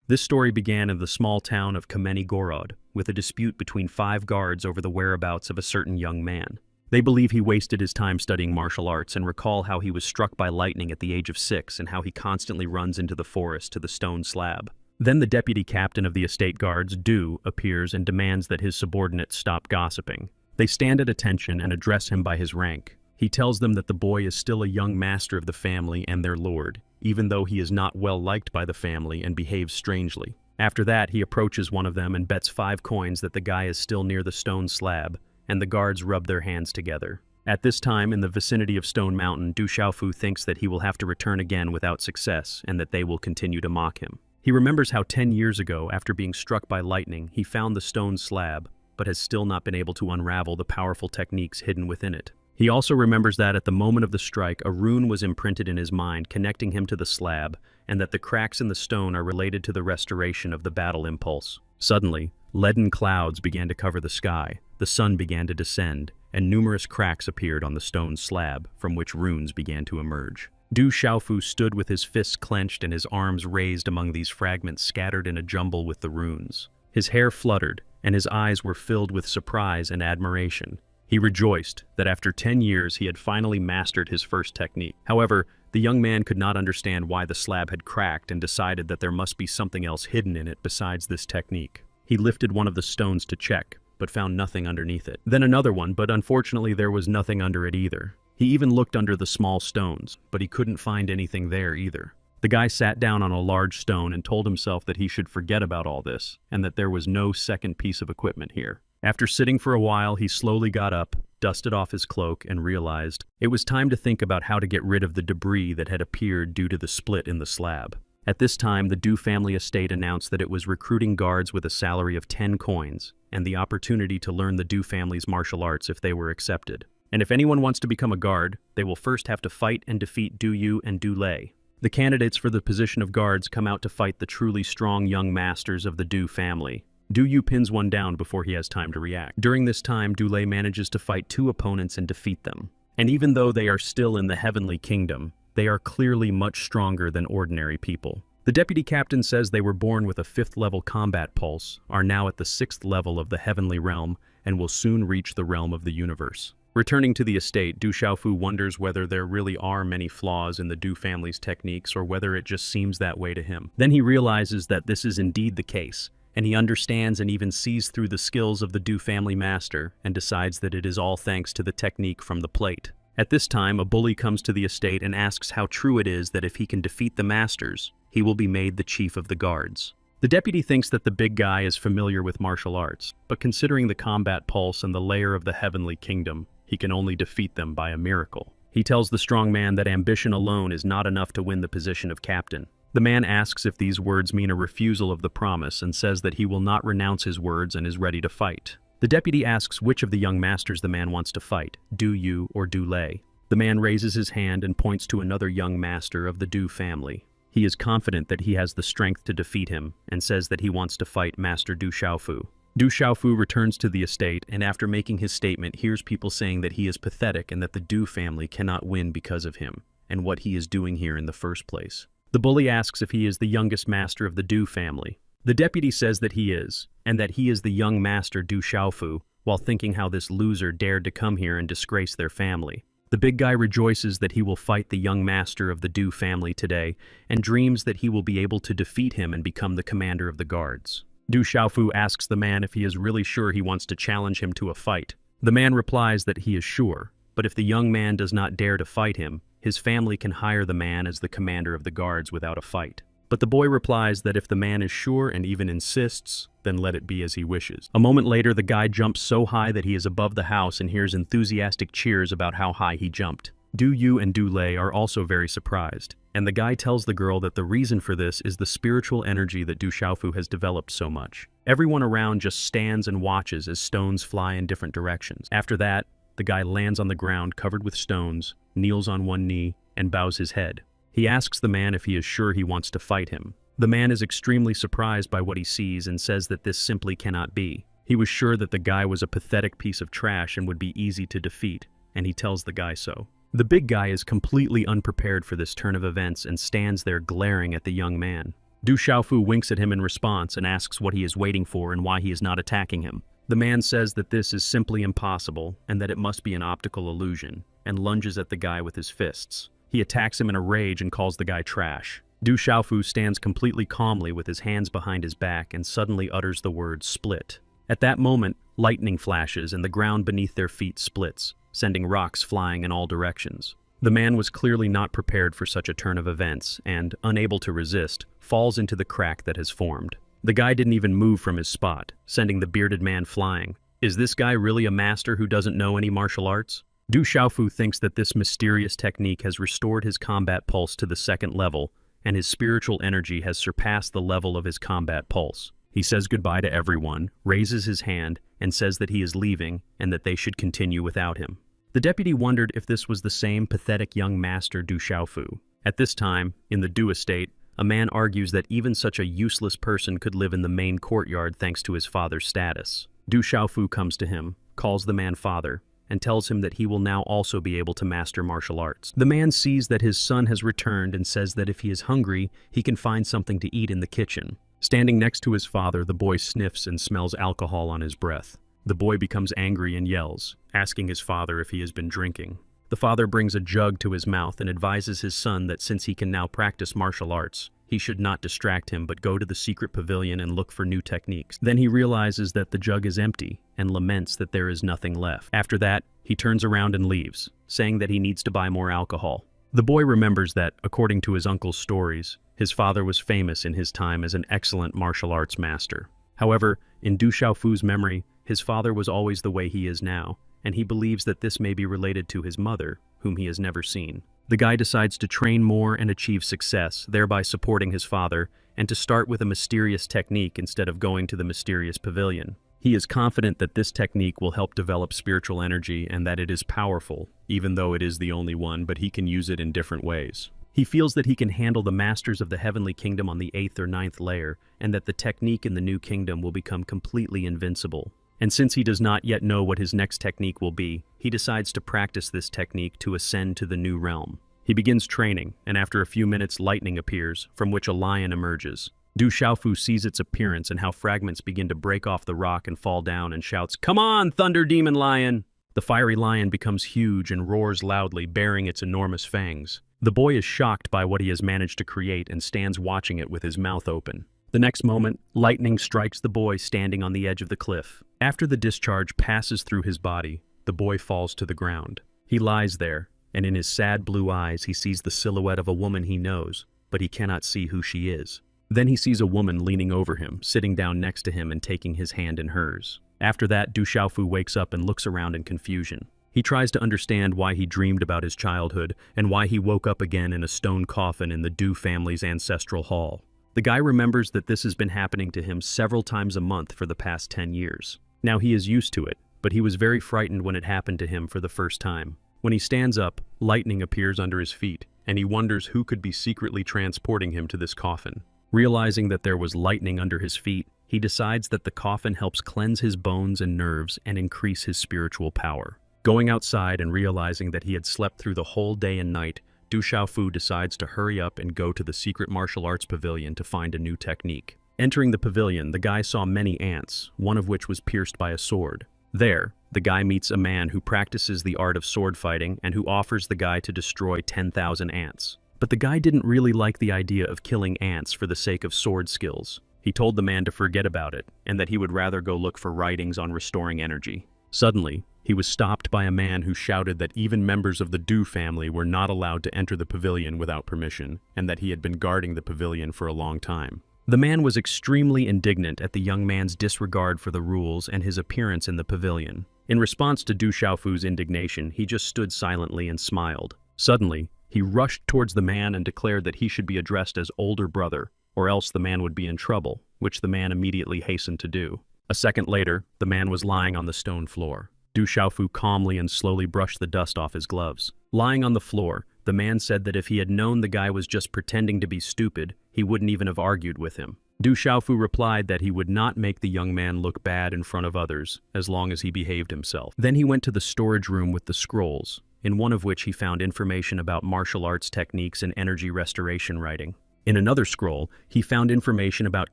This story began in the small town of Kamenny-Gorod, with a dispute between 5 guards over the whereabouts of a certain young man. They believe he wasted his time studying martial arts and recall how he was struck by lightning at the age of 6 and how he constantly runs into the forest to the stone slab. Then the deputy captain of the estate guards, Du, appears and demands that his subordinates stop gossiping. They stand at attention and address him by his rank. He tells them that the boy is still a young master of the family and their lord, even though he is not well liked by the family and behaves strangely. After that, he approaches one of them and bets 5 coins that the guy is still near the stone slab, and the guards rub their hands together. At this time, in the vicinity of Stone Mountain, Du Xiaofu thinks that he will have to return again without success and that they will continue to mock him. He remembers how 10 years ago, after being struck by lightning, he found the stone slab, but has still not been able to unravel the powerful techniques hidden within it. He also remembers that at the moment of the strike, a rune was imprinted in his mind connecting him to the slab, and that the cracks in the stone are related to the restoration of the battle impulse. Suddenly, leaden clouds began to cover the sky, the sun began to descend, and numerous cracks appeared on the stone slab, from which runes began to emerge. Du Xiaofu stood with his fists clenched and his arms raised among these fragments scattered in a jumble with the runes. His hair fluttered, and his eyes were filled with surprise and admiration. He rejoiced that after 10 years he had finally mastered his first technique. However, the young man could not understand why the slab had cracked and decided that there must be something else hidden in it besides this technique. He lifted one of the stones to check, but found nothing underneath it. Then another one, but unfortunately there was nothing under it either. He even looked under the small stones, but he couldn't find anything there either. The guy sat down on a large stone and told himself that he should forget about all this, and that there was no second piece of equipment here. After sitting for a while, he slowly got up, dusted off his cloak, and realized it was time to think about how to get rid of the debris that had appeared due to the split in the slab. At this time, the Du family estate announced that it was recruiting guards with a salary of 10 coins, and the opportunity to learn the Du family's martial arts if they were accepted. And if anyone wants to become a guard, they will first have to fight and defeat Du Yu and Du Lei. The candidates for the position of guards come out to fight the truly strong young masters of the Du family. Du Yu pins one down before he has time to react. During this time, Du Lei manages to fight 2 opponents and defeat them. And even though they are still in the Heavenly Kingdom, they are clearly much stronger than ordinary people. The deputy captain says they were born with a 5th level combat pulse, are now at the 6th level of the Heavenly Realm, and will soon reach the realm of the universe. Returning to the estate, Du Xiaofu wonders whether there really are many flaws in the Du family's techniques or whether it just seems that way to him. Then he realizes that this is indeed the case, and he understands and even sees through the skills of the Du family master and decides that it is all thanks to the technique from the plate. At this time, a bully comes to the estate and asks how true it is that if he can defeat the masters, he will be made the chief of the guards. The deputy thinks that the big guy is familiar with martial arts, but considering the combat pulse and the layer of the Heavenly Kingdom, he can only defeat them by a miracle. He tells the strong man that ambition alone is not enough to win the position of captain. The man asks if these words mean a refusal of the promise and says that he will not renounce his words and is ready to fight. The deputy asks which of the young masters the man wants to fight, Du Yu or Du Lei. The man raises his hand and points to another young master of the Du family. He is confident that he has the strength to defeat him and says that he wants to fight Master Du Xiaofu. Du Xiaofu returns to the estate and after making his statement hears people saying that he is pathetic and that the Du family cannot win because of him, and what he is doing here in the first place. The bully asks if he is the youngest master of the Du family. The deputy says that he is, and that he is the young master Du Xiaofu, while thinking how this loser dared to come here and disgrace their family. The big guy rejoices that he will fight the young master of the Du family today, and dreams that he will be able to defeat him and become the commander of the guards. Du Xiaofu asks the man if he is really sure he wants to challenge him to a fight. The man replies that he is sure, but if the young man does not dare to fight him, his family can hire the man as the commander of the guards without a fight. But the boy replies that if the man is sure and even insists, then let it be as he wishes. A moment later, the guy jumps so high that he is above the house and hears enthusiastic cheers about how high he jumped. Du Yu and Du Lei are also very surprised, and the guy tells the girl that the reason for this is the spiritual energy that Du Xiaofu has developed so much. Everyone around just stands and watches as stones fly in different directions. After that, the guy lands on the ground covered with stones, kneels on one knee, and bows his head. He asks the man if he is sure he wants to fight him. The man is extremely surprised by what he sees and says that this simply cannot be. He was sure that the guy was a pathetic piece of trash and would be easy to defeat, and he tells the guy so. The big guy is completely unprepared for this turn of events and stands there glaring at the young man. Du Xiaofu winks at him in response and asks what he is waiting for and why he is not attacking him. The man says that this is simply impossible and that it must be an optical illusion, and lunges at the guy with his fists. He attacks him in a rage and calls the guy trash. Du Xiaofu stands completely calmly with his hands behind his back and suddenly utters the word split. At that moment, lightning flashes and the ground beneath their feet splits, sending rocks flying in all directions. The man was clearly not prepared for such a turn of events and, unable to resist, falls into the crack that has formed. The guy didn't even move from his spot, sending the bearded man flying. Is this guy really a master who doesn't know any martial arts? Du Xiaofu thinks that this mysterious technique has restored his combat pulse to the second level, and his spiritual energy has surpassed the level of his combat pulse. He says goodbye to everyone, raises his hand, and says that he is leaving and that they should continue without him. The deputy wondered if this was the same pathetic young master Du Xiaofu. At this time, in the Du estate, a man argues that even such a useless person could live in the main courtyard thanks to his father's status. Du Xiaofu comes to him, calls the man father, and tells him that he will now also be able to master martial arts. The man sees that his son has returned and says that if he is hungry, he can find something to eat in the kitchen. Standing next to his father, the boy sniffs and smells alcohol on his breath. The boy becomes angry and yells, asking his father if he has been drinking. The father brings a jug to his mouth and advises his son that since he can now practice martial arts, he should not distract him but go to the secret pavilion and look for new techniques. Then he realizes that the jug is empty and laments that there is nothing left. After that, he turns around and leaves, saying that he needs to buy more alcohol. The boy remembers that, according to his uncle's stories, his father was famous in his time as an excellent martial arts master. However, in Du Xiaofu's memory, his father was always the way he is now, and he believes that this may be related to his mother, whom he has never seen. The guy decides to train more and achieve success, thereby supporting his father, and to start with a mysterious technique instead of going to the mysterious pavilion. He is confident that this technique will help develop spiritual energy and that it is powerful, even though it is the only one, but he can use it in different ways. He feels that he can handle the masters of the heavenly kingdom on the 8th or 9th layer, and that the technique in the new kingdom will become completely invincible. And since he does not yet know what his next technique will be, he decides to practice this technique to ascend to the new realm. He begins training, and after a few minutes lightning appears, from which a lion emerges. Du Xiaofu sees its appearance and how fragments begin to break off the rock and fall down and shouts, "Come on, Thunder Demon Lion!" The fiery lion becomes huge and roars loudly, baring its enormous fangs. The boy is shocked by what he has managed to create and stands watching it with his mouth open. The next moment, lightning strikes the boy standing on the edge of the cliff. After the discharge passes through his body, the boy falls to the ground. He lies there, and in his sad blue eyes he sees the silhouette of a woman he knows, but he cannot see who she is. Then he sees a woman leaning over him, sitting down next to him and taking his hand in hers. After that, Du Xiaofu wakes up and looks around in confusion. He tries to understand why he dreamed about his childhood and why he woke up again in a stone coffin in the Du family's ancestral hall. The guy remembers that this has been happening to him several times a month for the past 10 years. Now he is used to it, but he was very frightened when it happened to him for the first time. When he stands up, lightning appears under his feet, and he wonders who could be secretly transporting him to this coffin. Realizing that there was lightning under his feet, he decides that the coffin helps cleanse his bones and nerves and increase his spiritual power. Going outside and realizing that he had slept through the whole day and night, Du Xiaofu decides to hurry up and go to the secret martial arts pavilion to find a new technique. Entering the pavilion, the guy saw many ants, one of which was pierced by a sword. There, the guy meets a man who practices the art of sword fighting and who offers the guy to destroy 10,000 ants. But the guy didn't really like the idea of killing ants for the sake of sword skills. He told the man to forget about it, and that he would rather go look for writings on restoring energy. Suddenly, he was stopped by a man who shouted that even members of the Du family were not allowed to enter the pavilion without permission, and that he had been guarding the pavilion for a long time. The man was extremely indignant at the young man's disregard for the rules and his appearance in the pavilion. In response to Du Xiaofu's indignation, he just stood silently and smiled. Suddenly, he rushed towards the man and declared that he should be addressed as older brother, or else the man would be in trouble, which the man immediately hastened to do. A second later, the man was lying on the stone floor. Du Xiaofu calmly and slowly brushed the dust off his gloves. Lying on the floor, the man said that if he had known the guy was just pretending to be stupid, he wouldn't even have argued with him. Du Xiaofu replied that he would not make the young man look bad in front of others, as long as he behaved himself. Then he went to the storage room with the scrolls, in one of which he found information about martial arts techniques and energy restoration writing. In another scroll, he found information about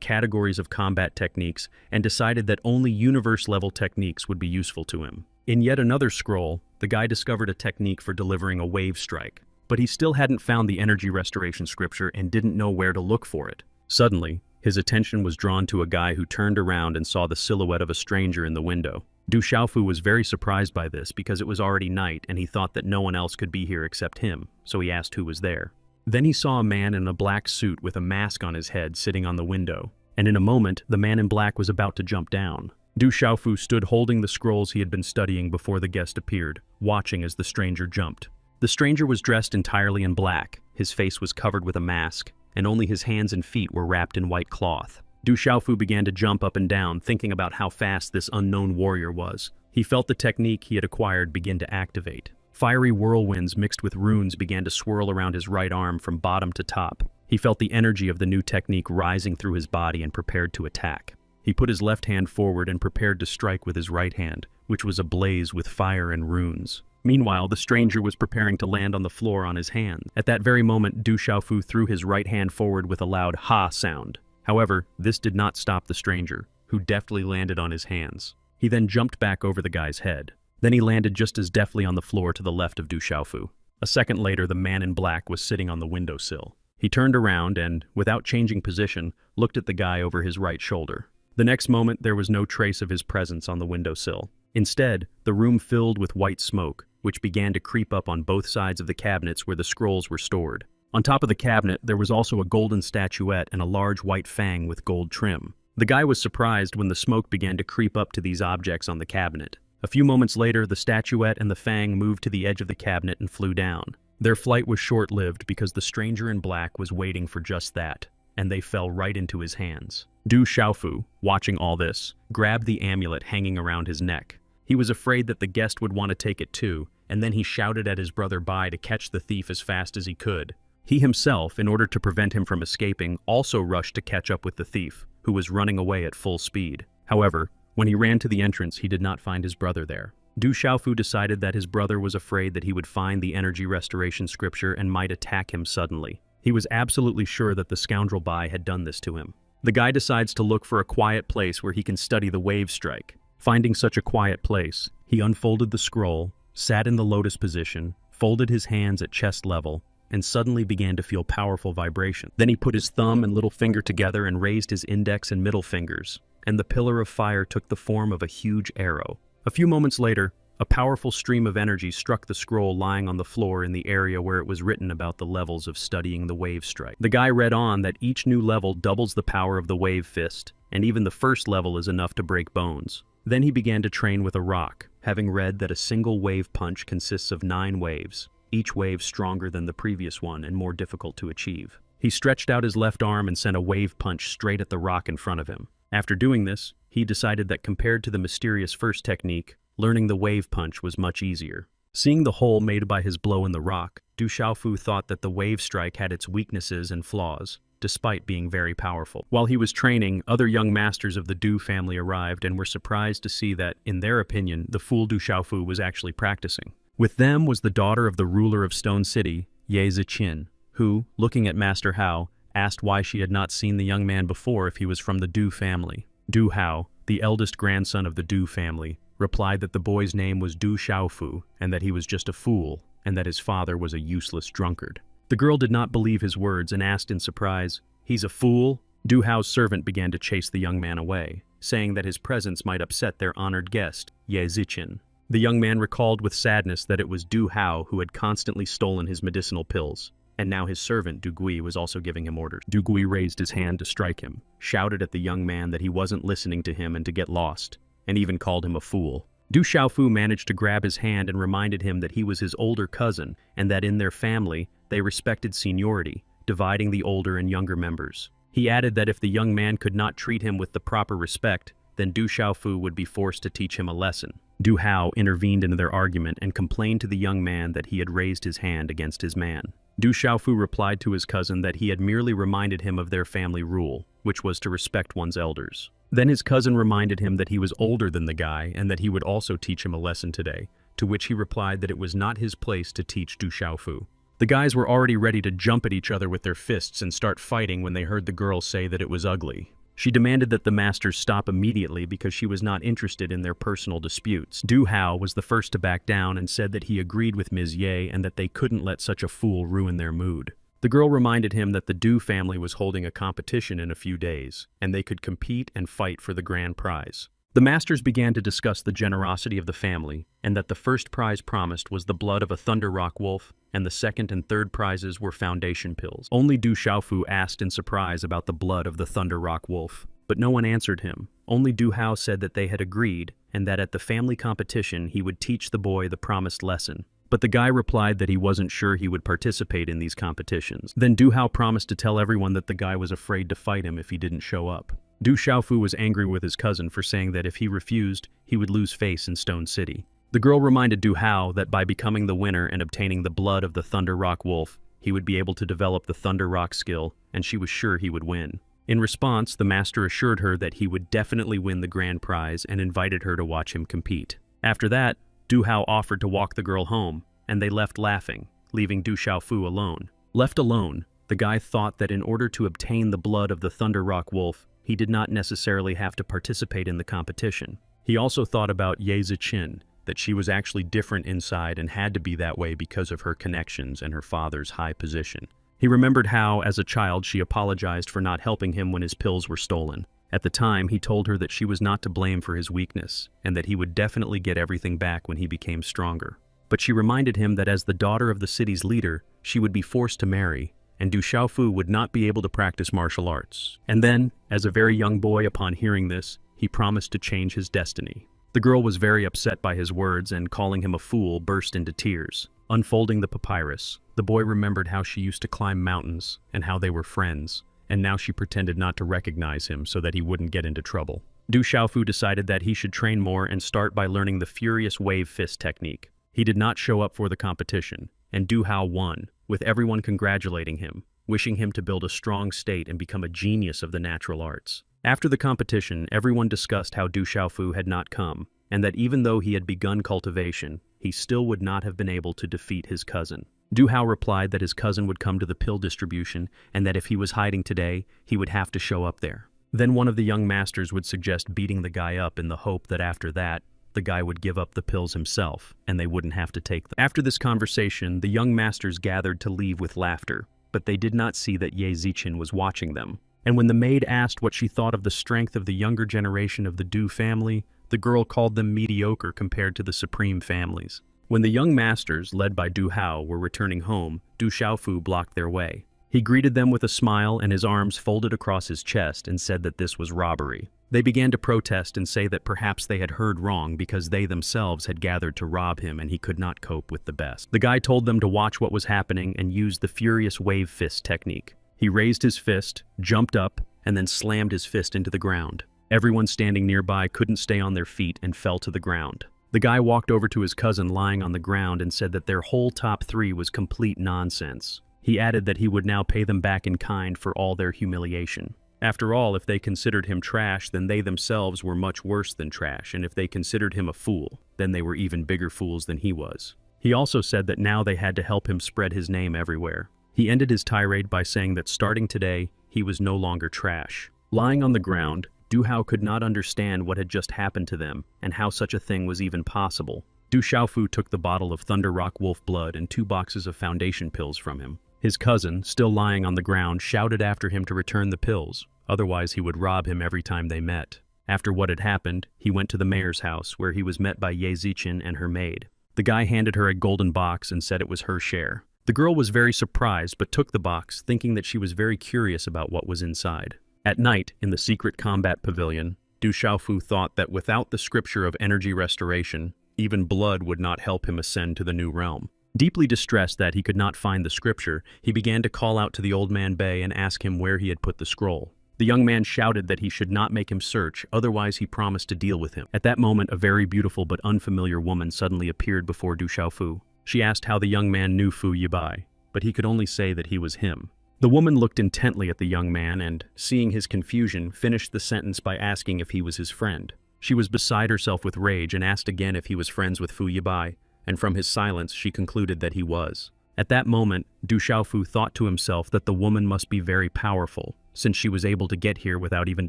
categories of combat techniques and decided that only universe-level techniques would be useful to him. In yet another scroll, the guy discovered a technique for delivering a wave strike, but he still hadn't found the energy restoration scripture and didn't know where to look for it. Suddenly, his attention was drawn to a guy who turned around and saw the silhouette of a stranger in the window. Du Xiaofu was very surprised by this because it was already night and he thought that no one else could be here except him, so he asked who was there. Then he saw a man in a black suit with a mask on his head sitting on the window, and in a moment, the man in black was about to jump down. Du Xiaofu stood holding the scrolls he had been studying before the guest appeared, watching as the stranger jumped. The stranger was dressed entirely in black, his face was covered with a mask, and only his hands and feet were wrapped in white cloth. Du Xiaofu began to jump up and down, thinking about how fast this unknown warrior was. He felt the technique he had acquired begin to activate. Fiery whirlwinds mixed with runes began to swirl around his right arm from bottom to top. He felt the energy of the new technique rising through his body and prepared to attack. He put his left hand forward and prepared to strike with his right hand, which was ablaze with fire and runes. Meanwhile, the stranger was preparing to land on the floor on his hand. At that very moment, Du Xiaofu threw his right hand forward with a loud "ha" sound. However, this did not stop the stranger, who deftly landed on his hands. He then jumped back over the guy's head. Then he landed just as deftly on the floor to the left of Du Xiaofu. A second later, the man in black was sitting on the windowsill. He turned around and, without changing position, looked at the guy over his right shoulder. The next moment, there was no trace of his presence on the windowsill. Instead, the room filled with white smoke, which began to creep up on both sides of the cabinets where the scrolls were stored. On top of the cabinet, there was also a golden statuette and a large white fang with gold trim. The guy was surprised when the smoke began to creep up to these objects on the cabinet. A few moments later, the statuette and the fang moved to the edge of the cabinet and flew down. Their flight was short-lived because the stranger in black was waiting for just that, and they fell right into his hands. Du Xiaofu, watching all this, grabbed the amulet hanging around his neck. He was afraid that the guest would want to take it too, and then he shouted at his brother Bai to catch the thief as fast as he could. He himself, in order to prevent him from escaping, also rushed to catch up with the thief, who was running away at full speed. However, when he ran to the entrance, he did not find his brother there. Du Xiaofu decided that his brother was afraid that he would find the energy restoration scripture and might attack him suddenly. He was absolutely sure that the scoundrel Bai had done this to him. The guy decides to look for a quiet place where he can study the wave strike. Finding such a quiet place, he unfolded the scroll, sat in the lotus position, folded his hands at chest level, and suddenly began to feel powerful vibration. Then he put his thumb and little finger together and raised his index and middle fingers, and the pillar of fire took the form of a huge arrow. A few moments later, a powerful stream of energy struck the scroll lying on the floor in the area where it was written about the levels of studying the wave strike. The guy read on that each new level doubles the power of the wave fist, and even the first level is enough to break bones. Then he began to train with a rock, having read that a single wave punch consists of 9 waves, each wave stronger than the previous one and more difficult to achieve. He stretched out his left arm and sent a wave punch straight at the rock in front of him. After doing this, he decided that compared to the mysterious first technique, learning the wave punch was much easier. Seeing the hole made by his blow in the rock, Du Xiaofu thought that the wave strike had its weaknesses and flaws, despite being very powerful. While he was training, other young masters of the Du family arrived and were surprised to see that, in their opinion, the fool Du Xiaofu was actually practicing. With them was the daughter of the ruler of Stone City, Ye Ziqin, who, looking at Master Hao, asked why she had not seen the young man before if he was from the Du family. Du Hao, the eldest grandson of the Du family, replied that the boy's name was Du Xiaofu and that he was just a fool and that his father was a useless drunkard. The girl did not believe his words and asked in surprise, "He's a fool?" Du Hao's servant began to chase the young man away, saying that his presence might upset their honored guest, Ye Ziqin. The young man recalled with sadness that it was Du Hao who had constantly stolen his medicinal pills, and now his servant Du Gui was also giving him orders. Du Gui raised his hand to strike him, shouted at the young man that he wasn't listening to him and to get lost, and even called him a fool. Du Xiaofu managed to grab his hand and reminded him that he was his older cousin and that in their family, they respected seniority, dividing the older and younger members. He added that if the young man could not treat him with the proper respect, then Du Xiaofu would be forced to teach him a lesson. Du Hao intervened into their argument and complained to the young man that he had raised his hand against his man. Du Xiaofu replied to his cousin that he had merely reminded him of their family rule, which was to respect one's elders. Then his cousin reminded him that he was older than the guy and that he would also teach him a lesson today, to which he replied that it was not his place to teach Du Xiaofu. The guys were already ready to jump at each other with their fists and start fighting when they heard the girl say that it was ugly. She demanded that the masters stop immediately because she was not interested in their personal disputes. Du Hao was the first to back down and said that he agreed with Ms. Ye and that they couldn't let such a fool ruin their mood. The girl reminded him that the Du family was holding a competition in a few days, and they could compete and fight for the grand prize. The masters began to discuss the generosity of the family, and that the first prize promised was the blood of a Thunder Rock wolf, and the second and third prizes were foundation pills. Only Du Xiaofu asked in surprise about the blood of the Thunder Rock wolf, but no one answered him. Only Du Hao said that they had agreed, and that at the family competition he would teach the boy the promised lesson. But the guy replied that he wasn't sure he would participate in these competitions. Then Du Hao promised to tell everyone that the guy was afraid to fight him if he didn't show up. Du Xiaofu was angry with his cousin for saying that if he refused, he would lose face in Stone City. The girl reminded Du Hao that by becoming the winner and obtaining the blood of the Thunder Rock wolf, he would be able to develop the Thunder Rock skill, and she was sure he would win. In response, the master assured her that he would definitely win the grand prize and invited her to watch him compete. After that, Du Hao offered to walk the girl home, and they left laughing, leaving Du Xiaofu alone. Left alone, the guy thought that in order to obtain the blood of the Thunder Rock wolf, he did not necessarily have to participate in the competition. He also thought about Ye Ziqin, that she was actually different inside and had to be that way because of her connections and her father's high position. He remembered how, as a child, she apologized for not helping him when his pills were stolen. At the time, he told her that she was not to blame for his weakness, and that he would definitely get everything back when he became stronger. But she reminded him that as the daughter of the city's leader, she would be forced to marry, and Du Xiaofu would not be able to practice martial arts. And then, as a very young boy, upon hearing this, he promised to change his destiny. The girl was very upset by his words and, calling him a fool, burst into tears. Unfolding the papyrus, the boy remembered how she used to climb mountains and how they were friends, and now she pretended not to recognize him so that he wouldn't get into trouble. Du Xiaofu decided that he should train more and start by learning the Furious Wave Fist technique. He did not show up for the competition, and Du Hao won, with everyone congratulating him, wishing him to build a strong state and become a genius of the natural arts. After the competition, everyone discussed how Du Xiaofu had not come, and that even though he had begun cultivation, he still would not have been able to defeat his cousin. Du Hao replied that his cousin would come to the pill distribution, and that if he was hiding today, he would have to show up there. Then one of the young masters would suggest beating the guy up in the hope that after that, the guy would give up the pills himself, and they wouldn't have to take them. After this conversation, the young masters gathered to leave with laughter, but they did not see that Ye Ziqin was watching them. And when the maid asked what she thought of the strength of the younger generation of the Du family, the girl called them mediocre compared to the supreme families. When the young masters, led by Du Hao, were returning home, Du Xiaofu blocked their way. He greeted them with a smile and his arms folded across his chest and said that this was robbery. They began to protest and say that perhaps they had heard wrong because they themselves had gathered to rob him and he could not cope with the best. The guy told them to watch what was happening and use the Furious Wave Fist technique. He raised his fist, jumped up, and then slammed his fist into the ground. Everyone standing nearby couldn't stay on their feet and fell to the ground. The guy walked over to his cousin lying on the ground and said that their whole top three was complete nonsense. He added that he would now pay them back in kind for all their humiliation. After all, if they considered him trash, then they themselves were much worse than trash, and if they considered him a fool, then they were even bigger fools than he was. He also said that now they had to help him spread his name everywhere. He ended his tirade by saying that starting today, he was no longer trash. Lying on the ground, Du Hao could not understand what had just happened to them and how such a thing was even possible. Du Xiaofu took the bottle of Thunder Rock wolf blood and 2 boxes of foundation pills from him. His cousin, still lying on the ground, shouted after him to return the pills, otherwise he would rob him every time they met. After what had happened, he went to the mayor's house, where he was met by Ye Ziqin and her maid. The guy handed her a golden box and said it was her share. The girl was very surprised but took the box, thinking that she was very curious about what was inside. At night, in the secret combat pavilion, Du Xiaofu thought that without the scripture of energy restoration, even blood would not help him ascend to the new realm. Deeply distressed that he could not find the scripture, he began to call out to the old man Bei and ask him where he had put the scroll. The young man shouted that he should not make him search, otherwise he promised to deal with him. At that moment, a very beautiful but unfamiliar woman suddenly appeared before Du Xiaofu. She asked how the young man knew Fu Yibai, but he could only say that he was him. The woman looked intently at the young man and, seeing his confusion, finished the sentence by asking if he was his friend. She was beside herself with rage and asked again if he was friends with Fu Yibai, and from his silence she concluded that he was. At that moment, Du Xiaofu thought to himself that the woman must be very powerful, since she was able to get here without even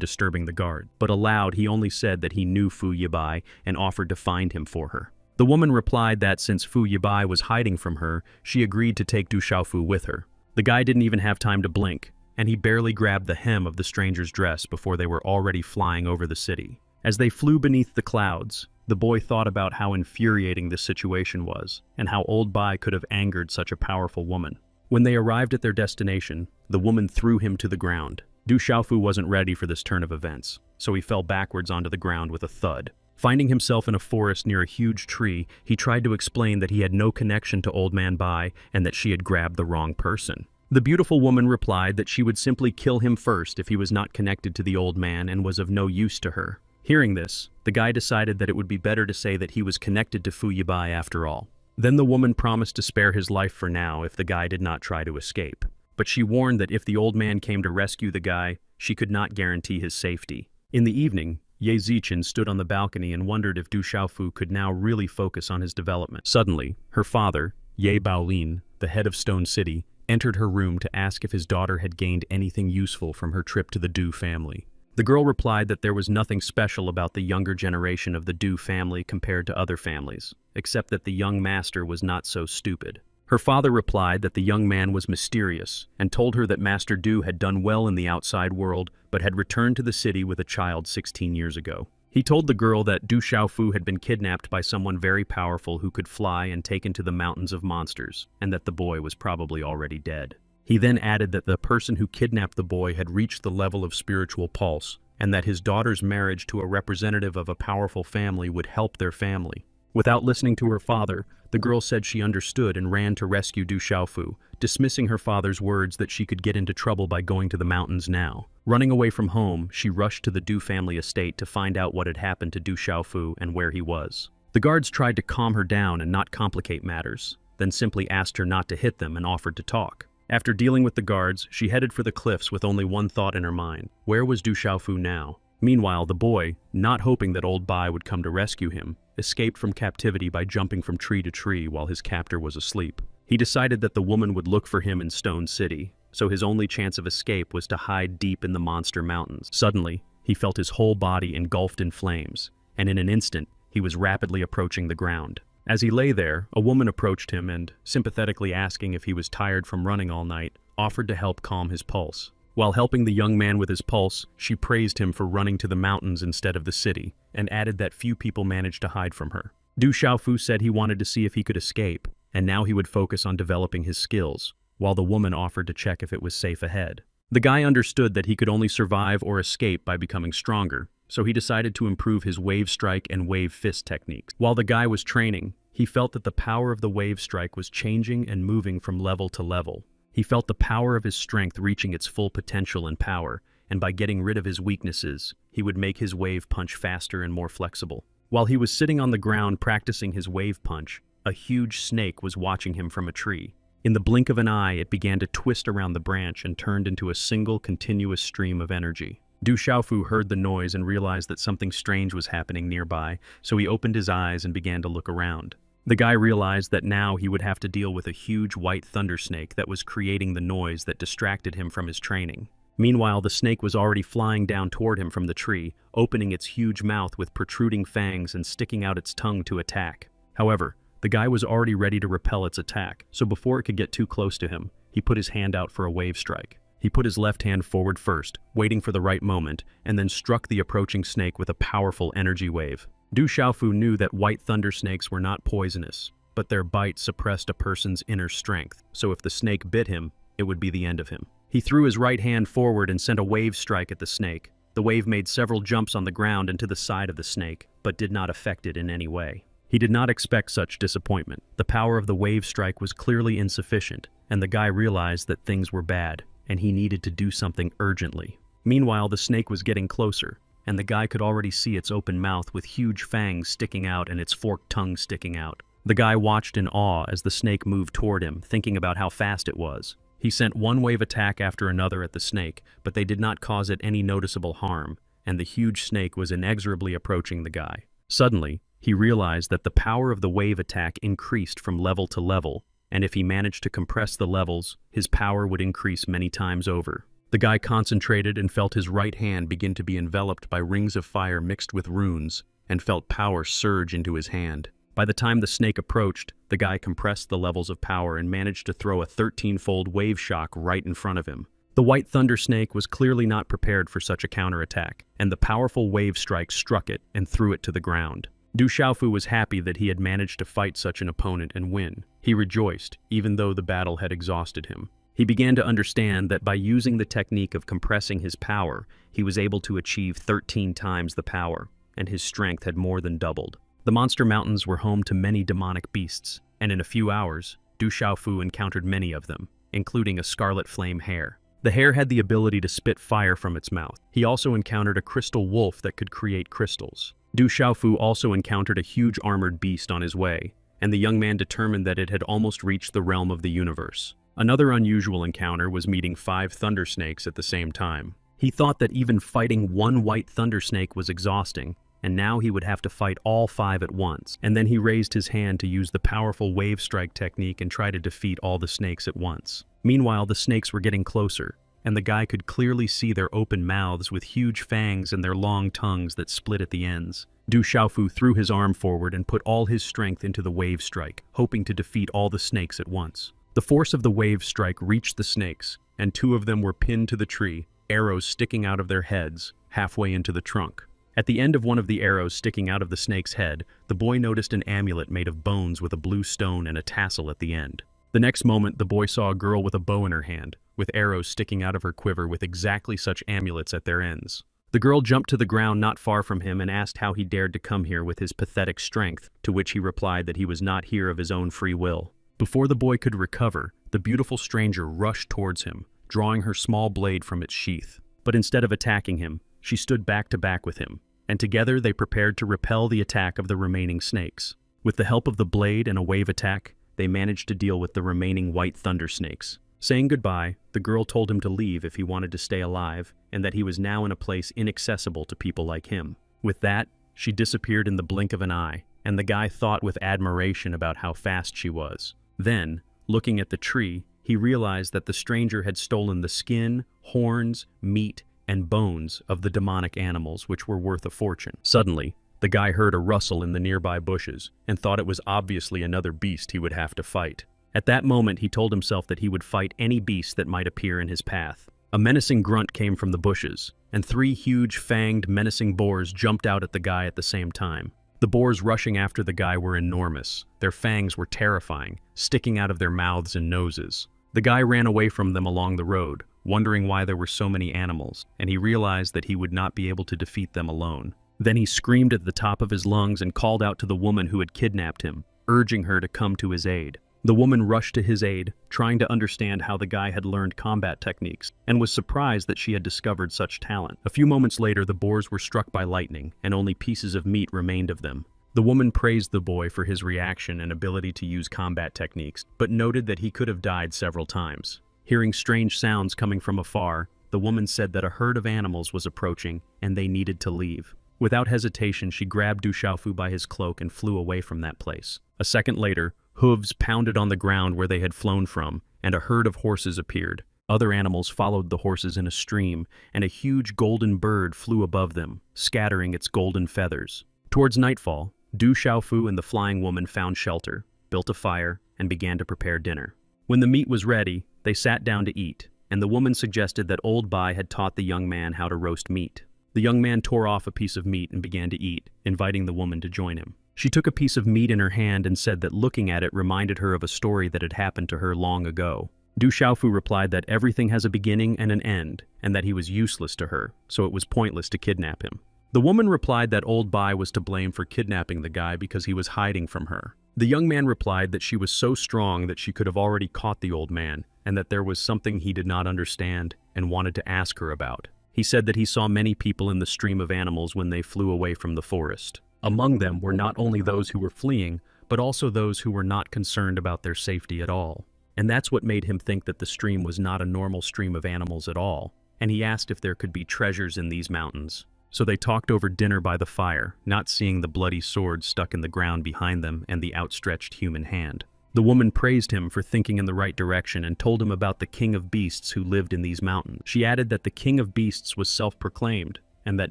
disturbing the guard. But aloud, he only said that he knew Fu Yibai and offered to find him for her. The woman replied that since Fu Yibai was hiding from her, she agreed to take Du Xiaofu with her. The guy didn't even have time to blink, and he barely grabbed the hem of the stranger's dress before they were already flying over the city. As they flew beneath the clouds, the boy thought about how infuriating this situation was, and how Old Bai could have angered such a powerful woman. When they arrived at their destination, the woman threw him to the ground. Du Xiaofu wasn't ready for this turn of events, so he fell backwards onto the ground with a thud. Finding himself in a forest near a huge tree, he tried to explain that he had no connection to Old Man Bai and that she had grabbed the wrong person. The beautiful woman replied that she would simply kill him first if he was not connected to the old man and was of no use to her. Hearing this, the guy decided that it would be better to say that he was connected to Fu Yibai after all. Then the woman promised to spare his life for now if the guy did not try to escape. But she warned that if the old man came to rescue the guy, she could not guarantee his safety. In the evening, Ye Zichen stood on the balcony and wondered if Du Xiaofu could now really focus on his development. Suddenly, her father, Ye Baolin, the head of Stone City, entered her room to ask if his daughter had gained anything useful from her trip to the Du family. The girl replied that there was nothing special about the younger generation of the Du family compared to other families, except that the young master was not so stupid. Her father replied that the young man was mysterious and told her that Master Du had done well in the outside world but had returned to the city with a child 16 years ago. He told the girl that Du Xiaofu had been kidnapped by someone very powerful who could fly and taken to the mountains of monsters, and that the boy was probably already dead. He then added that the person who kidnapped the boy had reached the level of spiritual pulse, and that his daughter's marriage to a representative of a powerful family would help their family. Without listening to her father, the girl said she understood and ran to rescue Du Xiaofu, dismissing her father's words that she could get into trouble by going to the mountains now. Running away from home, she rushed to the Du family estate to find out what had happened to Du Xiaofu and where he was. The guards tried to calm her down and not complicate matters, then simply asked her not to hit them and offered to talk. After dealing with the guards, she headed for the cliffs with only one thought in her mind. Where was Du Xiaofu now? Meanwhile, the boy, not hoping that Old Bai would come to rescue him, escaped from captivity by jumping from tree to tree while his captor was asleep. He decided that the woman would look for him in Stone City, so his only chance of escape was to hide deep in the monster mountains. Suddenly, he felt his whole body engulfed in flames, and in an instant, he was rapidly approaching the ground. As he lay there, a woman approached him and, sympathetically asking if he was tired from running all night, offered to help calm his pulse. While helping the young man with his pulse, she praised him for running to the mountains instead of the city, and added that few people managed to hide from her. Du Xiaofu said he wanted to see if he could escape, and now he would focus on developing his skills, while the woman offered to check if it was safe ahead. The guy understood that he could only survive or escape by becoming stronger, so he decided to improve his wave strike and wave fist techniques. While the guy was training, he felt that the power of the wave strike was changing and moving from level to level. He felt the power of his strength reaching its full potential and power, and by getting rid of his weaknesses, he would make his wave punch faster and more flexible. While he was sitting on the ground practicing his wave punch, a huge snake was watching him from a tree. In the blink of an eye, it began to twist around the branch and turned into a single continuous stream of energy. Du Xiaofu heard the noise and realized that something strange was happening nearby, so he opened his eyes and began to look around. The guy realized that now he would have to deal with a huge white thunder snake that was creating the noise that distracted him from his training. Meanwhile, the snake was already flying down toward him from the tree, opening its huge mouth with protruding fangs and sticking out its tongue to attack. However, the guy was already ready to repel its attack, so before it could get too close to him, he put his hand out for a wave strike. He put his left hand forward first, waiting for the right moment, and then struck the approaching snake with a powerful energy wave. Du Xiaofu knew that white thunder snakes were not poisonous, but their bite suppressed a person's inner strength, so if the snake bit him, it would be the end of him. He threw his right hand forward and sent a wave strike at the snake. The wave made several jumps on the ground and to the side of the snake, but did not affect it in any way. He did not expect such disappointment. The power of the wave strike was clearly insufficient, and the guy realized that things were bad, and he needed to do something urgently. Meanwhile, the snake was getting closer, and the guy could already see its open mouth with huge fangs sticking out and its forked tongue sticking out. The guy watched in awe as the snake moved toward him, thinking about how fast it was. He sent one wave attack after another at the snake, but they did not cause it any noticeable harm, and the huge snake was inexorably approaching the guy. Suddenly, he realized that the power of the wave attack increased from level to level, and if he managed to compress the levels, his power would increase many times over. The guy concentrated and felt his right hand begin to be enveloped by rings of fire mixed with runes, and felt power surge into his hand. By the time the snake approached, the guy compressed the levels of power and managed to throw a 13-fold wave shock right in front of him. The white thunder snake was clearly not prepared for such a counterattack, and the powerful wave strike struck it and threw it to the ground. Du Xiaofu was happy that he had managed to fight such an opponent and win. He rejoiced, even though the battle had exhausted him. He began to understand that by using the technique of compressing his power, he was able to achieve 13 times the power, and his strength had more than doubled. The monster mountains were home to many demonic beasts, and in a few hours, Du Xiaofu encountered many of them, including a scarlet flame hare. The hare had the ability to spit fire from its mouth. He also encountered a crystal wolf that could create crystals. Du Xiaofu also encountered a huge armored beast on his way, and the young man determined that it had almost reached the realm of the universe. Another unusual encounter was meeting 5 thunder snakes at the same time. He thought that even fighting one white thunder snake was exhausting, and now he would have to fight all 5 at once. And then he raised his hand to use the powerful wave strike technique and try to defeat all the snakes at once. Meanwhile, the snakes were getting closer, and the guy could clearly see their open mouths with huge fangs and their long tongues that split at the ends. Du Xiaofu threw his arm forward and put all his strength into the wave strike, hoping to defeat all the snakes at once. The force of the wave strike reached the snakes, and 2 of them were pinned to the tree, arrows sticking out of their heads, halfway into the trunk. At the end of one of the arrows sticking out of the snake's head, the boy noticed an amulet made of bones with a blue stone and a tassel at the end. The next moment, the boy saw a girl with a bow in her hand, with arrows sticking out of her quiver with exactly such amulets at their ends. The girl jumped to the ground not far from him and asked how he dared to come here with his pathetic strength, to which he replied that he was not here of his own free will. Before the boy could recover, the beautiful stranger rushed towards him, drawing her small blade from its sheath. But instead of attacking him, she stood back to back with him, and together they prepared to repel the attack of the remaining snakes. With the help of the blade and a wave attack, they managed to deal with the remaining white thunder snakes. Saying goodbye, the girl told him to leave if he wanted to stay alive, and that he was now in a place inaccessible to people like him. With that, she disappeared in the blink of an eye, and the guy thought with admiration about how fast she was. Then, looking at the tree, he realized that the stranger had stolen the skin, horns, meat, and bones of the demonic animals, which were worth a fortune. Suddenly, the guy heard a rustle in the nearby bushes and thought it was obviously another beast he would have to fight. At that moment, he told himself that he would fight any beast that might appear in his path. A menacing grunt came from the bushes, and 3 huge, fanged, menacing boars jumped out at the guy at the same time. The boars rushing after the guy were enormous. Their fangs were terrifying, sticking out of their mouths and noses. The guy ran away from them along the road, wondering why there were so many animals, and he realized that he would not be able to defeat them alone. Then he screamed at the top of his lungs and called out to the woman who had kidnapped him, urging her to come to his aid. The woman rushed to his aid, trying to understand how the guy had learned combat techniques, and was surprised that she had discovered such talent. A few moments later, the boars were struck by lightning, and only pieces of meat remained of them. The woman praised the boy for his reaction and ability to use combat techniques, but noted that he could have died several times. Hearing strange sounds coming from afar, the woman said that a herd of animals was approaching, and they needed to leave. Without hesitation, she grabbed Du Xiaofu by his cloak and flew away from that place. A second later, hooves pounded on the ground where they had flown from, and a herd of horses appeared. Other animals followed the horses in a stream, and a huge golden bird flew above them, scattering its golden feathers. Towards nightfall, Du Xiaofu and the flying woman found shelter, built a fire, and began to prepare dinner. When the meat was ready, they sat down to eat, and the woman suggested that Old Bai had taught the young man how to roast meat. The young man tore off a piece of meat and began to eat, inviting the woman to join him. She took a piece of meat in her hand and said that looking at it reminded her of a story that had happened to her long ago. Du Xiaofu replied that everything has a beginning and an end, and that he was useless to her, so it was pointless to kidnap him. The woman replied that Old Bai was to blame for kidnapping the guy because he was hiding from her. The young man replied that she was so strong that she could have already caught the old man, and that there was something he did not understand and wanted to ask her about. He said that he saw many people in the stream of animals when they flew away from the forest. Among them were not only those who were fleeing, but also those who were not concerned about their safety at all. And that's what made him think that the stream was not a normal stream of animals at all, and he asked if there could be treasures in these mountains. So they talked over dinner by the fire, not seeing the bloody sword stuck in the ground behind them and the outstretched human hand. The woman praised him for thinking in the right direction and told him about the king of beasts who lived in these mountains. She added that the king of beasts was self-proclaimed, and that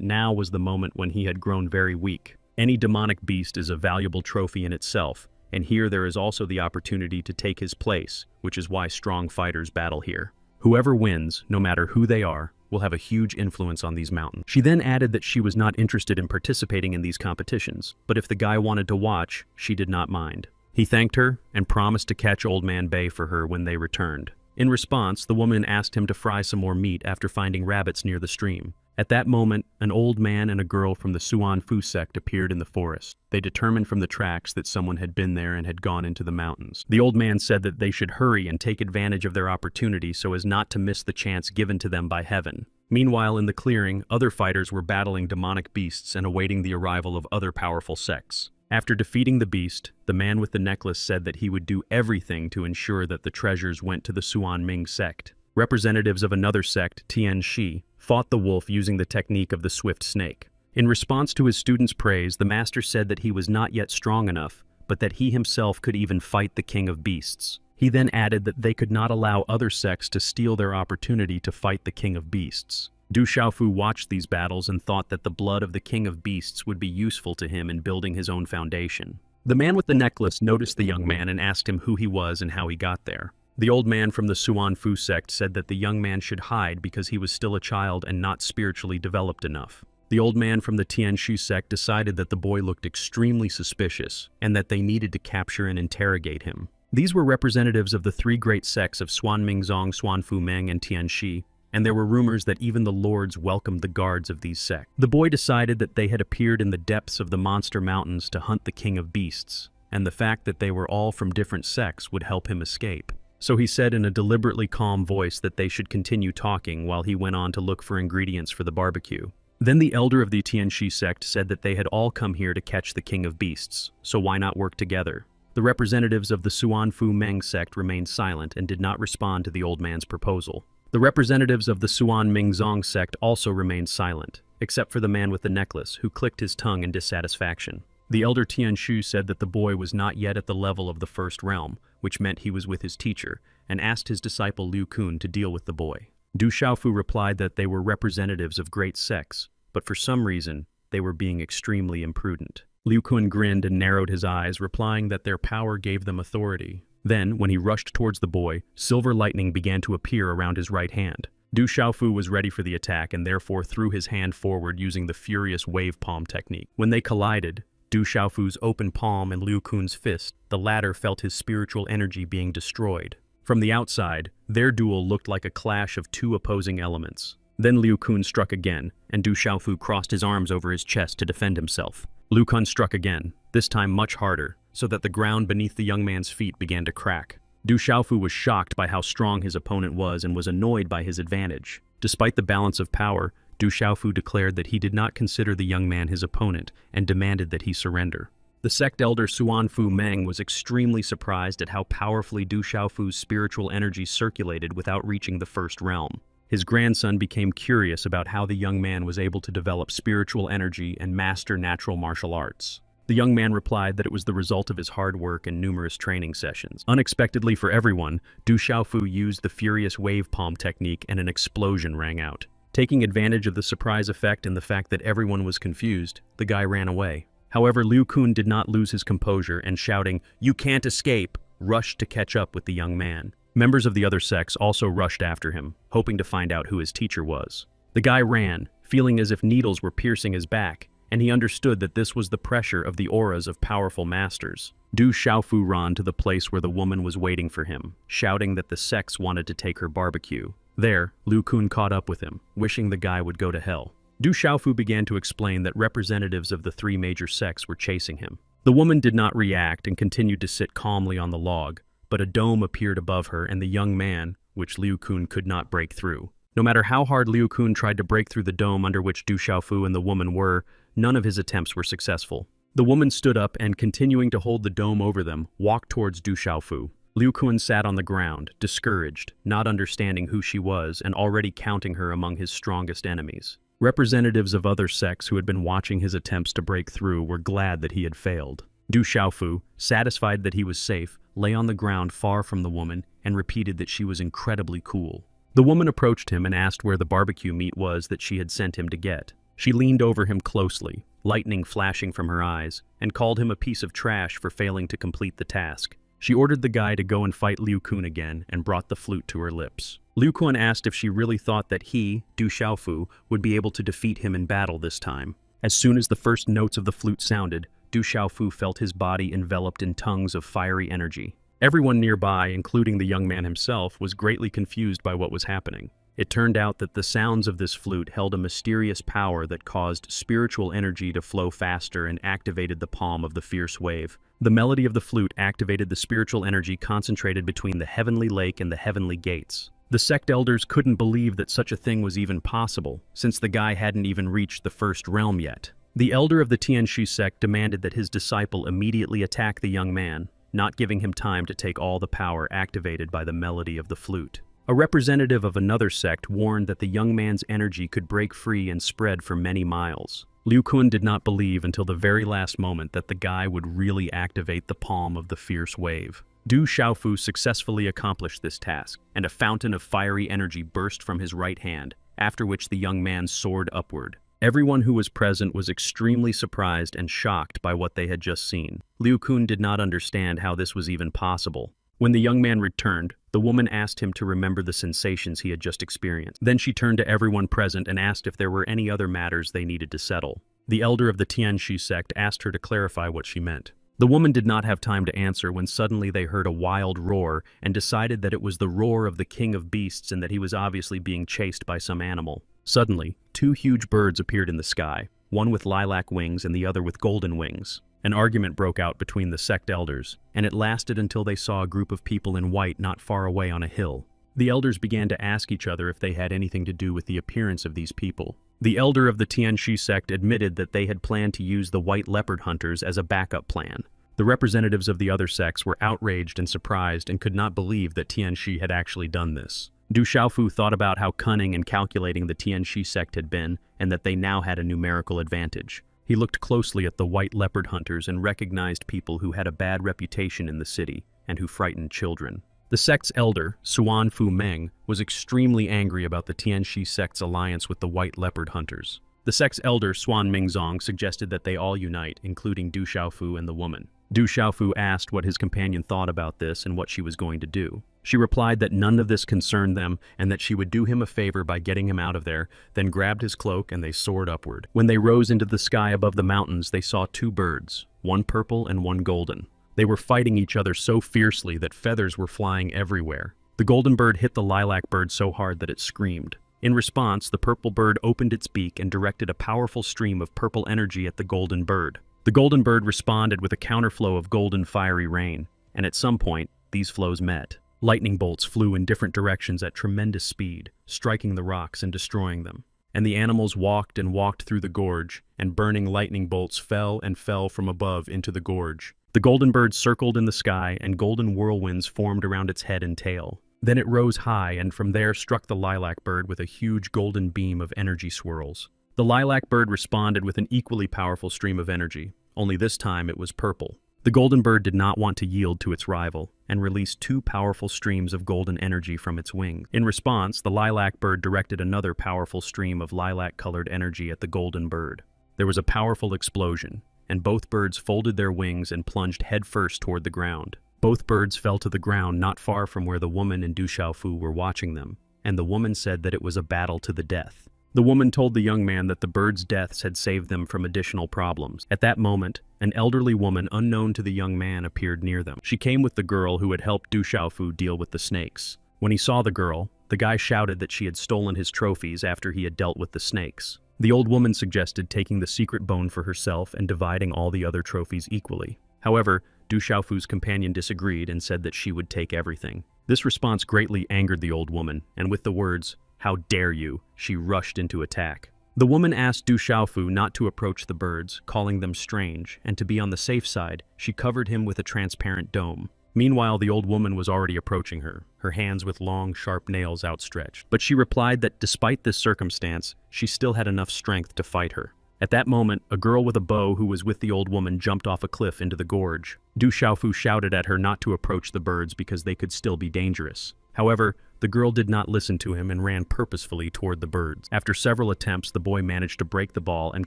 now was the moment when he had grown very weak. Any demonic beast is a valuable trophy in itself, and here there is also the opportunity to take his place, which is why strong fighters battle here. Whoever wins, no matter who they are, will have a huge influence on these mountains. She then added that she was not interested in participating in these competitions, but if the guy wanted to watch, she did not mind. He thanked her and promised to catch Old Man Bay for her when they returned. In response, the woman asked him to fry some more meat after finding rabbits near the stream. At that moment, an old man and a girl from the Suan Fu sect appeared in the forest. They determined from the tracks that someone had been there and had gone into the mountains. The old man said that they should hurry and take advantage of their opportunity so as not to miss the chance given to them by heaven. Meanwhile, in the clearing, other fighters were battling demonic beasts and awaiting the arrival of other powerful sects. After defeating the beast, the man with the necklace said that he would do everything to ensure that the treasures went to the Suan Ming sect. Representatives of another sect, Tian Shi, fought the wolf using the technique of the swift snake. In response to his students' praise, the master said that he was not yet strong enough, but that he himself could even fight the king of beasts. He then added that they could not allow other sects to steal their opportunity to fight the king of beasts. Du Xiaofu watched these battles and thought that the blood of the king of beasts would be useful to him in building his own foundation. The man with the necklace noticed the young man and asked him who he was and how he got there. The old man from the Suan Fu sect said that the young man should hide because he was still a child and not spiritually developed enough. The old man from the Tianxu sect decided that the boy looked extremely suspicious and that they needed to capture and interrogate him. These were representatives of the three great sects of Suan Mingzong, Suan Fu Meng, and Tianxi, and there were rumors that even the lords welcomed the guards of these sects. The boy decided that they had appeared in the depths of the monster mountains to hunt the king of beasts, and the fact that they were all from different sects would help him escape. So he said in a deliberately calm voice that they should continue talking while he went on to look for ingredients for the barbecue. Then the elder of the Tianxi sect said that they had all come here to catch the king of beasts, so why not work together? The representatives of the Suan Fu Meng sect remained silent and did not respond to the old man's proposal. The representatives of the Suan Mingzong sect also remained silent, except for the man with the necklace, who clicked his tongue in dissatisfaction. The elder Tianshu said that the boy was not yet at the level of the first realm, which meant he was with his teacher, and asked his disciple Liu Kun to deal with the boy. Du Xiaofu replied that they were representatives of great sects, but for some reason, they were being extremely imprudent. Liu Kun grinned and narrowed his eyes, replying that their power gave them authority. Then, when he rushed towards the boy, silver lightning began to appear around his right hand. Du Xiaofu was ready for the attack and therefore threw his hand forward using the furious wave palm technique. When they collided, Du Xiaofu's open palm and Liu Kun's fist, the latter felt his spiritual energy being destroyed. From the outside, their duel looked like a clash of two opposing elements. Then Liu Kun struck again, and Du Xiaofu crossed his arms over his chest to defend himself. Liu Kun struck again, this time much harder, so that the ground beneath the young man's feet began to crack. Du Xiaofu was shocked by how strong his opponent was and was annoyed by his advantage. Despite the balance of power, Du Xiaofu declared that he did not consider the young man his opponent and demanded that he surrender. The sect elder Suan Fu Meng was extremely surprised at how powerfully Du Xiaofu's spiritual energy circulated without reaching the first realm. His grandson became curious about how the young man was able to develop spiritual energy and master natural martial arts. The young man replied that it was the result of his hard work and numerous training sessions. Unexpectedly for everyone, Du Xiaofu used the furious wave palm technique and an explosion rang out. Taking advantage of the surprise effect and the fact that everyone was confused, the guy ran away. However, Liu Kun did not lose his composure and shouting, "You can't escape," rushed to catch up with the young man. Members of the other sects also rushed after him, hoping to find out who his teacher was. The guy ran, feeling as if needles were piercing his back, and he understood that this was the pressure of the auras of powerful masters. Du Xiaofu ran to the place where the woman was waiting for him, shouting that the sects wanted to take her barbecue. There, Liu Kun caught up with him, wishing the guy would go to hell. Du Xiaofu began to explain that representatives of the three major sects were chasing him. The woman did not react and continued to sit calmly on the log, but a dome appeared above her and the young man, which Liu Kun could not break through. No matter how hard Liu Kun tried to break through the dome under which Du Xiaofu and the woman were, none of his attempts were successful. The woman stood up and, continuing to hold the dome over them, walked towards Du Xiaofu. Liu Kun sat on the ground, discouraged, not understanding who she was and already counting her among his strongest enemies. Representatives of other sects who had been watching his attempts to break through were glad that he had failed. Du Xiaofu, satisfied that he was safe, lay on the ground far from the woman and repeated that she was incredibly cool. The woman approached him and asked where the barbecue meat was that she had sent him to get. She leaned over him closely, lightning flashing from her eyes, and called him a piece of trash for failing to complete the task. She ordered the guy to go and fight Liu Kun again and brought the flute to her lips. Liu Kun asked if she really thought that he, Du Xiaofu, would be able to defeat him in battle this time. As soon as the first notes of the flute sounded, Du Xiaofu felt his body enveloped in tongues of fiery energy. Everyone nearby, including the young man himself, was greatly confused by what was happening. It turned out that the sounds of this flute held a mysterious power that caused spiritual energy to flow faster and activated the palm of the fierce wave. The melody of the flute activated the spiritual energy concentrated between the heavenly lake and the heavenly gates. The sect elders couldn't believe that such a thing was even possible, since the guy hadn't even reached the first realm yet. The elder of the Tianxi sect demanded that his disciple immediately attack the young man, not giving him time to take all the power activated by the melody of the flute. A representative of another sect warned that the young man's energy could break free and spread for many miles. Liu Kun did not believe until the very last moment that the guy would really activate the palm of the fierce wave. Du Xiaofu successfully accomplished this task, and a fountain of fiery energy burst from his right hand, after which the young man soared upward. Everyone who was present was extremely surprised and shocked by what they had just seen. Liu Kun did not understand how this was even possible. When the young man returned, the woman asked him to remember the sensations he had just experienced. Then she turned to everyone present and asked if there were any other matters they needed to settle. The elder of the Tianxi sect asked her to clarify what she meant. The woman did not have time to answer when suddenly they heard a wild roar and decided that it was the roar of the king of beasts and that he was obviously being chased by some animal. Suddenly, two huge birds appeared in the sky, one with lilac wings and the other with golden wings. An argument broke out between the sect elders, and it lasted until they saw a group of people in white not far away on a hill. The elders began to ask each other if they had anything to do with the appearance of these people. The elder of the Tianxi sect admitted that they had planned to use the white leopard hunters as a backup plan. The representatives of the other sects were outraged and surprised and could not believe that Tianxi had actually done this. Du Xiaofu thought about how cunning and calculating the Tianxi sect had been, and that they now had a numerical advantage. He looked closely at the white leopard hunters and recognized people who had a bad reputation in the city and who frightened children. The sect's elder, Suan Fu Meng, was extremely angry about the Tianxi sect's alliance with the white leopard hunters. The sect's elder, Suan Mingzong, suggested that they all unite, including Du Xiaofu and the woman. Du Xiaofu asked what his companion thought about this and what she was going to do. She replied that none of this concerned them and that she would do him a favor by getting him out of there, then grabbed his cloak and they soared upward. When they rose into the sky above the mountains, they saw two birds, one purple and one golden. They were fighting each other so fiercely that feathers were flying everywhere. The golden bird hit the lilac bird so hard that it screamed. In response, the purple bird opened its beak and directed a powerful stream of purple energy at the golden bird. The golden bird responded with a counterflow of golden fiery rain, and at some point, these flows met. Lightning bolts flew in different directions at tremendous speed, striking the rocks and destroying them. And the animals walked and walked through the gorge, and burning lightning bolts fell and fell from above into the gorge. The golden bird circled in the sky, and golden whirlwinds formed around its head and tail. Then it rose high, and from there struck the lilac bird with a huge golden beam of energy swirls. The lilac bird responded with an equally powerful stream of energy, only this time it was purple. The golden bird did not want to yield to its rival, and released two powerful streams of golden energy from its wings. In response, the lilac bird directed another powerful stream of lilac-colored energy at the golden bird. There was a powerful explosion, and both birds folded their wings and plunged headfirst toward the ground. Both birds fell to the ground not far from where the woman and Du Xiaofu were watching them, and the woman said that it was a battle to the death. The woman told the young man that the birds' deaths had saved them from additional problems. At that moment, an elderly woman unknown to the young man appeared near them. She came with the girl who had helped Du Xiaofu deal with the snakes. When he saw the girl, the guy shouted that she had stolen his trophies after he had dealt with the snakes. The old woman suggested taking the secret bone for herself and dividing all the other trophies equally. However, Du Xiaofu's companion disagreed and said that she would take everything. This response greatly angered the old woman, and with the words, "How dare you?" she rushed into attack. The woman asked Du Xiaofu not to approach the birds, calling them strange, and to be on the safe side, she covered him with a transparent dome. Meanwhile, the old woman was already approaching her, her hands with long, sharp nails outstretched. But she replied that despite this circumstance, she still had enough strength to fight her. At that moment, a girl with a bow who was with the old woman jumped off a cliff into the gorge. Du Xiaofu shouted at her not to approach the birds because they could still be dangerous. However, the girl did not listen to him and ran purposefully toward the birds. After several attempts, the boy managed to break the ball and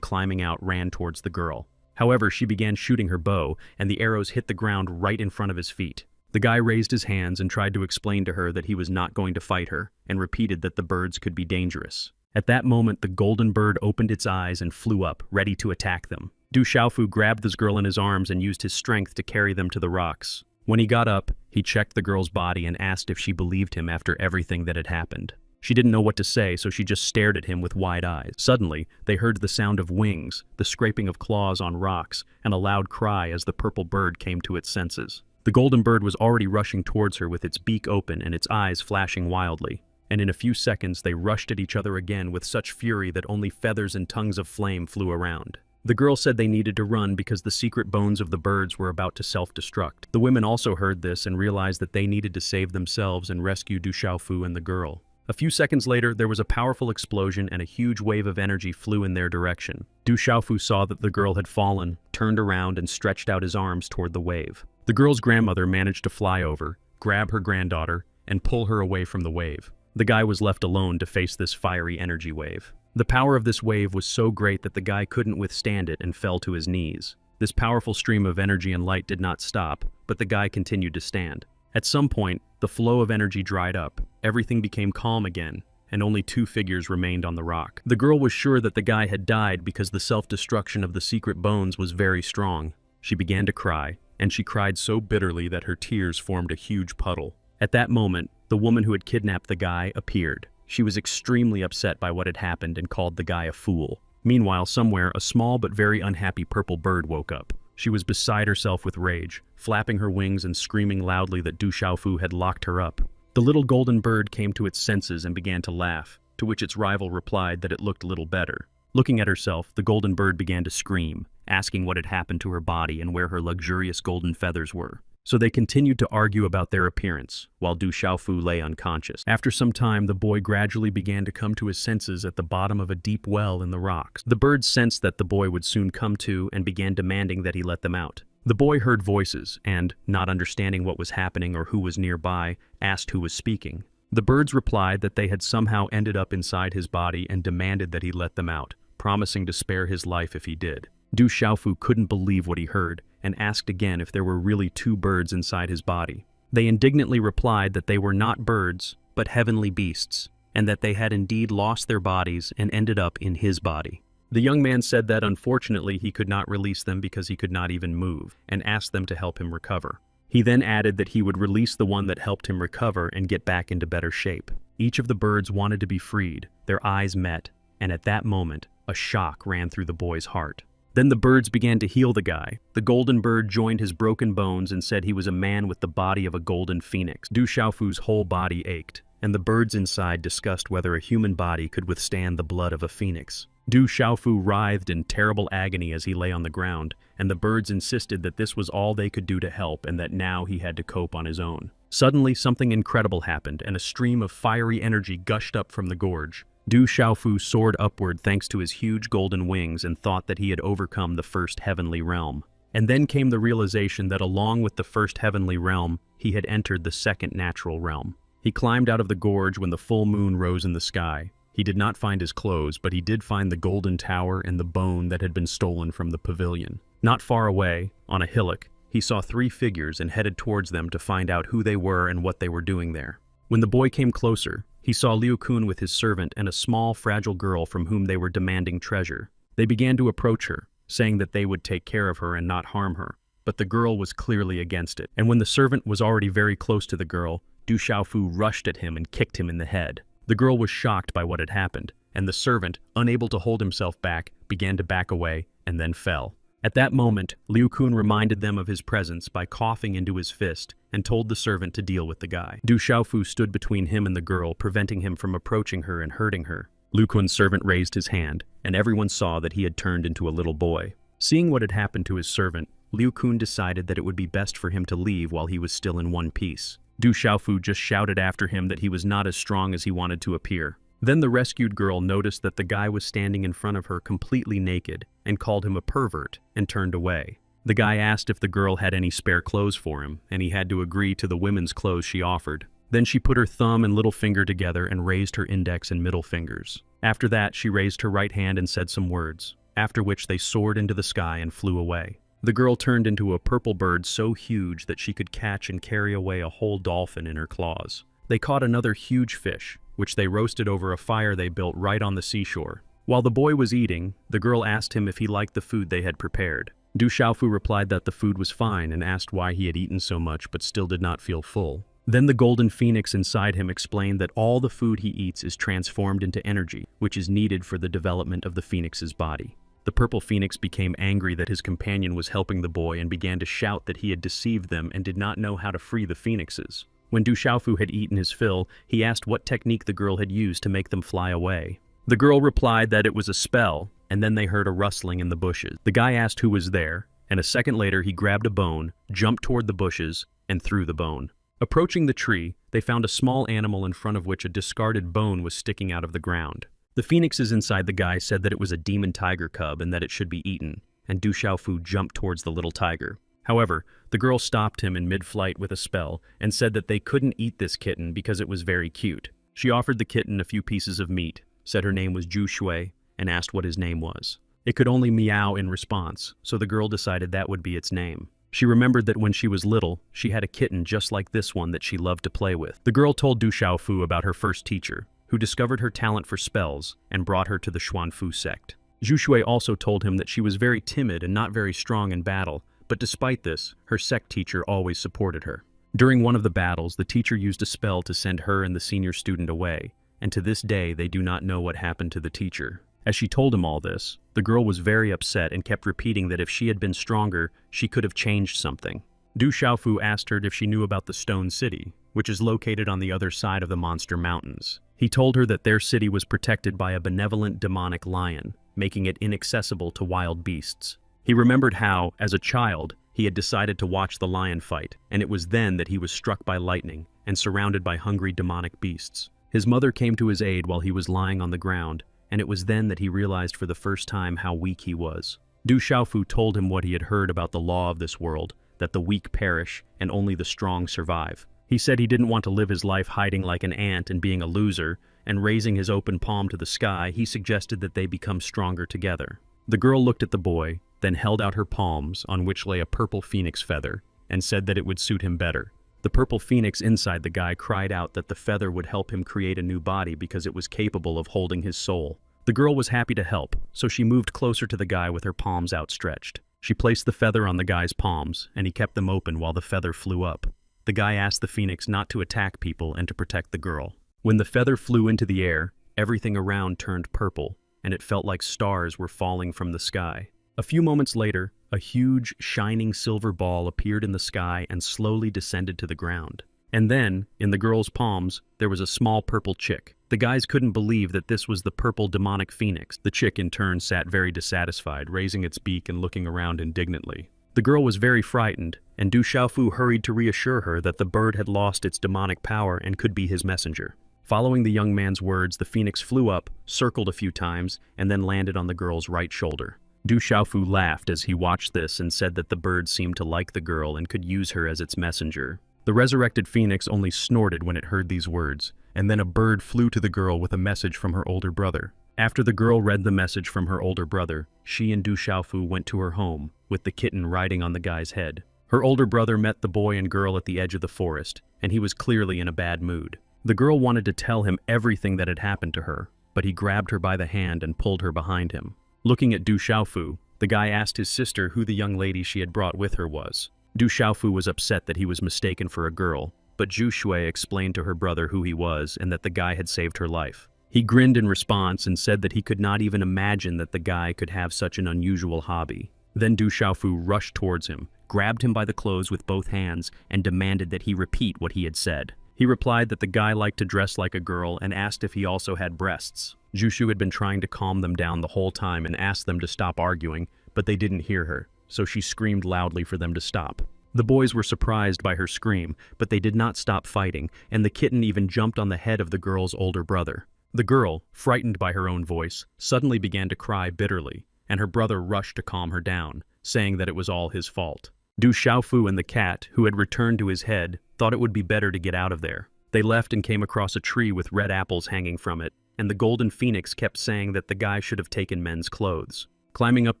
climbing out ran towards the girl. However, she began shooting her bow, and the arrows hit the ground right in front of his feet. The guy raised his hands and tried to explain to her that he was not going to fight her, and repeated that the birds could be dangerous. At that moment, the golden bird opened its eyes and flew up, ready to attack them. Du Xiaofu grabbed this girl in his arms and used his strength to carry them to the rocks. When he got up, he checked the girl's body and asked if she believed him after everything that had happened. She didn't know what to say, so she just stared at him with wide eyes. Suddenly, they heard the sound of wings, the scraping of claws on rocks, and a loud cry as the purple bird came to its senses. The golden bird was already rushing towards her with its beak open and its eyes flashing wildly. And in a few seconds they rushed at each other again with such fury that only feathers and tongues of flame flew around. The girl said they needed to run because the secret bones of the birds were about to self-destruct. The women also heard this and realized that they needed to save themselves and rescue Du Xiaofu and the girl. A few seconds later, there was a powerful explosion and a huge wave of energy flew in their direction. Du Xiaofu saw that the girl had fallen, turned around and stretched out his arms toward the wave. The girl's grandmother managed to fly over, grab her granddaughter, and pull her away from the wave. The guy was left alone to face this fiery energy wave. The power of this wave was so great that the guy couldn't withstand it and fell to his knees. This powerful stream of energy and light did not stop, but the guy continued to stand. At some point, the flow of energy dried up, everything became calm again, and only two figures remained on the rock. The girl was sure that the guy had died because the self-destruction of the secret bones was very strong. She began to cry, and she cried so bitterly that her tears formed a huge puddle. At that moment, the woman who had kidnapped the guy appeared. She was extremely upset by what had happened and called the guy a fool. Meanwhile, somewhere, a small but very unhappy purple bird woke up. She was beside herself with rage, flapping her wings and screaming loudly that Du Xiaofu had locked her up. The little golden bird came to its senses and began to laugh, to which its rival replied that it looked little better. Looking at herself, the golden bird began to scream, asking what had happened to her body and where her luxurious golden feathers were. So they continued to argue about their appearance, while Du Xiaofu lay unconscious. After some time, the boy gradually began to come to his senses at the bottom of a deep well in the rocks. The birds sensed that the boy would soon come to and began demanding that he let them out. The boy heard voices and, not understanding what was happening or who was nearby, asked who was speaking. The birds replied that they had somehow ended up inside his body and demanded that he let them out, promising to spare his life if he did. Du Xiaofu couldn't believe what he heard and asked again if there were really two birds inside his body. They indignantly replied that they were not birds, but heavenly beasts, and that they had indeed lost their bodies and ended up in his body. The young man said that unfortunately he could not release them because he could not even move, and asked them to help him recover. He then added that he would release the one that helped him recover and get back into better shape. Each of the birds wanted to be freed, their eyes met, and at that moment, a shock ran through the boy's heart. Then the birds began to heal the guy. The golden bird joined his broken bones and said he was a man with the body of a golden phoenix. Du Xiaofu's whole body ached, and the birds inside discussed whether a human body could withstand the blood of a phoenix. Du Xiaofu writhed in terrible agony as he lay on the ground, and the birds insisted that this was all they could do to help and that now he had to cope on his own. Suddenly, something incredible happened, and a stream of fiery energy gushed up from the gorge. Du Xiaofu soared upward thanks to his huge golden wings and thought that he had overcome the first heavenly realm. And then came the realization that along with the first heavenly realm, he had entered the second natural realm. He climbed out of the gorge when the full moon rose in the sky. He did not find his clothes, but he did find the golden tower and the bone that had been stolen from the pavilion. Not far away, on a hillock, he saw three figures and headed towards them to find out who they were and what they were doing there. When the boy came closer, he saw Liu Kun with his servant and a small, fragile girl from whom they were demanding treasure. They began to approach her, saying that they would take care of her and not harm her, but the girl was clearly against it. And when the servant was already very close to the girl, Du Xiaofu rushed at him and kicked him in the head. The girl was shocked by what had happened, and the servant, unable to hold himself back, began to back away and then fell. At that moment, Liu Kun reminded them of his presence by coughing into his fist and told the servant to deal with the guy. Du Xiaofu stood between him and the girl, preventing him from approaching her and hurting her. Liu Kun's servant raised his hand, and everyone saw that he had turned into a little boy. Seeing what had happened to his servant, Liu Kun decided that it would be best for him to leave while he was still in one piece. Du Xiaofu just shouted after him that he was not as strong as he wanted to appear. Then the rescued girl noticed that the guy was standing in front of her completely naked and called him a pervert and turned away. The guy asked if the girl had any spare clothes for him, and he had to agree to the women's clothes she offered. Then she put her thumb and little finger together and raised her index and middle fingers. After that, she raised her right hand and said some words, after which they soared into the sky and flew away. The girl turned into a purple bird so huge that she could catch and carry away a whole dolphin in her claws. They caught another huge fish, which they roasted over a fire they built right on the seashore. While the boy was eating, the girl asked him if he liked the food they had prepared. Du Xiaofu replied that the food was fine and asked why he had eaten so much but still did not feel full. Then the golden phoenix inside him explained that all the food he eats is transformed into energy, which is needed for the development of the phoenix's body. The purple phoenix became angry that his companion was helping the boy and began to shout that he had deceived them and did not know how to free the phoenixes. When Du Xiaofu had eaten his fill, he asked what technique the girl had used to make them fly away. The girl replied that it was a spell, and then they heard a rustling in the bushes. The guy asked who was there, and a second later he grabbed a bone, jumped toward the bushes, and threw the bone. Approaching the tree, they found a small animal in front of which a discarded bone was sticking out of the ground. The phoenixes inside the guy said that it was a demon tiger cub and that it should be eaten, and Du Xiaofu jumped towards the little tiger. However, the girl stopped him in mid-flight with a spell and said that they couldn't eat this kitten because it was very cute. She offered the kitten a few pieces of meat, said her name was Zhu Shui, and asked what his name was. It could only meow in response, so the girl decided that would be its name. She remembered that when she was little, she had a kitten just like this one that she loved to play with. The girl told Du Xiaofu about her first teacher, who discovered her talent for spells and brought her to the Xuanfu sect. Zhu Shui also told him that she was very timid and not very strong in battle, but despite this, her sect teacher always supported her. During one of the battles, the teacher used a spell to send her and the senior student away, and to this day they do not know what happened to the teacher. As she told him all this, the girl was very upset and kept repeating that if she had been stronger, she could have changed something. Du Xiaofu asked her if she knew about the Stone City, which is located on the other side of the Monster Mountains. He told her that their city was protected by a benevolent demonic lion, making it inaccessible to wild beasts. He remembered how, as a child, he had decided to watch the lion fight, and it was then that he was struck by lightning and surrounded by hungry demonic beasts. His mother came to his aid while he was lying on the ground, and it was then that he realized for the first time how weak he was. Du Xiaofu told him what he had heard about the law of this world, that the weak perish and only the strong survive. He said he didn't want to live his life hiding like an ant and being a loser, and raising his open palm to the sky, he suggested that they become stronger together. The girl looked at the boy, then held out her palms, on which lay a purple phoenix feather, and said that it would suit him better. The purple phoenix inside the guy cried out that the feather would help him create a new body because it was capable of holding his soul. The girl was happy to help, so she moved closer to the guy with her palms outstretched. She placed the feather on the guy's palms, and he kept them open while the feather flew up. The guy asked the phoenix not to attack people and to protect the girl. When the feather flew into the air, everything around turned purple, and it felt like stars were falling from the sky. A few moments later, a huge, shining silver ball appeared in the sky and slowly descended to the ground. And then, in the girl's palms, there was a small purple chick. The guys couldn't believe that this was the purple demonic phoenix. The chick in turn sat very dissatisfied, raising its beak and looking around indignantly. The girl was very frightened, and Du Xiaofu hurried to reassure her that the bird had lost its demonic power and could be his messenger. Following the young man's words, the phoenix flew up, circled a few times, and then landed on the girl's right shoulder. Du Xiaofu laughed as he watched this and said that the bird seemed to like the girl and could use her as its messenger. The resurrected phoenix only snorted when it heard these words, and then a bird flew to the girl with a message from her older brother. After the girl read the message from her older brother, she and Du Xiaofu went to her home, with the kitten riding on the guy's head. Her older brother met the boy and girl at the edge of the forest, and he was clearly in a bad mood. The girl wanted to tell him everything that had happened to her, but he grabbed her by the hand and pulled her behind him. Looking at Du Xiaofu, the guy asked his sister who the young lady she had brought with her was. Du Xiaofu was upset that he was mistaken for a girl, but Zhu Shui explained to her brother who he was and that the guy had saved her life. He grinned in response and said that he could not even imagine that the guy could have such an unusual hobby. Then Du Xiaofu rushed towards him, grabbed him by the clothes with both hands, and demanded that he repeat what he had said. He replied that the guy liked to dress like a girl and asked if he also had breasts. Zhu Shu had been trying to calm them down the whole time and asked them to stop arguing, but they didn't hear her, so she screamed loudly for them to stop. The boys were surprised by her scream, but they did not stop fighting, and the kitten even jumped on the head of the girl's older brother. The girl, frightened by her own voice, suddenly began to cry bitterly, and her brother rushed to calm her down, saying that it was all his fault. Du Xiaofu and the cat, who had returned to his head, thought it would be better to get out of there. They left and came across a tree with red apples hanging from it, and the golden phoenix kept saying that the guy should have taken men's clothes. Climbing up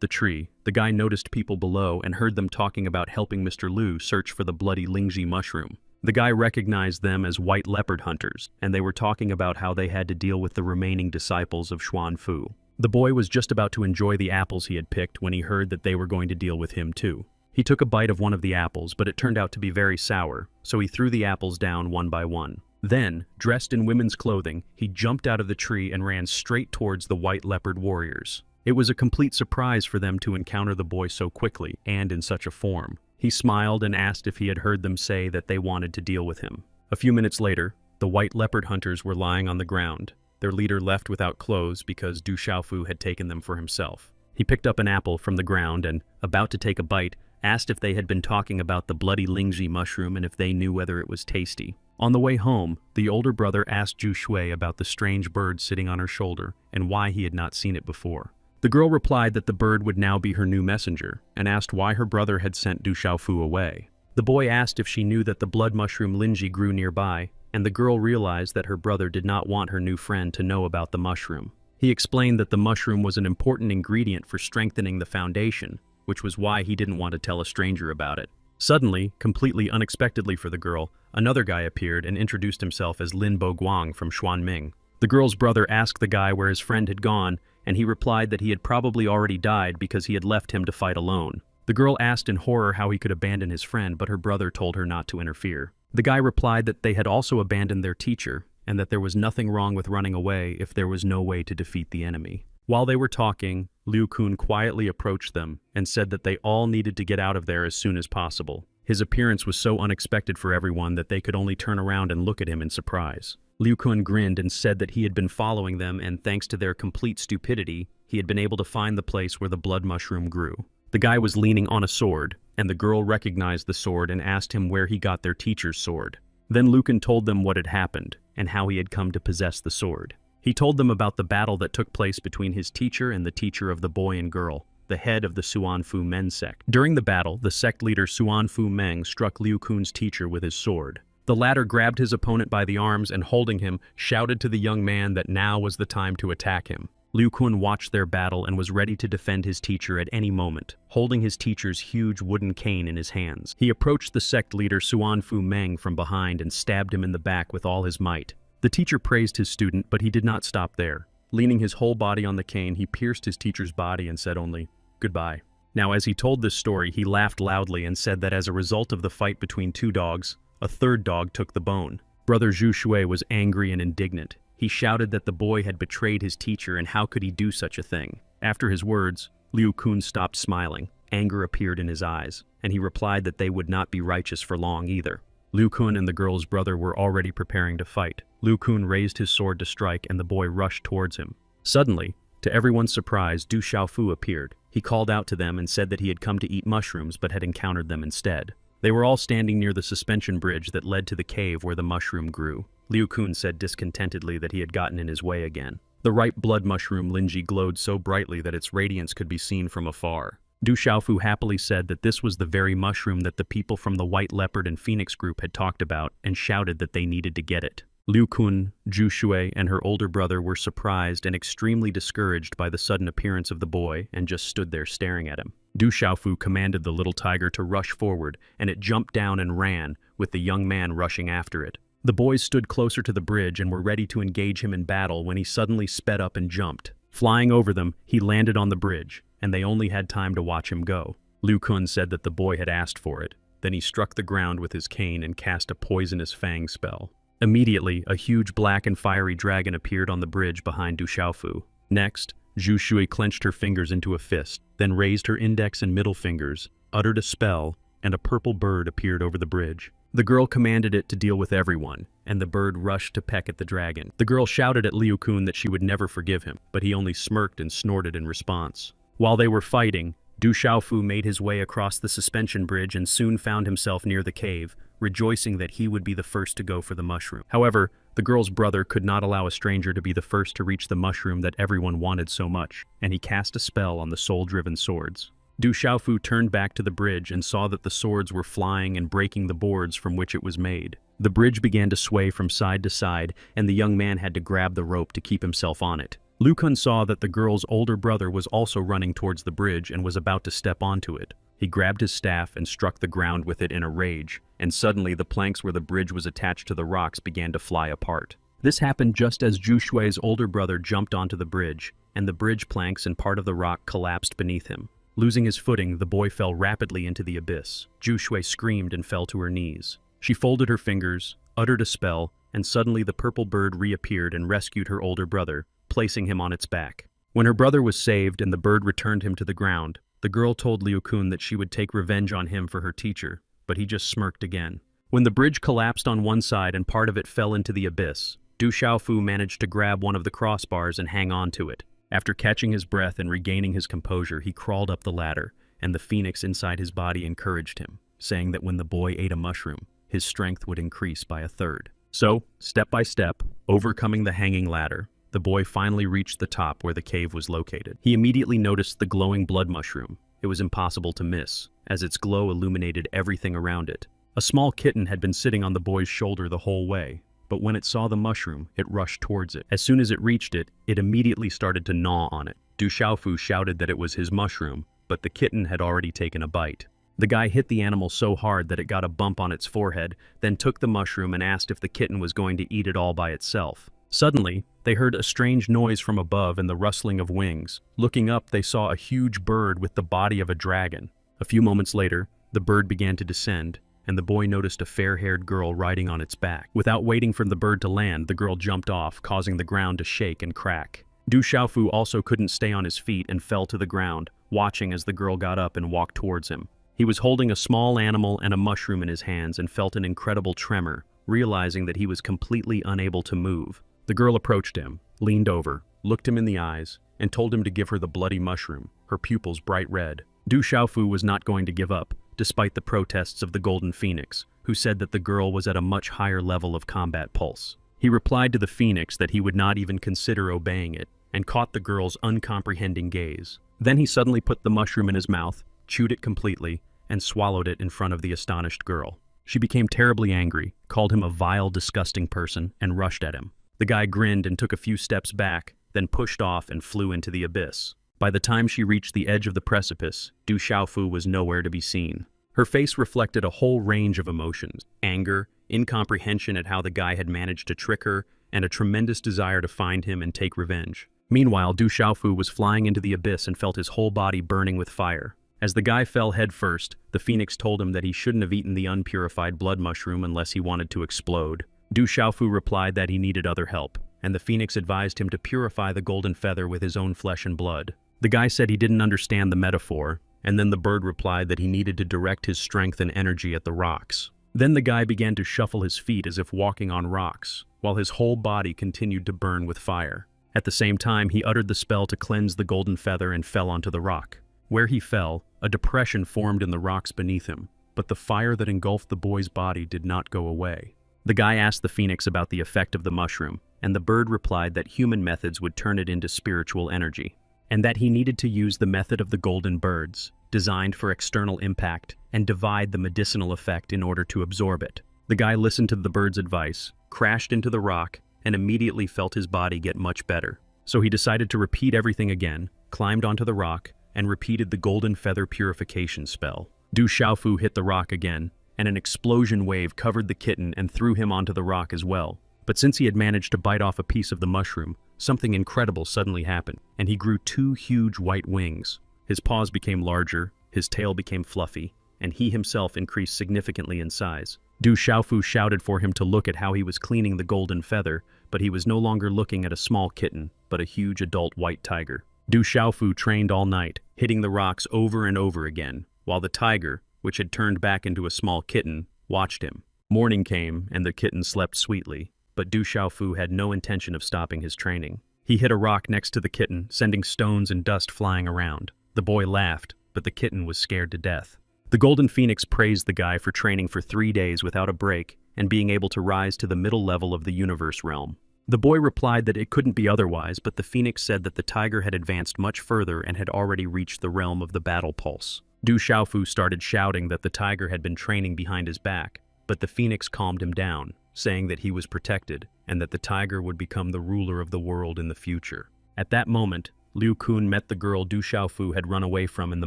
the tree, the guy noticed people below and heard them talking about helping Mr. Liu search for the bloody Lingji mushroom. The guy recognized them as white leopard hunters, and they were talking about how they had to deal with the remaining disciples of Xuanfu. The boy was just about to enjoy the apples he had picked when he heard that they were going to deal with him too. He took a bite of one of the apples, but it turned out to be very sour, so he threw the apples down one by one. Then, dressed in women's clothing, he jumped out of the tree and ran straight towards the white leopard warriors. It was a complete surprise for them to encounter the boy so quickly and in such a form. He smiled and asked if he had heard them say that they wanted to deal with him. A few minutes later, the white leopard hunters were lying on the ground, their leader left without clothes because Du Xiaofu had taken them for himself. He picked up an apple from the ground and, about to take a bite, asked if they had been talking about the bloody Lingji mushroom and if they knew whether it was tasty. On the way home, the older brother asked Zhu Shui about the strange bird sitting on her shoulder and why he had not seen it before. The girl replied that the bird would now be her new messenger, and asked why her brother had sent Du Xiaofu away. The boy asked if she knew that the blood mushroom Lingji grew nearby, and the girl realized that her brother did not want her new friend to know about the mushroom. He explained that the mushroom was an important ingredient for strengthening the foundation, which was why he didn't want to tell a stranger about it. Suddenly, completely unexpectedly for the girl, another guy appeared and introduced himself as Lin Bo Guang from Xuanming. The girl's brother asked the guy where his friend had gone, and he replied that he had probably already died because he had left him to fight alone. The girl asked in horror how he could abandon his friend, but her brother told her not to interfere. The guy replied that they had also abandoned their teacher, and that there was nothing wrong with running away if there was no way to defeat the enemy. While they were talking, Liu Kun quietly approached them and said that they all needed to get out of there as soon as possible. His appearance was so unexpected for everyone that they could only turn around and look at him in surprise. Liu Kun grinned and said that he had been following them, and thanks to their complete stupidity, he had been able to find the place where the blood mushroom grew. The guy was leaning on a sword, and the girl recognized the sword and asked him where he got their teacher's sword. Then Liu Kun told them what had happened, and how he had come to possess the sword. He told them about the battle that took place between his teacher and the teacher of the boy and girl, the head of the Xuanfu Men sect. During the battle, the sect leader Xuanfu Meng struck Liu Kun's teacher with his sword. The latter grabbed his opponent by the arms and, holding him, shouted to the young man that now was the time to attack him. Liu Kun watched their battle and was ready to defend his teacher at any moment, holding his teacher's huge wooden cane in his hands. He approached the sect leader Xuanfu Meng from behind and stabbed him in the back with all his might. The teacher praised his student, but he did not stop there. Leaning his whole body on the cane, he pierced his teacher's body and said only, "Goodbye." Now, as he told this story, he laughed loudly and said that as a result of the fight between two dogs, a third dog took the bone. Brother Zhu Shui was angry and indignant. He shouted that the boy had betrayed his teacher and how could he do such a thing. After his words, Liu Kun stopped smiling. Anger appeared in his eyes, and he replied that they would not be righteous for long either. Liu Kun and the girl's brother were already preparing to fight. Liu Kun raised his sword to strike, and the boy rushed towards him. Suddenly, to everyone's surprise, Du Xiaofu appeared. He called out to them and said that he had come to eat mushrooms but had encountered them instead. They were all standing near the suspension bridge that led to the cave where the mushroom grew. Liu Kun said discontentedly that he had gotten in his way again. The ripe blood mushroom Lingji glowed so brightly that its radiance could be seen from afar. Du Xiaofu happily said that this was the very mushroom that the people from the White Leopard and Phoenix group had talked about, and shouted that they needed to get it. Liu Kun, Zhu Shui, and her older brother were surprised and extremely discouraged by the sudden appearance of the boy and just stood there staring at him. Du Xiaofu commanded the little tiger to rush forward, and it jumped down and ran, with the young man rushing after it. The boys stood closer to the bridge and were ready to engage him in battle when he suddenly sped up and jumped. Flying over them, he landed on the bridge, and they only had time to watch him go. Liu Kun said that the boy had asked for it. Then he struck the ground with his cane and cast a poisonous fang spell. Immediately, a huge black and fiery dragon appeared on the bridge behind Du Xiaofu. Next, Zhu Shui clenched her fingers into a fist, then raised her index and middle fingers, uttered a spell, and a purple bird appeared over the bridge. The girl commanded it to deal with everyone, and the bird rushed to peck at the dragon. The girl shouted at Liu Kun that she would never forgive him, but he only smirked and snorted in response. While they were fighting, Du Xiaofu made his way across the suspension bridge and soon found himself near the cave, rejoicing that he would be the first to go for the mushroom. However, the girl's brother could not allow a stranger to be the first to reach the mushroom that everyone wanted so much, and he cast a spell on the soul-driven swords. Du Xiaofu turned back to the bridge and saw that the swords were flying and breaking the boards from which it was made. The bridge began to sway from side to side, and the young man had to grab the rope to keep himself on it. Lu Kun saw that the girl's older brother was also running towards the bridge and was about to step onto it. He grabbed his staff and struck the ground with it in a rage, and suddenly the planks where the bridge was attached to the rocks began to fly apart. This happened just as Zhu Shui's older brother jumped onto the bridge, and the bridge planks and part of the rock collapsed beneath him. Losing his footing, the boy fell rapidly into the abyss. Zhu Shui screamed and fell to her knees. She folded her fingers, uttered a spell, and suddenly the purple bird reappeared and rescued her older brother, placing him on its back. When her brother was saved and the bird returned him to the ground, the girl told Liu Kun that she would take revenge on him for her teacher, but he just smirked again. When the bridge collapsed on one side and part of it fell into the abyss, Du Xiaofu managed to grab one of the crossbars and hang on to it. After catching his breath and regaining his composure, he crawled up the ladder, and the phoenix inside his body encouraged him, saying that when the boy ate a mushroom, his strength would increase by 1/3. So, step by step, overcoming the hanging ladder, the boy finally reached the top where the cave was located. He immediately noticed the glowing blood mushroom. It was impossible to miss, as its glow illuminated everything around it. A small kitten had been sitting on the boy's shoulder the whole way, but when it saw the mushroom, it rushed towards it. As soon as it reached it, it immediately started to gnaw on it. Du Xiaofu shouted that it was his mushroom, but the kitten had already taken a bite. The guy hit the animal so hard that it got a bump on its forehead, then took the mushroom and asked if the kitten was going to eat it all by itself. Suddenly, they heard a strange noise from above and the rustling of wings. Looking up, they saw a huge bird with the body of a dragon. A few moments later, the bird began to descend, and the boy noticed a fair-haired girl riding on its back. Without waiting for the bird to land, the girl jumped off, causing the ground to shake and crack. Du Xiaofu also couldn't stay on his feet and fell to the ground, watching as the girl got up and walked towards him. He was holding a small animal and a mushroom in his hands and felt an incredible tremor, realizing that he was completely unable to move. The girl approached him, leaned over, looked him in the eyes, and told him to give her the bloody mushroom, her pupils bright red. Du Xiaofu was not going to give up, despite the protests of the Golden Phoenix, who said that the girl was at a much higher level of combat pulse. He replied to the Phoenix that he would not even consider obeying it, and caught the girl's uncomprehending gaze. Then he suddenly put the mushroom in his mouth, chewed it completely, and swallowed it in front of the astonished girl. She became terribly angry, called him a vile, disgusting person, and rushed at him. The guy grinned and took a few steps back, then pushed off and flew into the abyss. By the time she reached the edge of the precipice, Du Xiaofu was nowhere to be seen. Her face reflected a whole range of emotions: anger, incomprehension at how the guy had managed to trick her, and a tremendous desire to find him and take revenge. Meanwhile, Du Xiaofu was flying into the abyss and felt his whole body burning with fire. As the guy fell head first, the Phoenix told him that he shouldn't have eaten the unpurified blood mushroom unless he wanted to explode. Du Xiaofu replied that he needed other help, and the Phoenix advised him to purify the golden feather with his own flesh and blood. The guy said he didn't understand the metaphor, and then the bird replied that he needed to direct his strength and energy at the rocks. Then the guy began to shuffle his feet as if walking on rocks, while his whole body continued to burn with fire. At the same time, he uttered the spell to cleanse the golden feather and fell onto the rock. Where he fell, a depression formed in the rocks beneath him, but the fire that engulfed the boy's body did not go away. The guy asked the Phoenix about the effect of the mushroom, and the bird replied that human methods would turn it into spiritual energy, and that he needed to use the method of the golden birds, designed for external impact, and divide the medicinal effect in order to absorb it. The guy listened to the bird's advice, crashed into the rock, and immediately felt his body get much better. So he decided to repeat everything again, climbed onto the rock, and repeated the golden feather purification spell. Du Xiaofu hit the rock again, and an explosion wave covered the kitten and threw him onto the rock as well. But since he had managed to bite off a piece of the mushroom, something incredible suddenly happened, and he grew 2 huge white wings. His paws became larger, his tail became fluffy, and he himself increased significantly in size. Du Xiaofu shouted for him to look at how he was cleaning the golden feather, but he was no longer looking at a small kitten, but a huge adult white tiger. Du Xiaofu trained all night, hitting the rocks over and over again, while the tiger, which had turned back into a small kitten, watched him. Morning came, and the kitten slept sweetly, but Du Xiaofu had no intention of stopping his training. He hit a rock next to the kitten, sending stones and dust flying around. The boy laughed, but the kitten was scared to death. The Golden Phoenix praised the guy for training for 3 days without a break and being able to rise to the middle level of the universe realm. The boy replied that it couldn't be otherwise, but the Phoenix said that the tiger had advanced much further and had already reached the realm of the battle pulse. Du Xiaofu started shouting that the tiger had been training behind his back, but the Phoenix calmed him down, saying that he was protected and that the tiger would become the ruler of the world in the future. At that moment, Liu Kun met the girl Du Xiaofu had run away from in the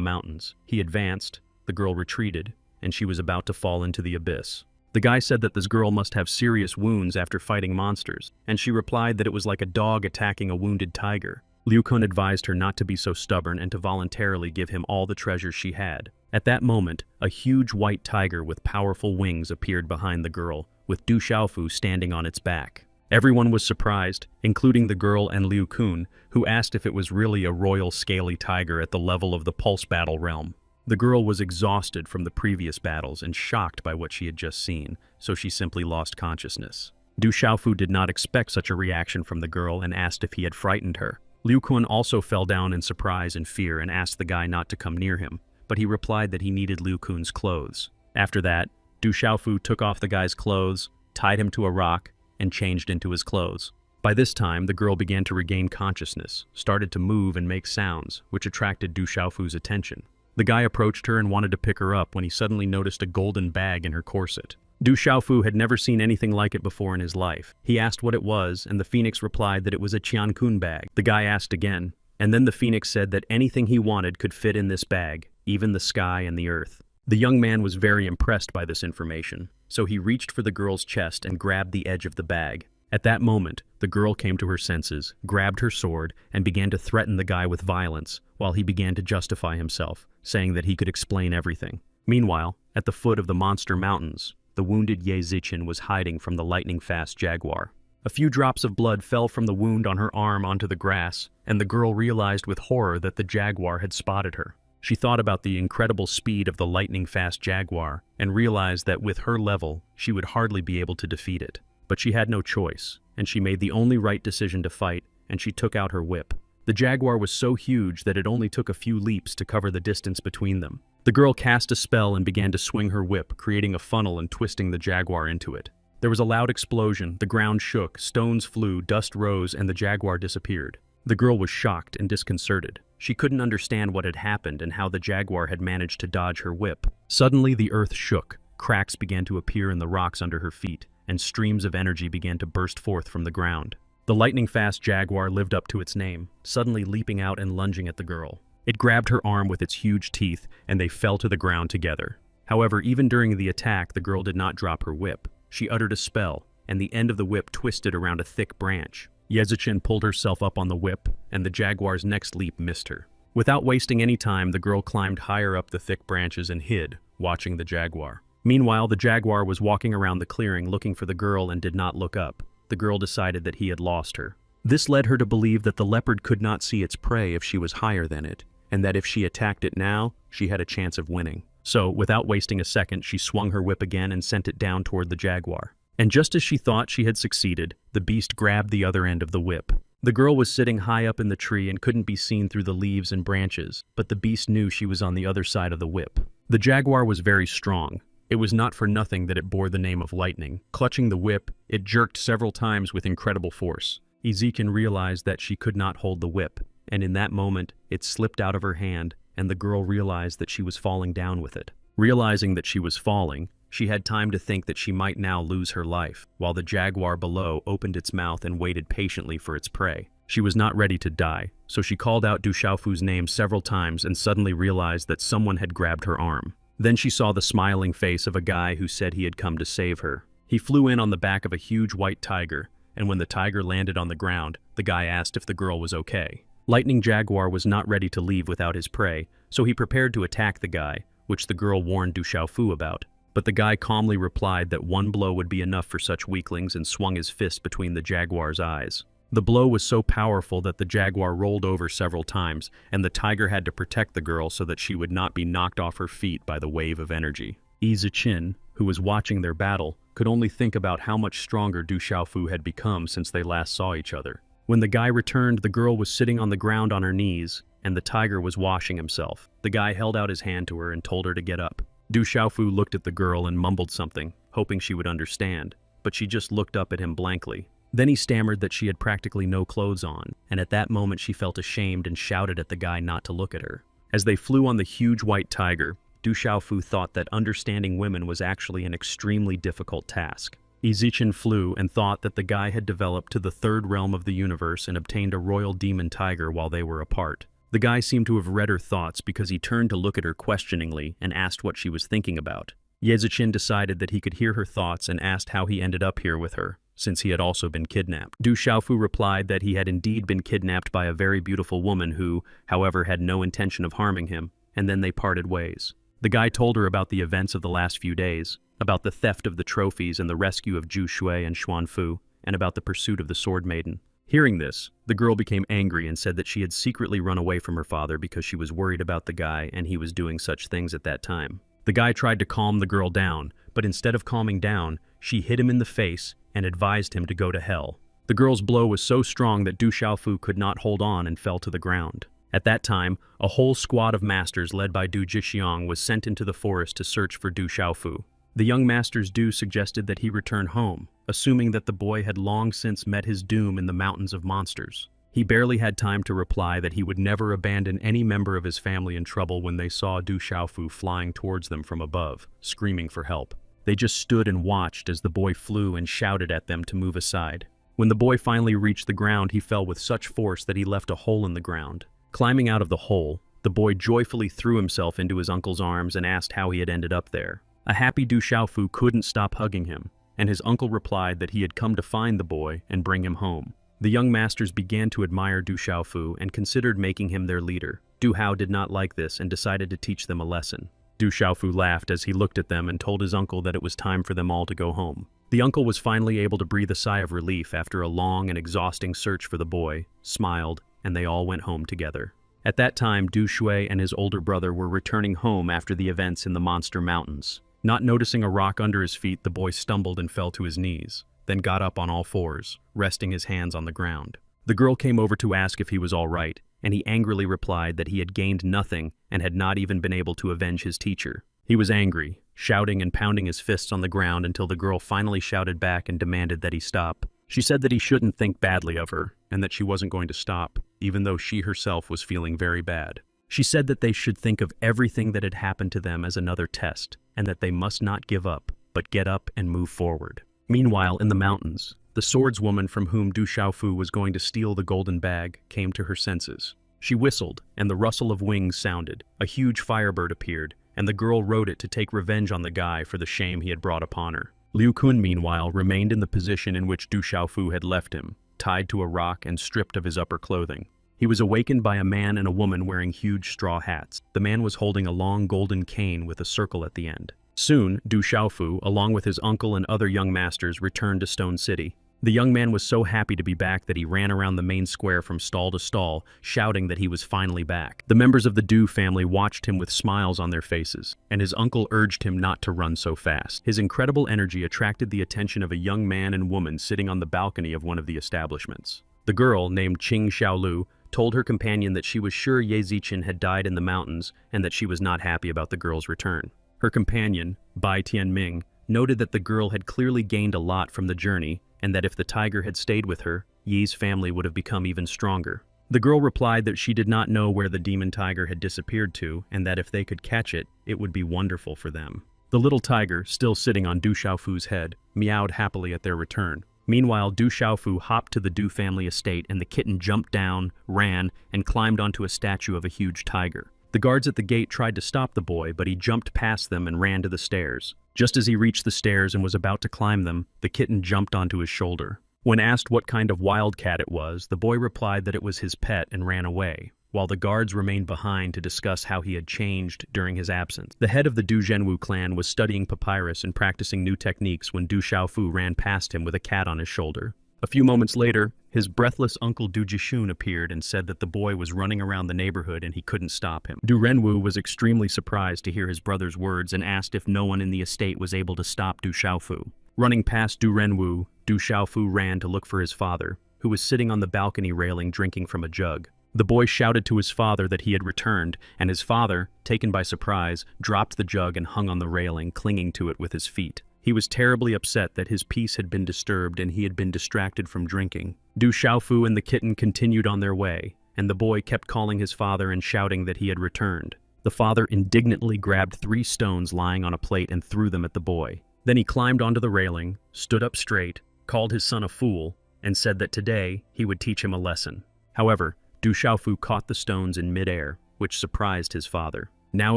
mountains. He advanced, the girl retreated, and she was about to fall into the abyss. The guy said that this girl must have serious wounds after fighting monsters, and she replied that it was like a dog attacking a wounded tiger. Liu Kun advised her not to be so stubborn and to voluntarily give him all the treasures she had. At that moment, a huge white tiger with powerful wings appeared behind the girl, with Du Xiaofu standing on its back. Everyone was surprised, including the girl and Liu Kun, who asked if it was really a royal scaly tiger at the level of the pulse battle realm. The girl was exhausted from the previous battles and shocked by what she had just seen, so she simply lost consciousness. Du Xiaofu did not expect such a reaction from the girl and asked if he had frightened her. Liu Kun also fell down in surprise and fear and asked the guy not to come near him, but he replied that he needed Liu Kun's clothes. After that, Du Xiaofu took off the guy's clothes, tied him to a rock, and changed into his clothes. By this time, the girl began to regain consciousness, started to move and make sounds, which attracted Du Xiaofu's attention. The guy approached her and wanted to pick her up when he suddenly noticed a golden bag in her corset. Du Xiaofu had never seen anything like it before in his life. He asked what it was, and the Phoenix replied that it was a Qiankun bag. The guy asked again, and then the Phoenix said that anything he wanted could fit in this bag, even the sky and the earth. The young man was very impressed by this information, so he reached for the girl's chest and grabbed the edge of the bag. At that moment, the girl came to her senses, grabbed her sword, and began to threaten the guy with violence, while he began to justify himself, saying that he could explain everything. Meanwhile, at the foot of the monster mountains, the wounded Ye Zichen was hiding from the lightning-fast jaguar. A few drops of blood fell from the wound on her arm onto the grass, and the girl realized with horror that the jaguar had spotted her. She thought about the incredible speed of the lightning-fast jaguar and realized that with her level, she would hardly be able to defeat it. But she had no choice, and she made the only right decision to fight, and she took out her whip. The jaguar was so huge that it only took a few leaps to cover the distance between them. The girl cast a spell and began to swing her whip, creating a funnel and twisting the jaguar into it. There was a loud explosion, the ground shook, stones flew, dust rose, and the jaguar disappeared. The girl was shocked and disconcerted. She couldn't understand what had happened and how the jaguar had managed to dodge her whip. Suddenly the earth shook, cracks began to appear in the rocks under her feet, and streams of energy began to burst forth from the ground. The lightning-fast jaguar lived up to its name, suddenly leaping out and lunging at the girl. It grabbed her arm with its huge teeth, and they fell to the ground together. However, even during the attack, the girl did not drop her whip. She uttered a spell, and the end of the whip twisted around a thick branch. Ye Zichen pulled herself up on the whip, and the jaguar's next leap missed her. Without wasting any time, the girl climbed higher up the thick branches and hid, watching the jaguar. Meanwhile, the jaguar was walking around the clearing looking for the girl and did not look up. The girl decided that he had lost her. This led her to believe that the leopard could not see its prey if she was higher than it, and that if she attacked it now, she had a chance of winning. So, without wasting a second, she swung her whip again and sent it down toward the jaguar. And just as she thought she had succeeded, the beast grabbed the other end of the whip. The girl was sitting high up in the tree and couldn't be seen through the leaves and branches, but the beast knew she was on the other side of the whip. The jaguar was very strong. It was not for nothing that it bore the name of Lightning. Clutching the whip, it jerked several times with incredible force. Ezekiel realized that she could not hold the whip, and in that moment, it slipped out of her hand, and the girl realized that she was falling down with it. Realizing that she was falling, she had time to think that she might now lose her life, while the jaguar below opened its mouth and waited patiently for its prey. She was not ready to die, so she called out Du Xiaofu's name several times and suddenly realized that someone had grabbed her arm. Then she saw the smiling face of a guy who said he had come to save her. He flew in on the back of a huge white tiger, and when the tiger landed on the ground, the guy asked if the girl was okay. Lightning Jaguar was not ready to leave without his prey, so he prepared to attack the guy, which the girl warned Du Xiaofu about. But the guy calmly replied that one blow would be enough for such weaklings and swung his fist between the jaguar's eyes. The blow was so powerful that the jaguar rolled over several times, and the tiger had to protect the girl so that she would not be knocked off her feet by the wave of energy. Ye Zichen, who was watching their battle, could only think about how much stronger Du Xiaofu had become since they last saw each other. When the guy returned, the girl was sitting on the ground on her knees, and the tiger was washing himself. The guy held out his hand to her and told her to get up. Du Xiaofu looked at the girl and mumbled something, hoping she would understand, but she just looked up at him blankly. Then he stammered that she had practically no clothes on, and at that moment she felt ashamed and shouted at the guy not to look at her. As they flew on the huge white tiger, Du Xiaofu thought that understanding women was actually an extremely difficult task. Yizichin flew and thought that the guy had developed to the third realm of the universe and obtained a royal demon tiger while they were apart. The guy seemed to have read her thoughts because he turned to look at her questioningly and asked what she was thinking about. Yezichin decided that he could hear her thoughts and asked how he ended up here with her, since he had also been kidnapped. Du Xiaofu replied that he had indeed been kidnapped by a very beautiful woman who, however, had no intention of harming him, and then they parted ways. The guy told her about the events of the last few days, about the theft of the trophies and the rescue of Zhu Shui and Xuanfu, and about the pursuit of the Sword Maiden. Hearing this, the girl became angry and said that she had secretly run away from her father because she was worried about the guy and he was doing such things at that time. The guy tried to calm the girl down, but instead of calming down, she hit him in the face and advised him to go to hell. The girl's blow was so strong that Du Xiaofu could not hold on and fell to the ground. At that time, a whole squad of masters led by Du Jixiang was sent into the forest to search for Du Xiaofu. The young master's Du suggested that he return home, assuming that the boy had long since met his doom in the mountains of monsters. He barely had time to reply that he would never abandon any member of his family in trouble when they saw Du Xiaofu flying towards them from above, screaming for help. They just stood and watched as the boy flew and shouted at them to move aside. When the boy finally reached the ground, he fell with such force that he left a hole in the ground. Climbing out of the hole, the boy joyfully threw himself into his uncle's arms and asked how he had ended up there. A happy Du Xiaofu couldn't stop hugging him, and his uncle replied that he had come to find the boy and bring him home. The young masters began to admire Du Xiaofu and considered making him their leader. Du Hao did not like this and decided to teach them a lesson. Du Xiaofu laughed as he looked at them and told his uncle that it was time for them all to go home. The uncle was finally able to breathe a sigh of relief after a long and exhausting search for the boy, smiled, and they all went home together. At that time, Du Shui and his older brother were returning home after the events in the Monster Mountains. Not noticing a rock under his feet, the boy stumbled and fell to his knees, then got up on all fours, resting his hands on the ground. The girl came over to ask if he was all right, and he angrily replied that he had gained nothing and had not even been able to avenge his teacher. He was angry, shouting and pounding his fists on the ground until the girl finally shouted back and demanded that he stop. She said that he shouldn't think badly of her, and that she wasn't going to stop, even though she herself was feeling very bad. She said that they should think of everything that had happened to them as another test, and that they must not give up, but get up and move forward. Meanwhile, in the mountains, the swordswoman from whom Du Xiaofu was going to steal the golden bag came to her senses. She whistled, and the rustle of wings sounded. A huge firebird appeared, and the girl rode it to take revenge on the guy for the shame he had brought upon her. Liu Kun, meanwhile, remained in the position in which Du Xiaofu had left him, tied to a rock and stripped of his upper clothing. He was awakened by a man and a woman wearing huge straw hats. The man was holding a long golden cane with a circle at the end. Soon, Du Xiaofu, along with his uncle and other young masters, returned to Stone City. The young man was so happy to be back that he ran around the main square from stall to stall, shouting that he was finally back. The members of the Du family watched him with smiles on their faces, and his uncle urged him not to run so fast. His incredible energy attracted the attention of a young man and woman sitting on the balcony of one of the establishments. The girl, named Qing Xiaolu, told her companion that she was sure Ye Zichin had died in the mountains and that she was not happy about the girl's return. Her companion, Bai Tianming, noted that the girl had clearly gained a lot from the journey and that if the tiger had stayed with her, Yi's family would have become even stronger. The girl replied that she did not know where the demon tiger had disappeared to and that if they could catch it, it would be wonderful for them. The little tiger, still sitting on Du Xiaofu's head, meowed happily at their return. Meanwhile, Du Xiaofu hopped to the Du family estate and the kitten jumped down, ran, and climbed onto a statue of a huge tiger. The guards at the gate tried to stop the boy, but he jumped past them and ran to the stairs. Just as he reached the stairs and was about to climb them, the kitten jumped onto his shoulder. When asked what kind of wildcat it was, the boy replied that it was his pet and ran away, while the guards remained behind to discuss how he had changed during his absence. The head of the Du Zhenwu clan was studying papyrus and practicing new techniques when Du Xiaofu ran past him with a cat on his shoulder. A few moments later, his breathless uncle Du Jishun appeared and said that the boy was running around the neighborhood and he couldn't stop him. Du Renwu was extremely surprised to hear his brother's words and asked if no one in the estate was able to stop Du Xiaofu. Running past Du Renwu, Du Xiaofu ran to look for his father, who was sitting on the balcony railing drinking from a jug. The boy shouted to his father that he had returned, and his father, taken by surprise, dropped the jug and hung on the railing, clinging to it with his feet. He was terribly upset that his peace had been disturbed and he had been distracted from drinking. Du Xiaofu and the kitten continued on their way, and the boy kept calling his father and shouting that he had returned. The father indignantly grabbed 3 stones lying on a plate and threw them at the boy. Then he climbed onto the railing, stood up straight, called his son a fool, and said that today he would teach him a lesson. However, Du Xiaofu caught the stones in midair, which surprised his father. Now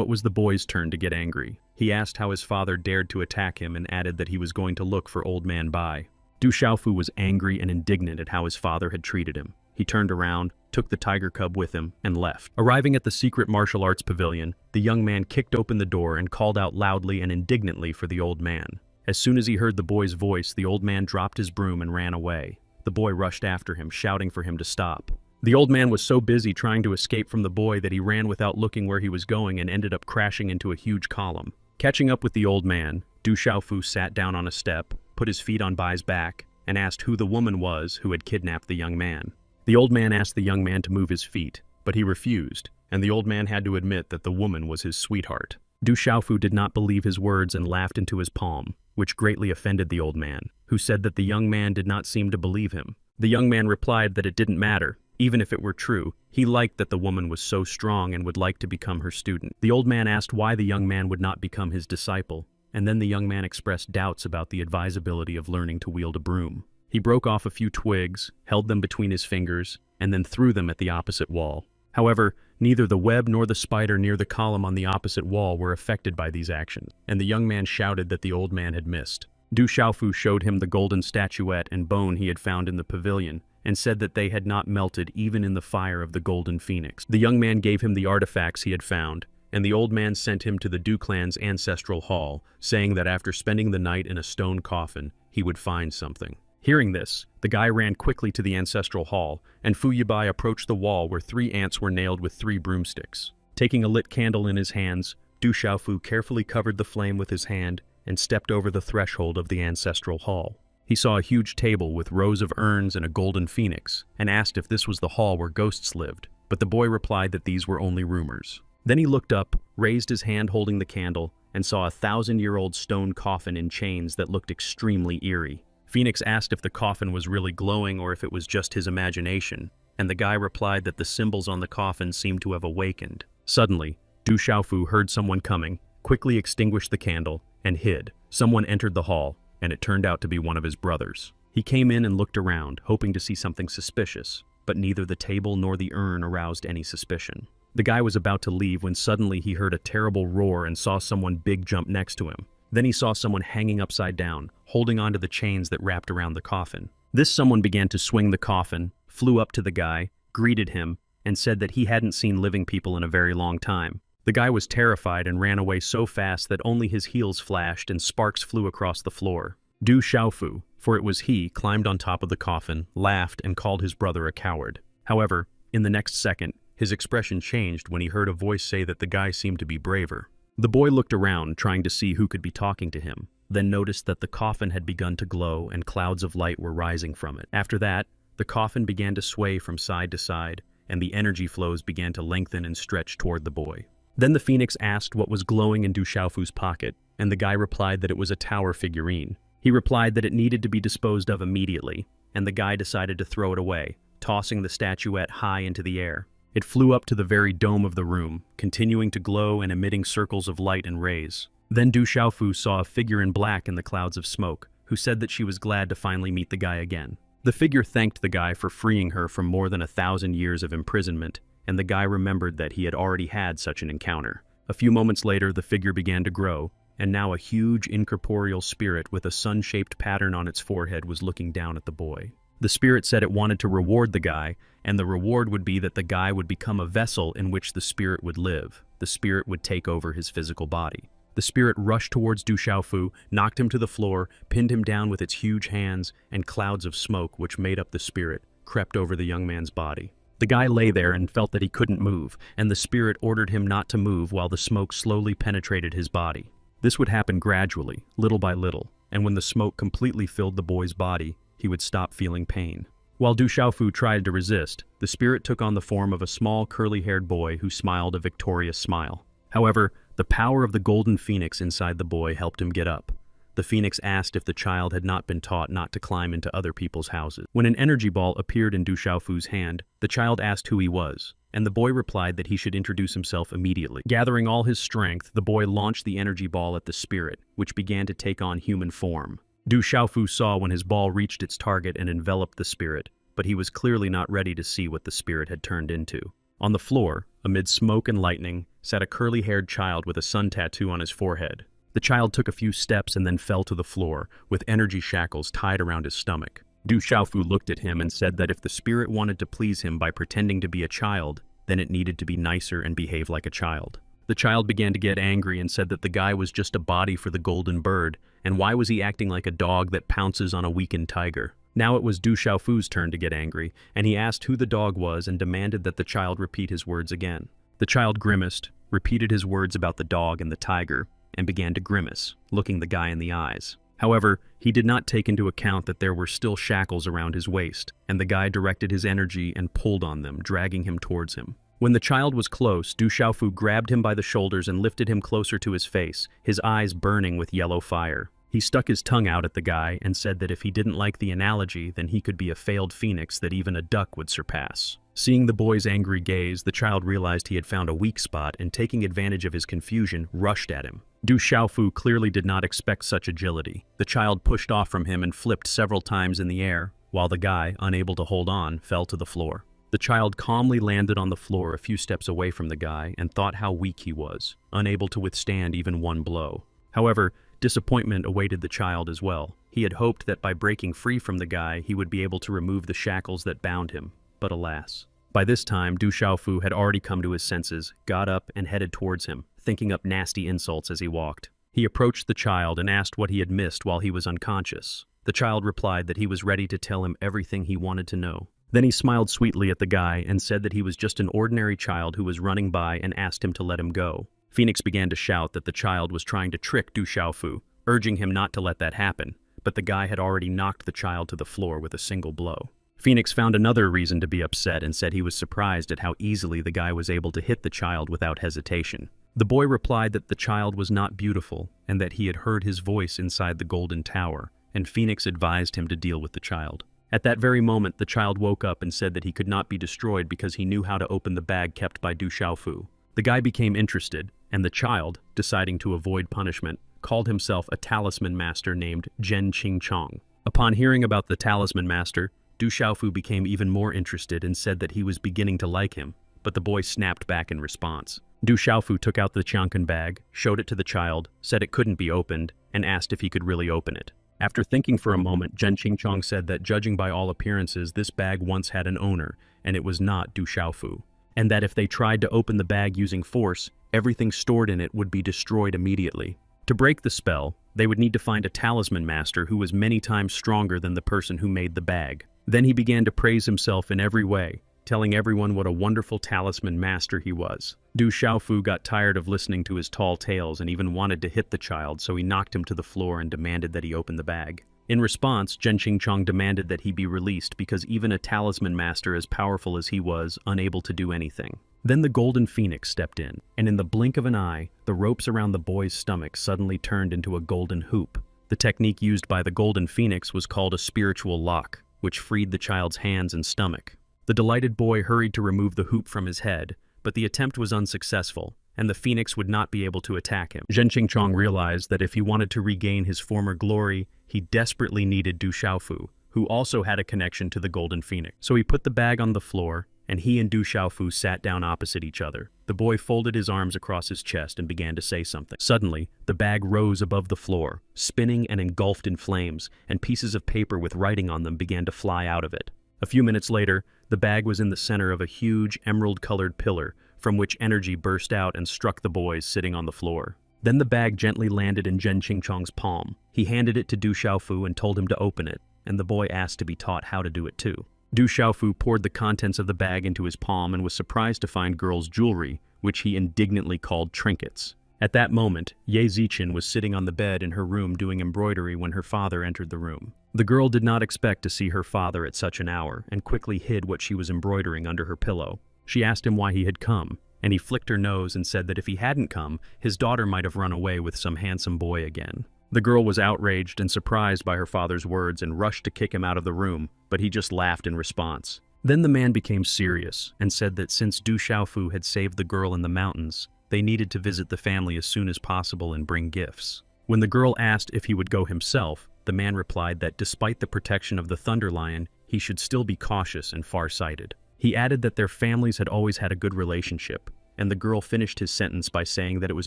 it was the boy's turn to get angry. He asked how his father dared to attack him and added that he was going to look for Old Man Bai. Du Xiaofu was angry and indignant at how his father had treated him. He turned around, took the tiger cub with him, and left. Arriving at the secret martial arts pavilion, the young man kicked open the door and called out loudly and indignantly for the old man. As soon as he heard the boy's voice, the old man dropped his broom and ran away. The boy rushed after him, shouting for him to stop. The old man was so busy trying to escape from the boy that he ran without looking where he was going and ended up crashing into a huge column. Catching up with the old man, Du Xiaofu sat down on a step, put his feet on Bai's back, and asked who the woman was who had kidnapped the young man. The old man asked the young man to move his feet, but he refused, and the old man had to admit that the woman was his sweetheart. Du Xiaofu did not believe his words and laughed into his palm, which greatly offended the old man, who said that the young man did not seem to believe him. The young man replied that it didn't matter. Even if it were true, he liked that the woman was so strong and would like to become her student. The old man asked why the young man would not become his disciple, and then the young man expressed doubts about the advisability of learning to wield a broom. He broke off a few twigs, held them between his fingers, and then threw them at the opposite wall. However, neither the web nor the spider near the column on the opposite wall were affected by these actions, and the young man shouted that the old man had missed. Du Xiaofu showed him the golden statuette and bone he had found in the pavilion, and said that they had not melted even in the fire of the golden phoenix. The young man gave him the artifacts he had found, and the old man sent him to the Du clan's ancestral hall, saying that after spending the night in a stone coffin, he would find something. Hearing this, the guy ran quickly to the ancestral hall, and Fu Yibai approached the wall where 3 ants were nailed with 3 broomsticks. Taking a lit candle in his hands, Du Xiaofu carefully covered the flame with his hand and stepped over the threshold of the ancestral hall. He saw a huge table with rows of urns and a golden phoenix, and asked if this was the hall where ghosts lived, but the boy replied that these were only rumors. Then he looked up, raised his hand holding the candle, and saw a 1,000-year-old stone coffin in chains that looked extremely eerie. Phoenix asked if the coffin was really glowing or if it was just his imagination, and the guy replied that the symbols on the coffin seemed to have awakened. Suddenly, Du Xiaofu heard someone coming, quickly extinguished the candle, and hid. Someone entered the hall, and it turned out to be one of his brothers. He came in and looked around, hoping to see something suspicious, but neither the table nor the urn aroused any suspicion. The guy was about to leave when suddenly he heard a terrible roar and saw someone big jump next to him. Then he saw someone hanging upside down, holding onto the chains that wrapped around the coffin. This someone began to swing the coffin, flew up to the guy, greeted him, and said that he hadn't seen living people in a very long time. The guy was terrified and ran away so fast that only his heels flashed and sparks flew across the floor. Du Xiaofu, for it was he, climbed on top of the coffin, laughed, and called his brother a coward. However, in the next second, his expression changed when he heard a voice say that the guy seemed to be braver. The boy looked around, trying to see who could be talking to him, then noticed that the coffin had begun to glow and clouds of light were rising from it. After that, the coffin began to sway from side to side, and the energy flows began to lengthen and stretch toward the boy. Then the phoenix asked what was glowing in Du Xiaofu's pocket, and the guy replied that it was a tower figurine. He replied that it needed to be disposed of immediately, and the guy decided to throw it away, tossing the statuette high into the air. It flew up to the very dome of the room, continuing to glow and emitting circles of light and rays. Then Du Xiaofu saw a figure in black in the clouds of smoke, who said that she was glad to finally meet the guy again. The figure thanked the guy for freeing her from more than 1,000 years of imprisonment, and the guy remembered that he had already had such an encounter. A few moments later, the figure began to grow, and now a huge incorporeal spirit with a sun-shaped pattern on its forehead was looking down at the boy. The spirit said it wanted to reward the guy, and the reward would be that the guy would become a vessel in which the spirit would live. The spirit would take over his physical body. The spirit rushed towards Du Xiaofu, knocked him to the floor, pinned him down with its huge hands, and clouds of smoke which made up the spirit crept over the young man's body. The guy lay there and felt that he couldn't move, and the spirit ordered him not to move while the smoke slowly penetrated his body. This would happen gradually, little by little, and when the smoke completely filled the boy's body, he would stop feeling pain. While Du Xiaofu tried to resist, the spirit took on the form of a small curly-haired boy who smiled a victorious smile. However, the power of the golden phoenix inside the boy helped him get up. The phoenix asked if the child had not been taught not to climb into other people's houses. When an energy ball appeared in Du Xiaofu's hand, the child asked who he was, and the boy replied that he should introduce himself immediately. Gathering all his strength, the boy launched the energy ball at the spirit, which began to take on human form. Du Xiaofu saw when his ball reached its target and enveloped the spirit, but he was clearly not ready to see what the spirit had turned into. On the floor, amid smoke and lightning, sat a curly-haired child with a sun tattoo on his forehead. The child took a few steps and then fell to the floor, with energy shackles tied around his stomach. Du Xiaofu looked at him and said that if the spirit wanted to please him by pretending to be a child, then it needed to be nicer and behave like a child. The child began to get angry and said that the guy was just a body for the golden bird, and why was he acting like a dog that pounces on a weakened tiger? Now it was Du Xiaofu's turn to get angry, and he asked who the dog was and demanded that the child repeat his words again. The child grimaced, repeated his words about the dog and the tiger, and began to grimace, looking the guy in the eyes. However, he did not take into account that there were still shackles around his waist, and the guy directed his energy and pulled on them, dragging him towards him. When the child was close, Du Xiaofu grabbed him by the shoulders and lifted him closer to his face, his eyes burning with yellow fire. He stuck his tongue out at the guy and said that if he didn't like the analogy, then he could be a failed phoenix that even a duck would surpass. Seeing the boy's angry gaze, the child realized he had found a weak spot and, taking advantage of his confusion, rushed at him. Du Xiaofu clearly did not expect such agility. The child pushed off from him and flipped several times in the air, while the guy, unable to hold on, fell to the floor. The child calmly landed on the floor a few steps away from the guy and thought how weak he was, unable to withstand even one blow. However, disappointment awaited the child as well. He had hoped that by breaking free from the guy, he would be able to remove the shackles that bound him. But alas. By this time, Du Xiaofu had already come to his senses, got up, and headed towards him, thinking up nasty insults as he walked. He approached the child and asked what he had missed while he was unconscious. The child replied that he was ready to tell him everything he wanted to know. Then he smiled sweetly at the guy and said that he was just an ordinary child who was running by and asked him to let him go. Phoenix began to shout that the child was trying to trick Du Xiaofu, urging him not to let that happen, but the guy had already knocked the child to the floor with a single blow. Phoenix found another reason to be upset and said he was surprised at how easily the guy was able to hit the child without hesitation. The boy replied that the child was not beautiful and that he had heard his voice inside the golden tower, and Phoenix advised him to deal with the child. At that very moment, the child woke up and said that he could not be destroyed because he knew how to open the bag kept by Du Xiaofu. The guy became interested, and the child, deciding to avoid punishment, called himself a talisman master named Zhen Qingchong. Upon hearing about the talisman master, Du Xiaofu became even more interested and said that he was beginning to like him, but the boy snapped back in response. Du Xiaofu took out the Qiangkan bag, showed it to the child, said it couldn't be opened, and asked if he could really open it. After thinking for a moment, Zhen Qingchong said that judging by all appearances, this bag once had an owner, and it was not Du Xiaofu, and that if they tried to open the bag using force, everything stored in it would be destroyed immediately. To break the spell, they would need to find a talisman master who was many times stronger than the person who made the bag. Then he began to praise himself in every way, telling everyone what a wonderful talisman master he was. Du Xiaofu got tired of listening to his tall tales and even wanted to hit the child, so he knocked him to the floor and demanded that he open the bag. In response, Zhen Qingchong demanded that he be released because even a talisman master as powerful as he was unable to do anything. Then the golden phoenix stepped in, and in the blink of an eye, the ropes around the boy's stomach suddenly turned into a golden hoop. The technique used by the golden phoenix was called a spiritual lock, which freed the child's hands and stomach. The delighted boy hurried to remove the hoop from his head, but the attempt was unsuccessful, and the phoenix would not be able to attack him. Zhen Qingchong realized that if he wanted to regain his former glory, he desperately needed Du Xiaofu, who also had a connection to the golden phoenix. So he put the bag on the floor, and he and Du Xiaofu sat down opposite each other. The boy folded his arms across his chest and began to say something. Suddenly, the bag rose above the floor, spinning and engulfed in flames, and pieces of paper with writing on them began to fly out of it. A few minutes later, the bag was in the center of a huge emerald-colored pillar, from which energy burst out and struck the boys sitting on the floor. Then the bag gently landed in Zhen Qingchong's palm. He handed it to Du Xiaofu and told him to open it, and the boy asked to be taught how to do it too. Du Xiaofu poured the contents of the bag into his palm and was surprised to find girls' jewelry, which he indignantly called trinkets. At that moment, Ye Ziqin was sitting on the bed in her room doing embroidery when her father entered the room. The girl did not expect to see her father at such an hour and quickly hid what she was embroidering under her pillow. She asked him why he had come, and he flicked her nose and said that if he hadn't come, his daughter might have run away with some handsome boy again. The girl was outraged and surprised by her father's words and rushed to kick him out of the room, but he just laughed in response. Then the man became serious and said that since Du Xiaofu had saved the girl in the mountains, they needed to visit the family as soon as possible and bring gifts. When the girl asked if he would go himself, the man replied that despite the protection of the Thunder Lion, he should still be cautious and far-sighted. He added that their families had always had a good relationship, and the girl finished his sentence by saying that it was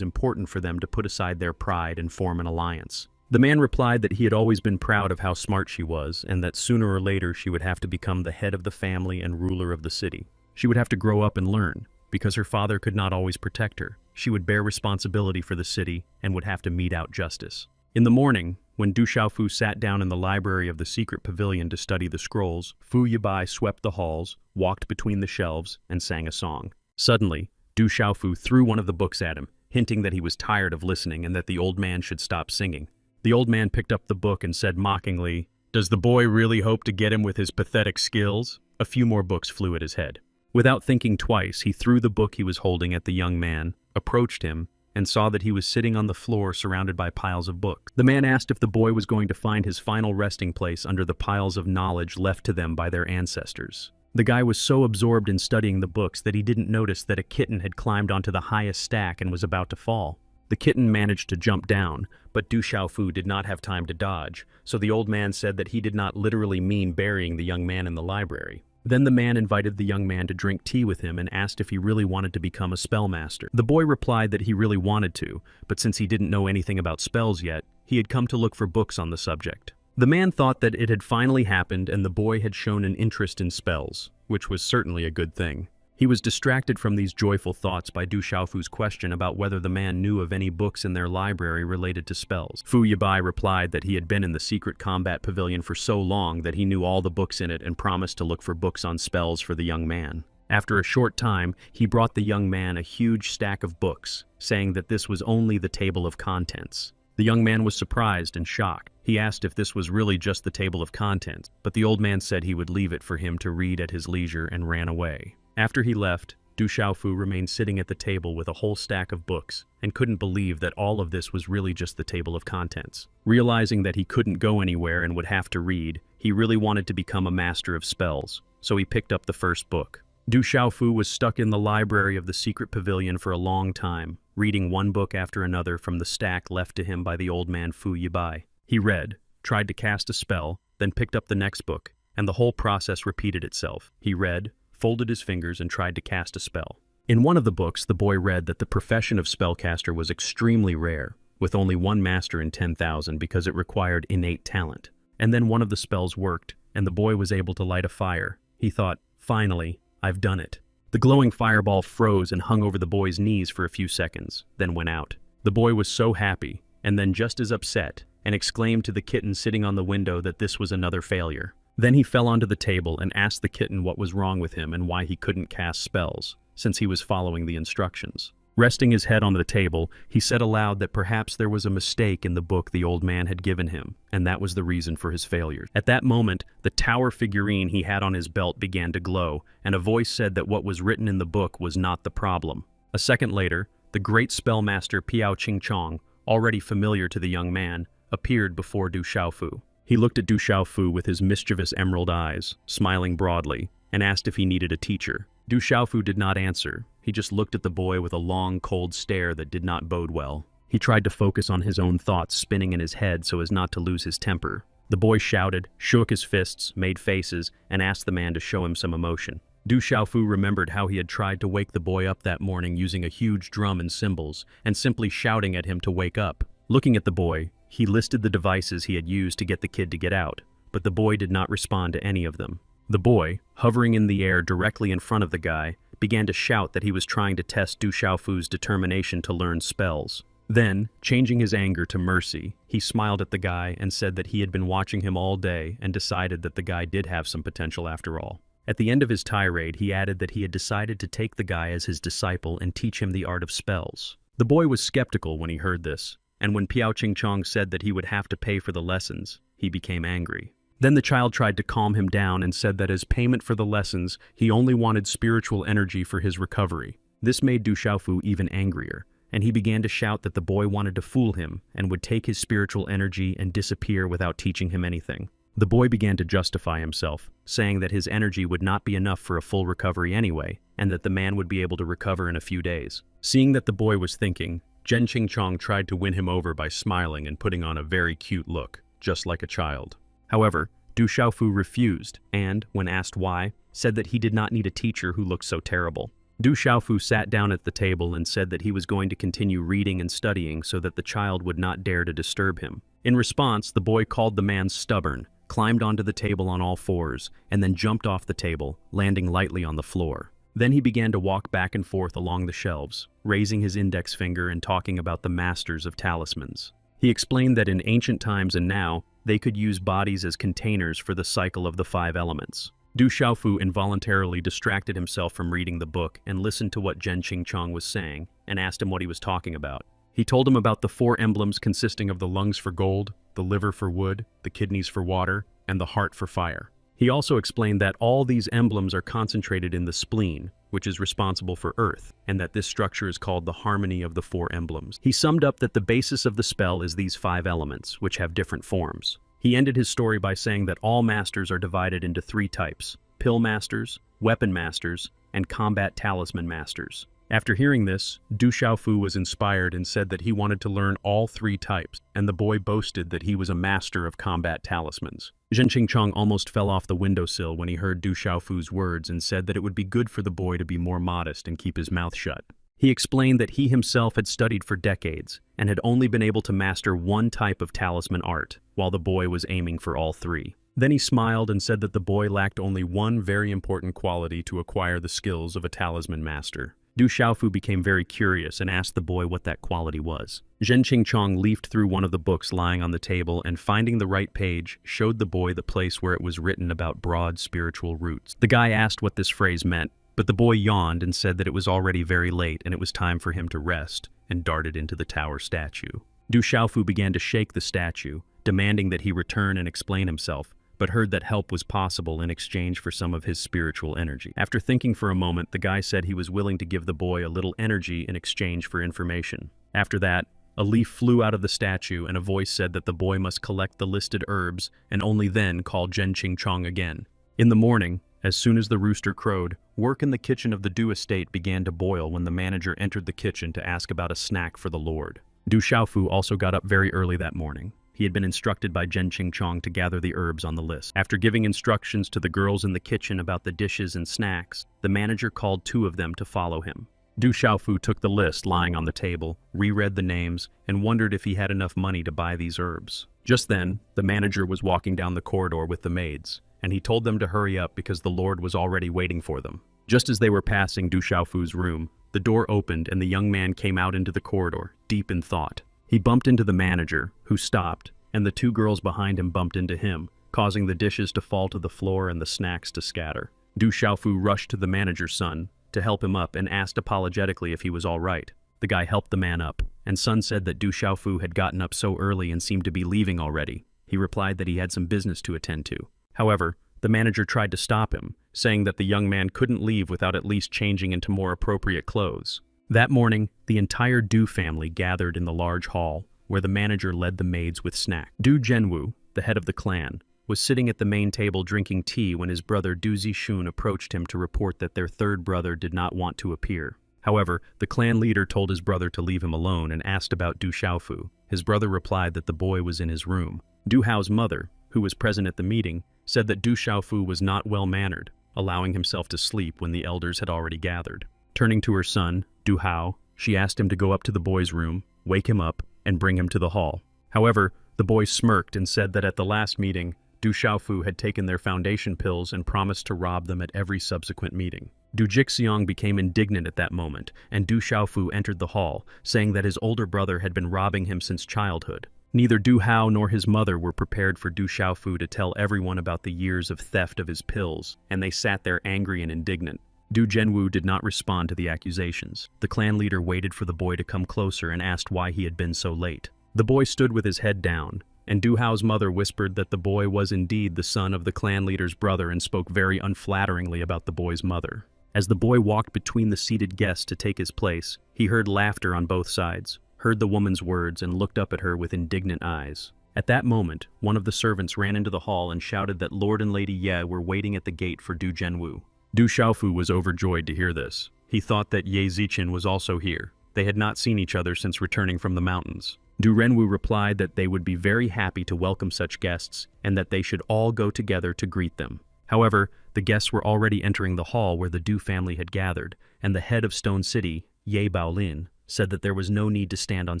important for them to put aside their pride and form an alliance. The man replied that he had always been proud of how smart she was, and that sooner or later she would have to become the head of the family and ruler of the city. She would have to grow up and learn, because her father could not always protect her. She would bear responsibility for the city and would have to mete out justice. In the morning, when Du Xiaofu sat down in the library of the secret pavilion to study the scrolls, Fu Yibai swept the halls, walked between the shelves, and sang a song. Suddenly, Du Xiaofu threw one of the books at him, hinting that he was tired of listening and that the old man should stop singing. The old man picked up the book and said mockingly, "Does the boy really hope to get him with his pathetic skills?" A few more books flew at his head. Without thinking twice, he threw the book he was holding at the young man, approached him, and saw that he was sitting on the floor surrounded by piles of books. The man asked if the boy was going to find his final resting place under the piles of knowledge left to them by their ancestors. The guy was so absorbed in studying the books that he didn't notice that a kitten had climbed onto the highest stack and was about to fall. The kitten managed to jump down, but Du Xiaofu did not have time to dodge, so the old man said that he did not literally mean burying the young man in the library. Then the man invited the young man to drink tea with him and asked if he really wanted to become a spellmaster. The boy replied that he really wanted to, but since he didn't know anything about spells yet, he had come to look for books on the subject. The man thought that it had finally happened and the boy had shown an interest in spells, which was certainly a good thing. He was distracted from these joyful thoughts by Du Xiaofu's question about whether the man knew of any books in their library related to spells. Fu Yibai replied that he had been in the secret combat pavilion for so long that he knew all the books in it and promised to look for books on spells for the young man. After a short time, he brought the young man a huge stack of books, saying that this was only the table of contents. The young man was surprised and shocked. He asked if this was really just the table of contents, but the old man said he would leave it for him to read at his leisure and ran away. After he left, Du Xiaofu remained sitting at the table with a whole stack of books and couldn't believe that all of this was really just the table of contents. Realizing that he couldn't go anywhere and would have to read, he really wanted to become a master of spells, so he picked up the first book. Du Xiaofu was stuck in the library of the secret pavilion for a long time, reading one book after another from the stack left to him by the old man Fu Yibai. He read, tried to cast a spell, then picked up the next book, and the whole process repeated itself. He read, folded his fingers, and tried to cast a spell. In one of the books, the boy read that the profession of spellcaster was extremely rare, with only one master in 10,000 because it required innate talent. And then one of the spells worked, and the boy was able to light a fire. He thought, finally, I've done it. The glowing fireball froze and hung over the boy's knees for a few seconds, then went out. The boy was so happy, and then just as upset, and exclaimed to the kitten sitting on the window that this was another failure. Then he fell onto the table and asked the kitten what was wrong with him and why he couldn't cast spells, since he was following the instructions. Resting his head on the table, he said aloud that perhaps there was a mistake in the book the old man had given him, and that was the reason for his failure. At that moment, the tower figurine he had on his belt began to glow, and a voice said that what was written in the book was not the problem. A second later, the great spellmaster Piao Qingchong, already familiar to the young man, appeared before Du Xiaofu. He looked at Du Xiaofu with his mischievous emerald eyes, smiling broadly, and asked if he needed a teacher. Du Xiaofu did not answer. He just looked at the boy with a long, cold stare that did not bode well. He tried to focus on his own thoughts spinning in his head so as not to lose his temper. The boy shouted, shook his fists, made faces, and asked the man to show him some emotion. Du Xiaofu remembered how he had tried to wake the boy up that morning using a huge drum and cymbals, and simply shouting at him to wake up. Looking at the boy, he listed the devices he had used to get the kid to get out, but the boy did not respond to any of them. The boy, hovering in the air directly in front of the guy, began to shout that he was trying to test Du Xiaofu's determination to learn spells. Then, changing his anger to mercy, he smiled at the guy and said that he had been watching him all day and decided that the guy did have some potential after all. At the end of his tirade, he added that he had decided to take the guy as his disciple and teach him the art of spells. The boy was skeptical when he heard this, and when Piao Qingchong said that he would have to pay for the lessons, he became angry. Then the child tried to calm him down and said that as payment for the lessons, he only wanted spiritual energy for his recovery. This made Du Xiaofu even angrier, and he began to shout that the boy wanted to fool him and would take his spiritual energy and disappear without teaching him anything. The boy began to justify himself, saying that his energy would not be enough for a full recovery anyway, and that the man would be able to recover in a few days. Seeing that the boy was thinking, Zhen Qingchong tried to win him over by smiling and putting on a very cute look, just like a child. However, Du Xiaofu refused and, when asked why, said that he did not need a teacher who looked so terrible. Du Xiaofu sat down at the table and said that he was going to continue reading and studying so that the child would not dare to disturb him. In response, the boy called the man stubborn, climbed onto the table on all fours, and then jumped off the table, landing lightly on the floor. Then he began to walk back and forth along the shelves, raising his index finger and talking about the masters of talismans. He explained that in ancient times and now, they could use bodies as containers for the cycle of the 5 elements. Du Xiaofu involuntarily distracted himself from reading the book and listened to what Zhen Qingchong was saying and asked him what he was talking about. He told him about the 4 emblems consisting of the lungs for gold, the liver for wood, the kidneys for water, and the heart for fire. He also explained that all these emblems are concentrated in the spleen, which is responsible for earth, and that this structure is called the harmony of the 4 emblems. He summed up that the basis of the spell is these 5 elements, which have different forms. He ended his story by saying that all masters are divided into 3 types: pill masters, weapon masters, and combat talisman masters. After hearing this, Du Xiaofu was inspired and said that he wanted to learn all 3 types, and the boy boasted that he was a master of combat talismans. Zhen Qingchong almost fell off the windowsill when he heard Du Xiaofu's words and said that it would be good for the boy to be more modest and keep his mouth shut. He explained that he himself had studied for decades and had only been able to master 1 type of talisman art, while the boy was aiming for all 3. Then he smiled and said that the boy lacked only 1 very important quality to acquire the skills of a talisman master. Du Xiaofu became very curious and asked the boy what that quality was. Zhen Qingchong leafed through one of the books lying on the table and, finding the right page, showed the boy the place where it was written about broad spiritual roots. The guy asked what this phrase meant, but the boy yawned and said that it was already very late and it was time for him to rest, and darted into the tower statue. Du Xiaofu began to shake the statue, demanding that he return and explain himself, but heard that help was possible in exchange for some of his spiritual energy. After thinking for a moment, the guy said he was willing to give the boy a little energy in exchange for information. After that, a leaf flew out of the statue and a voice said that the boy must collect the listed herbs and only then call Zhen Qingchong again. In the morning, as soon as the rooster crowed, work in the kitchen of the Du estate began to boil when the manager entered the kitchen to ask about a snack for the lord. Du Xiaofu also got up very early that morning. He had been instructed by Zhen Qingchong to gather the herbs on the list. After giving instructions to the girls in the kitchen about the dishes and snacks, the manager called 2 of them to follow him. Du Xiaofu took the list lying on the table, reread the names, and wondered if he had enough money to buy these herbs. Just then, the manager was walking down the corridor with the maids, and he told them to hurry up because the lord was already waiting for them. Just as they were passing Du Xiaofu's room, the door opened and the young man came out into the corridor, deep in thought. He bumped into the manager, who stopped, and the 2 girls behind him bumped into him, causing the dishes to fall to the floor and the snacks to scatter. Du Xiaofu rushed to the manager's son to help him up and asked apologetically if he was all right. The guy helped the man up, and Sun said that Du Xiaofu had gotten up so early and seemed to be leaving already. He replied that he had some business to attend to. However, the manager tried to stop him, saying that the young man couldn't leave without at least changing into more appropriate clothes. That morning, the entire Du family gathered in the large hall, where the manager led the maids with snacks. Du Zhenwu, the head of the clan, was sitting at the main table drinking tea when his brother Du Zixun approached him to report that their 3rd brother did not want to appear. However, the clan leader told his brother to leave him alone and asked about Du Xiaofu. His brother replied that the boy was in his room. Du Hao's mother, who was present at the meeting, said that Du Xiaofu was not well-mannered, allowing himself to sleep when the elders had already gathered. Turning to her son, Du Hao, she asked him to go up to the boy's room, wake him up, and bring him to the hall. However, the boy smirked and said that at the last meeting, Du Xiaofu had taken their foundation pills and promised to rob them at every subsequent meeting. Du Jixiang became indignant at that moment, and Du Xiaofu entered the hall, saying that his older brother had been robbing him since childhood. Neither Du Hao nor his mother were prepared for Du Xiaofu to tell everyone about the years of theft of his pills, and they sat there angry and indignant. Du Zhenwu did not respond to the accusations. The clan leader waited for the boy to come closer and asked why he had been so late. The boy stood with his head down, and Du Hao's mother whispered that the boy was indeed the son of the clan leader's brother and spoke very unflatteringly about the boy's mother. As the boy walked between the seated guests to take his place, he heard laughter on both sides, heard the woman's words, and looked up at her with indignant eyes. At that moment, one of the servants ran into the hall and shouted that Lord and Lady Ye were waiting at the gate for Du Zhenwu. Du Xiaofu was overjoyed to hear this. He thought that Ye Ziqin was also here. They had not seen each other since returning from the mountains. Du Renwu replied that they would be very happy to welcome such guests and that they should all go together to greet them. However, the guests were already entering the hall where the Du family had gathered, and the head of Stone City, Ye Baolin, said that there was no need to stand on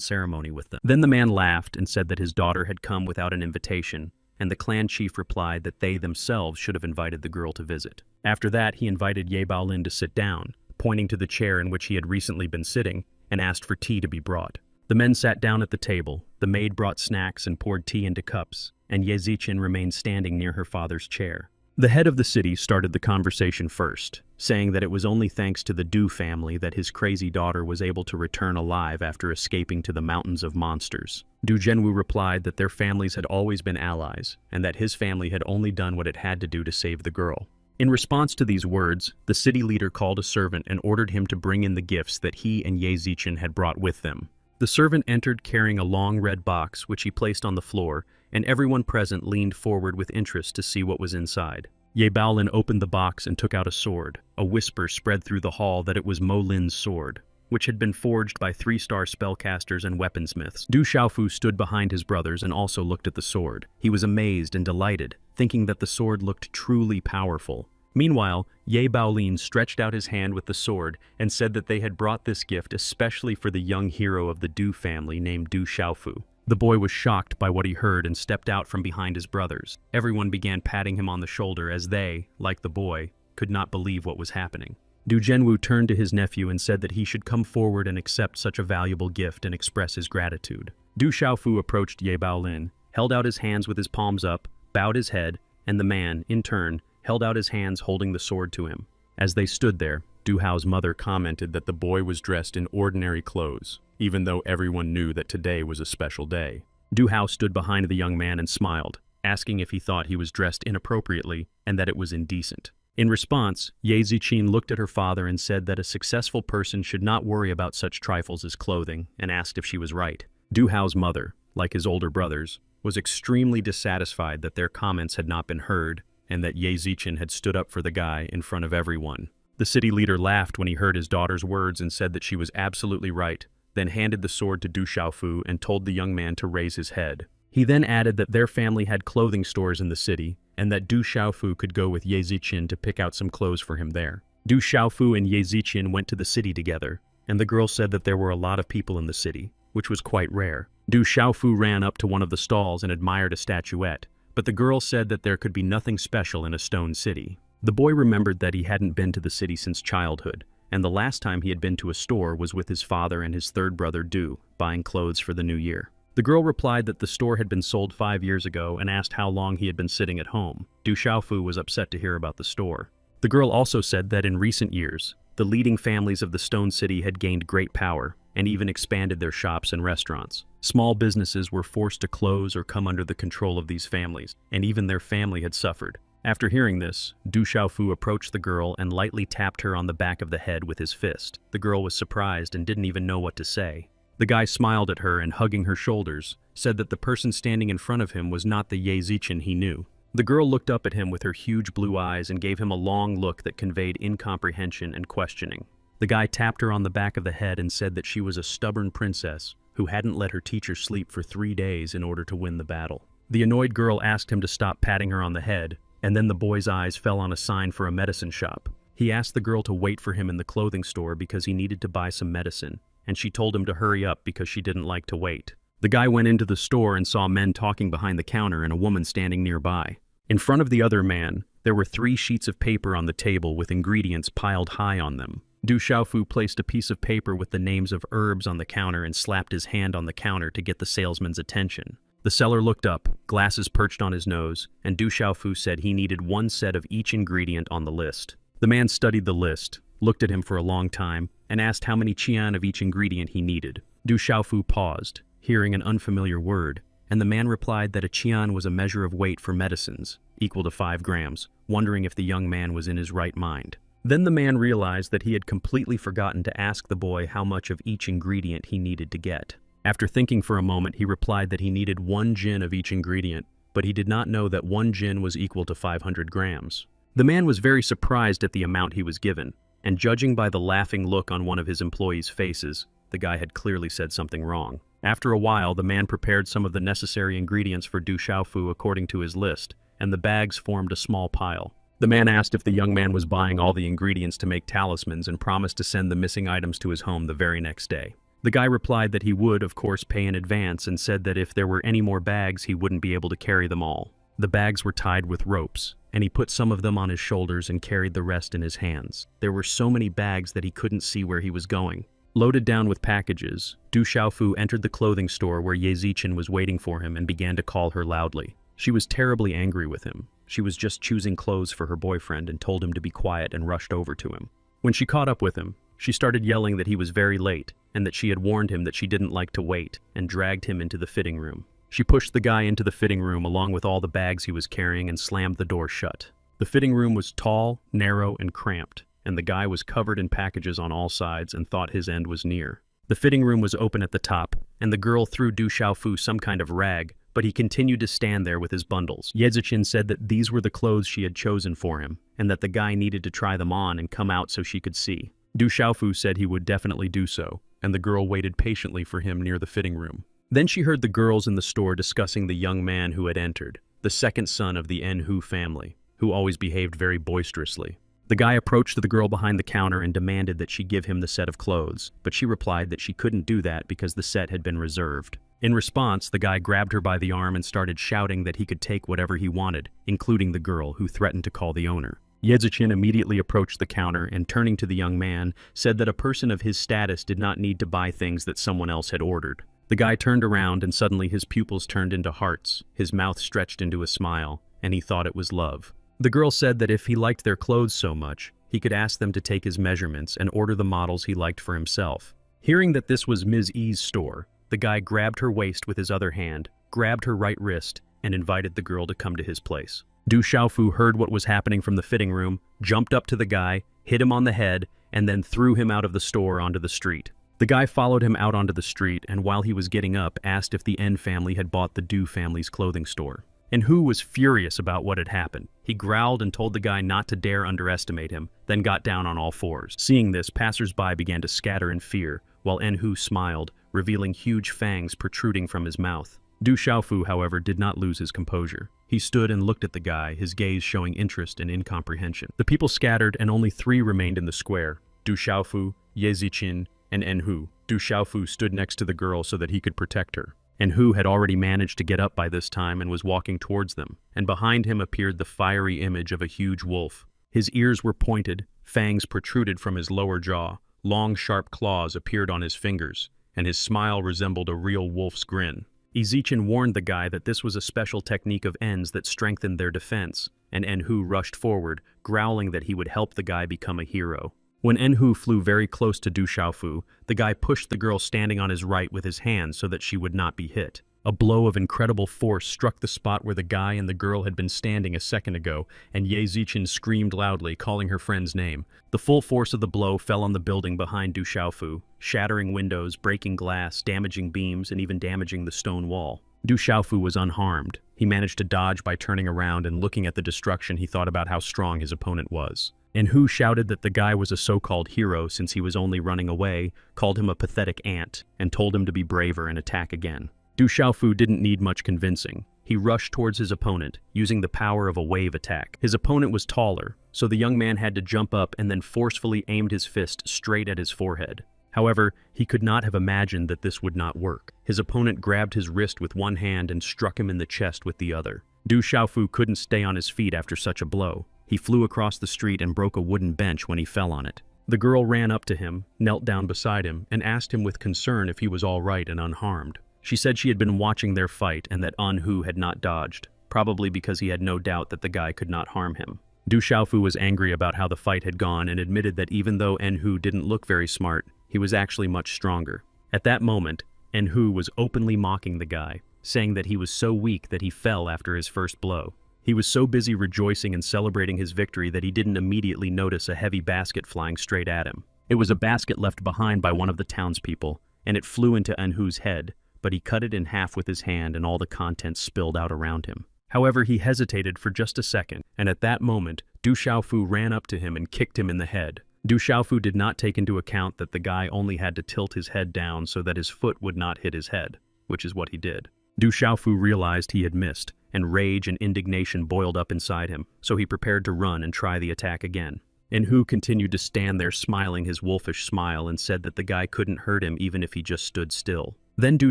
ceremony with them. Then the man laughed and said that his daughter had come without an invitation, and the clan chief replied that they themselves should have invited the girl to visit. After that, he invited Ye Baolin to sit down, pointing to the chair in which he had recently been sitting, and asked for tea to be brought. The men sat down at the table, the maid brought snacks and poured tea into cups, and Ye Ziqin remained standing near her father's chair. The head of the city started the conversation first, saying that it was only thanks to the Du family that his crazy daughter was able to return alive after escaping to the mountains of monsters. Du Zhenwu replied that their families had always been allies, and that his family had only done what it had to do to save the girl. In response to these words, the city leader called a servant and ordered him to bring in the gifts that he and Ye Ziqin had brought with them. The servant entered carrying a long red box which he placed on the floor, and everyone present leaned forward with interest to see what was inside. Ye Baolin opened the box and took out a sword. A whisper spread through the hall that it was Mo Lin's sword, which had been forged by 3-star spellcasters and weaponsmiths. Du Xiaofu stood behind his brothers and also looked at the sword. He was amazed and delighted, thinking that the sword looked truly powerful. Meanwhile, Ye Baolin stretched out his hand with the sword and said that they had brought this gift especially for the young hero of the Du family named Du Xiaofu. The boy was shocked by what he heard and stepped out from behind his brothers. Everyone began patting him on the shoulder as they, like the boy, could not believe what was happening. Du Zhenwu turned to his nephew and said that he should come forward and accept such a valuable gift and express his gratitude. Du Xiaofu approached Ye Baolin, held out his hands with his palms up, bowed his head, and the man, in turn, held out his hands holding the sword to him. As they stood there, Du Hao's mother commented that the boy was dressed in ordinary clothes, even though everyone knew that today was a special day. Du Hao stood behind the young man and smiled, asking if he thought he was dressed inappropriately and that it was indecent. In response, Ye Ziqin looked at her father and said that a successful person should not worry about such trifles as clothing, and asked if she was right. Du Hao's mother, like his older brothers, was extremely dissatisfied that their comments had not been heard and that Ye Ziqin had stood up for the guy in front of everyone. The city leader laughed when he heard his daughter's words and said that she was absolutely right, then handed the sword to Du Xiaofu and told the young man to raise his head. He then added that their family had clothing stores in the city and that Du Xiaofu could go with Ye Ziqin to pick out some clothes for him there. Du Xiaofu and Ye Ziqin went to the city together, and the girl said that there were a lot of people in the city, which was quite rare. Du Xiaofu ran up to one of the stalls and admired a statuette, but the girl said that there could be nothing special in a stone city. The boy remembered that he hadn't been to the city since childhood, and the last time he had been to a store was with his father and his third brother Du, buying clothes for the new year. The girl replied that the store had been sold 5 years ago and asked how long he had been sitting at home. Du Xiaofu was upset to hear about the store. The girl also said that in recent years, the leading families of the Stone City had gained great power and even expanded their shops and restaurants. Small businesses were forced to close or come under the control of these families, and even their family had suffered. After hearing this, Du Xiaofu approached the girl and lightly tapped her on the back of the head with his fist. The girl was surprised and didn't even know what to say. The guy smiled at her and, hugging her shoulders, said that the person standing in front of him was not the Ye Ziqin he knew. The girl looked up at him with her huge blue eyes and gave him a long look that conveyed incomprehension and questioning. The guy tapped her on the back of the head and said that she was a stubborn princess who hadn't let her teacher sleep for 3 days in order to win the battle. The annoyed girl asked him to stop patting her on the head, and then the boy's eyes fell on a sign for a medicine shop. He asked the girl to wait for him in the clothing store because he needed to buy some medicine, and she told him to hurry up because she didn't like to wait. The guy went into the store and saw men talking behind the counter and a woman standing nearby. In front of the other man, there were 3 sheets of paper on the table with ingredients piled high on them. Du Xiaofu placed a piece of paper with the names of herbs on the counter and slapped his hand on the counter to get the salesman's attention. The seller looked up, glasses perched on his nose, and Du Xiaofu said he needed 1 set of each ingredient on the list. The man studied the list, looked at him for a long time, and asked how many qian of each ingredient he needed. Du Xiaofu paused, hearing an unfamiliar word, and the man replied that a chian was a measure of weight for medicines, equal to 5 grams, wondering if the young man was in his right mind. Then the man realized that he had completely forgotten to ask the boy how much of each ingredient he needed to get. After thinking for a moment, he replied that he needed 1 jin of each ingredient, but he did not know that 1 jin was equal to 500 grams. The man was very surprised at the amount he was given, and judging by the laughing look on one of his employees' faces, the guy had clearly said something wrong. After a while, the man prepared some of the necessary ingredients for Du Xiaofu according to his list, and the bags formed a small pile. The man asked if the young man was buying all the ingredients to make talismans and promised to send the missing items to his home the very next day. The guy replied that he would, of course, pay in advance and said that if there were any more bags, he wouldn't be able to carry them all. The bags were tied with ropes, and he put some of them on his shoulders and carried the rest in his hands. There were so many bags that he couldn't see where he was going. Loaded down with packages, Du Xiaofu entered the clothing store where Ye Zichen was waiting for him and began to call her loudly. She was terribly angry with him. She was just choosing clothes for her boyfriend and told him to be quiet and rushed over to him. When she caught up with him, she started yelling that he was very late and that she had warned him that she didn't like to wait and dragged him into the fitting room. She pushed the guy into the fitting room along with all the bags he was carrying and slammed the door shut. The fitting room was tall, narrow, and cramped, and the guy was covered in packages on all sides and thought his end was near. The fitting room was open at the top, and the girl threw Du Xiaofu some kind of rag, but he continued to stand there with his bundles. Ye Zichen said that these were the clothes she had chosen for him, and that the guy needed to try them on and come out so she could see. Du Xiaofu said he would definitely do so, and the girl waited patiently for him near the fitting room. Then she heard the girls in the store discussing the young man who had entered, the second son of the Enhu family, who always behaved very boisterously. The guy approached the girl behind the counter and demanded that she give him the set of clothes, but she replied that she couldn't do that because the set had been reserved. In response, the guy grabbed her by the arm and started shouting that he could take whatever he wanted, including the girl, who threatened to call the owner. Ye Zichen immediately approached the counter and, turning to the young man, said that a person of his status did not need to buy things that someone else had ordered. The guy turned around and suddenly his pupils turned into hearts, his mouth stretched into a smile, and he thought it was love. The girl said that if he liked their clothes so much, he could ask them to take his measurements and order the models he liked for himself. Hearing that this was Ms. E's store, the guy grabbed her waist with his other hand, grabbed her right wrist, and invited the girl to come to his place. Du Xiaofu heard what was happening from the fitting room, jumped up to the guy, hit him on the head, and then threw him out of the store onto the street. The guy followed him out onto the street, and while he was getting up, asked if the N family had bought the Du family's clothing store. Enhu was furious about what had happened. He growled and told the guy not to dare underestimate him, then got down on all fours. Seeing this, passers-by began to scatter in fear, while Enhu smiled, revealing huge fangs protruding from his mouth. Du Xiaofu, however, did not lose his composure. He stood and looked at the guy, his gaze showing interest and incomprehension. The people scattered, and only 3 remained in the square: Du Xiaofu, Ye Zichen, and Enhu. Du Xiaofu stood next to the girl so that he could protect her. Enhu had already managed to get up by this time and was walking towards them, and behind him appeared the fiery image of a huge wolf. His ears were pointed, fangs protruded from his lower jaw, long sharp claws appeared on his fingers, and his smile resembled a real wolf's grin. Ye Zichen warned the guy that this was a special technique of N's that strengthened their defense, and Enhu rushed forward, growling that he would help the guy become a hero. When Enhu flew very close to Du Xiaofu, the guy pushed the girl standing on his right with his hand so that she would not be hit. A blow of incredible force struck the spot where the guy and the girl had been standing a second ago, and Ye Zichen screamed loudly, calling her friend's name. The full force of the blow fell on the building behind Du Xiaofu, shattering windows, breaking glass, damaging beams, and even damaging the stone wall. Du Xiaofu was unharmed. He managed to dodge by turning around and looking at the destruction. He thought about how strong his opponent was. Enhu shouted that the guy was a so-called hero since he was only running away, called him a pathetic ant, and told him to be braver and attack again. Du Xiaofu didn't need much convincing. He rushed towards his opponent, using the power of a wave attack. His opponent was taller, so the young man had to jump up and then forcefully aimed his fist straight at his forehead. However, he could not have imagined that this would not work. His opponent grabbed his wrist with one hand and struck him in the chest with the other. Du Xiaofu couldn't stay on his feet after such a blow. He flew across the street and broke a wooden bench when he fell on it. The girl ran up to him, knelt down beside him, and asked him with concern if he was all right and unharmed. She said she had been watching their fight and that Enhu had not dodged, probably because he had no doubt that the guy could not harm him. Du Xiaofu was angry about how the fight had gone and admitted that even though Enhu didn't look very smart, he was actually much stronger. At that moment, Enhu was openly mocking the guy. saying that he was so weak that he fell after his first blow. He was so busy rejoicing and celebrating his victory that he didn't immediately notice a heavy basket flying straight at him. It was a basket left behind by one of the townspeople, and it flew into Enhu's head, but he cut it in half with his hand and all the contents spilled out around him. However, he hesitated for just a second, and at that moment, Du Xiaofu ran up to him and kicked him in the head. Du Xiaofu did not take into account that the guy only had to tilt his head down so that his foot would not hit his head, which is what he did. Du Xiaofu realized he had missed, and rage and indignation boiled up inside him, so he prepared to run and try the attack again. Enhu continued to stand there smiling his wolfish smile and said that the guy couldn't hurt him even if he just stood still. Then Du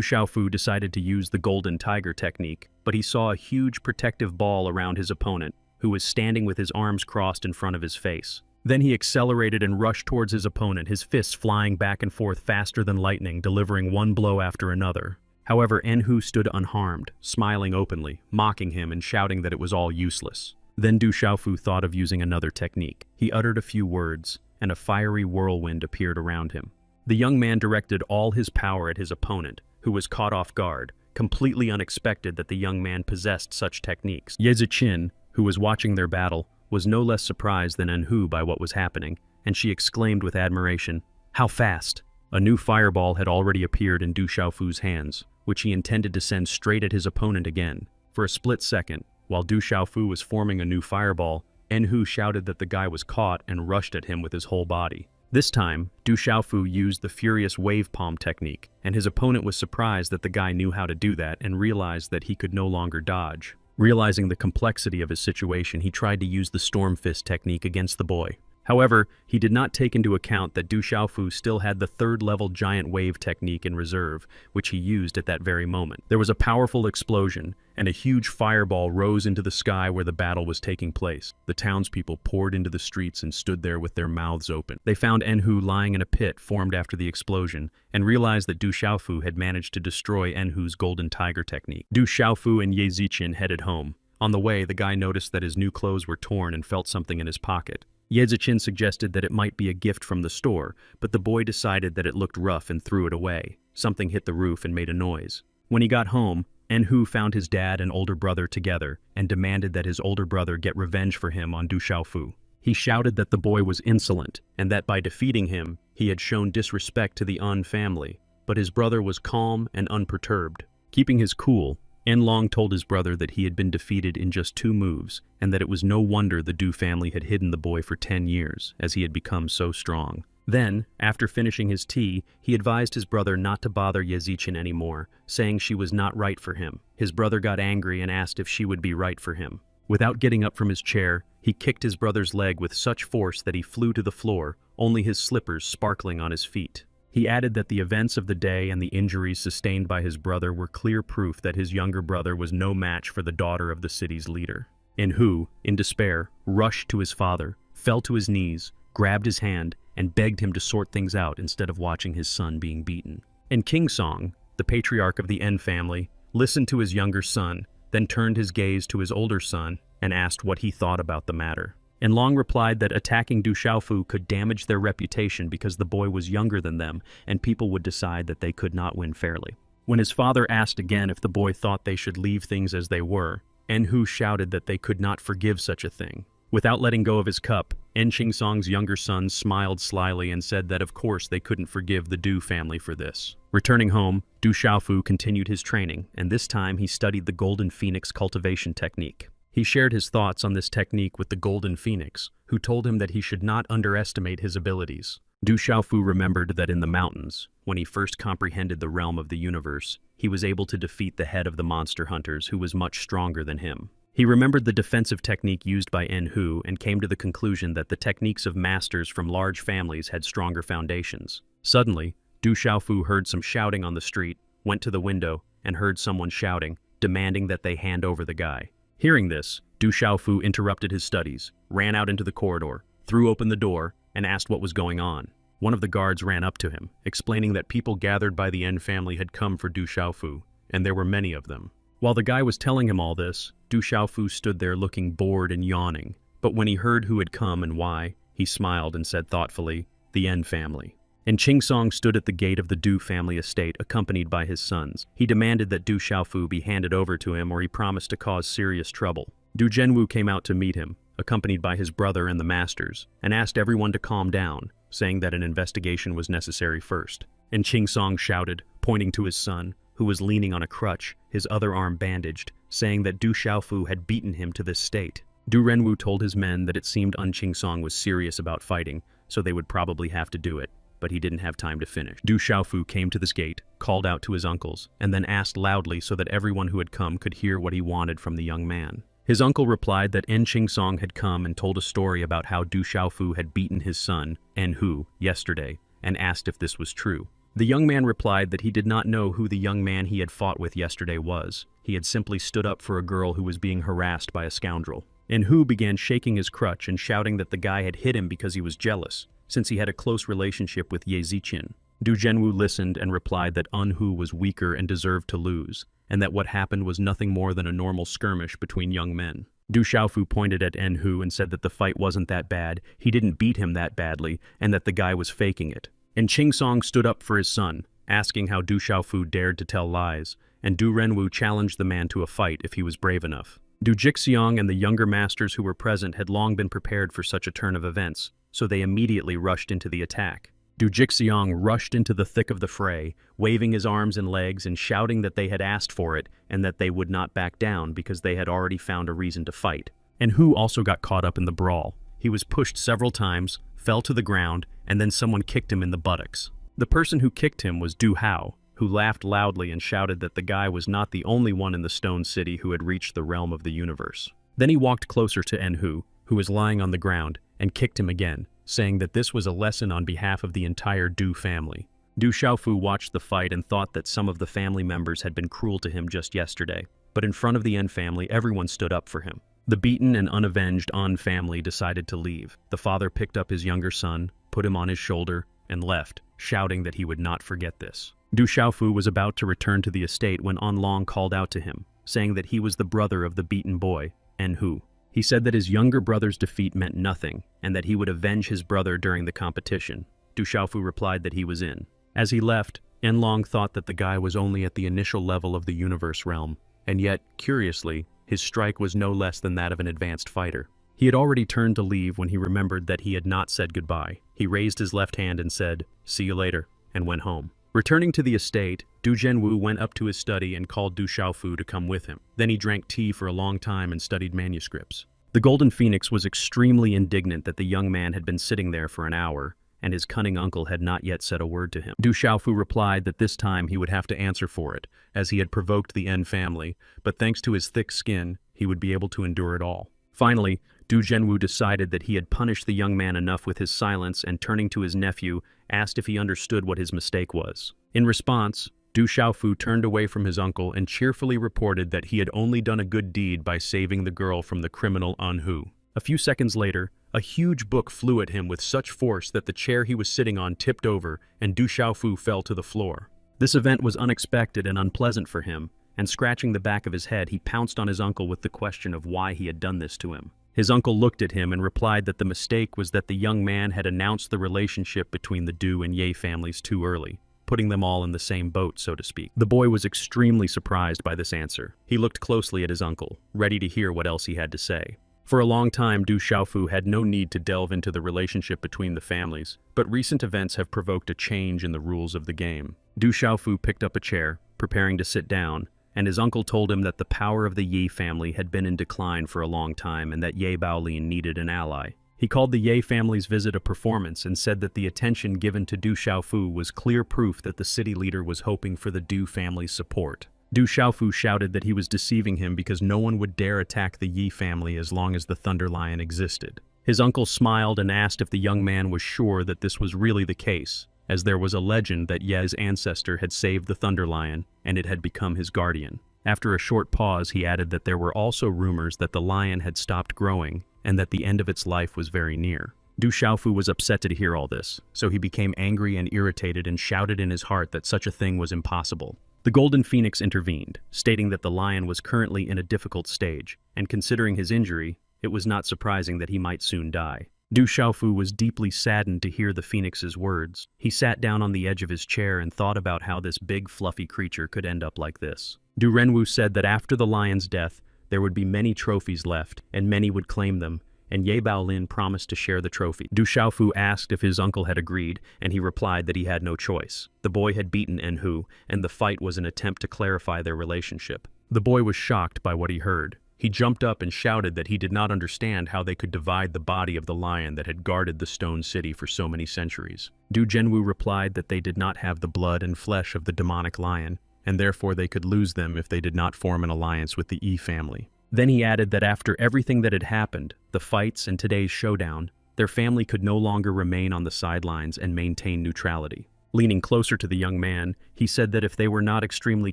Xiaofu decided to use the golden tiger technique, but he saw a huge protective ball around his opponent, who was standing with his arms crossed in front of his face. Then he accelerated and rushed towards his opponent, his fists flying back and forth faster than lightning, delivering one blow after another. However, Enhu stood unharmed, smiling openly, mocking him and shouting that it was all useless. Then Du Xiaofu thought of using another technique. He uttered a few words, and a fiery whirlwind appeared around him. The young man directed all his power at his opponent, who was caught off guard, completely unexpected that the young man possessed such techniques. Ye Ziqin, who was watching their battle, was no less surprised than Enhu by what was happening, and she exclaimed with admiration, "How fast!" A new fireball had already appeared in Du Xiaofu's hands, which he intended to send straight at his opponent again. For a split second, while Du Xiaofu was forming a new fireball, Enhu shouted that the guy was caught and rushed at him with his whole body. This time, Du Xiaofu used the furious wave palm technique, and his opponent was surprised that the guy knew how to do that and realized that he could no longer dodge. Realizing the complexity of his situation, he tried to use the storm fist technique against the boy. However, he did not take into account that Du Xiaofu still had the third-level giant wave technique in reserve, which he used at that very moment. There was a powerful explosion, and a huge fireball rose into the sky where the battle was taking place. The townspeople poured into the streets and stood there with their mouths open. They found Enhu lying in a pit formed after the explosion, and realized that Du Xiaofu had managed to destroy Enhu's golden tiger technique. Du Xiaofu and Ye Ziqin headed home. On the way, the guy noticed that his new clothes were torn and felt something in his pocket. Ye Ziqin suggested that it might be a gift from the store, but the boy decided that it looked rough and threw it away. Something hit the roof and made a noise. When he got home, Enhu found his dad and older brother together and demanded that his older brother get revenge for him on Du Xiaofu. He shouted that the boy was insolent and that by defeating him, he had shown disrespect to the Un family, but his brother was calm and unperturbed. Keeping his cool, Enlong told his brother that he had been defeated in just 2 moves, and that it was no wonder the Du family had hidden the boy for 10 years, as he had become so strong. Then, after finishing his tea, he advised his brother not to bother Ye Ziqin anymore, saying she was not right for him. His brother got angry and asked if she would be right for him. Without getting up from his chair, he kicked his brother's leg with such force that he flew to the floor, only his slippers sparkling on his feet. He added that the events of the day and the injuries sustained by his brother were clear proof that his younger brother was no match for the daughter of the city's leader. Enhu, in despair, rushed to his father, fell to his knees, grabbed his hand, and begged him to sort things out instead of watching his son being beaten. And King Song, the patriarch of the En family, listened to his younger son, then turned his gaze to his older son and asked what he thought about the matter. And Long replied that attacking Du Xiaofu could damage their reputation because the boy was younger than them, and people would decide that they could not win fairly. When his father asked again if the boy thought they should leave things as they were, Enhu shouted that they could not forgive such a thing. Without letting go of his cup, En Song's younger son smiled slyly and said that of course they couldn't forgive the Du family for this. Returning home, Du Xiaofu continued his training, and this time he studied the Golden Phoenix cultivation technique. He shared his thoughts on this technique with the Golden Phoenix, who told him that he should not underestimate his abilities. Du Xiaofu remembered that in the mountains, when he first comprehended the realm of the universe, he was able to defeat the head of the monster hunters who was much stronger than him. He remembered the defensive technique used by Enhu and came to the conclusion that the techniques of masters from large families had stronger foundations. Suddenly, Du Xiaofu heard some shouting on the street, went to the window, and heard someone shouting, demanding that they hand over the guy. Hearing this, Du Xiaofu interrupted his studies, ran out into the corridor, threw open the door, and asked what was going on. One of the guards ran up to him, explaining that people gathered by the En family had come for Du Xiaofu, and there were many of them. While the guy was telling him all this, Du Xiaofu stood there looking bored and yawning, but when he heard who had come and why, he smiled and said thoughtfully, "The En family." And Ching Song stood at the gate of the Du family estate accompanied by his sons. He demanded that Du Xiaofu be handed over to him or he promised to cause serious trouble. Du Zhenwu came out to meet him, accompanied by his brother and the masters, and asked everyone to calm down, saying that an investigation was necessary first. And Ching Song shouted, pointing to his son, who was leaning on a crutch, his other arm bandaged, saying that Du Xiaofu had beaten him to this state. Du Renwu told his men that it seemed Ching Song was serious about fighting, so they would probably have to do it, but he didn't have time to finish. Du Xiaofu came to this gate, called out to his uncles, and then asked loudly so that everyone who had come could hear what he wanted from the young man. His uncle replied that Ching Song had come and told a story about how Du Xiaofu had beaten his son, Hu, yesterday, and asked if this was true. The young man replied that he did not know who the young man he had fought with yesterday was. He had simply stood up for a girl who was being harassed by a scoundrel. Hu began shaking his crutch and shouting that the guy had hit him because he was jealous, since he had a close relationship with Ye Ziqian. Du Zhenwu listened and replied that Hu was weaker and deserved to lose, and that what happened was nothing more than a normal skirmish between young men. Du Xiaofu pointed at Hu and said that the fight wasn't that bad, he didn't beat him that badly, and that the guy was faking it. And Ching Song stood up for his son, asking how Du Xiaofu dared to tell lies, and Du Renwu challenged the man to a fight if he was brave enough. Du Jixiang and the younger masters who were present had long been prepared for such a turn of events, so they immediately rushed into the attack. Du Jixiang rushed into the thick of the fray, waving his arms and legs and shouting that they had asked for it and that they would not back down because they had already found a reason to fight. And Hu also got caught up in the brawl. He was pushed several times, fell to the ground, and then someone kicked him in the buttocks. The person who kicked him was Du Hao, who laughed loudly and shouted that the guy was not the only one in the Stone City who had reached the realm of the universe. Then he walked closer to Hu, who was lying on the ground, and kicked him again, saying that this was a lesson on behalf of the entire Du family. Du Xiaofu watched the fight and thought that some of the family members had been cruel to him just yesterday, but in front of the En family everyone stood up for him. The beaten and unavenged An family decided to leave. The father picked up his younger son, put him on his shoulder, and left, shouting that he would not forget this. Du Xiaofu was about to return to the estate when An Long called out to him, saying that he was the brother of the beaten boy, Hu. He said that his younger brother's defeat meant nothing, and that he would avenge his brother during the competition. Du Xiaofu replied that he was in. As he left, En Long thought that the guy was only at the initial level of the universe realm, and yet, curiously, his strike was no less than that of an advanced fighter. He had already turned to leave when he remembered that he had not said goodbye. He raised his left hand and said, "See you later," and went home. Returning to the estate, Du Zhenwu went up to his study and called Du Xiaofu to come with him. Then he drank tea for a long time and studied manuscripts. The Golden Phoenix was extremely indignant that the young man had been sitting there for an hour, and his cunning uncle had not yet said a word to him. Du Xiaofu replied that this time he would have to answer for it, as he had provoked the En family, but thanks to his thick skin, he would be able to endure it all. Finally, Du Zhenwu decided that he had punished the young man enough with his silence and turning to his nephew, asked if he understood what his mistake was. In response, Du Xiaofu turned away from his uncle and cheerfully reported that he had only done a good deed by saving the girl from the criminal Hu. A few seconds later, a huge book flew at him with such force that the chair he was sitting on tipped over and Du Xiaofu fell to the floor. This event was unexpected and unpleasant for him, and scratching the back of his head, he pounced on his uncle with the question of why he had done this to him. His uncle looked at him and replied that the mistake was that the young man had announced the relationship between the Du and Ye families too early, putting them all in the same boat, so to speak. The boy was extremely surprised by this answer. He looked closely at his uncle, ready to hear what else he had to say. For a long time, Du Xiaofu had no need to delve into the relationship between the families, but recent events have provoked a change in the rules of the game. Du Xiaofu picked up a chair, preparing to sit down, and his uncle told him that the power of the Yi family had been in decline for a long time and that Ye Baolin needed an ally. He called the Ye family's visit a performance and said that the attention given to Du Xiaofu was clear proof that the city leader was hoping for the Du family's support. Du Xiaofu shouted that he was deceiving him because no one would dare attack the Yi family as long as the Thunder Lion existed. His uncle smiled and asked if the young man was sure that this was really the case, as there was a legend that Ye's ancestor had saved the Thunder Lion and it had become his guardian. After a short pause, he added that there were also rumors that the lion had stopped growing and that the end of its life was very near. Du Xiaofu was upset to hear all this, so he became angry and irritated and shouted in his heart that such a thing was impossible. The Golden Phoenix intervened, stating that the lion was currently in a difficult stage, and considering his injury, it was not surprising that he might soon die. Du Xiaofu was deeply saddened to hear the phoenix's words. He sat down on the edge of his chair and thought about how this big, fluffy creature could end up like this. Du Renwu said that after the lion's death, there would be many trophies left, and many would claim them, and Ye Baolin promised to share the trophy. Du Xiaofu asked if his uncle had agreed, and he replied that he had no choice. The boy had beaten Enhu, and the fight was an attempt to clarify their relationship. The boy was shocked by what he heard. He jumped up and shouted that he did not understand how they could divide the body of the lion that had guarded the stone city for so many centuries. Du Zhenwu replied that they did not have the blood and flesh of the demonic lion, and therefore they could lose them if they did not form an alliance with the Yi family. Then he added that after everything that had happened, the fights and today's showdown, their family could no longer remain on the sidelines and maintain neutrality. Leaning closer to the young man, he said that if they were not extremely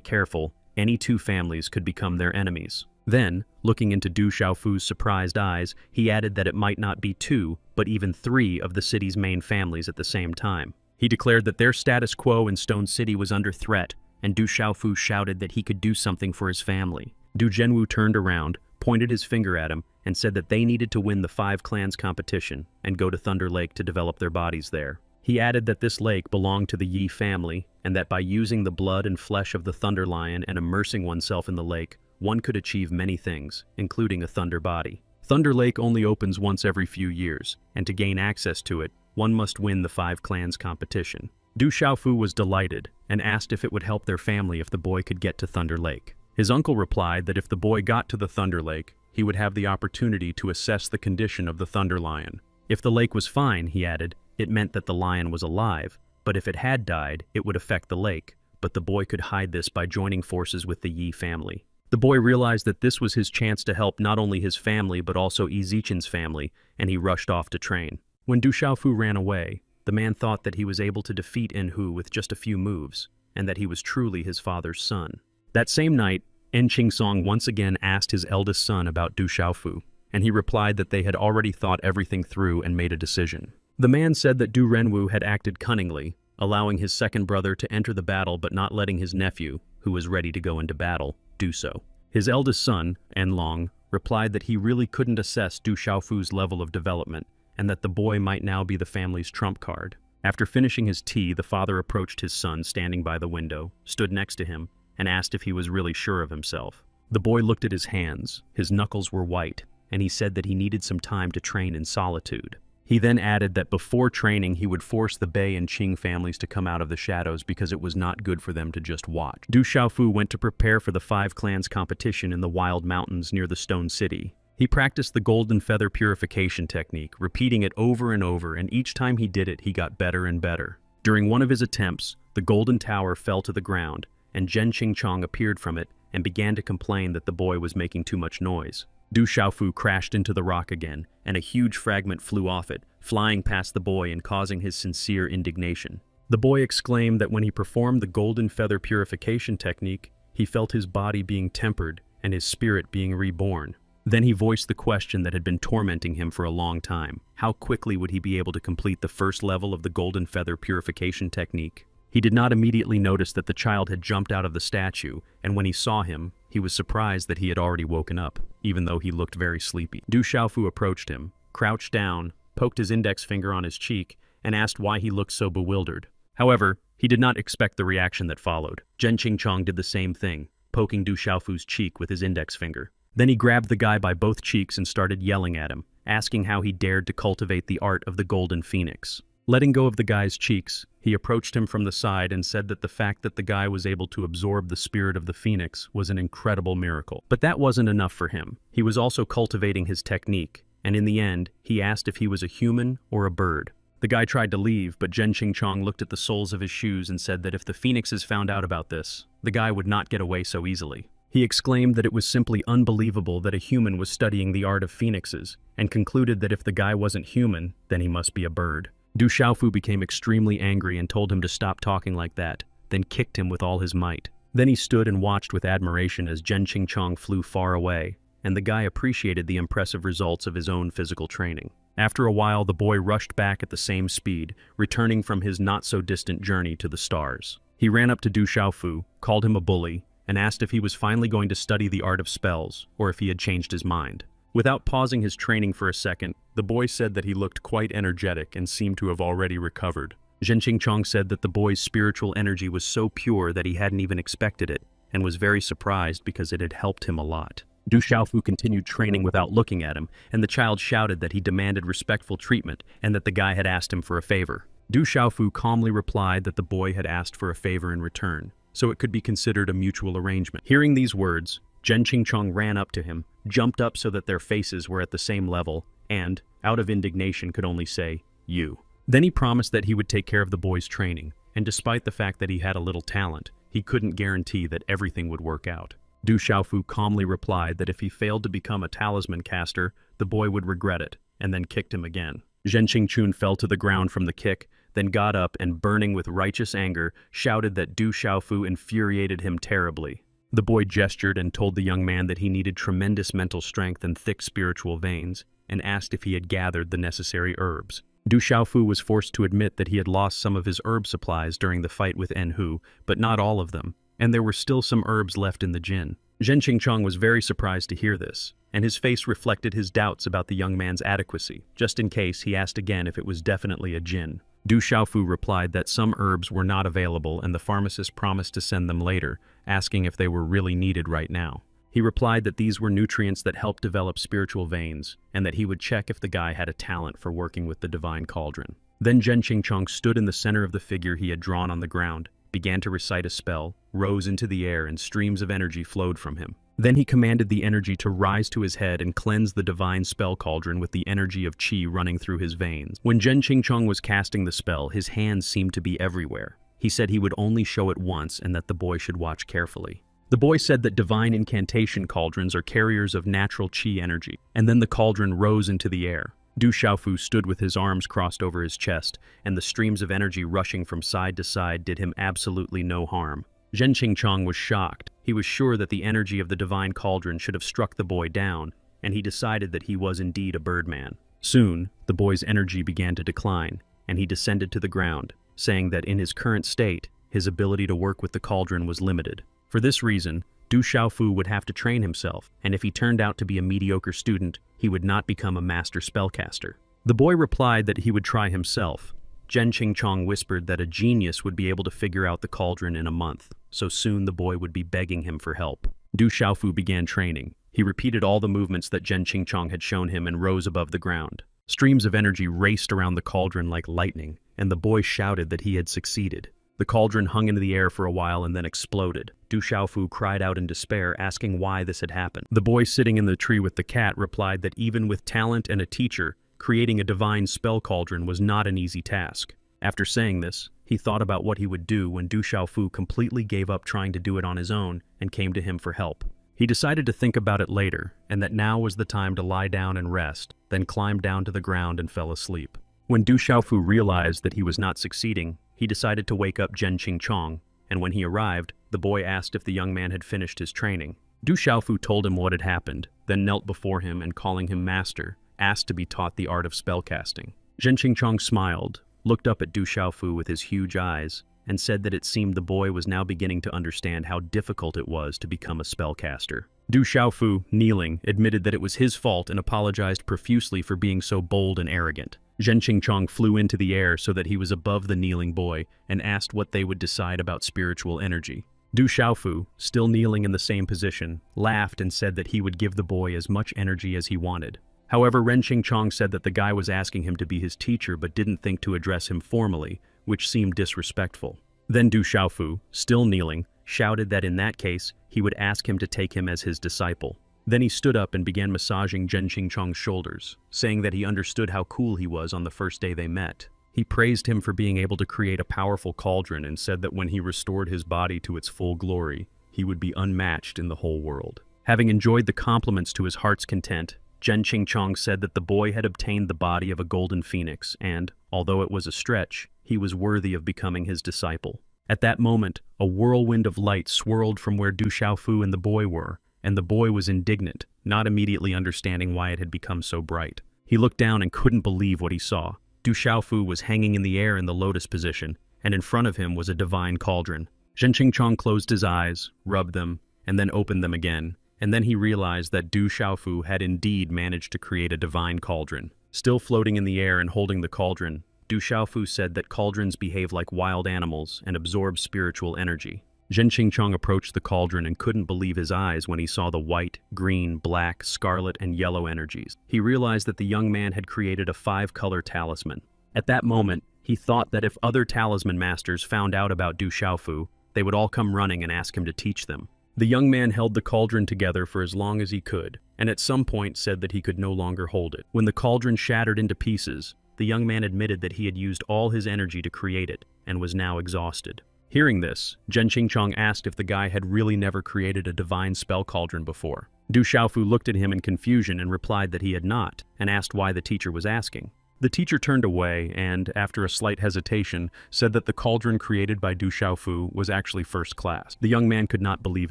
careful, any two families could become their enemies. Then, looking into Du Xiaofu's surprised eyes, he added that it might not be two, but even three of the city's main families at the same time. He declared that their status quo in Stone City was under threat, and Du Xiaofu shouted that he could do something for his family. Du Zhenwu turned around, pointed his finger at him, and said that they needed to win the 5 clans competition and go to Thunder Lake to develop their bodies there. He added that this lake belonged to the Yi family, and that by using the blood and flesh of the Thunder Lion and immersing oneself in the lake, one could achieve many things, including a thunder body. Thunder Lake only opens once every few years, and to gain access to it, one must win the 5 clans competition. Du Xiaofu was delighted, and asked if it would help their family if the boy could get to Thunder Lake. His uncle replied that if the boy got to the Thunder Lake, he would have the opportunity to assess the condition of the Thunder Lion. If the lake was fine, he added, it meant that the lion was alive, but if it had died, it would affect the lake, but the boy could hide this by joining forces with the Yi family. The boy realized that this was his chance to help not only his family but also Yi Zichen's family, and he rushed off to train. When Du Xiaofu ran away, the man thought that he was able to defeat Enhu with just a few moves, and that he was truly his father's son. That same night, En Qingsong once again asked his eldest son about Du Xiaofu, and he replied that they had already thought everything through and made a decision. The man said that Du Renwu had acted cunningly, allowing his second brother to enter the battle but not letting his nephew, who was ready to go into battle, do so. His eldest son, En Long, replied that he really couldn't assess Du Xiaofu's level of development, and that the boy might now be the family's trump card. After finishing his tea, the father approached his son standing by the window, stood next to him, and asked if he was really sure of himself. The boy looked at his hands. His knuckles were white, and he said that he needed some time to train in solitude. He then added that before training he would force the Bei and Qing families to come out of the shadows because it was not good for them to just watch. Du Xiaofu went to prepare for the 5 clans competition in the wild mountains near the Stone City. He practiced the golden feather purification technique, repeating it over and over, and each time he did it he got better and better. During one of his attempts, the golden tower fell to the ground, and Zhen Qingchong appeared from it and began to complain that the boy was making too much noise. Du Xiaofu crashed into the rock again, and a huge fragment flew off it, flying past the boy and causing his sincere indignation. The boy exclaimed that when he performed the golden feather purification technique, he felt his body being tempered and his spirit being reborn. Then he voiced the question that had been tormenting him for a long time. How quickly would he be able to complete the first level of the golden feather purification technique? He did not immediately notice that the child had jumped out of the statue, and when he saw him, he was surprised that he had already woken up, even though he looked very sleepy. Du Xiaofu approached him, crouched down, poked his index finger on his cheek, and asked why he looked so bewildered. However, he did not expect the reaction that followed. Zhen Qingchong did the same thing, poking Du Xiaofu's cheek with his index finger. Then he grabbed the guy by both cheeks and started yelling at him, asking how he dared to cultivate the art of the golden phoenix. Letting go of the guy's cheeks, he approached him from the side and said that the fact that the guy was able to absorb the spirit of the phoenix was an incredible miracle. But that wasn't enough for him. He was also cultivating his technique, and in the end, he asked if he was a human or a bird. The guy tried to leave, but Zhen Qingchong looked at the soles of his shoes and said that if the phoenixes found out about this, the guy would not get away so easily. He exclaimed that it was simply unbelievable that a human was studying the art of phoenixes, and concluded that if the guy wasn't human, then he must be a bird. Du Xiaofu became extremely angry and told him to stop talking like that, then kicked him with all his might. Then he stood and watched with admiration as Zhen Qingchong flew far away, and the guy appreciated the impressive results of his own physical training. After a while, the boy rushed back at the same speed, returning from his not-so-distant journey to the stars. He ran up to Du Xiaofu, called him a bully, and asked if he was finally going to study the art of spells, or if he had changed his mind. Without pausing his training for a second, the boy said that he looked quite energetic and seemed to have already recovered. Zhen Chong said that the boy's spiritual energy was so pure that he hadn't even expected it, and was very surprised because it had helped him a lot. Du Xiaofu continued training without looking at him, and the child shouted that he demanded respectful treatment and that the guy had asked him for a favor. Du Xiaofu calmly replied that the boy had asked for a favor in return, so it could be considered a mutual arrangement. Hearing these words, Zhen Chong ran up to him, jumped up so that their faces were at the same level, and, out of indignation, could only say, "You." Then he promised that he would take care of the boy's training, and despite the fact that he had a little talent, he couldn't guarantee that everything would work out. Du Xiaofu calmly replied that if he failed to become a talisman caster, the boy would regret it, and then kicked him again. Zhen Chun fell to the ground from the kick, then got up and, burning with righteous anger, shouted that Du Xiaofu infuriated him terribly. The boy gestured and told the young man that he needed tremendous mental strength and thick spiritual veins, and asked if he had gathered the necessary herbs. Du Xiaofu was forced to admit that he had lost some of his herb supplies during the fight with Enhu, but not all of them, and there were still some herbs left in the jinn. Zhen Chong was very surprised to hear this, and his face reflected his doubts about the young man's adequacy. Just in case, he asked again if it was definitely a jinn. Du Xiaofu replied that some herbs were not available and the pharmacist promised to send them later, asking if they were really needed right now. He replied that these were nutrients that helped develop spiritual veins, and that he would check if the guy had a talent for working with the divine cauldron. Then Zhen Chong stood in the center of the figure he had drawn on the ground, began to recite a spell, rose into the air, and streams of energy flowed from him. Then he commanded the energy to rise to his head and cleanse the divine spell cauldron with the energy of qi running through his veins. When Zhen Chong was casting the spell, his hands seemed to be everywhere. He said he would only show it once and that the boy should watch carefully. The boy said that divine incantation cauldrons are carriers of natural qi energy, and then the cauldron rose into the air. Du Xiaofu stood with his arms crossed over his chest, and the streams of energy rushing from side to side did him absolutely no harm. Zhen Chong was shocked. He was sure that the energy of the divine cauldron should have struck the boy down, and he decided that he was indeed a birdman. Soon, the boy's energy began to decline, and he descended to the ground, saying that in his current state, his ability to work with the cauldron was limited. For this reason, Du Xiaofu would have to train himself, and if he turned out to be a mediocre student, he would not become a master spellcaster. The boy replied that he would try himself. Zhen Chong whispered that a genius would be able to figure out the cauldron in a month, so soon the boy would be begging him for help. Du Xiaofu began training. He repeated all the movements that Zhen Chong had shown him and rose above the ground. Streams of energy raced around the cauldron like lightning, and the boy shouted that he had succeeded. The cauldron hung into the air for a while and then exploded. Du Xiaofu cried out in despair, asking why this had happened. The boy sitting in the tree with the cat replied that even with talent and a teacher, creating a divine spell cauldron was not an easy task. After saying this, he thought about what he would do when Du Xiaofu completely gave up trying to do it on his own and came to him for help. He decided to think about it later, and that now was the time to lie down and rest, then climbed down to the ground and fell asleep. When Du Xiaofu realized that he was not succeeding, he decided to wake up Zhen Chong, and when he arrived, the boy asked if the young man had finished his training. Du Xiaofu told him what had happened, then knelt before him and, calling him master, asked to be taught the art of spellcasting. Zhen Chong smiled, looked up at Du Xiaofu with his huge eyes, and said that it seemed the boy was now beginning to understand how difficult it was to become a spellcaster. Du Xiaofu, kneeling, admitted that it was his fault and apologized profusely for being so bold and arrogant. Zhen Chong flew into the air so that he was above the kneeling boy and asked what they would decide about spiritual energy. Du Xiaofu, still kneeling in the same position, laughed and said that he would give the boy as much energy as he wanted. However, Zhen Chong said that the guy was asking him to be his teacher but didn't think to address him formally, which seemed disrespectful. Then Du Xiaofu, still kneeling, shouted that in that case, he would ask him to take him as his disciple. Then he stood up and began massaging Zhen Chong's shoulders, saying that he understood how cool he was on the first day they met. He praised him for being able to create a powerful cauldron and said that when he restored his body to its full glory, he would be unmatched in the whole world. Having enjoyed the compliments to his heart's content, Zhen Chong said that the boy had obtained the body of a golden phoenix and, although it was a stretch, he was worthy of becoming his disciple. At that moment, a whirlwind of light swirled from where Du Xiaofu and the boy were, and the boy was indignant, not immediately understanding why it had become so bright. He looked down and couldn't believe what he saw. Du Xiaofu was hanging in the air in the lotus position, and in front of him was a divine cauldron. Zhen Chong closed his eyes, rubbed them, and then opened them again, and then he realized that Du Xiaofu had indeed managed to create a divine cauldron. Still floating in the air and holding the cauldron, Du Xiaofu said that cauldrons behave like wild animals and absorb spiritual energy. Zhen Qingchong approached the cauldron and couldn't believe his eyes when he saw the white, green, black, scarlet, and yellow energies. He realized that the young man had created a 5-color talisman. At that moment, he thought that if other talisman masters found out about Du Xiaofu, they would all come running and ask him to teach them. The young man held the cauldron together for as long as he could, and at some point said that he could no longer hold it. When the cauldron shattered into pieces, the young man admitted that he had used all his energy to create it and was now exhausted. Hearing this, Zhen Qingchong asked if the guy had really never created a divine spell cauldron before. Du Xiaofu looked at him in confusion and replied that he had not, and asked why the teacher was asking. The teacher turned away and, after a slight hesitation, said that the cauldron created by Du Xiaofu was actually first class. The young man could not believe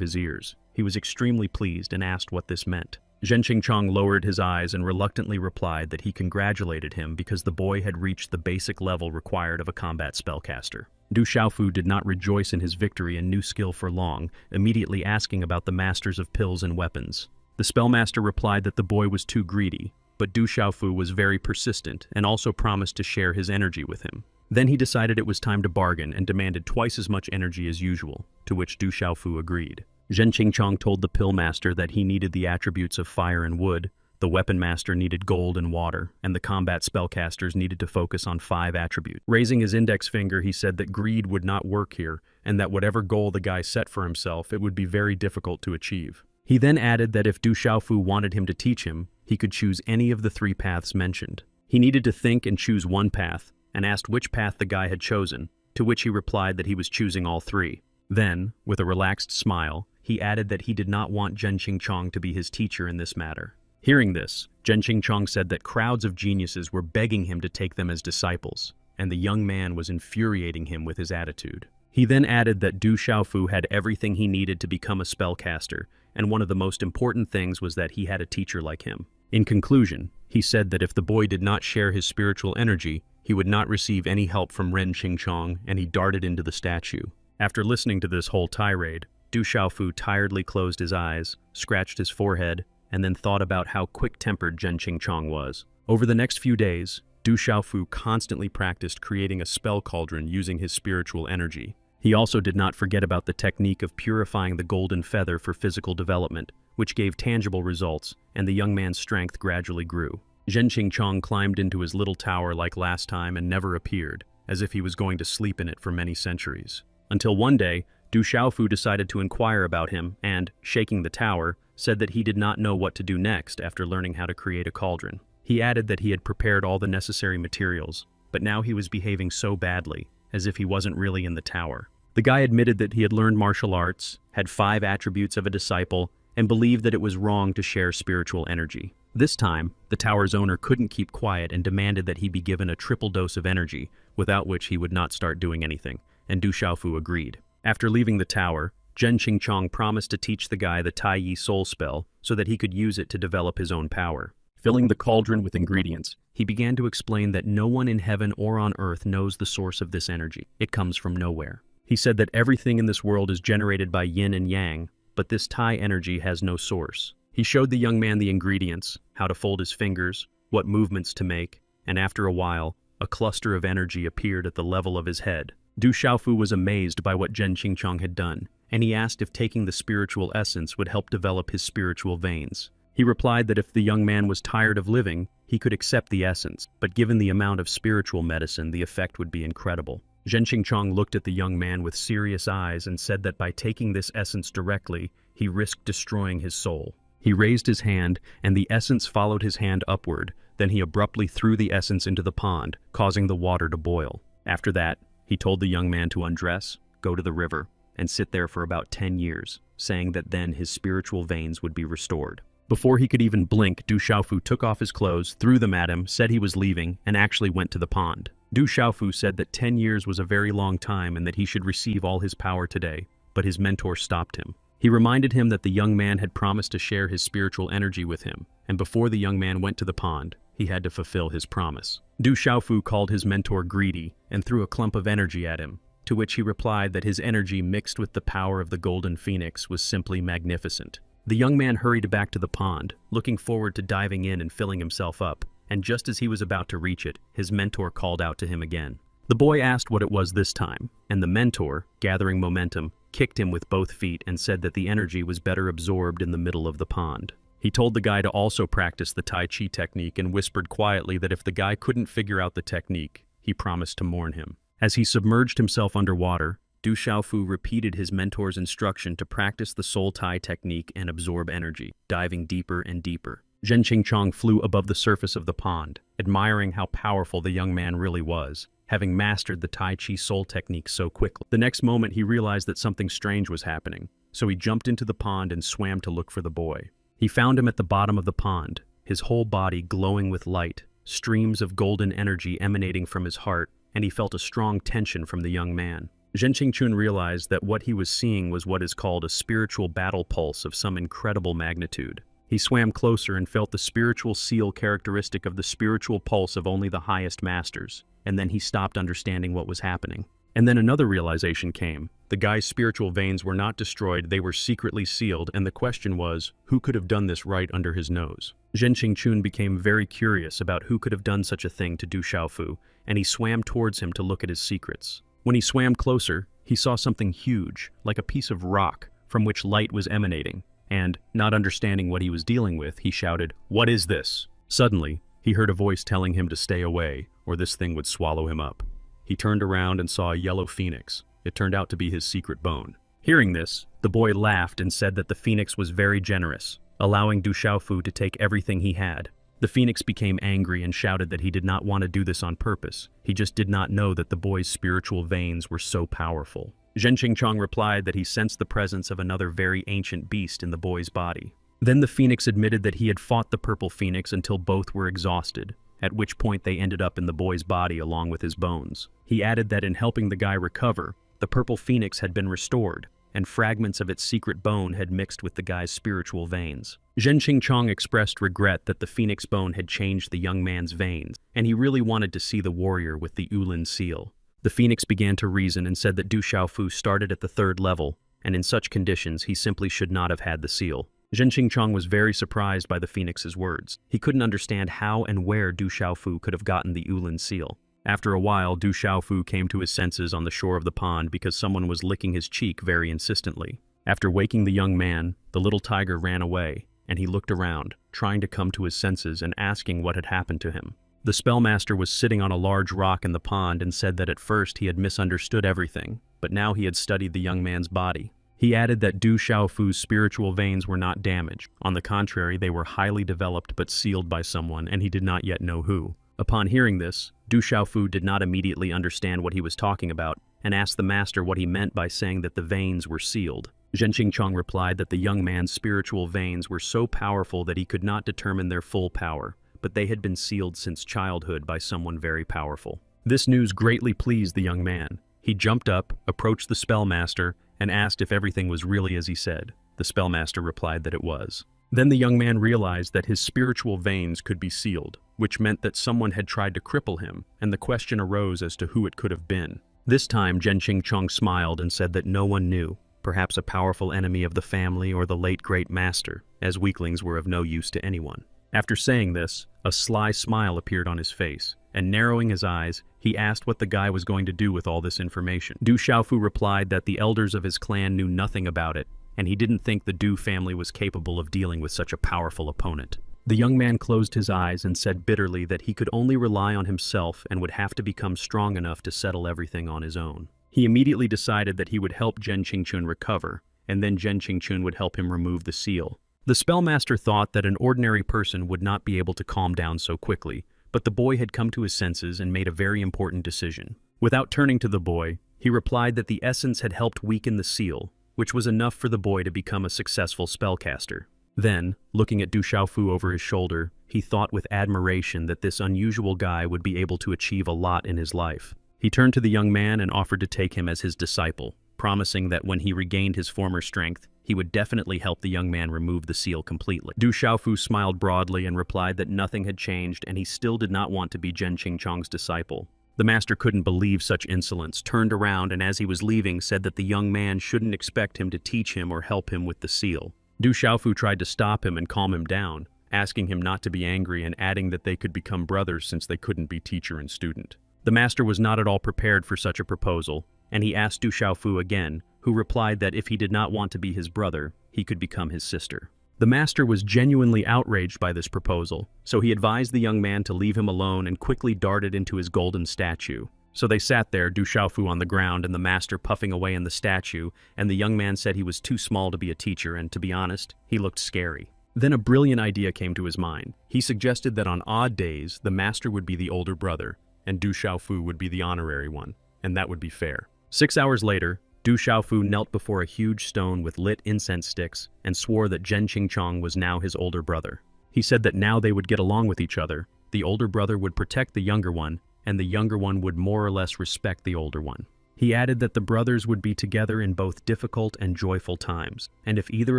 his ears. He was extremely pleased and asked what this meant. Zhen Qingchong lowered his eyes and reluctantly replied that he congratulated him because the boy had reached the basic level required of a combat spellcaster. Du Xiaofu did not rejoice in his victory and new skill for long, immediately asking about the masters of pills and weapons. The spellmaster replied that the boy was too greedy, but Du Xiaofu was very persistent and also promised to share his energy with him. Then he decided it was time to bargain and demanded twice as much energy as usual, to which Du Xiaofu agreed. Zhen Qingchong told the pill master that he needed the attributes of fire and wood, the weapon master needed gold and water, and the combat spellcasters needed to focus on 5 attributes. Raising his index finger, he said that greed would not work here, and that whatever goal the guy set for himself, it would be very difficult to achieve. He then added that if Du Xiaofu wanted him to teach him, he could choose any of the 3 paths mentioned. He needed to think and choose one path, and asked which path the guy had chosen, to which he replied that he was choosing all 3. Then, with a relaxed smile, he added that he did not want Zhen Qingchong to be his teacher in this matter. Hearing this, Zhen Qingchong said that crowds of geniuses were begging him to take them as disciples, and the young man was infuriating him with his attitude. He then added that Du Xiaofu had everything he needed to become a spellcaster, and one of the most important things was that he had a teacher like him. In conclusion, he said that if the boy did not share his spiritual energy, he would not receive any help from Ren Qingchong, and he darted into the statue. After listening to this whole tirade, Du Xiaofu tiredly closed his eyes, scratched his forehead, and then thought about how quick-tempered Zhen Qingchong was. Over the next few days, Du Xiaofu constantly practiced creating a spell cauldron using his spiritual energy. He also did not forget about the technique of purifying the golden feather for physical development, which gave tangible results, and the young man's strength gradually grew. Zhen Qingchong climbed into his little tower like last time and never appeared, as if he was going to sleep in it for many centuries. Until one day, Du Xiaofu decided to inquire about him and, shaking the tower, said that he did not know what to do next after learning how to create a cauldron. He added that he had prepared all the necessary materials, but now he was behaving so badly, as if he wasn't really in the tower. The guy admitted that he had learned martial arts, had 5 attributes of a disciple, and believed that it was wrong to share spiritual energy. This time, the tower's owner couldn't keep quiet and demanded that he be given a triple dose of energy, without which he would not start doing anything, and Du Xiaofu agreed. After leaving the tower, Zhen Qingchong promised to teach the guy the Tai Yi Soul spell so that he could use it to develop his own power. Filling the cauldron with ingredients, he began to explain that no one in heaven or on earth knows the source of this energy. It comes from nowhere. He said that everything in this world is generated by yin and yang, but this Tai energy has no source. He showed the young man the ingredients, how to fold his fingers, what movements to make, and after a while, a cluster of energy appeared at the level of his head. Du Xiaofu was amazed by what Zhen Qingchong had done, and he asked if taking the spiritual essence would help develop his spiritual veins. He replied that if the young man was tired of living, he could accept the essence, but given the amount of spiritual medicine, the effect would be incredible. Zhen Qingchong looked at the young man with serious eyes and said that by taking this essence directly, he risked destroying his soul. He raised his hand, and the essence followed his hand upward. Then he abruptly threw the essence into the pond, causing the water to boil. After that, he told the young man to undress, go to the river, and sit there for about 10 years, saying that then his spiritual veins would be restored. Before he could even blink, Du Xiaofu took off his clothes, threw them at him, said he was leaving, and actually went to the pond. Du Xiaofu said that 10 years was a very long time and that he should receive all his power today, but his mentor stopped him. He reminded him that the young man had promised to share his spiritual energy with him, and before the young man went to the pond, he had to fulfill his promise. Du Xiaofu called his mentor greedy and threw a clump of energy at him, to which he replied that his energy mixed with the power of the golden phoenix was simply magnificent. The young man hurried back to the pond, looking forward to diving in and filling himself up, and just as he was about to reach it, his mentor called out to him again. The boy asked what it was this time, and the mentor, gathering momentum, kicked him with both feet and said that the energy was better absorbed in the middle of the pond. He told the guy to also practice the Tai Chi technique and whispered quietly that if the guy couldn't figure out the technique, he promised to mourn him. As he submerged himself underwater, Du Xiaofu repeated his mentor's instruction to practice the Soul Tai technique and absorb energy, diving deeper and deeper. Zhen Qingchong flew above the surface of the pond, admiring how powerful the young man really was, having mastered the Tai Chi Soul technique so quickly. The next moment he realized that something strange was happening, so he jumped into the pond and swam to look for the boy. He found him at the bottom of the pond, his whole body glowing with light, streams of golden energy emanating from his heart, and he felt a strong tension from the young man. Zhen Qingchun realized that what he was seeing was what is called a spiritual battle pulse of some incredible magnitude. He swam closer and felt the spiritual seal characteristic of the spiritual pulse of only the highest masters, and then he stopped understanding what was happening. And then another realization came. The guy's spiritual veins were not destroyed, they were secretly sealed, and the question was, who could have done this right under his nose? Zhen Qingchun became very curious about who could have done such a thing to Du Xiaofu, and he swam towards him to look at his secrets. When he swam closer, he saw something huge, like a piece of rock, from which light was emanating, and, not understanding what he was dealing with, he shouted, "What is this?" Suddenly, he heard a voice telling him to stay away, or this thing would swallow him up. He turned around and saw a yellow phoenix. It turned out to be his secret bone. Hearing this, the boy laughed and said that the phoenix was very generous, allowing Du Xiaofu to take everything he had. The phoenix became angry and shouted that he did not want to do this on purpose. He just did not know that the boy's spiritual veins were so powerful. Zhen Qingchong replied that he sensed the presence of another very ancient beast in the boy's body. Then the phoenix admitted that he had fought the purple phoenix until both were exhausted, at which point they ended up in the boy's body along with his bones. He added that in helping the guy recover, the purple phoenix had been restored, and fragments of its secret bone had mixed with the guy's spiritual veins. Zhen Qingchong expressed regret that the phoenix bone had changed the young man's veins, and he really wanted to see the warrior with the Yulin seal. The phoenix began to reason and said that Du Xiaofu started at the 3rd level, and in such conditions he simply should not have had the seal. Zhen Qingchong was very surprised by the phoenix's words. He couldn't understand how and where Du Xiaofu could have gotten the Yulin seal. After a while, Du Xiaofu came to his senses on the shore of the pond because someone was licking his cheek very insistently. After waking the young man, the little tiger ran away, and he looked around, trying to come to his senses and asking what had happened to him. The spellmaster was sitting on a large rock in the pond and said that at first he had misunderstood everything, but now he had studied the young man's body. He added that Du Xiaofu's spiritual veins were not damaged. On the contrary, they were highly developed but sealed by someone, and he did not yet know who. Upon hearing this, Du Xiaofu did not immediately understand what he was talking about and asked the master what he meant by saying that the veins were sealed. Zhen Qingchong replied that the young man's spiritual veins were so powerful that he could not determine their full power, but they had been sealed since childhood by someone very powerful. This news greatly pleased the young man. He jumped up, approached the spellmaster, and asked if everything was really as he said. The spellmaster replied that it was. Then the young man realized that his spiritual veins could be sealed, which meant that someone had tried to cripple him, and the question arose as to who it could have been. This time, Zhen Qingchong smiled and said that no one knew, perhaps a powerful enemy of the family or the late great master, as weaklings were of no use to anyone. After saying this, a sly smile appeared on his face, and narrowing his eyes, he asked what the guy was going to do with all this information. Du Xiaofu replied that the elders of his clan knew nothing about it, and he didn't think the Du family was capable of dealing with such a powerful opponent. The young man closed his eyes and said bitterly that he could only rely on himself and would have to become strong enough to settle everything on his own. He immediately decided that he would help Zhen Qingchun recover, and then Zhen Qingchun would help him remove the seal. The spellmaster thought that an ordinary person would not be able to calm down so quickly, but the boy had come to his senses and made a very important decision. Without turning to the boy, he replied that the essence had helped weaken the seal, which was enough for the boy to become a successful spellcaster. Then, looking at Du Xiaofu over his shoulder, he thought with admiration that this unusual guy would be able to achieve a lot in his life. He turned to the young man and offered to take him as his disciple, promising that when he regained his former strength, he would definitely help the young man remove the seal completely. Du Xiaofu smiled broadly and replied that nothing had changed and he still did not want to be Zhen Qingchong's disciple. The master couldn't believe such insolence, turned around and as he was leaving said that the young man shouldn't expect him to teach him or help him with the seal. Du Xiaofu tried to stop him and calm him down, asking him not to be angry and adding that they could become brothers since they couldn't be teacher and student. The master was not at all prepared for such a proposal, and he asked Du Xiaofu again, who replied that if he did not want to be his brother, he could become his sister. The master was genuinely outraged by this proposal, so he advised the young man to leave him alone and quickly darted into his golden statue. So they sat there, Du Xiaofu on the ground and the master puffing away in the statue, and the young man said he was too small to be a teacher and, to be honest, he looked scary. Then a brilliant idea came to his mind. He suggested that on odd days, the master would be the older brother, and Du Xiaofu would be the honorary one, and that would be fair. 6 hours later, Du Xiaofu knelt before a huge stone with lit incense sticks and swore that Zhen Qingchong was now his older brother. He said that now they would get along with each other, the older brother would protect the younger one, and the younger one would more or less respect the older one. He added that the brothers would be together in both difficult and joyful times, and if either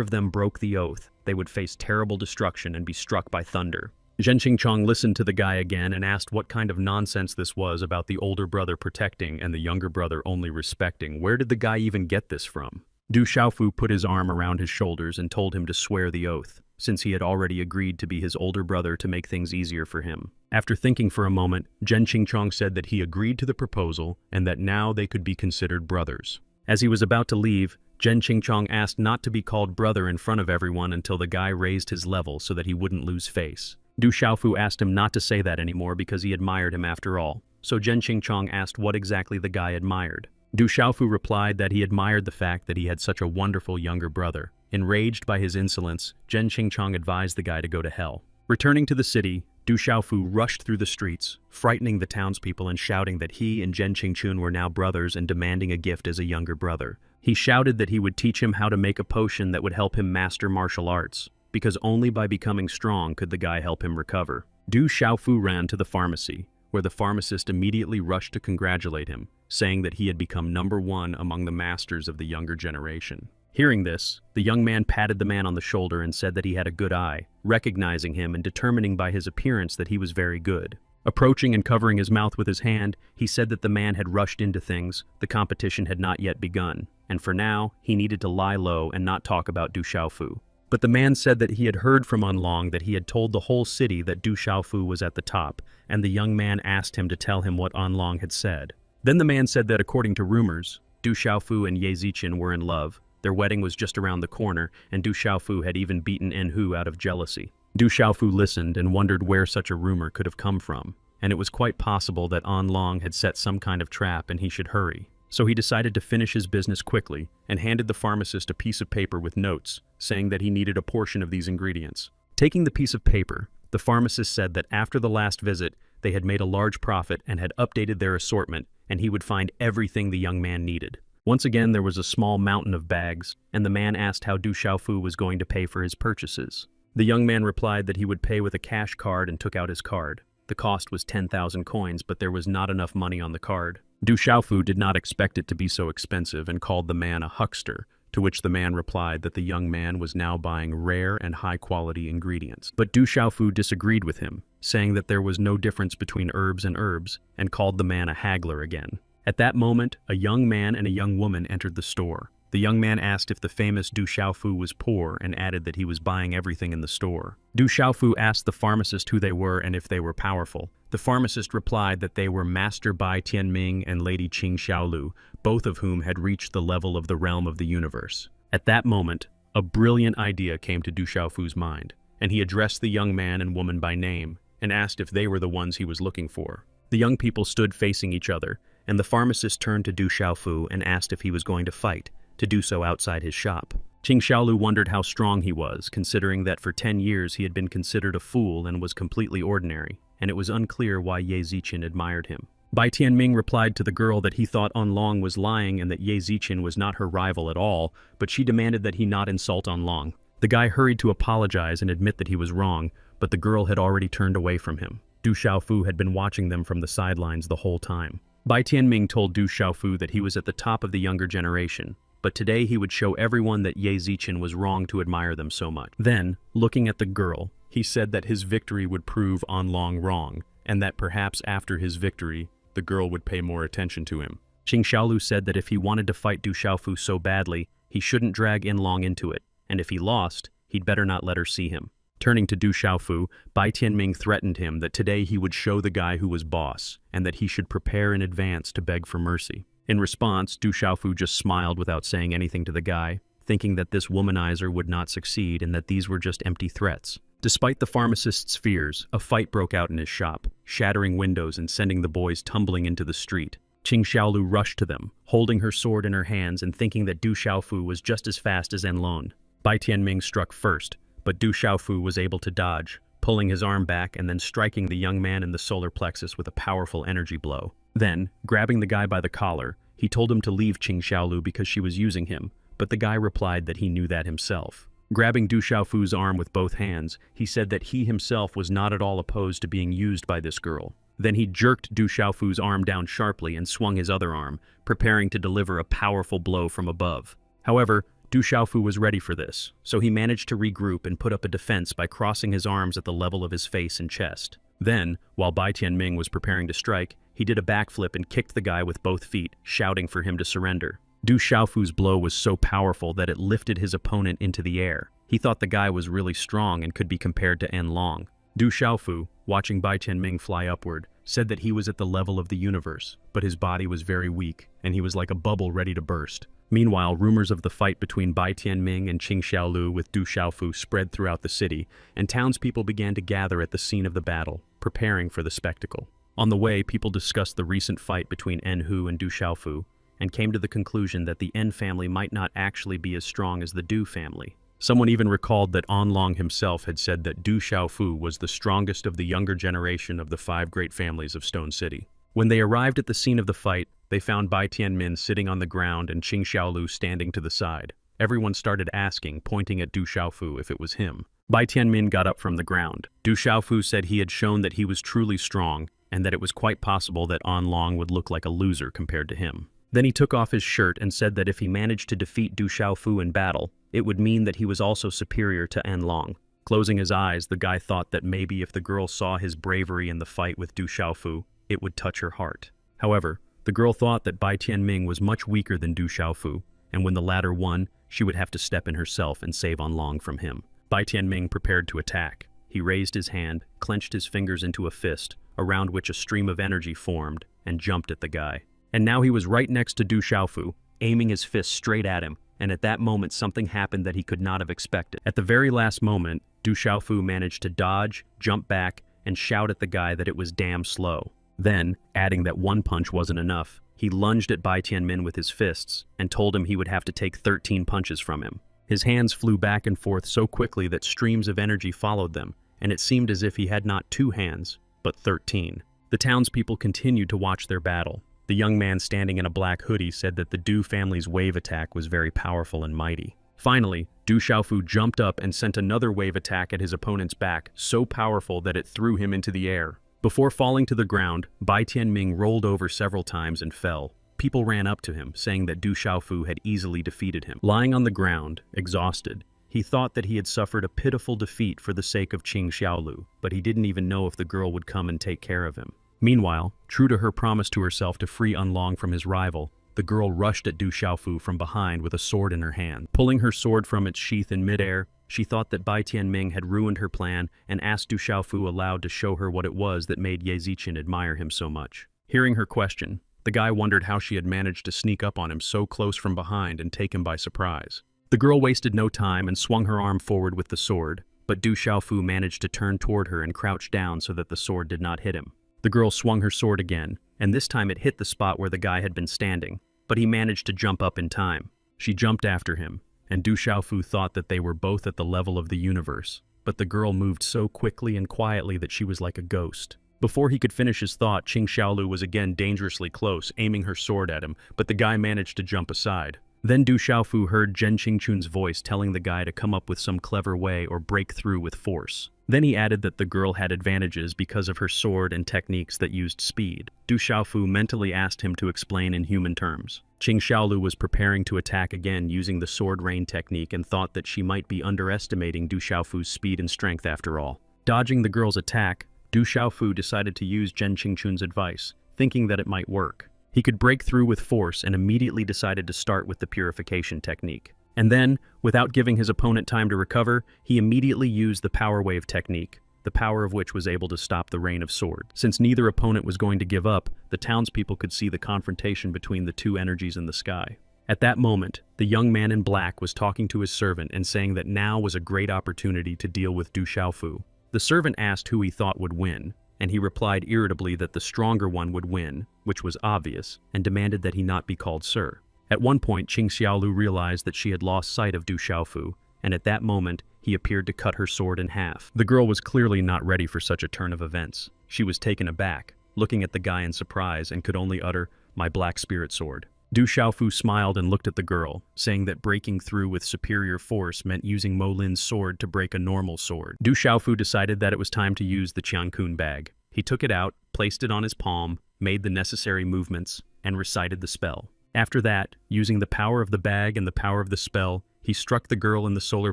of them broke the oath, they would face terrible destruction and be struck by thunder. Zhen Qingchong listened to the guy again and asked what kind of nonsense this was about the older brother protecting and the younger brother only respecting. Where did the guy even get this from? Du Xiaofu put his arm around his shoulders and told him to swear the oath, since he had already agreed to be his older brother to make things easier for him. After thinking for a moment, Zhen Qingchong said that he agreed to the proposal and that now they could be considered brothers. As he was about to leave, Zhen Qingchong asked not to be called brother in front of everyone until the guy raised his level so that he wouldn't lose face. Du Xiaofu asked him not to say that anymore because he admired him after all, so Zhen Qingchong asked what exactly the guy admired. Du Xiaofu replied that he admired the fact that he had such a wonderful younger brother. Enraged by his insolence, Zhen Qingchong advised the guy to go to hell. Returning to the city, Du Xiaofu rushed through the streets, frightening the townspeople and shouting that he and Zhen Qingchun were now brothers and demanding a gift as a younger brother. He shouted that he would teach him how to make a potion that would help him master martial arts, because only by becoming strong could the guy help him recover. Du Xiaofu ran to the pharmacy, where the pharmacist immediately rushed to congratulate him, saying that he had become #1 among the masters of the younger generation. Hearing this, the young man patted the man on the shoulder and said that he had a good eye, recognizing him and determining by his appearance that he was very good. Approaching and covering his mouth with his hand, he said that the man had rushed into things, the competition had not yet begun, and for now, he needed to lie low and not talk about Du Xiaofu. But the man said that he had heard from Anlong that he had told the whole city that Du Xiaofu was at the top, and the young man asked him to tell him what Anlong had said. Then the man said that according to rumors, Du Xiaofu and Ye Ziqian were in love, their wedding was just around the corner, and Du Xiaofu had even beaten Enhu out of jealousy. Du Xiaofu listened and wondered where such a rumor could have come from, and it was quite possible that Anlong had set some kind of trap and he should hurry. So he decided to finish his business quickly and handed the pharmacist a piece of paper with notes, saying that he needed a portion of these ingredients. Taking the piece of paper, the pharmacist said that after the last visit, they had made a large profit and had updated their assortment, and he would find everything the young man needed. Once again, there was a small mountain of bags, and the man asked how Du Xiaofu was going to pay for his purchases. The young man replied that he would pay with a cash card and took out his card. The cost was 10,000 coins, but there was not enough money on the card. Du Xiaofu did not expect it to be so expensive and called the man a huckster, to which the man replied that the young man was now buying rare and high-quality ingredients. But Du Xiaofu disagreed with him, saying that there was no difference between herbs, and called the man a haggler again. At that moment, a young man and a young woman entered the store. The young man asked if the famous Du Xiaofu was poor and added that he was buying everything in the store. Du Xiaofu asked the pharmacist who they were and if they were powerful. The pharmacist replied that they were Master Bai Tianming and Lady Qing Xiaolu, both of whom had reached the level of the realm of the universe. At that moment, a brilliant idea came to Du Xiaofu's mind, and he addressed the young man and woman by name and asked if they were the ones he was looking for. The young people stood facing each other, and the pharmacist turned to Du Xiaofu and asked if he was going to fight, to do so outside his shop. Qing Xiaolu wondered how strong he was, considering that for 10 years he had been considered a fool and was completely ordinary, and it was unclear why Ye Ziqian admired him. Bai Tianming replied to the girl that he thought Anlong was lying and that Ye Ziqian was not her rival at all, but she demanded that he not insult Anlong. The guy hurried to apologize and admit that he was wrong, but the girl had already turned away from him. Du Xiaofu had been watching them from the sidelines the whole time. Bai Tianming told Du Xiaofu that he was at the top of the younger generation, but today he would show everyone that Ye Ziqian was wrong to admire them so much. Then, looking at the girl, he said that his victory would prove Anlong wrong, and that perhaps after his victory, the girl would pay more attention to him. Qing Xiaolu said that if he wanted to fight Du Xiaofu so badly, he shouldn't drag Anlong into it, and if he lost, he'd better not let her see him. Turning to Du Xiaofu, Bai Tianming threatened him that today he would show the guy who was boss, and that he should prepare in advance to beg for mercy. In response, Du Xiaofu just smiled without saying anything to the guy, thinking that this womanizer would not succeed and that these were just empty threats. Despite the pharmacist's fears, a fight broke out in his shop, shattering windows and sending the boys tumbling into the street. Qing Xiaolu rushed to them, holding her sword in her hands and thinking that Du Xiaofu was just as fast as Enlon. Bai Tianming struck first, but Du Xiaofu was able to dodge, pulling his arm back and then striking the young man in the solar plexus with a powerful energy blow. Then, grabbing the guy by the collar, he told him to leave Qing Xiaolu because she was using him, but the guy replied that he knew that himself. Grabbing Du Xiaofu's arm with both hands, he said that he himself was not at all opposed to being used by this girl. Then he jerked Du Xiaofu's arm down sharply and swung his other arm, preparing to deliver a powerful blow from above. However, Du Xiaofu was ready for this, so he managed to regroup and put up a defense by crossing his arms at the level of his face and chest. Then, while Bai Tianming was preparing to strike, he did a backflip and kicked the guy with both feet, shouting for him to surrender. Du Xiaofu's blow was so powerful that it lifted his opponent into the air. He thought the guy was really strong and could be compared to Enlong. Du Xiaofu, watching Bai Tianming fly upward, said that he was at the level of the universe, but his body was very weak, and he was like a bubble ready to burst. Meanwhile, rumors of the fight between Bai Tianming and Qing Xiaolu with Du Xiaofu spread throughout the city, and townspeople began to gather at the scene of the battle, preparing for the spectacle. On the way, people discussed the recent fight between Enhu and Du Xiaofu, and came to the conclusion that the En family might not actually be as strong as the Du family. Someone even recalled that Onlong himself had said that Du Xiaofu was the strongest of the younger generation of the 5 great families of Stone City. When they arrived at the scene of the fight, they found Bai Tianmin sitting on the ground and Qing Xiaolu standing to the side. Everyone started asking, pointing at Du Xiaofu, if it was him. Bai Tianmin got up from the ground. Du Xiaofu said he had shown that he was truly strong, and that it was quite possible that Onlong would look like a loser compared to him. Then he took off his shirt and said that if he managed to defeat Du Xiaofu in battle, it would mean that he was also superior to Enlong. Closing his eyes, the guy thought that maybe if the girl saw his bravery in the fight with Du Xiaofu, it would touch her heart. However, the girl thought that Bai Tianming was much weaker than Du Xiaofu, and when the latter won, she would have to step in herself and save Onlong from him. Bai Tianming prepared to attack. He raised his hand, clenched his fingers into a fist, around which a stream of energy formed, and jumped at the guy. And now he was right next to Du Xiaofu, aiming his fist straight at him, and at that moment something happened that he could not have expected. At the very last moment, Du Xiaofu managed to dodge, jump back, and shout at the guy that it was damn slow. Then, adding that one punch wasn't enough, he lunged at Bai Tianmin with his fists, and told him he would have to take 13 punches from him. His hands flew back and forth so quickly that streams of energy followed them, and it seemed as if he had not 2 hands, but 13. The townspeople continued to watch their battle. The young man standing in a black hoodie said that the Du family's wave attack was very powerful and mighty. Finally, Du Xiaofu jumped up and sent another wave attack at his opponent's back, so powerful that it threw him into the air. Before falling to the ground, Bai Tianming rolled over several times and fell. People ran up to him, saying that Du Xiaofu had easily defeated him. Lying on the ground, exhausted, he thought that he had suffered a pitiful defeat for the sake of Qing Xiaolu, but he didn't even know if the girl would come and take care of him. Meanwhile, true to her promise to herself to free Onlong from his rival, the girl rushed at Du Xiaofu from behind with a sword in her hand. Pulling her sword from its sheath in midair, she thought that Bai Tianming had ruined her plan and asked Du Xiaofu aloud to show her what it was that made Ye Ziqian admire him so much. Hearing her question, the guy wondered how she had managed to sneak up on him so close from behind and take him by surprise. The girl wasted no time and swung her arm forward with the sword, but Du Xiaofu managed to turn toward her and crouch down so that the sword did not hit him. The girl swung her sword again, and this time it hit the spot where the guy had been standing, but he managed to jump up in time. She jumped after him, and Du Xiaofu thought that they were both at the level of the universe, but the girl moved so quickly and quietly that she was like a ghost. Before he could finish his thought, Qing Xiaolu was again dangerously close, aiming her sword at him, but the guy managed to jump aside. Then Du Xiaofu heard Zhen Qingchun's voice telling the guy to come up with some clever way or break through with force. Then he added that the girl had advantages because of her sword and techniques that used speed. Du Xiaofu mentally asked him to explain in human terms. Qing Xiaolu was preparing to attack again using the sword rain technique and thought that she might be underestimating Du Xiaofu's speed and strength after all. Dodging the girl's attack, Du Xiaofu decided to use Zhen Qingchun's advice, thinking that it might work. He could break through with force and immediately decided to start with the purification technique. And then, without giving his opponent time to recover, he immediately used the power wave technique, the power of which was able to stop the rain of sword. Since neither opponent was going to give up, the townspeople could see the confrontation between the two energies in the sky. At that moment, the young man in black was talking to his servant and saying that now was a great opportunity to deal with Du Xiaofu. The servant asked who he thought would win, and he replied irritably that the stronger one would win, which was obvious, and demanded that he not be called sir. At one point, Qing Xiaolu realized that she had lost sight of Du Xiaofu, and at that moment, he appeared to cut her sword in half. The girl was clearly not ready for such a turn of events. She was taken aback, looking at the guy in surprise, and could only utter, "My black spirit sword." Du Xiaofu smiled and looked at the girl, saying that breaking through with superior force meant using Mo Lin's sword to break a normal sword. Du Xiaofu decided that it was time to use the Qiankun bag. He took it out, placed it on his palm, made the necessary movements, and recited the spell. After that, using the power of the bag and the power of the spell, he struck the girl in the solar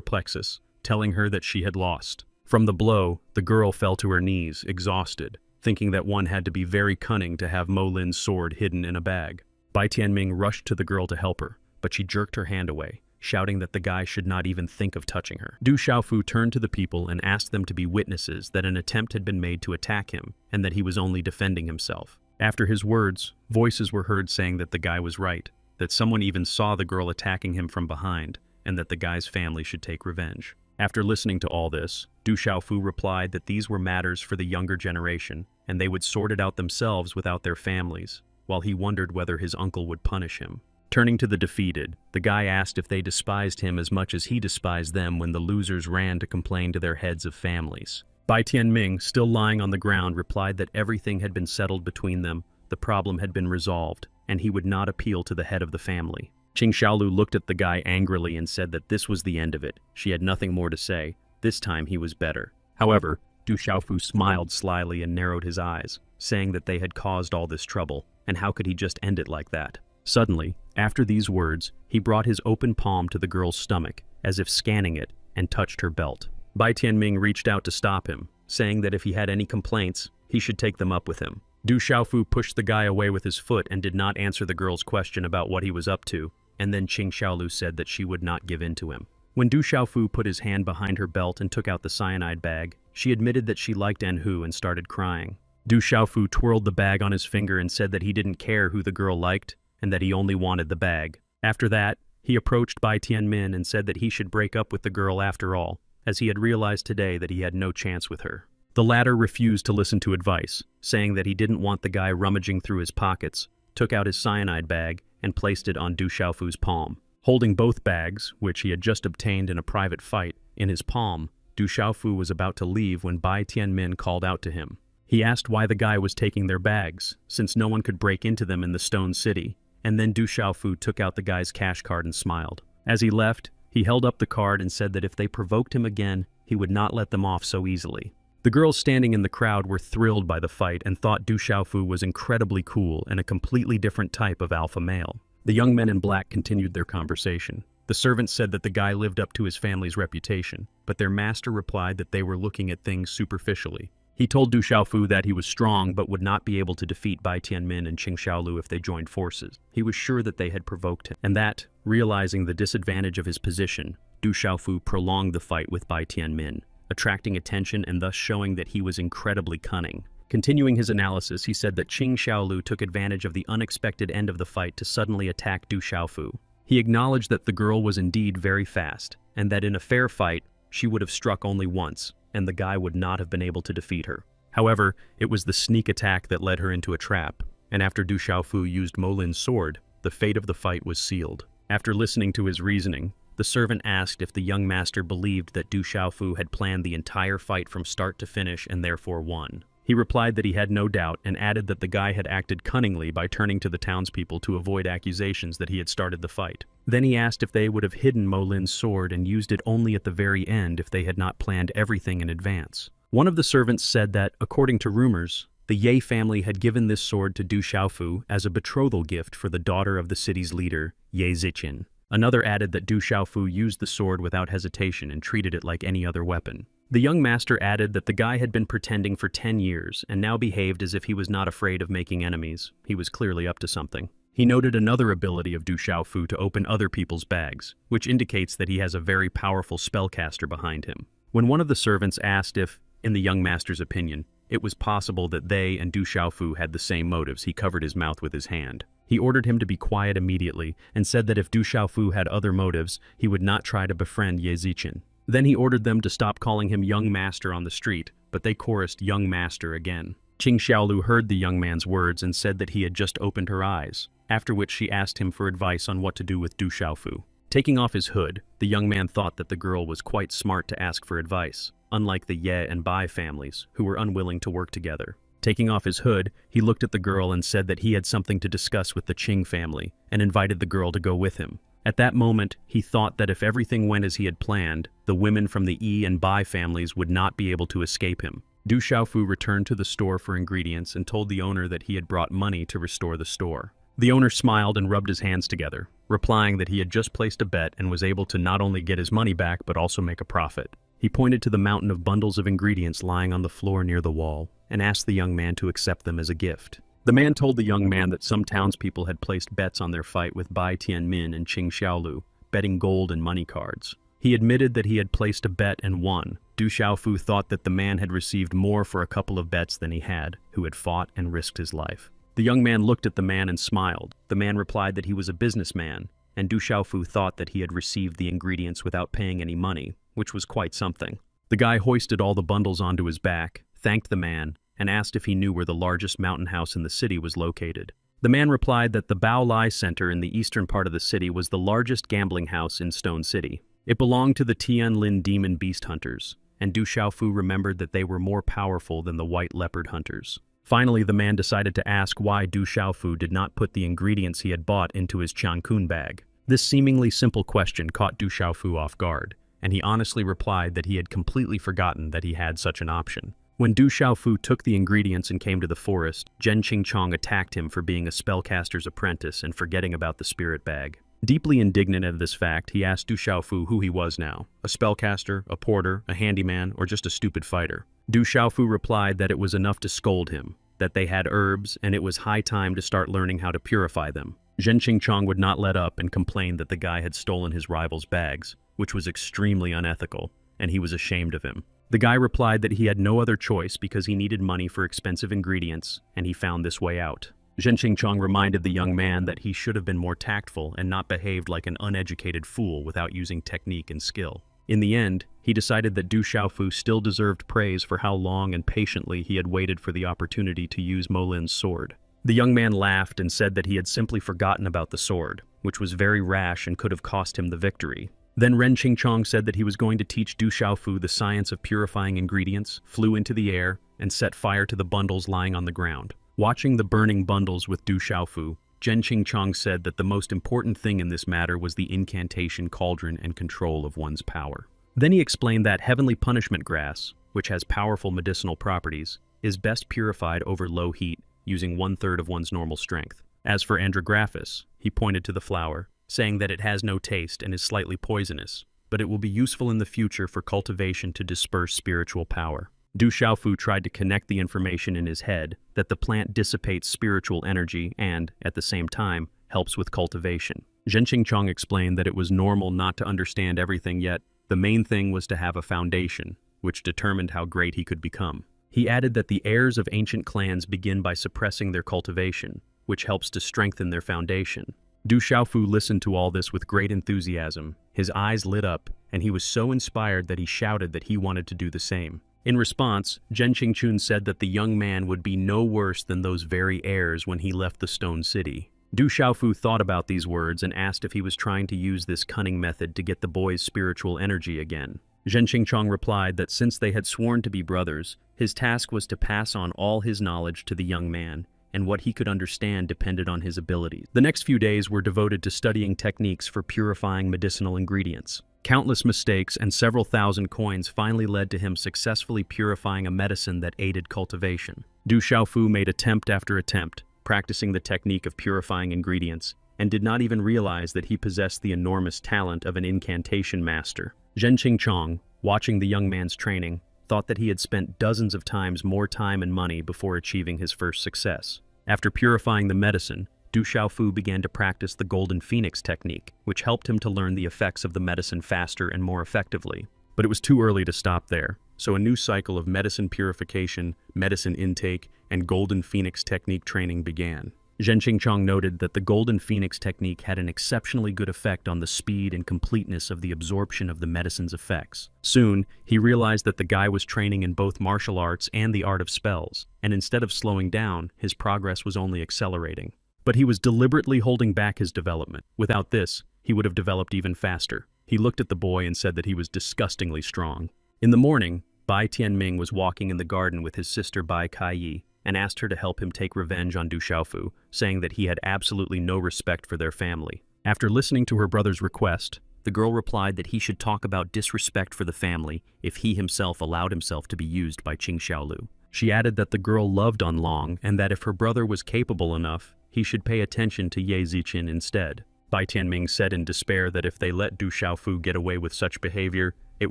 plexus, telling her that she had lost. From the blow, the girl fell to her knees, exhausted, thinking that one had to be very cunning to have Mo Lin's sword hidden in a bag. Bai Tianming rushed to the girl to help her, but she jerked her hand away, shouting that the guy should not even think of touching her. Du Xiaofu turned to the people and asked them to be witnesses that an attempt had been made to attack him and that he was only defending himself. After his words, voices were heard saying that the guy was right, that someone even saw the girl attacking him from behind, and that the guy's family should take revenge. After listening to all this, Du Xiaofu replied that these were matters for the younger generation, and they would sort it out themselves without their families, while he wondered whether his uncle would punish him. Turning to the defeated, the guy asked if they despised him as much as he despised them when the losers ran to complain to their heads of families. Bai Tianming, still lying on the ground, replied that everything had been settled between them, the problem had been resolved, and he would not appeal to the head of the family. Qing Xiaolu looked at the guy angrily and said that this was the end of it. She had nothing more to say. This time he was better. However, Du Xiaofu smiled slyly and narrowed his eyes, saying that they had caused all this trouble, and how could he just end it like that? Suddenly, after these words, he brought his open palm to the girl's stomach, as if scanning it, and touched her belt. Bai Tianming reached out to stop him, saying that if he had any complaints, he should take them up with him. Du Xiaofu pushed the guy away with his foot and did not answer the girl's question about what he was up to, and then Qing Xiaolu said that she would not give in to him. When Du Xiaofu put his hand behind her belt and took out the cyanide bag, she admitted that she liked Enhu and started crying. Du Xiaofu twirled the bag on his finger and said that he didn't care who the girl liked, and that he only wanted the bag. After that, he approached Bai Tianmin and said that he should break up with the girl after all, as he had realized today that he had no chance with her. The latter refused to listen to advice, saying that he didn't want the guy rummaging through his pockets, took out his cyanide bag, and placed it on Du Xiaofu's palm. Holding both bags, which he had just obtained in a private fight, in his palm, Du Xiaofu was about to leave when Bai Tianmin called out to him. He asked why the guy was taking their bags, since no one could break into them in the Stone City, and then Du Xiaofu took out the guy's cash card and smiled. As he left, he held up the card and said that if they provoked him again, he would not let them off so easily. The girls standing in the crowd were thrilled by the fight and thought Du Xiaofu was incredibly cool and a completely different type of alpha male. The young men in black continued their conversation. The servants said that the guy lived up to his family's reputation, but their master replied that they were looking at things superficially. He told Du Xiaofu that he was strong but would not be able to defeat Bai Tianmin and Qing Xiaolu if they joined forces. He was sure that they had provoked him, and that, realizing the disadvantage of his position, Du Xiaofu prolonged the fight with Bai Tianmin, attracting attention and thus showing that he was incredibly cunning. Continuing his analysis, he said that Qing Xiaolu took advantage of the unexpected end of the fight to suddenly attack Du Xiaofu. He acknowledged that the girl was indeed very fast, and that in a fair fight, she would have struck only once, and the guy would not have been able to defeat her. However, it was the sneak attack that led her into a trap, and after Du Xiaofu used Mo Lin's sword, the fate of the fight was sealed. After listening to his reasoning, the servant asked if the young master believed that Du Xiaofu had planned the entire fight from start to finish and therefore won. He replied that he had no doubt and added that the guy had acted cunningly by turning to the townspeople to avoid accusations that he had started the fight. Then he asked if they would have hidden Mo Lin's sword and used it only at the very end if they had not planned everything in advance. One of the servants said that, according to rumors, the Ye family had given this sword to Du Xiaofu as a betrothal gift for the daughter of the city's leader, Ye Ziqin. Another added that Du Xiaofu used the sword without hesitation and treated it like any other weapon. The young master added that the guy had been pretending for 10 years and now behaved as if he was not afraid of making enemies. He was clearly up to something. He noted another ability of Du Xiaofu to open other people's bags, which indicates that he has a very powerful spellcaster behind him. When one of the servants asked if, in the young master's opinion, it was possible that they and Du Xiaofu had the same motives, he covered his mouth with his hand. He ordered him to be quiet immediately and said that if Du Xiaofu had other motives, he would not try to befriend Ye Zichen. Then he ordered them to stop calling him young master on the street, but they chorused young master again. Qing Xiaolu heard the young man's words and said that he had just opened her eyes, after which she asked him for advice on what to do with Du Xiaofu. Taking off his hood, the young man thought that the girl was quite smart to ask for advice, unlike the Ye and Bai families, who were unwilling to work together. Taking off his hood, he looked at the girl and said that he had something to discuss with the Qing family, and invited the girl to go with him. At that moment, he thought that if everything went as he had planned, the women from the Yi and Bai families would not be able to escape him. Du Xiaofu returned to the store for ingredients and told the owner that he had brought money to restore the store. The owner smiled and rubbed his hands together, replying that he had just placed a bet and was able to not only get his money back but also make a profit. He pointed to the mountain of bundles of ingredients lying on the floor near the wall and asked the young man to accept them as a gift. The man told the young man that some townspeople had placed bets on their fight with Bai Tianmin and Qing Xiaolu, betting gold and money cards. He admitted that he had placed a bet and won. Du Xiaofu thought that the man had received more for a couple of bets than he had, who had fought and risked his life. The young man looked at the man and smiled. The man replied that he was a businessman, and Du Xiaofu thought that he had received the ingredients without paying any money, which was quite something. The guy hoisted all the bundles onto his back, thanked the man, and asked if he knew where the largest mountain house in the city was located. The man replied that the Bao Lai Center in the eastern part of the city was the largest gambling house in Stone City. It belonged to the Tianlin demon beast hunters, and Du Xiaofu remembered that they were more powerful than the white leopard hunters. Finally, the man decided to ask why Du Xiaofu did not put the ingredients he had bought into his Changkun bag. This seemingly simple question caught Du Xiaofu off guard, and he honestly replied that he had completely forgotten that he had such an option. When Du Xiaofu took the ingredients and came to the forest, Zhen Qingchong attacked him for being a spellcaster's apprentice and forgetting about the spirit bag. Deeply indignant at this fact, he asked Du Xiaofu who he was now, a spellcaster, a porter, a handyman, or just a stupid fighter. Du Xiaofu replied that it was enough to scold him, that they had herbs and it was high time to start learning how to purify them. Zhen Qingchong would not let up and complained that the guy had stolen his rival's bags, which was extremely unethical, and he was ashamed of him. The guy replied that he had no other choice because he needed money for expensive ingredients, and he found this way out. Zhen Qingchong reminded the young man that he should have been more tactful and not behaved like an uneducated fool without using technique and skill. In the end, he decided that Du Xiaofu still deserved praise for how long and patiently he had waited for the opportunity to use Molin's sword. The young man laughed and said that he had simply forgotten about the sword, which was very rash and could have cost him the victory. Then Ren Qingchong said that he was going to teach Du Xiaofu the science of purifying ingredients, flew into the air, and set fire to the bundles lying on the ground. Watching the burning bundles with Du Xiaofu, Zhen Qingchong said that the most important thing in this matter was the incantation cauldron and control of one's power. Then he explained that heavenly punishment grass, which has powerful medicinal properties, is best purified over low heat using 1/3 of one's normal strength. As for andrographis, he pointed to the flower, saying that it has no taste and is slightly poisonous, but it will be useful in the future for cultivation to disperse spiritual power. Du Xiaofu tried to connect the information in his head that the plant dissipates spiritual energy and, at the same time, helps with cultivation. Zhen Qingchong explained that it was normal not to understand everything yet. The main thing was to have a foundation, which determined how great he could become. He added that the heirs of ancient clans begin by suppressing their cultivation, which helps to strengthen their foundation. Du Xiaofu listened to all this with great enthusiasm. His eyes lit up, and he was so inspired that he shouted that he wanted to do the same. In response, Zhen Qingchun said that the young man would be no worse than those very heirs when he left the Stone City. Du Xiaofu thought about these words and asked if he was trying to use this cunning method to get the boy's spiritual energy again. Zhen Qingchong replied that since they had sworn to be brothers, his task was to pass on all his knowledge to the young man, and what he could understand depended on his abilities. The next few days were devoted to studying techniques for purifying medicinal ingredients. Countless mistakes and several thousand coins finally led to him successfully purifying a medicine that aided cultivation. Du Xiaofu made attempt after attempt, practicing the technique of purifying ingredients, and did not even realize that he possessed the enormous talent of an incantation master. Zhen Qingchong, watching the young man's training, thought that he had spent dozens of times more time and money before achieving his first success. After purifying the medicine, Du Du Xiaofu began to practice the Golden Phoenix technique, which helped him to learn the effects of the medicine faster and more effectively. But it was too early to stop there, so a new cycle of medicine purification, medicine intake, and Golden Phoenix technique training began. Zhen Qingchong noted that the Golden Phoenix technique had an exceptionally good effect on the speed and completeness of the absorption of the medicine's effects. Soon, he realized that the guy was training in both martial arts and the art of spells, and instead of slowing down, his progress was only accelerating. But he was deliberately holding back his development. Without this, he would have developed even faster. He looked at the boy and said that he was disgustingly strong. In the morning, Bai Tianming was walking in the garden with his sister Bai Kaiyi, and asked her to help him take revenge on Du Xiaofu, saying that he had absolutely no respect for their family. After listening to her brother's request, the girl replied that he should talk about disrespect for the family if he himself allowed himself to be used by Qing Xiaolu. She added that the girl loved On Long and that if her brother was capable enough, he should pay attention to Ye Ziqin instead. Bai Tianming said in despair that if they let Du Xiaofu get away with such behavior, it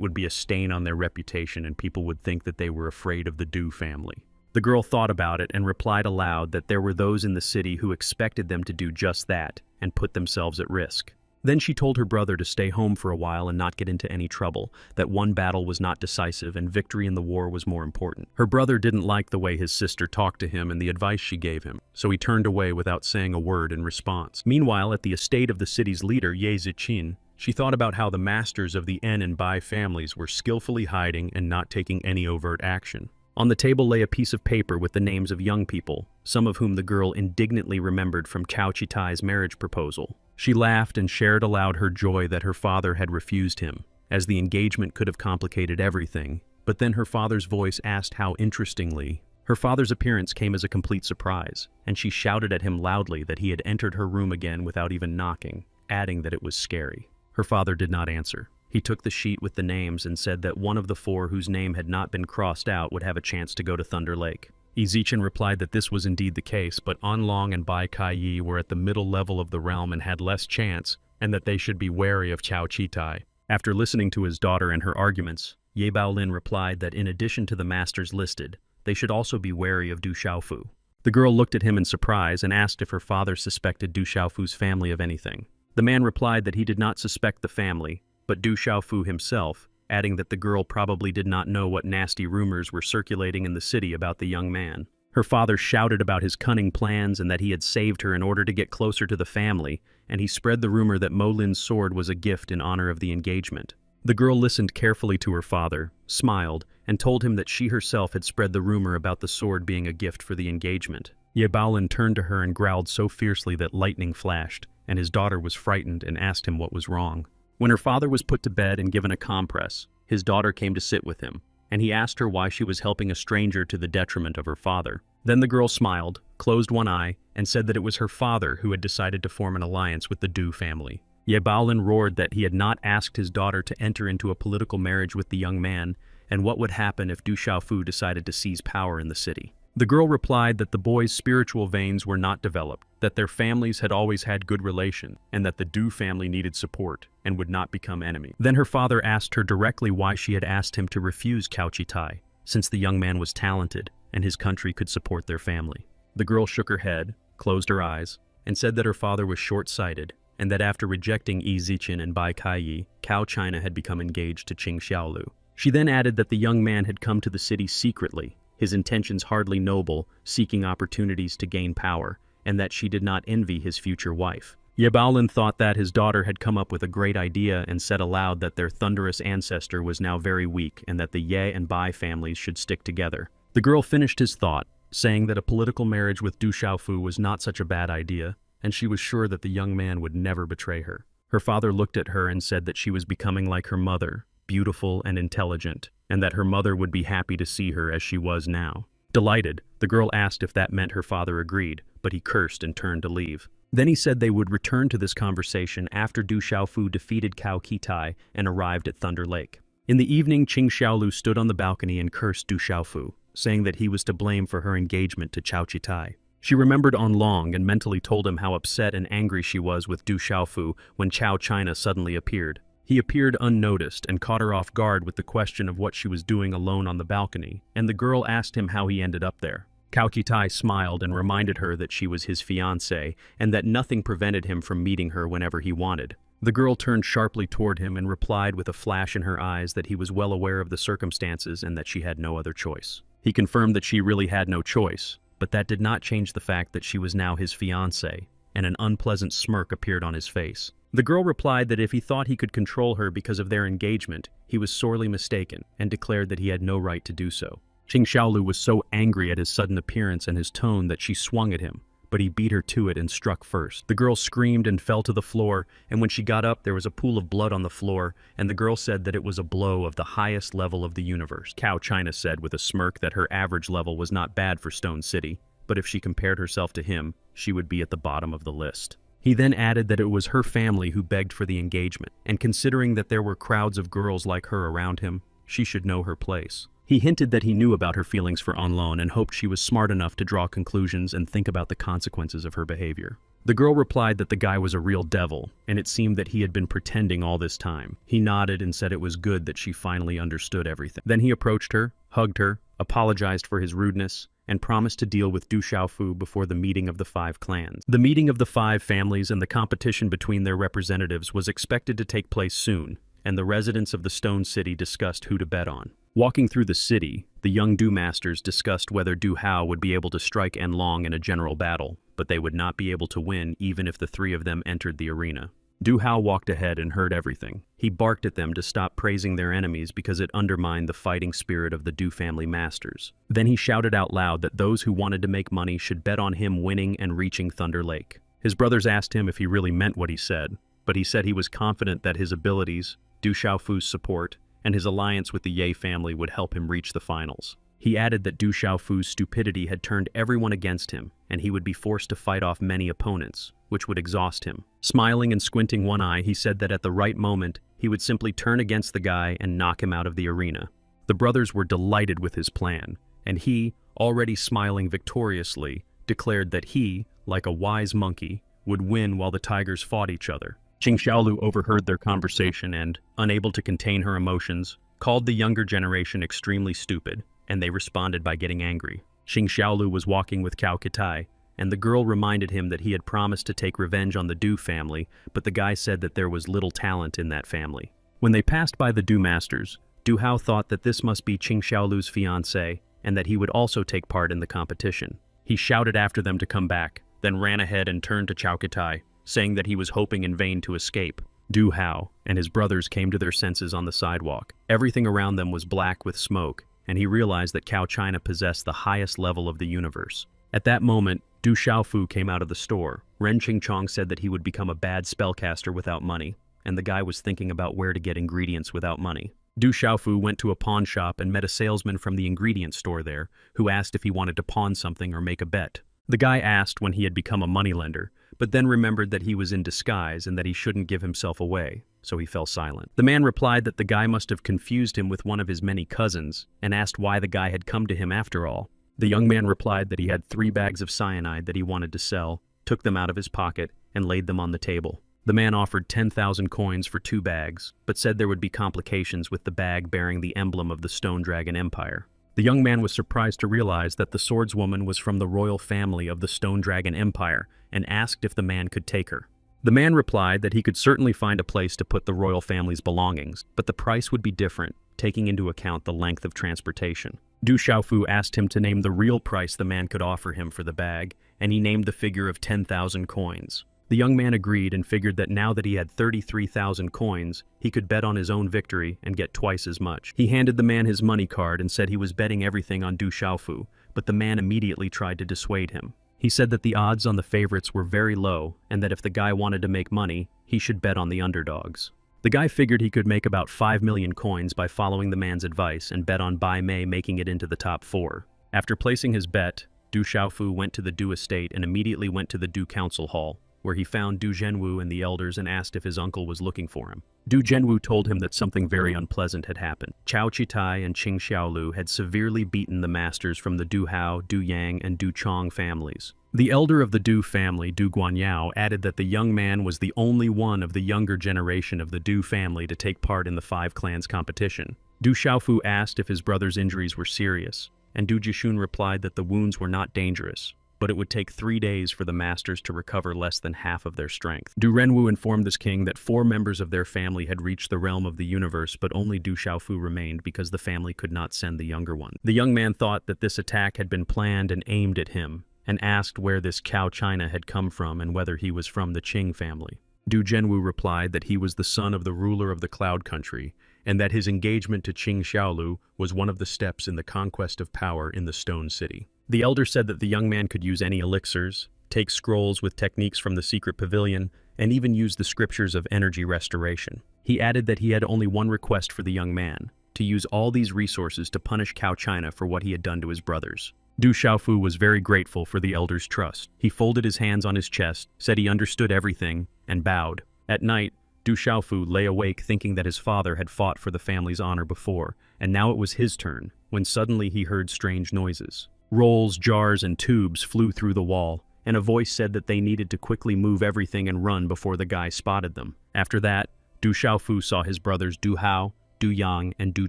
would be a stain on their reputation and people would think that they were afraid of the Du family. The girl thought about it and replied aloud that there were those in the city who expected them to do just that and put themselves at risk. Then she told her brother to stay home for a while and not get into any trouble, that one battle was not decisive and victory in the war was more important. Her brother didn't like the way his sister talked to him and the advice she gave him, so he turned away without saying a word in response. Meanwhile, at the estate of the city's leader, Ye Ziqin, she thought about how the masters of the En and Bai families were skillfully hiding and not taking any overt action. On the table lay a piece of paper with the names of young people, some of whom the girl indignantly remembered from Chao Chitai's marriage proposal. She laughed and shared aloud her joy that her father had refused him, as the engagement could have complicated everything, but then her father's voice asked how interestingly. Her father's appearance came as a complete surprise, and she shouted at him loudly that he had entered her room again without even knocking, adding that it was scary. Her father did not answer. He took the sheet with the names and said that one of the four whose name had not been crossed out would have a chance to go to Thunder Lake. Ziqin replied that this was indeed the case, but On Long and Bai Kaiyi were at the middle level of the realm and had less chance, and that they should be wary of Chao Chitai. After listening to his daughter and her arguments, Ye Baolin replied that in addition to the masters listed, they should also be wary of Du Xiaofu. The girl looked at him in surprise and asked if her father suspected Du Xiaofu's family of anything. The man replied that he did not suspect the family, but Du Xiaofu himself, adding that the girl probably did not know what nasty rumors were circulating in the city about the young man. Her father shouted about his cunning plans and that he had saved her in order to get closer to the family, and he spread the rumor that Mo Lin's sword was a gift in honor of the engagement. The girl listened carefully to her father, smiled, and told him that she herself had spread the rumor about the sword being a gift for the engagement. Ye Baolin turned to her and growled so fiercely that lightning flashed, and his daughter was frightened and asked him what was wrong. When her father was put to bed and given a compress, his daughter came to sit with him, and he asked her why she was helping a stranger to the detriment of her father. Then the girl smiled, closed one eye, and said that it was her father who had decided to form an alliance with the Du family. Ye Baolin roared that he had not asked his daughter to enter into a political marriage with the young man, and what would happen if Du Xiaofu decided to seize power in the city. The girl replied that the boys' spiritual veins were not developed, that their families had always had good relations, and that the Du family needed support and would not become enemies. Then her father asked her directly why she had asked him to refuse Cao Chitai, since the young man was talented and his country could support their family. The girl shook her head, closed her eyes, and said that her father was short-sighted, and that after rejecting Yi Ziqin and Bai Kaiyi, Cao China had become engaged to Qing Xiaolu. She then added that the young man had come to the city secretly, his intentions hardly noble, seeking opportunities to gain power, and that she did not envy his future wife. Ye Baolin thought that his daughter had come up with a great idea and said aloud that their thunderous ancestor was now very weak and that the Ye and Bai families should stick together. The girl finished his thought, saying that a political marriage with Du Xiaofu was not such a bad idea, and she was sure that the young man would never betray her. Her father looked at her and said that she was becoming like her mother, beautiful and intelligent, and that her mother would be happy to see her as she was now. Delighted, the girl asked if that meant her father agreed, but he cursed and turned to leave. Then he said they would return to this conversation after Du Xiaofu defeated Cao Qitai and arrived at Thunder Lake. In the evening, Qing Xiaolu stood on the balcony and cursed Du Xiaofu, saying that he was to blame for her engagement to Cao Qitai. She remembered On Long and mentally told him how upset and angry she was with Du Xiaofu when Cao China suddenly appeared. He appeared unnoticed and caught her off guard with the question of what she was doing alone on the balcony, and the girl asked him how he ended up there. Cao Qitai smiled and reminded her that she was his fiancée and that nothing prevented him from meeting her whenever he wanted. The girl turned sharply toward him and replied with a flash in her eyes that he was well aware of the circumstances and that she had no other choice. He confirmed that she really had no choice, but that did not change the fact that she was now his fiancée, and an unpleasant smirk appeared on his face. The girl replied that if he thought he could control her because of their engagement, he was sorely mistaken, and declared that he had no right to do so. Qing Xiaolu was so angry at his sudden appearance and his tone that she swung at him, but he beat her to it and struck first. The girl screamed and fell to the floor, and when she got up there was a pool of blood on the floor, and the girl said that it was a blow of the highest level of the universe. Cao China said with a smirk that her average level was not bad for Stone City, but if she compared herself to him, she would be at the bottom of the list. He then added that it was her family who begged for the engagement, and considering that there were crowds of girls like her around him, she should know her place. He hinted that he knew about her feelings for Anlon and hoped she was smart enough to draw conclusions and think about the consequences of her behavior. The girl replied that the guy was a real devil, and it seemed that he had been pretending all this time. He nodded and said it was good that she finally understood everything. Then he approached her, hugged her, apologized for his rudeness, and promised to deal with Du Xiaofu before the meeting of the 5 clans. The meeting of the 5 families and the competition between their representatives was expected to take place soon, and the residents of the Stone City discussed who to bet on. Walking through the city, the young Du Masters discussed whether Du Hao would be able to strike Enlong in a general battle, but they would not be able to win even if the 3 of them entered the arena. Du Hao walked ahead and heard everything. He barked at them to stop praising their enemies because it undermined the fighting spirit of the Du family masters. Then he shouted out loud that those who wanted to make money should bet on him winning and reaching Thunder Lake. His brothers asked him if he really meant what he said, but he said he was confident that his abilities, Du Xiaofu's support, and his alliance with the Ye family would help him reach the finals. He added that Du Xiaofu's stupidity had turned everyone against him, and he would be forced to fight off many opponents, which would exhaust him. Smiling and squinting one eye, he said that at the right moment, he would simply turn against the guy and knock him out of the arena. The brothers were delighted with his plan, and he, already smiling victoriously, declared that he, like a wise monkey, would win while the tigers fought each other. Qing Xiaolu overheard their conversation and, unable to contain her emotions, called the younger generation extremely stupid, and they responded by getting angry. Qing Xiaolu was walking with Cao Qitai, and the girl reminded him that he had promised to take revenge on the Du family, but the guy said that there was little talent in that family. When they passed by the Du Masters, Du Hao thought that this must be Qing Xiaolu's fiancée, and that he would also take part in the competition. He shouted after them to come back, then ran ahead and turned to Cao Qitai, saying that he was hoping in vain to escape. Du Hao and his brothers came to their senses on the sidewalk. Everything around them was black with smoke, and he realized that Cao China possessed the highest level of the universe. At that moment, Du Xiaofu came out of the store. Ren Qingchong said that he would become a bad spellcaster without money, and the guy was thinking about where to get ingredients without money. Du Xiaofu went to a pawn shop and met a salesman from the ingredient store there, who asked if he wanted to pawn something or make a bet. The guy asked when he had become a moneylender, but then remembered that he was in disguise and that he shouldn't give himself away, so he fell silent. The man replied that the guy must have confused him with one of his many cousins, and asked why the guy had come to him after all. The young man replied that he had 3 bags of cyanide that he wanted to sell, took them out of his pocket, and laid them on the table. The man offered 10,000 coins for 2 bags, but said there would be complications with the bag bearing the emblem of the Stone Dragon Empire. The young man was surprised to realize that the swordswoman was from the royal family of the Stone Dragon Empire, and asked if the man could take her. The man replied that he could certainly find a place to put the royal family's belongings, but the price would be different, taking into account the length of transportation. Du Xiaofu asked him to name the real price the man could offer him for the bag, and he named the figure of 10,000 coins. The young man agreed and figured that now that he had 33,000 coins, he could bet on his own victory and get twice as much. He handed the man his money card and said he was betting everything on Du Xiaofu, but the man immediately tried to dissuade him. He said that the odds on the favorites were very low, and that if the guy wanted to make money, he should bet on the underdogs. The guy figured he could make about 5 million coins by following the man's advice and bet on Bai Mei making it into the top 4. After placing his bet, Du Xiaofu went to the Du estate and immediately went to the Du council hall, where he found Du Zhenwu and the elders and asked if his uncle was looking for him. Du Zhenwu told him that something very unpleasant had happened. Cao Qitai and Qing Xiaolu had severely beaten the masters from the Du Hao, Du Yang, and Du Chong families. The elder of the Du family, Du Guanyao, added that the young man was the only one of the younger generation of the Du family to take part in the 5 clans competition. Du Xiaofu asked if his brother's injuries were serious, and Du Jishun replied that the wounds were not dangerous, but it would take 3 days for the masters to recover less than half of their strength. Du Renwu informed this king that 4 members of their family had reached the realm of the universe, but only Du Xiaofu remained because the family could not send the younger one. The young man thought that this attack had been planned and aimed at him, and asked where this Cao China had come from and whether he was from the Qing family. Du Zhenwu replied that he was the son of the ruler of the Cloud Country, and that his engagement to Qing Xiaolu was one of the steps in the conquest of power in the Stone City. The elder said that the young man could use any elixirs, take scrolls with techniques from the secret pavilion, and even use the scriptures of energy restoration. He added that he had only one request for the young man, to use all these resources to punish Cao China for what he had done to his brothers. Du Xiaofu was very grateful for the elder's trust. He folded his hands on his chest, said he understood everything, and bowed. At night, Du Xiaofu lay awake thinking that his father had fought for the family's honor before, and now it was his turn, when suddenly he heard strange noises. Rolls, jars, and tubes flew through the wall, and a voice said that they needed to quickly move everything and run before the guy spotted them. After that, Du Xiaofu saw his brothers Du Hao, Du Yang, and Du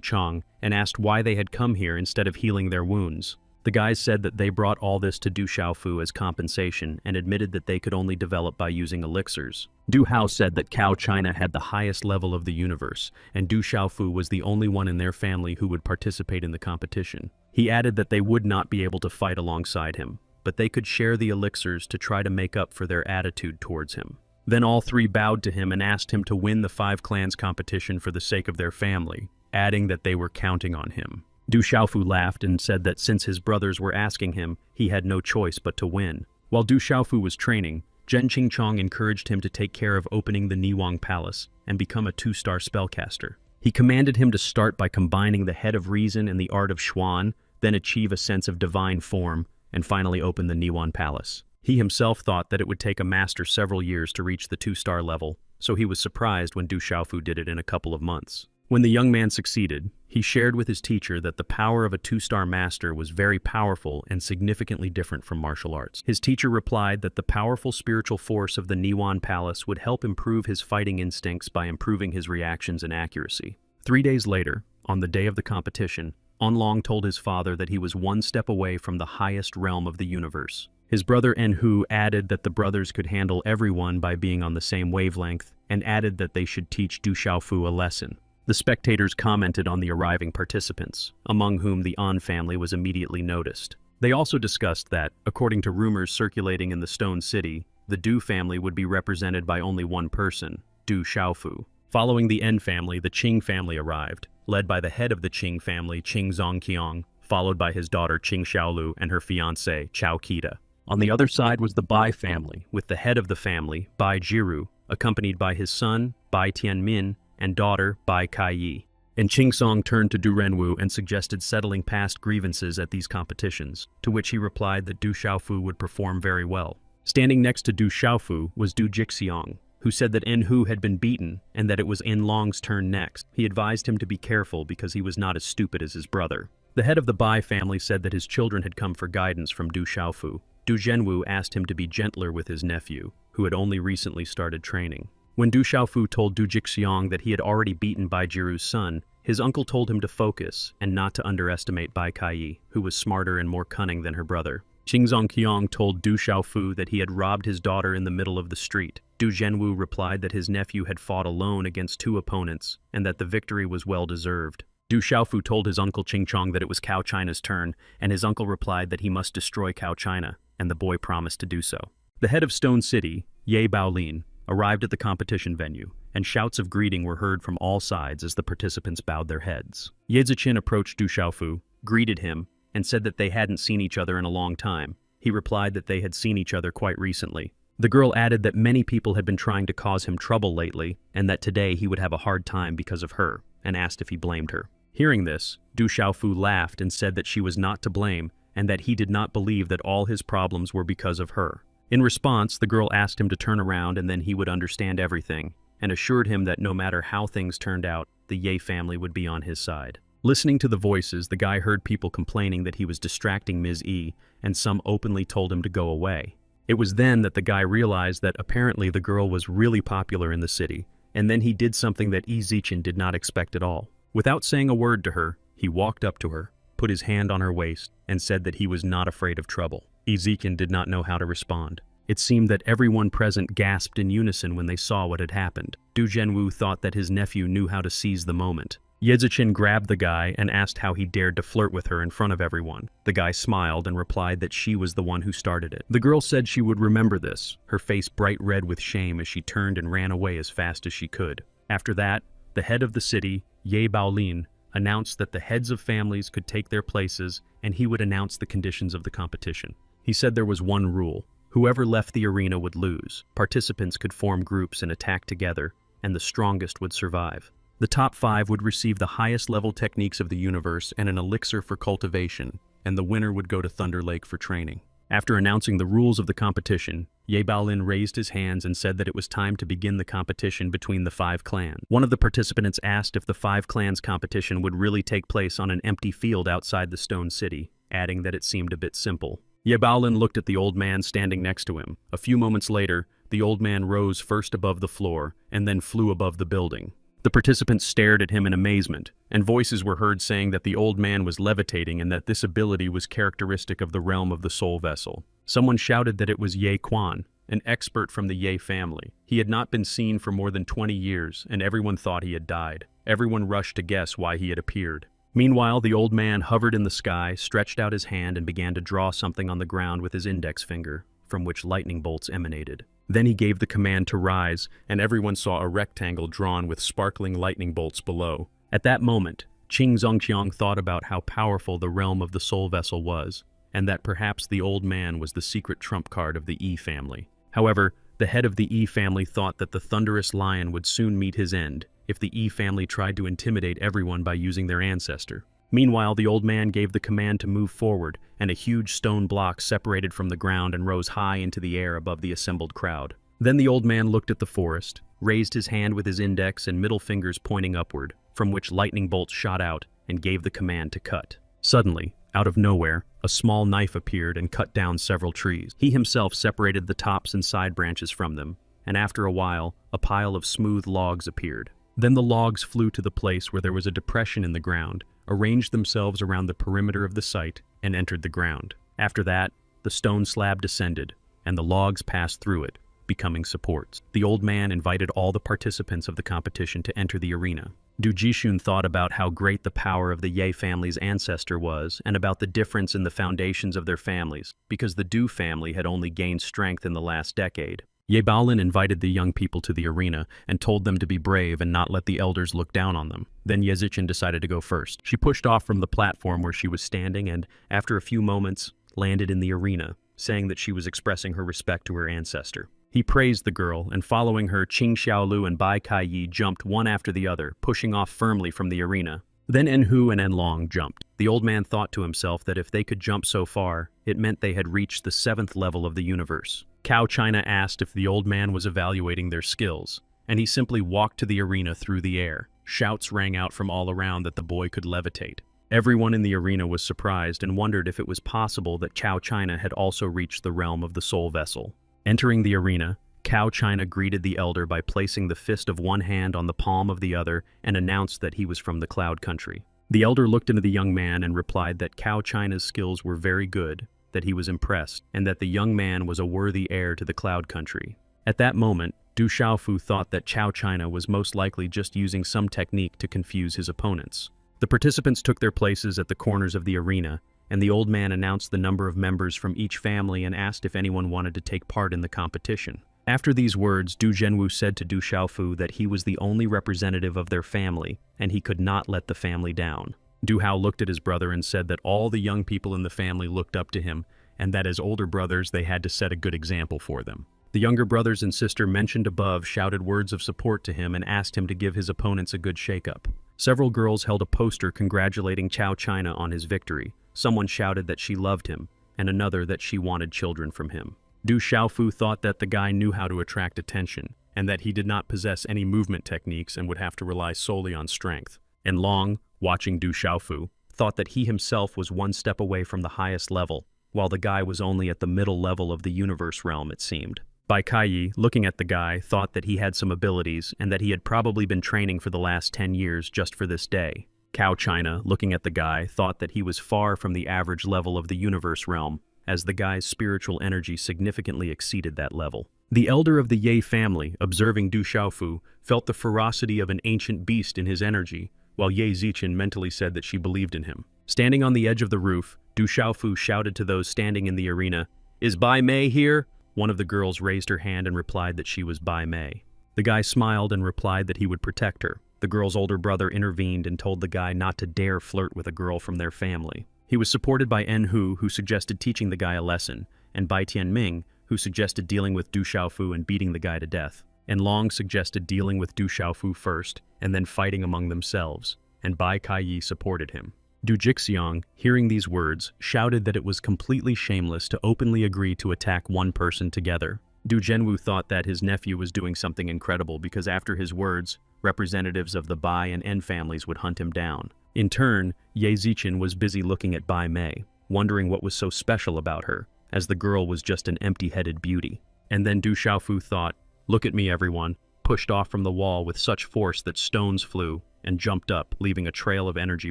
Chong, and asked why they had come here instead of healing their wounds. The guys said that they brought all this to Du Xiaofu as compensation and admitted that they could only develop by using elixirs. Du Hao said that Cao China had the highest level of the universe, and Du Xiaofu was the only one in their family who would participate in the competition. He added that they would not be able to fight alongside him, but they could share the elixirs to try to make up for their attitude towards him. Then all 3 bowed to him and asked him to win the 5 clans competition for the sake of their family, adding that they were counting on him. Du Xiaofu laughed and said that since his brothers were asking him, he had no choice but to win. While Du Xiaofu was training, Zhen Qingchong encouraged him to take care of opening the Niwang Palace and become a 2-star spellcaster. He commanded him to start by combining the head of reason and the art of Xuan, then achieve a sense of divine form, and finally open the Niwang Palace. He himself thought that it would take a master several years to reach the 2-star level, so he was surprised when Du Xiaofu did it in a couple of months. When the young man succeeded, he shared with his teacher that the power of a 2-star master was very powerful and significantly different from martial arts. His teacher replied that the powerful spiritual force of the Niwang Palace would help improve his fighting instincts by improving his reactions and accuracy. 3 days later, on the day of the competition, Onlong told his father that he was 1 step away from the highest realm of the universe. His brother Enhu added that the brothers could handle everyone by being on the same wavelength, and added that they should teach Du Xiaofu a lesson. The spectators commented on the arriving participants, among whom the An family was immediately noticed. They also discussed that, according to rumors circulating in the Stone City, the Du family would be represented by only one person, Du Xiaofu. Following the En family, the Qing family arrived, led by the head of the Qing family, Qing Zongqiang, followed by his daughter Qing Xiaolu and her fiancé, Chao Qida. On the other side was the Bai family, with the head of the family, Bai Jiru, accompanied by his son, Bai Tianmin, and daughter, Bai Kaiyi. And Qing Song turned to Du Renwu and suggested settling past grievances at these competitions, to which he replied that Du Xiaofu would perform very well. Standing next to Du Xiaofu was Du Jixiong, who said that Enhu had been beaten and that it was Enlong's turn next. He advised him to be careful because he was not as stupid as his brother. The head of the Bai family said that his children had come for guidance from Du Xiaofu. Du Zhenwu asked him to be gentler with his nephew, who had only recently started training. When Du Xiaofu told Du Jixiong that he had already beaten Bai Jiru's son, his uncle told him to focus and not to underestimate Bai Kaiyi, who was smarter and more cunning than her brother. Qing Zongqiang told Du Xiaofu that he had robbed his daughter in the middle of the street. Du Zhenwu replied that his nephew had fought alone against 2 opponents and that the victory was well-deserved. Du Xiaofu told his uncle Qingchong that it was Cao China's turn, and his uncle replied that he must destroy Cao China, and the boy promised to do so. The head of Stone City, Ye Baolin, arrived at the competition venue, and shouts of greeting were heard from all sides as the participants bowed their heads. Ye Ziqin approached Du Xiaofu, greeted him, and said that they hadn't seen each other in a long time. He replied that they had seen each other quite recently. The girl added that many people had been trying to cause him trouble lately, and that today he would have a hard time because of her, and asked if he blamed her. Hearing this, Du Xiaofu laughed and said that she was not to blame, and that he did not believe that all his problems were because of her. In response, the girl asked him to turn around and then he would understand everything, and assured him that no matter how things turned out, the Ye family would be on his side. Listening to the voices, the guy heard people complaining that he was distracting Ms. E, and some openly told him to go away. It was then that the guy realized that apparently the girl was really popular in the city, and then he did something that Yi Ziqin did not expect at all. Without saying a word to her, he walked up to her, put his hand on her waist and said that he was not afraid of trouble. Ezekiel did not know how to respond. It seemed that everyone present gasped in unison when they saw what had happened. Du Zhenwu thought that his nephew knew how to seize the moment. Yezichen grabbed the guy and asked how he dared to flirt with her in front of everyone. The guy smiled and replied that she was the one who started it. The girl said she would remember this, her face bright red with shame as she turned and ran away as fast as she could. After that, the head of the city, Ye Baolin, announced that the heads of families could take their places and he would announce the conditions of the competition. He said there was one rule. Whoever left the arena would lose. Participants could form groups and attack together, and the strongest would survive. The top 5 would receive the highest level techniques of the universe and an elixir for cultivation, and the winner would go to Thunder Lake for training. After announcing the rules of the competition, Ye Baolin raised his hands and said that it was time to begin the competition between the 5 clans. One of the participants asked if the 5 clans competition would really take place on an empty field outside the stone city, adding that it seemed a bit simple. Ye Baolin looked at the old man standing next to him. A few moments later, the old man rose first above the floor and then flew above the building. The participants stared at him in amazement, and voices were heard saying that the old man was levitating and that this ability was characteristic of the realm of the soul vessel. Someone shouted that it was Ye Quan, an expert from the Ye family. He had not been seen for more than 20 years, and everyone thought he had died. Everyone rushed to guess why he had appeared. Meanwhile, the old man hovered in the sky, stretched out his hand, and began to draw something on the ground with his index finger, from which lightning bolts emanated. Then he gave the command to rise, and everyone saw a rectangle drawn with sparkling lightning bolts below. At that moment, Qing Zongqiang thought about how powerful the realm of the soul vessel was, and that perhaps the old man was the secret trump card of the Yi family. However, the head of the Yi family thought that the thunderous lion would soon meet his end if the Yi family tried to intimidate everyone by using their ancestor. Meanwhile, the old man gave the command to move forward, and a huge stone block separated from the ground and rose high into the air above the assembled crowd. Then the old man looked at the forest, raised his hand with his index and middle fingers pointing upward, from which lightning bolts shot out, and gave the command to cut. Suddenly, out of nowhere, a small knife appeared and cut down several trees. He himself separated the tops and side branches from them, and after a while, a pile of smooth logs appeared. Then the logs flew to the place where there was a depression in the ground, arranged themselves around the perimeter of the site, and entered the ground. After that, the stone slab descended, and the logs passed through it, becoming supports. The old man invited all the participants of the competition to enter the arena. Du Jishun thought about how great the power of the Ye family's ancestor was, and about the difference in the foundations of their families, because the Du family had only gained strength in the last decade. Ye Baolin invited the young people to the arena and told them to be brave and not let the elders look down on them. Then Yezichen decided to go first. She pushed off from the platform where she was standing and, after a few moments, landed in the arena, saying that she was expressing her respect to her ancestor. He praised the girl, and following her, Qing Xiaolu and Bai Kaiyi jumped one after the other, pushing off firmly from the arena. Then Enhu and Enlong jumped. The old man thought to himself that if they could jump so far, it meant they had reached the 7th level of the universe. Cao China asked if the old man was evaluating their skills, and he simply walked to the arena through the air. Shouts rang out from all around that the boy could levitate. Everyone in the arena was surprised and wondered if it was possible that Cao China had also reached the realm of the soul vessel. Entering the arena, Cao China greeted the elder by placing the fist of one hand on the palm of the other and announced that he was from the Cloud Country. The elder looked into the young man and replied that Cao China's skills were very good, that he was impressed, and that the young man was a worthy heir to the Cloud Country. At that moment, Du Xiaofu thought that Cao China was most likely just using some technique to confuse his opponents. The participants took their places at the corners of the arena, and the old man announced the number of members from each family and asked if anyone wanted to take part in the competition. After these words, Du Zhenwu said to Du Xiaofu that he was the only representative of their family, and he could not let the family down. Du Hao looked at his brother and said that all the young people in the family looked up to him, and that as older brothers they had to set a good example for them. The younger brothers and sister mentioned above shouted words of support to him and asked him to give his opponents a good shake-up. Several girls held a poster congratulating Cao China on his victory. Someone shouted that she loved him, and another that she wanted children from him. Du Xiaofu thought that the guy knew how to attract attention, and that he did not possess any movement techniques and would have to rely solely on strength. And Long, watching Du Xiaofu, thought that he himself was one step away from the highest level, while the guy was only at the middle level of the universe realm, it seemed. Bai Kaiyi, looking at the guy, thought that he had some abilities and that he had probably been training for the last 10 years just for this day. Cow China, looking at the guy, thought that he was far from the average level of the universe realm, as the guy's spiritual energy significantly exceeded that level. The elder of the Ye family, observing Du Xiaofu, felt the ferocity of an ancient beast in his energy, while Ye Zichen mentally said that she believed in him. Standing on the edge of the roof, Du Xiaofu shouted to those standing in the arena, "Is Bai Mei here?" One of the girls raised her hand and replied that she was Bai Mei. The guy smiled and replied that he would protect her. The girl's older brother intervened and told the guy not to dare flirt with a girl from their family. He was supported by Enhu, who suggested teaching the guy a lesson, and Bai Tianming, who suggested dealing with Du Xiaofu and beating the guy to death. And Long suggested dealing with Du Xiaofu first, and then fighting among themselves, and Bai Kaiyi supported him. Du Jixiang, hearing these words, shouted that it was completely shameless to openly agree to attack one person together. Du Zhenwu thought that his nephew was doing something incredible because after his words, representatives of the Bai and En families would hunt him down. In turn, Ye Zichen was busy looking at Bai Mei, wondering what was so special about her, as the girl was just an empty-headed beauty. And then Du Xiaofu thought, "Look at me, everyone," pushed off from the wall with such force that stones flew, and jumped up, leaving a trail of energy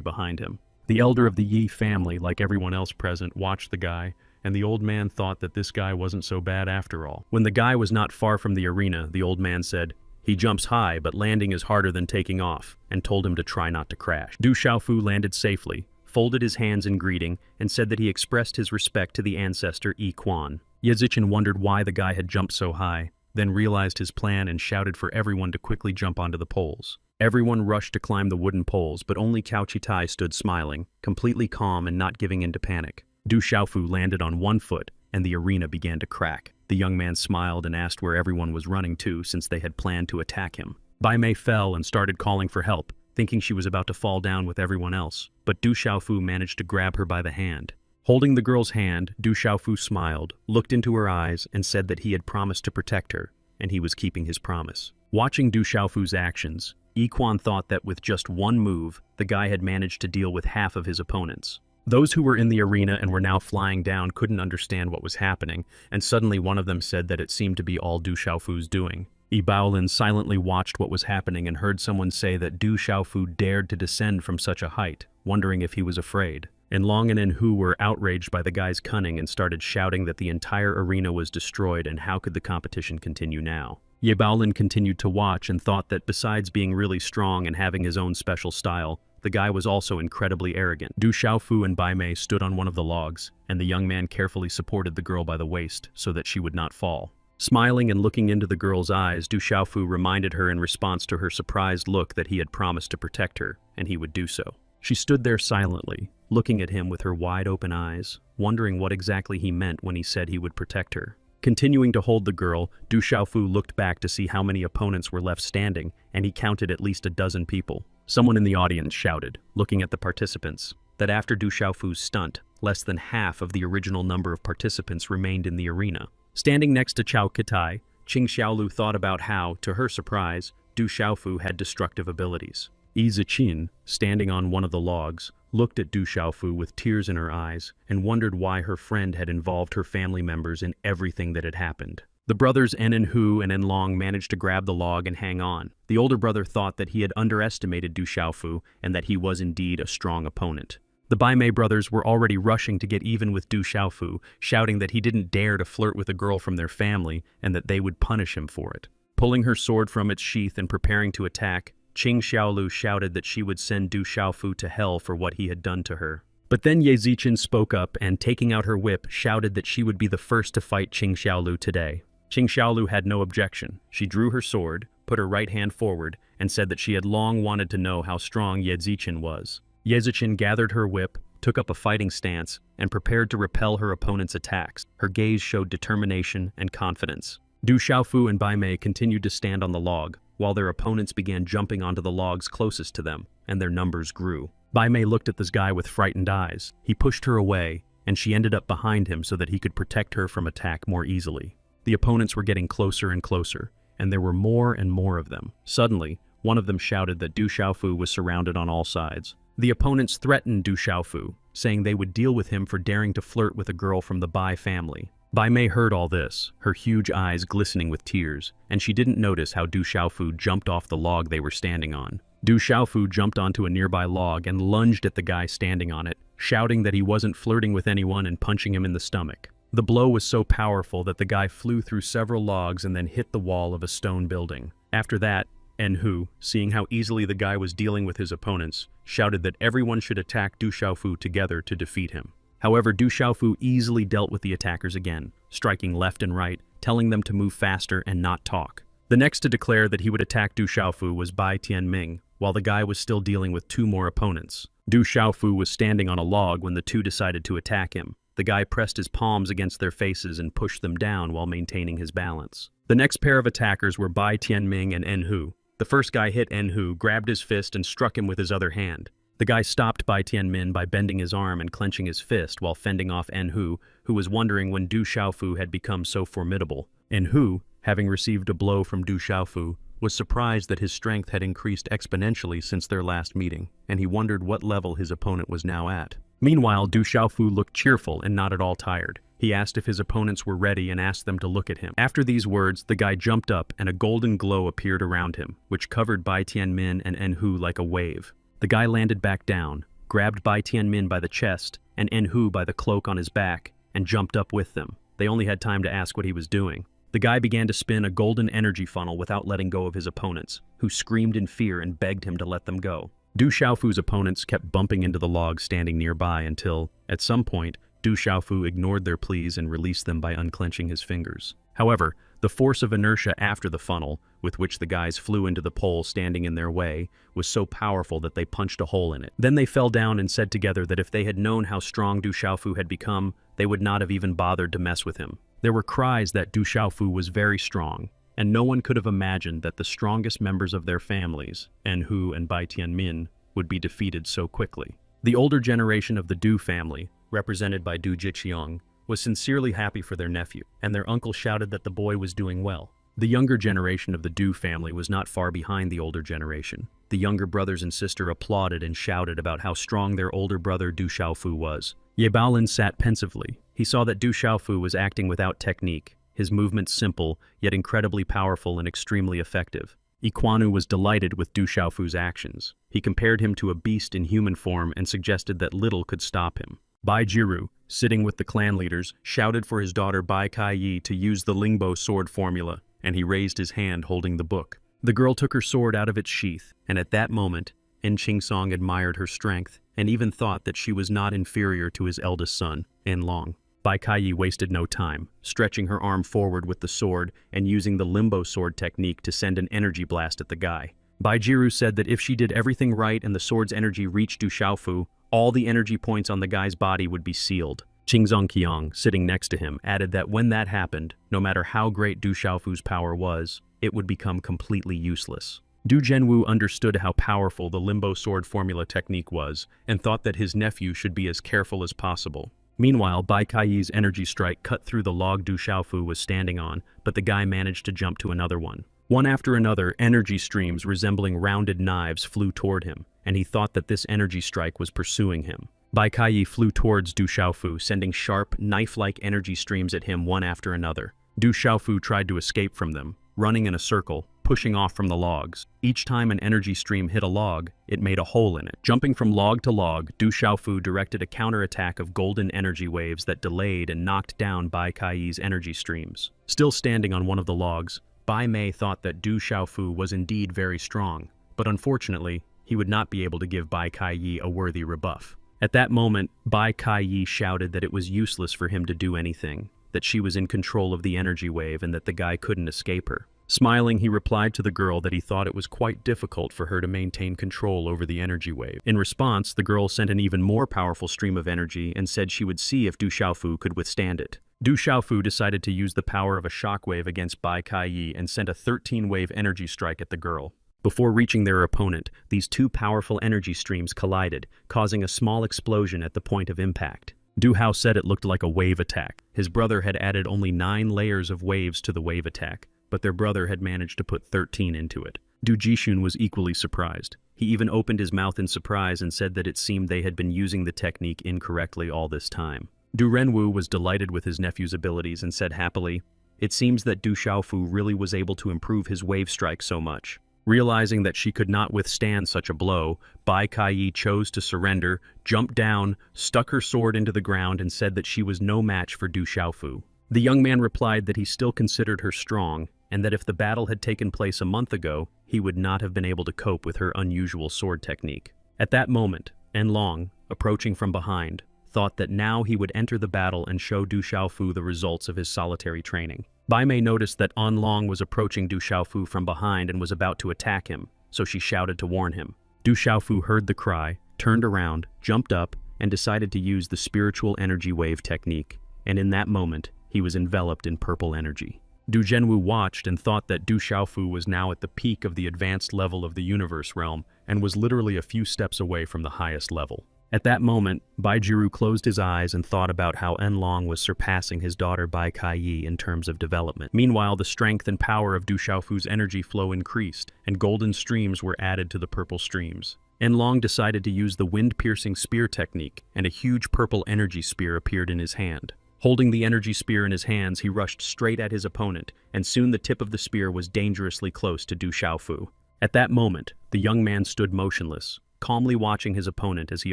behind him. The elder of the Yi family, like everyone else present, watched the guy, and the old man thought that this guy wasn't so bad after all. When the guy was not far from the arena, the old man said, "He jumps high, but landing is harder than taking off," and told him to try not to crash. Du Xiaofu landed safely, folded his hands in greeting, and said that he expressed his respect to the ancestor Yi Quan. Ye Zichen wondered why the guy had jumped so high, then realized his plan and shouted for everyone to quickly jump onto the poles. Everyone rushed to climb the wooden poles, but only Cao Chitai stood smiling, completely calm and not giving in to panic. Du Xiaofu landed on one foot, and the arena began to crack. The young man smiled and asked where everyone was running to since they had planned to attack him. Bai Mei fell and started calling for help, thinking she was about to fall down with everyone else, but Du Xiaofu managed to grab her by the hand. Holding the girl's hand, Du Xiaofu smiled, looked into her eyes, and said that he had promised to protect her, and he was keeping his promise. Watching Du Xiaofu's actions, Yi Quan thought that with just one move, the guy had managed to deal with half of his opponents. Those who were in the arena and were now flying down couldn't understand what was happening, and suddenly one of them said that it seemed to be all Du Xiaofu's doing. Yi Baolin silently watched what was happening and heard someone say that Du Xiaofu dared to descend from such a height, wondering if he was afraid. And Long and Enhu were outraged by the guy's cunning and started shouting that the entire arena was destroyed and how could the competition continue now. Ye Baolin continued to watch and thought that besides being really strong and having his own special style, the guy was also incredibly arrogant. Du Xiaofu and Bai Mei stood on one of the logs, and the young man carefully supported the girl by the waist so that she would not fall. Smiling and looking into the girl's eyes, Du Xiaofu reminded her in response to her surprised look that he had promised to protect her, and he would do so. She stood there silently, looking at him with her wide-open eyes, wondering what exactly he meant when he said he would protect her. Continuing to hold the girl, Du Xiaofu looked back to see how many opponents were left standing, and he counted at least a dozen people. Someone in the audience shouted, looking at the participants, that after Du Xiaofu's stunt, less than half of the original number of participants remained in the arena. Standing next to Cao Kitai, Qing Xiaolu thought about how, to her surprise, Du Xiaofu had destructive abilities. Yi Ziqin, standing on one of the logs, looked at Du Xiaofu with tears in her eyes and wondered why her friend had involved her family members in everything that had happened. The brothers En and Hu and En Long managed to grab the log and hang on. The older brother thought that he had underestimated Du Xiaofu and that he was indeed a strong opponent. The Bai Mei brothers were already rushing to get even with Du Xiaofu, shouting that he didn't dare to flirt with a girl from their family and that they would punish him for it. Pulling her sword from its sheath and preparing to attack, Qing Xiaolu shouted that she would send Du Xiaofu to hell for what he had done to her. But then Ye Zichen spoke up and, taking out her whip, shouted that she would be the first to fight Qing Xiaolu today. Qing Xiaolu had no objection. She drew her sword, put her right hand forward, and said that she had long wanted to know how strong Ye Zichen was. Ye Zichen gathered her whip, took up a fighting stance, and prepared to repel her opponent's attacks. Her gaze showed determination and confidence. Du Xiaofu and Bai Mei continued to stand on the log, while their opponents began jumping onto the logs closest to them, and their numbers grew. Bai Mei looked at this guy with frightened eyes. He pushed her away, and she ended up behind him so that he could protect her from attack more easily. The opponents were getting closer and closer, and there were more and more of them. Suddenly, one of them shouted that Du Xiaofu was surrounded on all sides. The opponents threatened Du Xiaofu, saying they would deal with him for daring to flirt with a girl from the Bai family. Bai Mei heard all this, her huge eyes glistening with tears, and she didn't notice how Du Xiaofu jumped off the log they were standing on. Du Xiaofu jumped onto a nearby log and lunged at the guy standing on it, shouting that he wasn't flirting with anyone and punching him in the stomach. The blow was so powerful that the guy flew through several logs and then hit the wall of a stone building. After that, Enhu, seeing how easily the guy was dealing with his opponents, shouted that everyone should attack Du Xiaofu together to defeat him. However, Du Xiaofu easily dealt with the attackers again, striking left and right, telling them to move faster and not talk. The next to declare that he would attack Du Xiaofu was Bai Tianming, while the guy was still dealing with two more opponents. Du Xiaofu was standing on a log when the two decided to attack him. The guy pressed his palms against their faces and pushed them down while maintaining his balance. The next pair of attackers were Bai Tianming and Enhu. The first guy hit Enhu, grabbed his fist, and struck him with his other hand. The guy stopped Bai Tianmin by bending his arm and clenching his fist while fending off Enhu, who was wondering when Du Xiaofu had become so formidable. Enhu, having received a blow from Du Xiaofu, was surprised that his strength had increased exponentially since their last meeting, and he wondered what level his opponent was now at. Meanwhile, Du Xiaofu looked cheerful and not at all tired. He asked if his opponents were ready and asked them to look at him. After these words, the guy jumped up and a golden glow appeared around him, which covered Bai Tianmin and Enhu like a wave. The guy landed back down, grabbed Bai Tianmin by the chest and Enhu by the cloak on his back, and jumped up with them. They only had time to ask what he was doing. The guy began to spin a golden energy funnel without letting go of his opponents, who screamed in fear and begged him to let them go. Du Xiaofu's opponents kept bumping into the log standing nearby until, at some point, Du Xiaofu ignored their pleas and released them by unclenching his fingers. However, the force of inertia after the funnel, with which the guys flew into the pole standing in their way, was so powerful that they punched a hole in it. Then they fell down and said together that if they had known how strong Du Xiaofu had become, they would not have even bothered to mess with him. There were cries that Du Xiaofu was very strong, and no one could have imagined that the strongest members of their families, Enhu and Bai Tianmin, would be defeated so quickly. The older generation of the Du family, represented by Du Jiqiang, was sincerely happy for their nephew, and their uncle shouted that the boy was doing well. The younger generation of the Du family was not far behind the older generation. The younger brothers and sister applauded and shouted about how strong their older brother Du Xiaofu was. Ye Baolin sat pensively. He saw that Du Xiaofu was acting without technique, his movements simple, yet incredibly powerful and extremely effective. Iquanu was delighted with Du Xiaofu's actions. He compared him to a beast in human form and suggested that little could stop him. Bai Jiru, sitting with the clan leaders, shouted for his daughter Bai Kaiyi to use the Lingbo sword formula, and he raised his hand holding the book. The girl took her sword out of its sheath, and at that moment, En Qingsong admired her strength and even thought that she was not inferior to his eldest son, En Long. Bai Kaiyi wasted no time, stretching her arm forward with the sword and using the limbo sword technique to send an energy blast at the guy. Bai Jiru said that if she did everything right and the sword's energy reached Du Xiaofu, all the energy points on the guy's body would be sealed. Qingzong Qiang, sitting next to him, added that when that happened, no matter how great Du Xiaofu's power was, it would become completely useless. Du Zhenwu understood how powerful the limbo sword formula technique was and thought that his nephew should be as careful as possible. Meanwhile, Bai Kaiyi's energy strike cut through the log Du Xiaofu was standing on, but the guy managed to jump to another one. One after another, energy streams resembling rounded knives flew toward him, and he thought that this energy strike was pursuing him. Bai Kaiyi flew towards Du Xiaofu, sending sharp, knife-like energy streams at him one after another. Du Xiaofu tried to escape from them, running in a circle, pushing off from the logs. Each time an energy stream hit a log, it made a hole in it. Jumping from log to log, Du Xiaofu directed a counterattack of golden energy waves that delayed and knocked down Bai Kaiyi's energy streams. Still standing on one of the logs, Bai Mei thought that Du Xiaofu was indeed very strong, but unfortunately, he would not be able to give Bai Kaiyi a worthy rebuff. At that moment, Bai Kaiyi shouted that it was useless for him to do anything, that she was in control of the energy wave and that the guy couldn't escape her. Smiling, he replied to the girl that he thought it was quite difficult for her to maintain control over the energy wave. In response, the girl sent an even more powerful stream of energy and said she would see if Du Xiaofu could withstand it. Du Xiaofu decided to use the power of a shockwave against Bai Kaiyi and sent a 13-wave energy strike at the girl. Before reaching their opponent, these two powerful energy streams collided, causing a small explosion at the point of impact. Du Hao said it looked like a wave attack. His brother had added only 9 layers of waves to the wave attack, but their brother had managed to put 13 into it. Du Jishun was equally surprised. He even opened his mouth in surprise and said that it seemed they had been using the technique incorrectly all this time. Du Renwu was delighted with his nephew's abilities and said happily, "It seems that Du Xiaofu really was able to improve his wave strike so much." Realizing that she could not withstand such a blow, Bai Kaiyi chose to surrender, jumped down, stuck her sword into the ground and said that she was no match for Du Xiaofu. The young man replied that he still considered her strong, and that if the battle had taken place a month ago, he would not have been able to cope with her unusual sword technique. At that moment, Enlong, approaching from behind, thought that now he would enter the battle and show Du Xiaofu the results of his solitary training. Bai Mei noticed that Enlong was approaching Du Xiaofu from behind and was about to attack him, so she shouted to warn him. Du Xiaofu heard the cry, turned around, jumped up, and decided to use the spiritual energy wave technique, and in that moment, he was enveloped in purple energy. Du Zhenwu watched and thought that Du Xiaofu was now at the peak of the advanced level of the universe realm and was literally a few steps away from the highest level. At that moment, Bai Jiru closed his eyes and thought about how Enlong was surpassing his daughter Bai Kaiyi in terms of development. Meanwhile, the strength and power of Du Xiaofu's energy flow increased, and golden streams were added to the purple streams. Enlong decided to use the wind-piercing spear technique, and a huge purple energy spear appeared in his hand. Holding the energy spear in his hands, he rushed straight at his opponent, and soon the tip of the spear was dangerously close to Du Xiaofu. At that moment, the young man stood motionless, calmly watching his opponent as he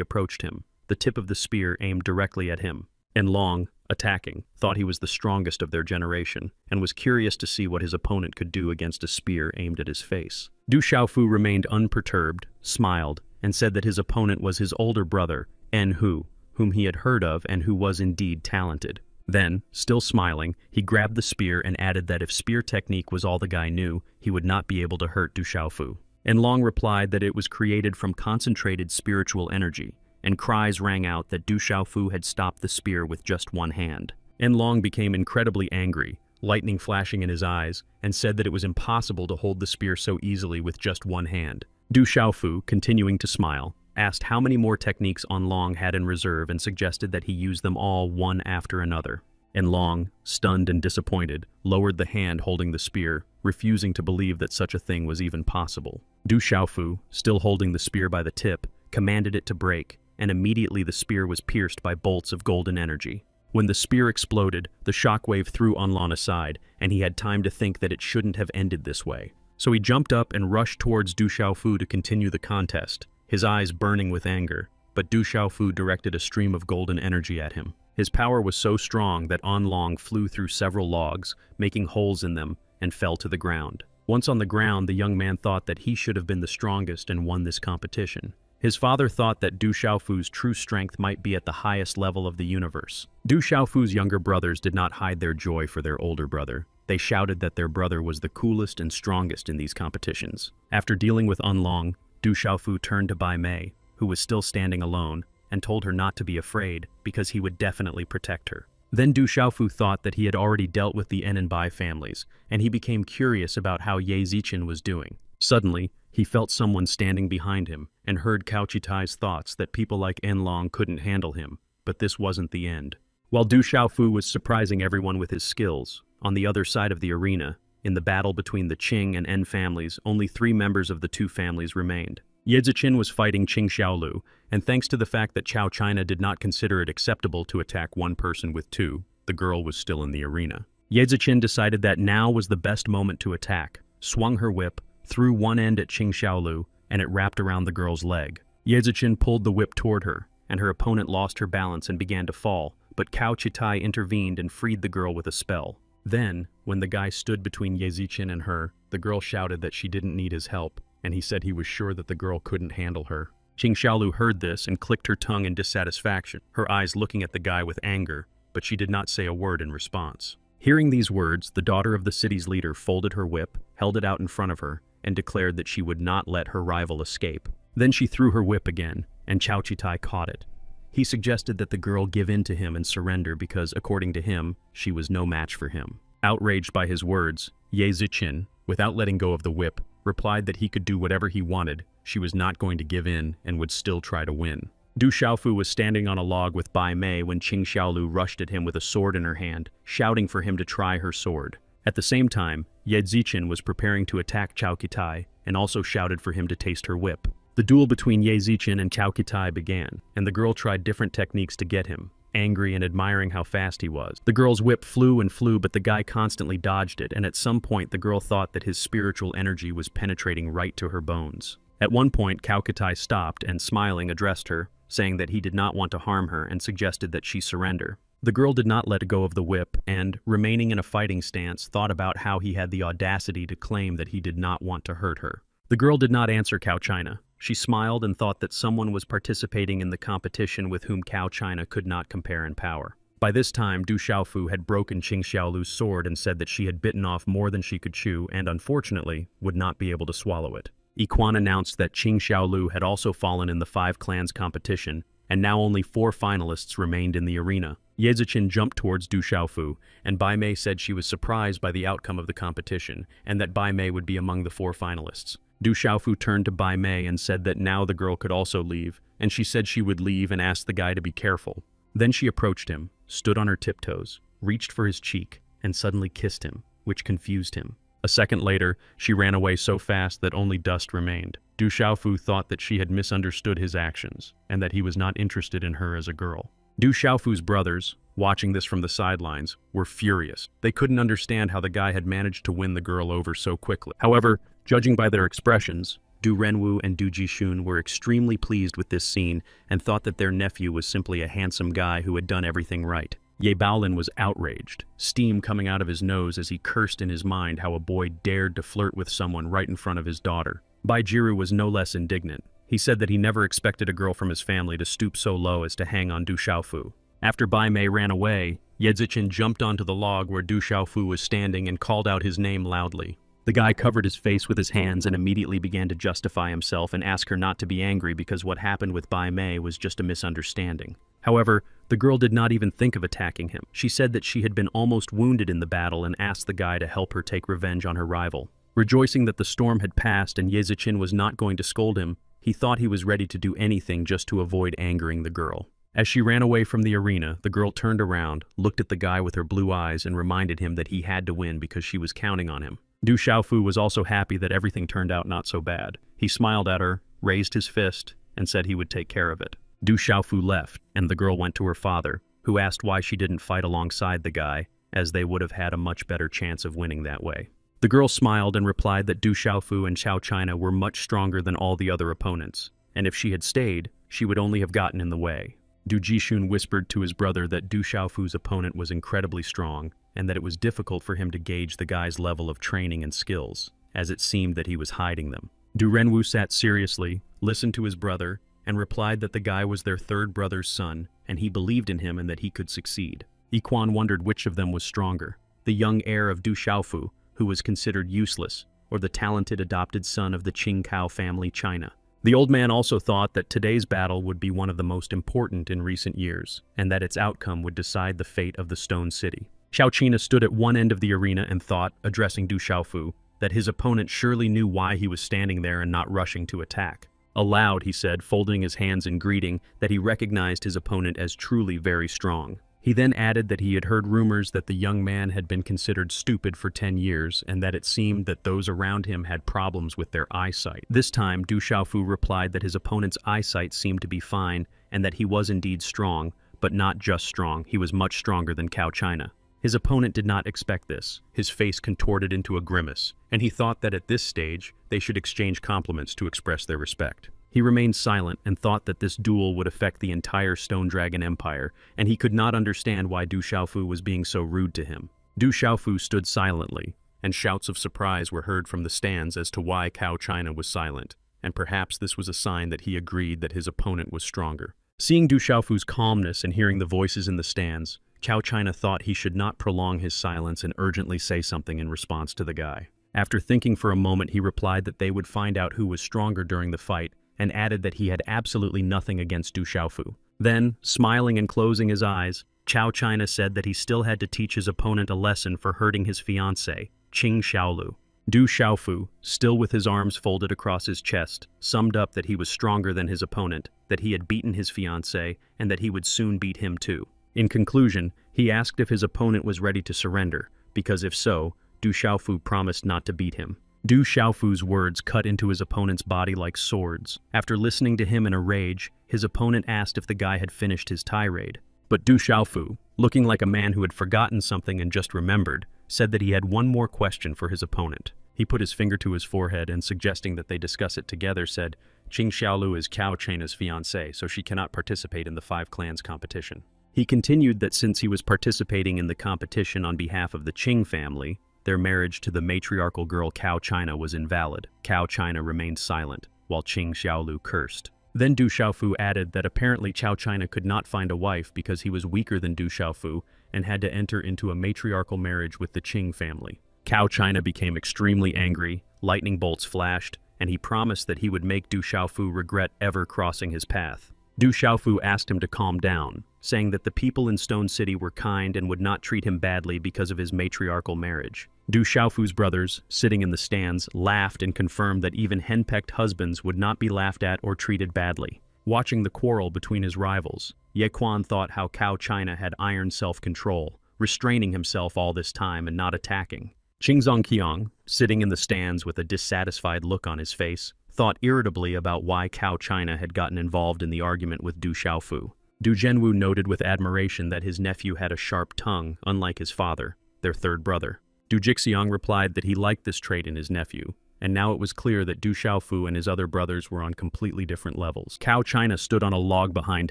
approached him, the tip of the spear aimed directly at him. Enlong, attacking, thought he was the strongest of their generation, and was curious to see what his opponent could do against a spear aimed at his face. Du Xiaofu remained unperturbed, smiled, and said that his opponent was his older brother, Enhu, whom he had heard of and who was indeed talented. Then, still smiling, he grabbed the spear and added that if spear technique was all the guy knew, he would not be able to hurt Du Xiaofu. Enlong replied that it was created from concentrated spiritual energy, and cries rang out that Du Xiaofu had stopped the spear with just one hand. Enlong became incredibly angry, lightning flashing in his eyes, and said that it was impossible to hold the spear so easily with just one hand. Du Xiaofu, continuing to smile, asked how many more techniques Enlong had in reserve and suggested that he use them all one after another. Enlong, stunned and disappointed, lowered the hand holding the spear, refusing to believe that such a thing was even possible. Du Xiaofu, still holding the spear by the tip, commanded it to break, and immediately the spear was pierced by bolts of golden energy. When the spear exploded, the shockwave threw Enlong aside, and he had time to think that it shouldn't have ended this way. So he jumped up and rushed towards Du Xiaofu to continue the contest, his eyes burning with anger, but Du Xiaofu directed a stream of golden energy at him. His power was so strong that Enlong flew through several logs, making holes in them, and fell to the ground. Once on the ground, the young man thought that he should have been the strongest and won this competition. His father thought that Du Xiaofu's true strength might be at the highest level of the universe. Du Xiaofu's younger brothers did not hide their joy for their older brother. They shouted that their brother was the coolest and strongest in these competitions. After dealing with Enlong, Du Xiaofu turned to Bai Mei, who was still standing alone, and told her not to be afraid because he would definitely protect her. Then Du Xiaofu thought that he had already dealt with the En and Bai families, and he became curious about how Ye Zichen was doing. Suddenly, he felt someone standing behind him and heard Cao Chitai's thoughts that people like Enlong couldn't handle him, but this wasn't the end. While Du Xiaofu was surprising everyone with his skills, on the other side of the arena, in the battle between the Qing and En families, only 3 members of the 2 families remained. Ye Zichen was fighting Qing Xiaolu, and thanks to the fact that Chao China did not consider it acceptable to attack one person with 2, the girl was still in the arena. Ye Zichen decided that now was the best moment to attack, swung her whip, threw one end at Qing Xiaolu, and it wrapped around the girl's leg. Ye Zichen pulled the whip toward her, and her opponent lost her balance and began to fall, but Cao Chitai intervened and freed the girl with a spell. Then, when the guy stood between Ye Zichen and her, the girl shouted that she didn't need his help, and he said he was sure that the girl couldn't handle her. Qing Xiaolu heard this and clicked her tongue in dissatisfaction, her eyes looking at the guy with anger, but she did not say a word in response. Hearing these words, the daughter of the city's leader folded her whip, held it out in front of her, and declared that she would not let her rival escape. Then she threw her whip again, and Cao Chitai caught it. He suggested that the girl give in to him and surrender because, according to him, she was no match for him. Outraged by his words, Ye Zichen, without letting go of the whip, replied that he could do whatever he wanted, she was not going to give in and would still try to win. Du Xiaofu was standing on a log with Bai Mei when Qing Xiaolu rushed at him with a sword in her hand, shouting for him to try her sword. At the same time, Ye Zichen was preparing to attack Cao Qitai and also shouted for him to taste her whip. The duel between Ye Zichen and Cao Qitai began, and the girl tried different techniques to get him, angry and admiring how fast he was. The girl's whip flew and flew, but the guy constantly dodged it, and at some point the girl thought that his spiritual energy was penetrating right to her bones. At one point, Kaukatai stopped and, smiling, addressed her, saying that he did not want to harm her and suggested that she surrender. The girl did not let go of the whip and, remaining in a fighting stance, thought about how he had the audacity to claim that he did not want to hurt her. The girl did not answer Cao China. She smiled and thought that someone was participating in the competition with whom Cao China could not compare in power. By this time, Du Xiaofu had broken Qing Xiaolu's sword and said that she had bitten off more than she could chew and, unfortunately, would not be able to swallow it. Yiquan announced that Qing Xiaolu had also fallen in the 5 clans competition, and now only 4 finalists remained in the arena. Ye Ziqin jumped towards Du Xiaofu, and Bai Mei said she was surprised by the outcome of the competition, and that Bai Mei would be among the 4 finalists. Du Xiaofu turned to Bai Mei and said that now the girl could also leave, and she said she would leave and asked the guy to be careful. Then she approached him, stood on her tiptoes, reached for his cheek, and suddenly kissed him, which confused him. A second later, she ran away so fast that only dust remained. Du Xiaofu thought that she had misunderstood his actions, and that he was not interested in her as a girl. Du Xiaofu's brothers, watching this from the sidelines, were furious. They couldn't understand how the guy had managed to win the girl over so quickly. However, judging by their expressions, Du Renwu and Du Jishun were extremely pleased with this scene and thought that their nephew was simply a handsome guy who had done everything right. Ye Baolin was outraged, steam coming out of his nose as he cursed in his mind how a boy dared to flirt with someone right in front of his daughter. Bai Jiru was no less indignant. He said that he never expected a girl from his family to stoop so low as to hang on Du Xiaofu. After Bai Mei ran away, Ye Ziqin jumped onto the log where Du Xiaofu was standing and called out his name loudly. The guy covered his face with his hands and immediately began to justify himself and ask her not to be angry because what happened with Bai Mei was just a misunderstanding. However, the girl did not even think of attacking him. She said that she had been almost wounded in the battle and asked the guy to help her take revenge on her rival. Rejoicing that the storm had passed and Ye Ziqin was not going to scold him, he thought he was ready to do anything just to avoid angering the girl. As she ran away from the arena, the girl turned around, looked at the guy with her blue eyes and reminded him that he had to win because she was counting on him. Du Xiaofu was also happy that everything turned out not so bad. He smiled at her, raised his fist, and said he would take care of it. Du Xiaofu left, and the girl went to her father, who asked why she didn't fight alongside the guy, as they would have had a much better chance of winning that way. The girl smiled and replied that Du Xiaofu and Cao China were much stronger than all the other opponents, and if she had stayed, she would only have gotten in the way. Du Jishun whispered to his brother that Du Xiaofu's opponent was incredibly strong, and that it was difficult for him to gauge the guy's level of training and skills, as it seemed that he was hiding them. Du Renwu sat seriously, listened to his brother, and replied that the guy was their 3rd brother's son, and he believed in him and that he could succeed. Yiquan wondered which of them was stronger, the young heir of Du Xiaofu, who was considered useless, or the talented adopted son of the Qing Cao family, China. The old man also thought that today's battle would be one of the most important in recent years, and that its outcome would decide the fate of the Stone City. Xiao Qina stood at one end of the arena and thought, addressing Du Xiaofu, that his opponent surely knew why he was standing there and not rushing to attack. Aloud, he said, folding his hands in greeting, that he recognized his opponent as truly very strong. He then added that he had heard rumors that the young man had been considered stupid for 10 years and that it seemed that those around him had problems with their eyesight. This time, Du Xiaofu replied that his opponent's eyesight seemed to be fine and that he was indeed strong, but not just strong, he was much stronger than Cao China. His opponent did not expect this. His face contorted into a grimace, and he thought that at this stage, they should exchange compliments to express their respect. He remained silent and thought that this duel would affect the entire Stone Dragon Empire, and he could not understand why Du Xiaofu was being so rude to him. Du Xiaofu stood silently, and shouts of surprise were heard from the stands as to why Cao China was silent, and perhaps this was a sign that he agreed that his opponent was stronger. Seeing Du Xiaofu's calmness and hearing the voices in the stands, Cao China thought he should not prolong his silence and urgently say something in response to the guy. After thinking for a moment, he replied that they would find out who was stronger during the fight, and added that he had absolutely nothing against Du Xiaofu. Then, smiling and closing his eyes, Cao China said that he still had to teach his opponent a lesson for hurting his fiancée, Qing Xiaolu. Du Xiaofu, still with his arms folded across his chest, summed up that he was stronger than his opponent, that he had beaten his fiancée, and that he would soon beat him too. In conclusion, he asked if his opponent was ready to surrender, because if so, Du Xiaofu promised not to beat him. Du Xiaofu's words cut into his opponent's body like swords. After listening to him in a rage, his opponent asked if the guy had finished his tirade. But Du Xiaofu, looking like a man who had forgotten something and just remembered, said that he had one more question for his opponent. He put his finger to his forehead and, suggesting that they discuss it together, said, Qing Xiaolu is Cao China's fiancée, so she cannot participate in the Five Clans competition. He continued that since he was participating in the competition on behalf of the Qing family, their marriage to the matriarchal girl Cao China was invalid. Cao China remained silent, while Qing Xiaolu cursed. Then Du Xiaofu added that apparently Cao China could not find a wife because he was weaker than Du Xiaofu and had to enter into a matriarchal marriage with the Qing family. Cao China became extremely angry, lightning bolts flashed, and he promised that he would make Du Xiaofu regret ever crossing his path. Du Xiaofu asked him to calm down, saying that the people in Stone City were kind and would not treat him badly because of his matriarchal marriage. Du Xiaofu's brothers, sitting in the stands, laughed and confirmed that even henpecked husbands would not be laughed at or treated badly. Watching the quarrel between his rivals, Ye Quan thought how Cao China had iron self-control, restraining himself all this time and not attacking. Qing Zongqiang, sitting in the stands with a dissatisfied look on his face, thought irritably about why Cao China had gotten involved in the argument with Du Xiaofu. Du Zhenwu noted with admiration that his nephew had a sharp tongue, unlike his father, their third brother. Du Jixiang replied that he liked this trait in his nephew, and now it was clear that Du Xiaofu and his other brothers were on completely different levels. Cao China stood on a log behind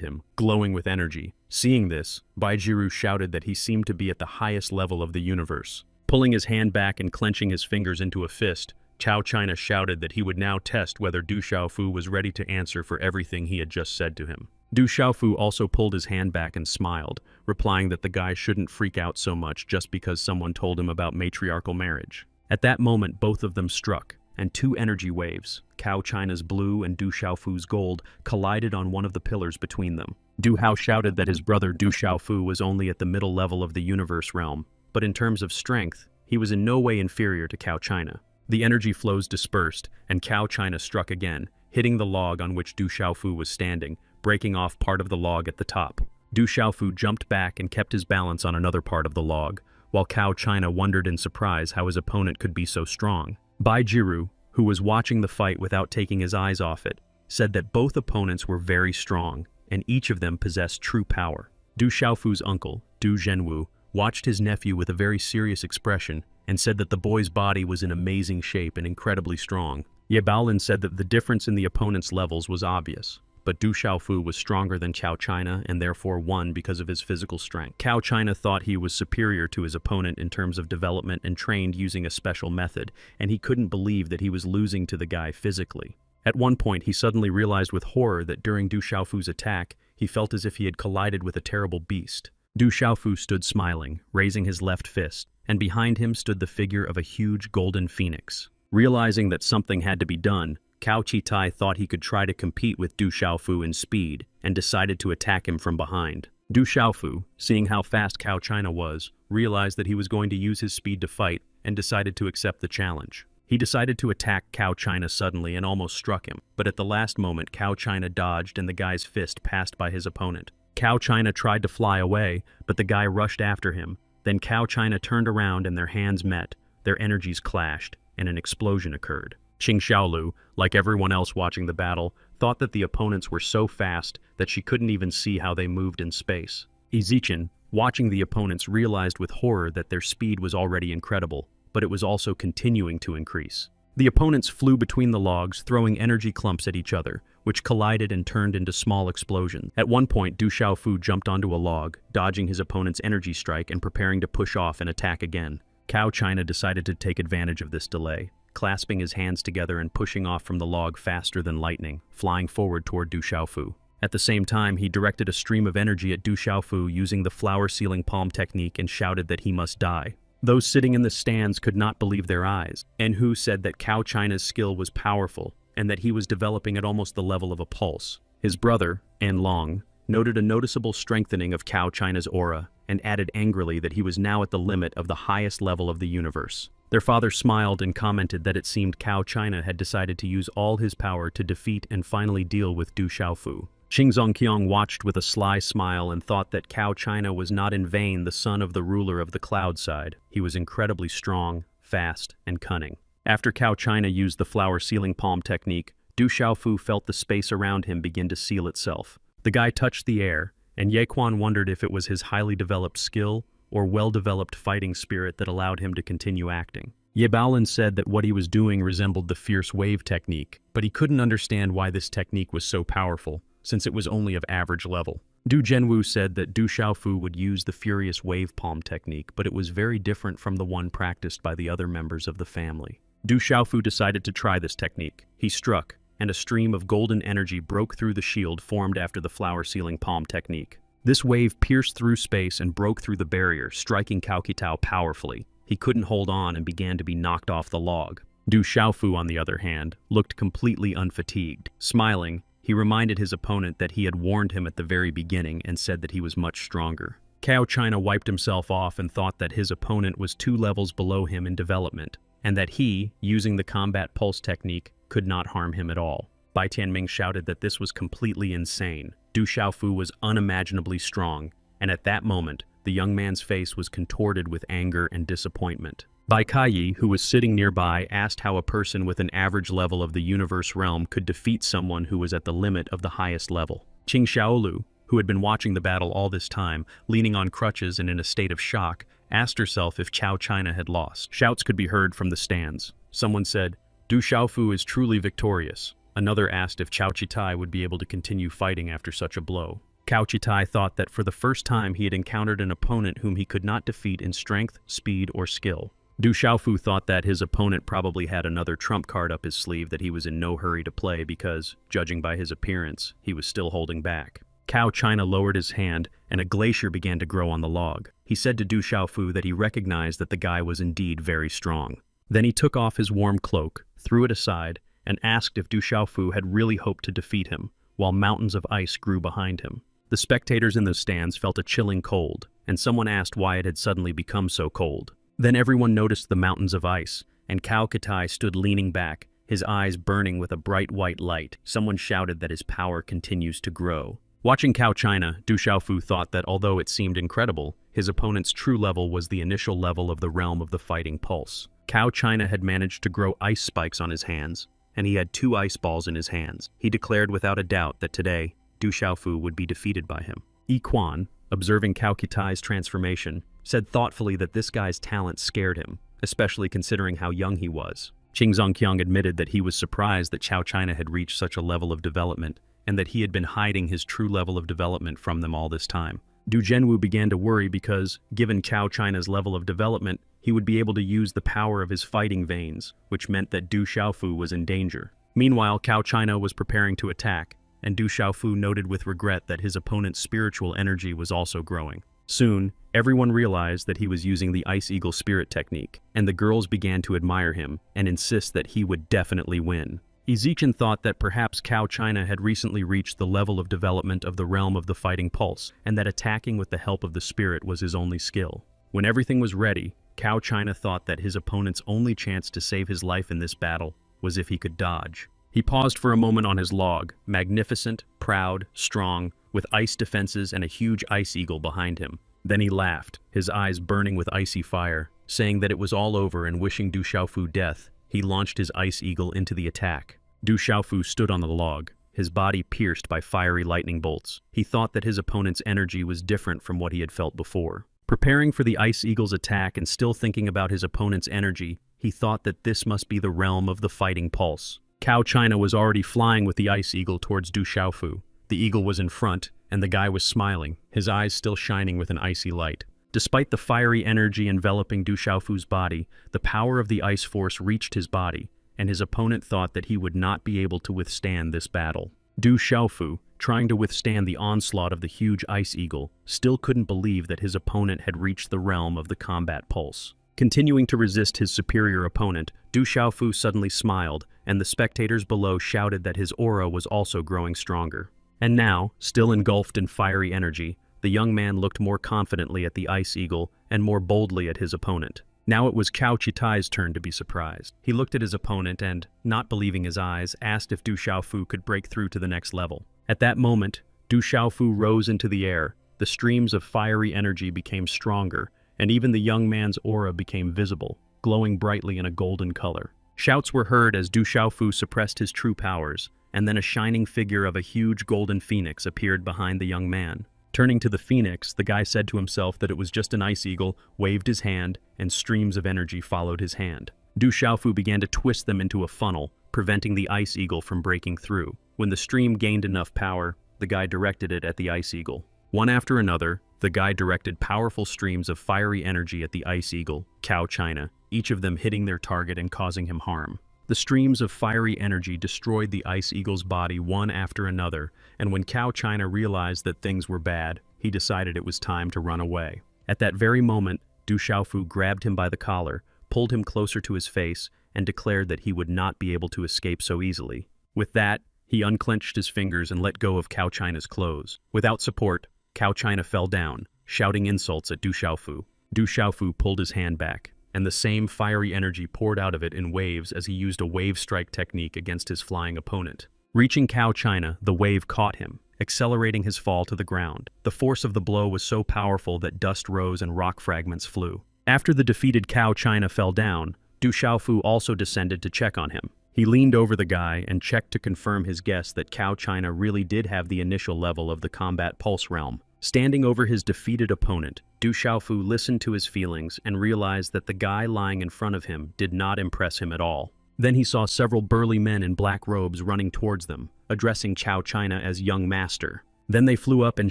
him, glowing with energy. Seeing this, Baijiru shouted that he seemed to be at the highest level of the universe. Pulling his hand back and clenching his fingers into a fist, Cao China shouted that he would now test whether Du Xiaofu was ready to answer for everything he had just said to him. Du Xiaofu also pulled his hand back and smiled, replying that the guy shouldn't freak out so much just because someone told him about matriarchal marriage. At that moment, both of them struck, and two energy waves, Cao China's blue and Du Xiaofu's gold, collided on one of the pillars between them. Du Hao shouted that his brother Du Xiaofu was only at the middle level of the universe realm, but in terms of strength, he was in no way inferior to Cao China. The energy flows dispersed, and Cao China struck again, hitting the log on which Du Xiaofu was standing, breaking off part of the log at the top. Du Xiaofu jumped back and kept his balance on another part of the log, while Cao China wondered in surprise how his opponent could be so strong. Baijiru, who was watching the fight without taking his eyes off it, said that both opponents were very strong, and each of them possessed true power. Du Xiaofu's uncle, Du Zhenwu, watched his nephew with a very serious expression and said that the boy's body was in amazing shape and incredibly strong. Ye Baolin said that the difference in the opponent's levels was obvious, but Du Xiaofu was stronger than Cao China and therefore won because of his physical strength. Cao China thought he was superior to his opponent in terms of development and trained using a special method, and he couldn't believe that he was losing to the guy physically. At one point, he suddenly realized with horror that during Du Xiaofu's attack, he felt as if he had collided with a terrible beast. Du Xiaofu stood smiling, raising his left fist, and behind him stood the figure of a huge golden phoenix. Realizing that something had to be done, Cao Chi-tai thought he could try to compete with Du Xiaofu in speed and decided to attack him from behind. Du Xiaofu, seeing how fast Cao China was, realized that he was going to use his speed to fight and decided to accept the challenge. He decided to attack Cao China suddenly and almost struck him, but at the last moment Cao China dodged and the guy's fist passed by his opponent. Cao China tried to fly away, but the guy rushed after him. Then Cao China turned around and their hands met, their energies clashed, and an explosion occurred. Qing Xiaolu, like everyone else watching the battle, thought that the opponents were so fast that she couldn't even see how they moved in space. Izichin, watching the opponents, realized with horror that their speed was already incredible, but it was also continuing to increase. The opponents flew between the logs, throwing energy clumps at each other, which collided and turned into small explosions. At one point, Du Xiaofu jumped onto a log, dodging his opponent's energy strike and preparing to push off and attack again. Cao China decided to take advantage of this delay, clasping his hands together and pushing off from the log faster than lightning, flying forward toward Du Xiaofu. At the same time, he directed a stream of energy at Du Xiaofu using the flower-sealing palm technique and shouted that he must die. Those sitting in the stands could not believe their eyes. Enhu said that Cao China's skill was powerful and that he was developing at almost the level of a pulse. His brother, En Long, noted a noticeable strengthening of Cao China's aura and added angrily that he was now at the limit of the highest level of the universe. Their father smiled and commented that it seemed Cao China had decided to use all his power to defeat and finally deal with Du Xiaofu. Qing Zongqiang watched with a sly smile and thought that Cao China was not in vain the son of the ruler of the cloud side. He was incredibly strong, fast, and cunning. After Cao China used the flower-sealing palm technique, Du Xiaofu felt the space around him begin to seal itself. The guy touched the air, and Yaquan wondered if it was his highly developed skill or well-developed fighting spirit that allowed him to continue acting. Yebaolin said that what he was doing resembled the fierce wave technique, but he couldn't understand why this technique was so powerful, since it was only of average level. Du Zhenwu said that Du Xiaofu would use the furious wave palm technique, but it was very different from the one practiced by the other members of the family. Du Xiaofu decided to try this technique. He struck, and a stream of golden energy broke through the shield formed after the flower-sealing palm technique. This wave pierced through space and broke through the barrier, striking Cao Qitao powerfully. He couldn't hold on and began to be knocked off the log. Du Xiaofu, on the other hand, looked completely unfatigued. Smiling, he reminded his opponent that he had warned him at the very beginning and said that he was much stronger. Cao China wiped himself off and thought that his opponent was 2 levels below him in development, and that he, using the combat pulse technique, could not harm him at all. Bai Tianming shouted that this was completely insane. Du Xiaofu was unimaginably strong, and at that moment, the young man's face was contorted with anger and disappointment. Bai Kaiyi, who was sitting nearby, asked how a person with an average level of the universe realm could defeat someone who was at the limit of the highest level. Qing Xiaolu, who had been watching the battle all this time, leaning on crutches and in a state of shock, asked herself if Cao China had lost. Shouts could be heard from the stands. Someone said, "Du Xiaofu is truly victorious." Another asked if Cao Qitai would be able to continue fighting after such a blow. Cao Qitai thought that for the first time he had encountered an opponent whom he could not defeat in strength, speed, or skill. Du Xiaofu thought that his opponent probably had another trump card up his sleeve that he was in no hurry to play because, judging by his appearance, he was still holding back. Cao China lowered his hand, and a glacier began to grow on the log. He said to Du Xiaofu that he recognized that the guy was indeed very strong. Then he took off his warm cloak, threw it aside, and asked if Du Xiaofu had really hoped to defeat him, while mountains of ice grew behind him. The spectators in the stands felt a chilling cold, and someone asked why it had suddenly become so cold. Then everyone noticed the mountains of ice, and Cao Qitai stood leaning back, his eyes burning with a bright white light. Someone shouted that his power continues to grow. Watching Cao China, Du Xiaofu thought that although it seemed incredible, his opponent's true level was the initial level of the realm of the fighting pulse. Cao China had managed to grow ice spikes on his hands, and he had 2 ice balls in his hands. He declared without a doubt that today, Du Xiaofu would be defeated by him. Yi Quan, observing Cao Qitai's transformation, said thoughtfully that this guy's talent scared him, especially considering how young he was. Qing Zongqiang admitted that he was surprised that Cao China had reached such a level of development, and that he had been hiding his true level of development from them all this time. Du Zhenwu began to worry because, given Cao China's level of development, he would be able to use the power of his fighting veins, which meant that Du Xiaofu was in danger. Meanwhile, Cao China was preparing to attack, and Du Xiaofu noted with regret that his opponent's spiritual energy was also growing. Soon, everyone realized that he was using the Ice Eagle Spirit technique, and the girls began to admire him and insist that he would definitely win. Ezekiel thought that perhaps Cao China had recently reached the level of development of the realm of the fighting pulse, and that attacking with the help of the spirit was his only skill. When everything was ready, Cao China thought that his opponent's only chance to save his life in this battle was if he could dodge. He paused for a moment on his log, magnificent, proud, strong, with ice defenses and a huge ice eagle behind him. Then he laughed, his eyes burning with icy fire. Saying that it was all over and wishing Du Xiaofu death, he launched his ice eagle into the attack. Du Xiaofu stood on the log, his body pierced by fiery lightning bolts. He thought that his opponent's energy was different from what he had felt before. Preparing for the ice eagle's attack and still thinking about his opponent's energy, he thought that this must be the realm of the fighting pulse. Cao China was already flying with the ice eagle towards Du Xiaofu. The eagle was in front, and the guy was smiling, his eyes still shining with an icy light. Despite the fiery energy enveloping Du Xiaofu's body, the power of the ice force reached his body, and his opponent thought that he would not be able to withstand this battle. Du Xiaofu, trying to withstand the onslaught of the huge ice eagle, still couldn't believe that his opponent had reached the realm of the combat pulse. Continuing to resist his superior opponent, Du Xiaofu suddenly smiled, and the spectators below shouted that his aura was also growing stronger. And now, still engulfed in fiery energy, the young man looked more confidently at the ice eagle and more boldly at his opponent. Now it was Cao Qitai's turn to be surprised. He looked at his opponent and, not believing his eyes, asked if Du Xiaofu could break through to the next level. At that moment, Du Xiaofu rose into the air, the streams of fiery energy became stronger, and even the young man's aura became visible, glowing brightly in a golden color. Shouts were heard as Du Xiaofu suppressed his true powers, and then a shining figure of a huge golden phoenix appeared behind the young man. Turning to the phoenix, the guy said to himself that it was just an ice eagle, waved his hand, and streams of energy followed his hand. Du Xiaofu began to twist them into a funnel, preventing the ice eagle from breaking through. When the stream gained enough power, the guy directed it at the ice eagle. One after another, the guy directed powerful streams of fiery energy at the ice eagle, Cao China, each of them hitting their target and causing him harm. The streams of fiery energy destroyed the ice eagle's body one after another, and when Cao China realized that things were bad, he decided it was time to run away. At that very moment, Du Xiaofu grabbed him by the collar, pulled him closer to his face, and declared that he would not be able to escape so easily. With that, he unclenched his fingers and let go of Cao China's clothes. Without support, Cao China fell down, shouting insults at Du Xiaofu. Du Xiaofu pulled his hand back, and the same fiery energy poured out of it in waves as he used a wave strike technique against his flying opponent. Reaching Cao China, the wave caught him, accelerating his fall to the ground. The force of the blow was so powerful that dust rose and rock fragments flew. After the defeated Cao China fell down, Du Xiaofu also descended to check on him. He leaned over the guy and checked to confirm his guess that Cao China really did have the initial level of the combat pulse realm. Standing over his defeated opponent, Du Xiaofu listened to his feelings and realized that the guy lying in front of him did not impress him at all. Then he saw several burly men in black robes running towards them, addressing Cao China as young master. Then they flew up and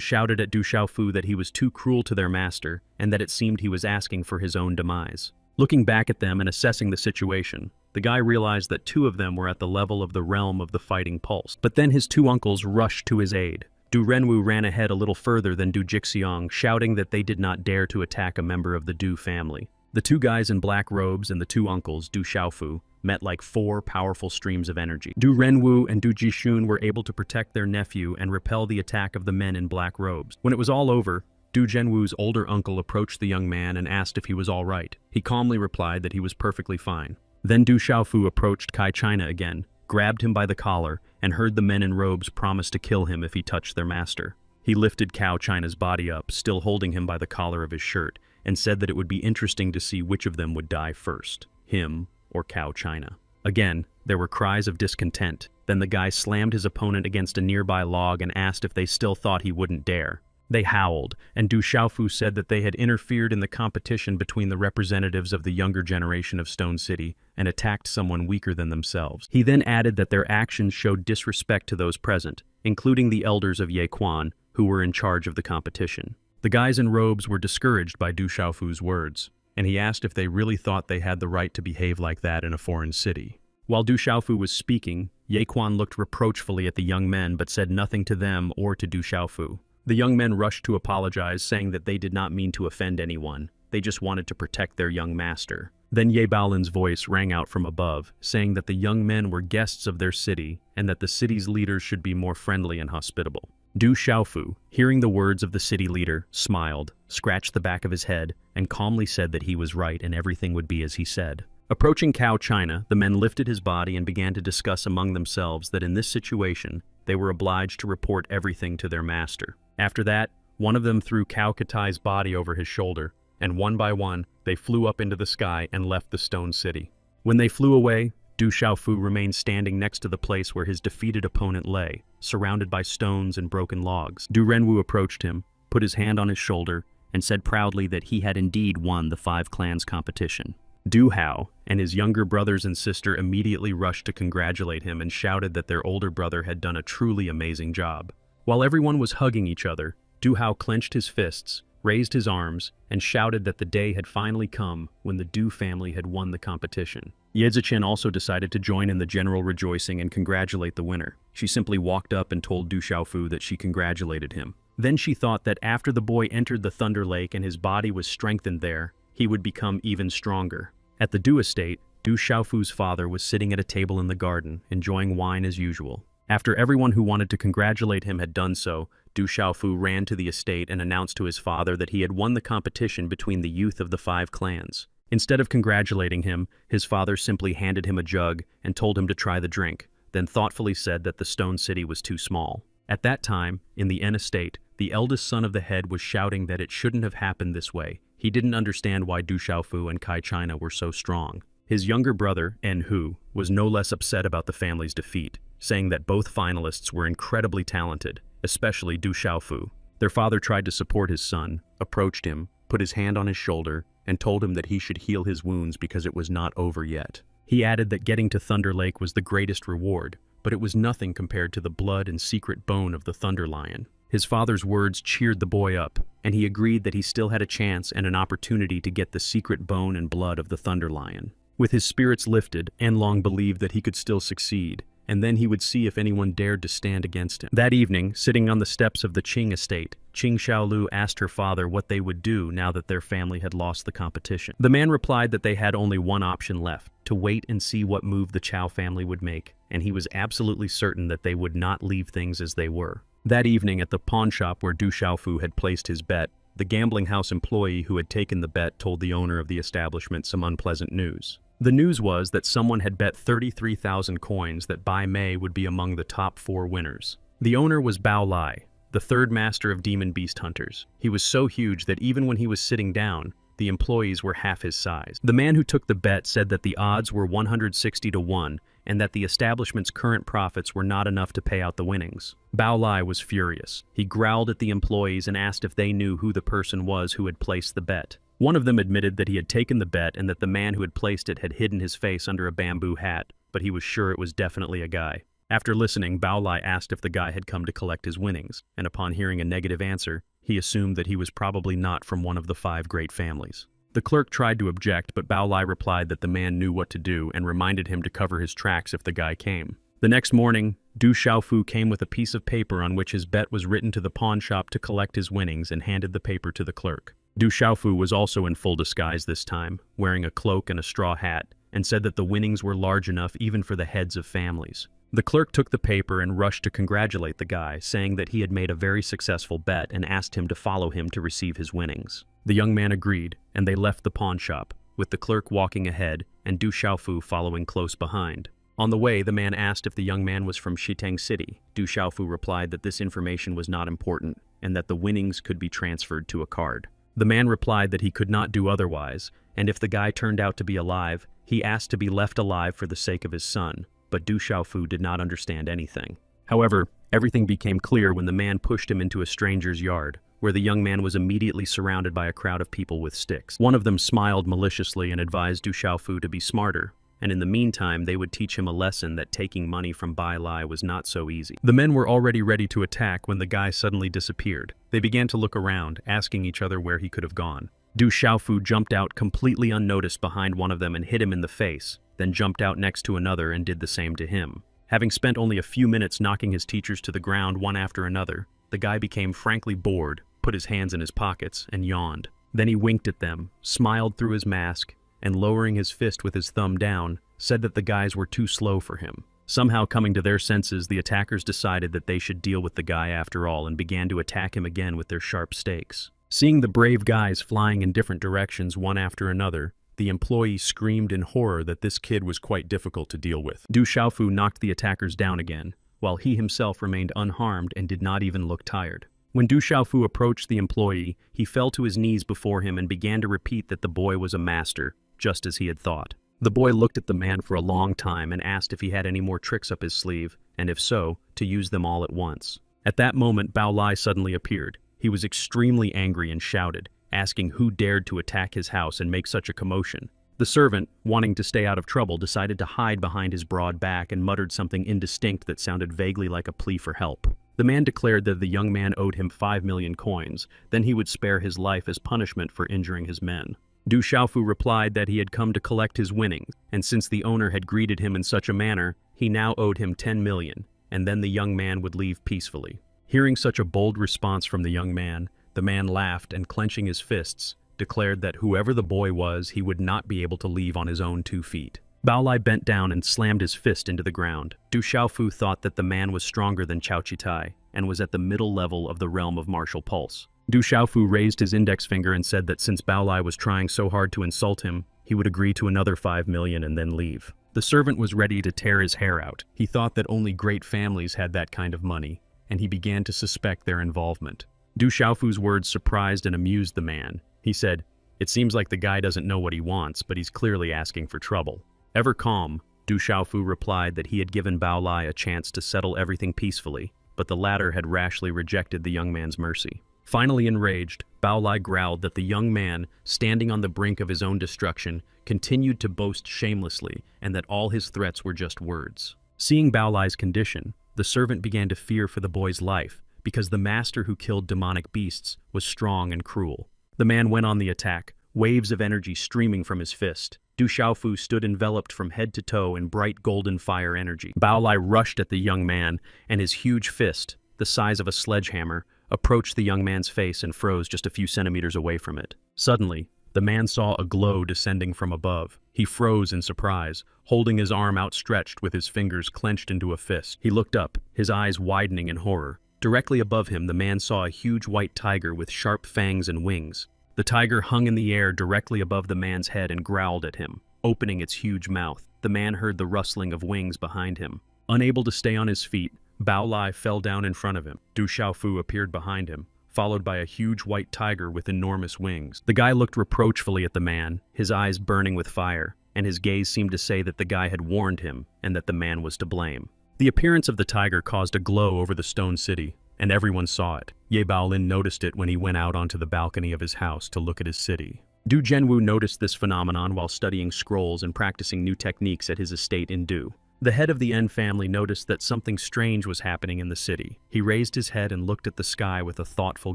shouted at Du Xiaofu that he was too cruel to their master and that it seemed he was asking for his own demise. Looking back at them and assessing the situation, the guy realized that two of them were at the level of the realm of the fighting pulse. But then his two uncles rushed to his aid. Du Renwu ran ahead a little further than Du Jixiong, shouting that they did not dare to attack a member of the Du family. The two guys in black robes and the two uncles, Du Xiaofu, met like four powerful streams of energy. Du Renwu and Du Jixun were able to protect their nephew and repel the attack of the men in black robes. When it was all over, Du Zhenwu's older uncle approached the young man and asked if he was all right. He calmly replied that he was perfectly fine. Then Du Xiaofu approached Kai China again, grabbed him by the collar, and heard the men in robes promise to kill him if he touched their master. He lifted Cao China's body up, still holding him by the collar of his shirt, and said that it would be interesting to see which of them would die first, him or Cao China. Again, there were cries of discontent. Then the guy slammed his opponent against a nearby log and asked if they still thought he wouldn't dare. They howled, and Du Xiaofu said that they had interfered in the competition between the representatives of the younger generation of Stone City and attacked someone weaker than themselves. He then added that their actions showed disrespect to those present, including the elders of Yequan, who were in charge of the competition. The guys in robes were discouraged by Du Xiaofu's words, and he asked if they really thought they had the right to behave like that in a foreign city. While Du Xiaofu was speaking, Yequan looked reproachfully at the young men but said nothing to them or to Du Xiaofu. The young men rushed to apologize, saying that they did not mean to offend anyone. They just wanted to protect their young master. Then Ye Baolin's voice rang out from above, saying that the young men were guests of their city and that the city's leaders should be more friendly and hospitable. Du Xiaofu, hearing the words of the city leader, smiled, scratched the back of his head, and calmly said that he was right and everything would be as he said. Approaching Cao China, the men lifted his body and began to discuss among themselves that in this situation, they were obliged to report everything to their master. After that, one of them threw Cao Katai's body over his shoulder, and one by one, they flew up into the sky and left the stone city. When they flew away, Du Xiaofu remained standing next to the place where his defeated opponent lay, surrounded by stones and broken logs. Du Renwu approached him, put his hand on his shoulder, and said proudly that he had indeed won the 5 clans competition. Du Hao and his younger brothers and sister immediately rushed to congratulate him and shouted that their older brother had done a truly amazing job. While everyone was hugging each other, Du Hao clenched his fists, raised his arms, and shouted that the day had finally come when the Du family had won the competition. Ye Ziqian also decided to join in the general rejoicing and congratulate the winner. She simply walked up and told Du Xiaofu that she congratulated him. Then she thought that after the boy entered the Thunder Lake and his body was strengthened there, he would become even stronger. At the Du estate, Du Xiaofu's father was sitting at a table in the garden, enjoying wine as usual. After everyone who wanted to congratulate him had done so, Du Xiaofu ran to the estate and announced to his father that he had won the competition between the youth of the 5 clans. Instead of congratulating him, his father simply handed him a jug and told him to try the drink, then thoughtfully said that the stone city was too small. At that time, in the N estate, the eldest son of the head was shouting that it shouldn't have happened this way. He didn't understand why Du Xiaofu and Kai China were so strong. His younger brother, En Hu, was no less upset about the family's defeat, saying that both finalists were incredibly talented, especially Du Xiaofu. Their father tried to support his son, approached him, put his hand on his shoulder, and told him that he should heal his wounds because it was not over yet. He added that getting to Thunder Lake was the greatest reward, but it was nothing compared to the blood and secret bone of the Thunder Lion. His father's words cheered the boy up, and he agreed that he still had a chance and an opportunity to get the secret bone and blood of the Thunder Lion. With his spirits lifted, Anlong believed that he could still succeed, and then he would see if anyone dared to stand against him. That evening, sitting on the steps of the Qing estate, Qing Xiaolu asked her father what they would do now that their family had lost the competition. The man replied that they had only one option left, to wait and see what move the Chao family would make, and he was absolutely certain that they would not leave things as they were. That evening at the pawn shop where Du Xiaofu had placed his bet, the gambling house employee who had taken the bet told the owner of the establishment some unpleasant news. The news was that someone had bet 33,000 coins that Bai Mei would be among the top 4 winners. The owner was Bao Lai, the third master of demon beast hunters. He was so huge that even when he was sitting down, the employees were half his size. The man who took the bet said that the odds were 160 to 1 and that the establishment's current profits were not enough to pay out the winnings. Bao Lai was furious. He growled at the employees and asked if they knew who the person was who had placed the bet. One of them admitted that he had taken the bet and that the man who had placed it had hidden his face under a bamboo hat, but he was sure it was definitely a guy. After listening, Bao Lai asked if the guy had come to collect his winnings, and upon hearing a negative answer, he assumed that he was probably not from one of the 5 great families. The clerk tried to object, but Bao Lai replied that the man knew what to do and reminded him to cover his tracks if the guy came. The next morning, Du Xiaofu came with a piece of paper on which his bet was written to the pawn shop to collect his winnings and handed the paper to the clerk. Du Xiaofu was also in full disguise this time, wearing a cloak and a straw hat, and said that the winnings were large enough even for the heads of families. The clerk took the paper and rushed to congratulate the guy, saying that he had made a very successful bet and asked him to follow him to receive his winnings. The young man agreed, and they left the pawn shop, with the clerk walking ahead and Du Xiaofu following close behind. On the way, the man asked if the young man was from Shiteng City. Du Xiaofu replied that this information was not important, and that the winnings could be transferred to a card. The man replied that he could not do otherwise, and if the guy turned out to be alive, he asked to be left alive for the sake of his son, but Du Xiaofu did not understand anything. However, everything became clear when the man pushed him into a stranger's yard, where the young man was immediately surrounded by a crowd of people with sticks. One of them smiled maliciously and advised Du Xiaofu to be smarter, and in the meantime they would teach him a lesson that taking money from Bai Lai was not so easy. The men were already ready to attack when the guy suddenly disappeared. They began to look around, asking each other where he could have gone. Du Xiaofu jumped out completely unnoticed behind one of them and hit him in the face, then jumped out next to another and did the same to him. Having spent only a few minutes knocking his teachers to the ground one after another, the guy became frankly bored, put his hands in his pockets, and yawned. Then he winked at them, smiled through his mask, and lowering his fist with his thumb down, said that the guys were too slow for him. Somehow coming to their senses, the attackers decided that they should deal with the guy after all and began to attack him again with their sharp stakes. Seeing the brave guys flying in different directions one after another, the employee screamed in horror that this kid was quite difficult to deal with. Du Xiaofu knocked the attackers down again, while he himself remained unharmed and did not even look tired. When Du Xiaofu approached the employee, he fell to his knees before him and began to repeat that the boy was a master, just as he had thought. The boy looked at the man for a long time and asked if he had any more tricks up his sleeve, and if so, to use them all at once. At that moment, Bao Lai suddenly appeared. He was extremely angry and shouted, asking who dared to attack his house and make such a commotion. The servant, wanting to stay out of trouble, decided to hide behind his broad back and muttered something indistinct that sounded vaguely like a plea for help. The man declared that the young man owed him 5 million coins, then he would spare his life as punishment for injuring his men. Du Xiaofu replied that he had come to collect his winnings, and since the owner had greeted him in such a manner, he now owed him 10 million, and then the young man would leave peacefully. Hearing such a bold response from the young man, the man laughed and, clenching his fists, declared that whoever the boy was, he would not be able to leave on his own 2 feet. Bao Lai bent down and slammed his fist into the ground. Du Xiaofu thought that the man was stronger than Chao Chitai and was at the middle level of the realm of martial pulse. Du Xiaofu raised his index finger and said that since Bao Lai was trying so hard to insult him, he would agree to another 5 million and then leave. The servant was ready to tear his hair out. He thought that only great families had that kind of money, and he began to suspect their involvement. Du Xiaofu's words surprised and amused the man. He said, "It seems like the guy doesn't know what he wants, but he's clearly asking for trouble." Ever calm, Du Xiaofu replied that he had given Bao Lai a chance to settle everything peacefully, but the latter had rashly rejected the young man's mercy. Finally enraged, Bao Lai growled that the young man, standing on the brink of his own destruction, continued to boast shamelessly and that all his threats were just words. Seeing Bao Lai's condition, the servant began to fear for the boy's life because the master who killed demonic beasts was strong and cruel. The man went on the attack, waves of energy streaming from his fist. Du Xiaofu stood enveloped from head to toe in bright golden fire energy. Bao Lai rushed at the young man, and his huge fist, the size of a sledgehammer, approached the young man's face and froze just a few centimeters away from it. Suddenly, the man saw a glow descending from above. He froze in surprise, holding his arm outstretched with his fingers clenched into a fist. He looked up, his eyes widening in horror. Directly above him, the man saw a huge white tiger with sharp fangs and wings. The tiger hung in the air directly above the man's head and growled at him, opening its huge mouth. The man heard the rustling of wings behind him. Unable to stay on his feet, Bao Lai fell down in front of him. Du Xiaofu appeared behind him, followed by a huge white tiger with enormous wings. The guy looked reproachfully at the man, his eyes burning with fire, and his gaze seemed to say that the guy had warned him and that the man was to blame. The appearance of the tiger caused a glow over the stone city, and everyone saw it. Ye Baolin noticed it when he went out onto the balcony of his house to look at his city. Du Zhenwu noticed this phenomenon while studying scrolls and practicing new techniques at his estate in Du. The head of the En family noticed that something strange was happening in the city. He raised his head and looked at the sky with a thoughtful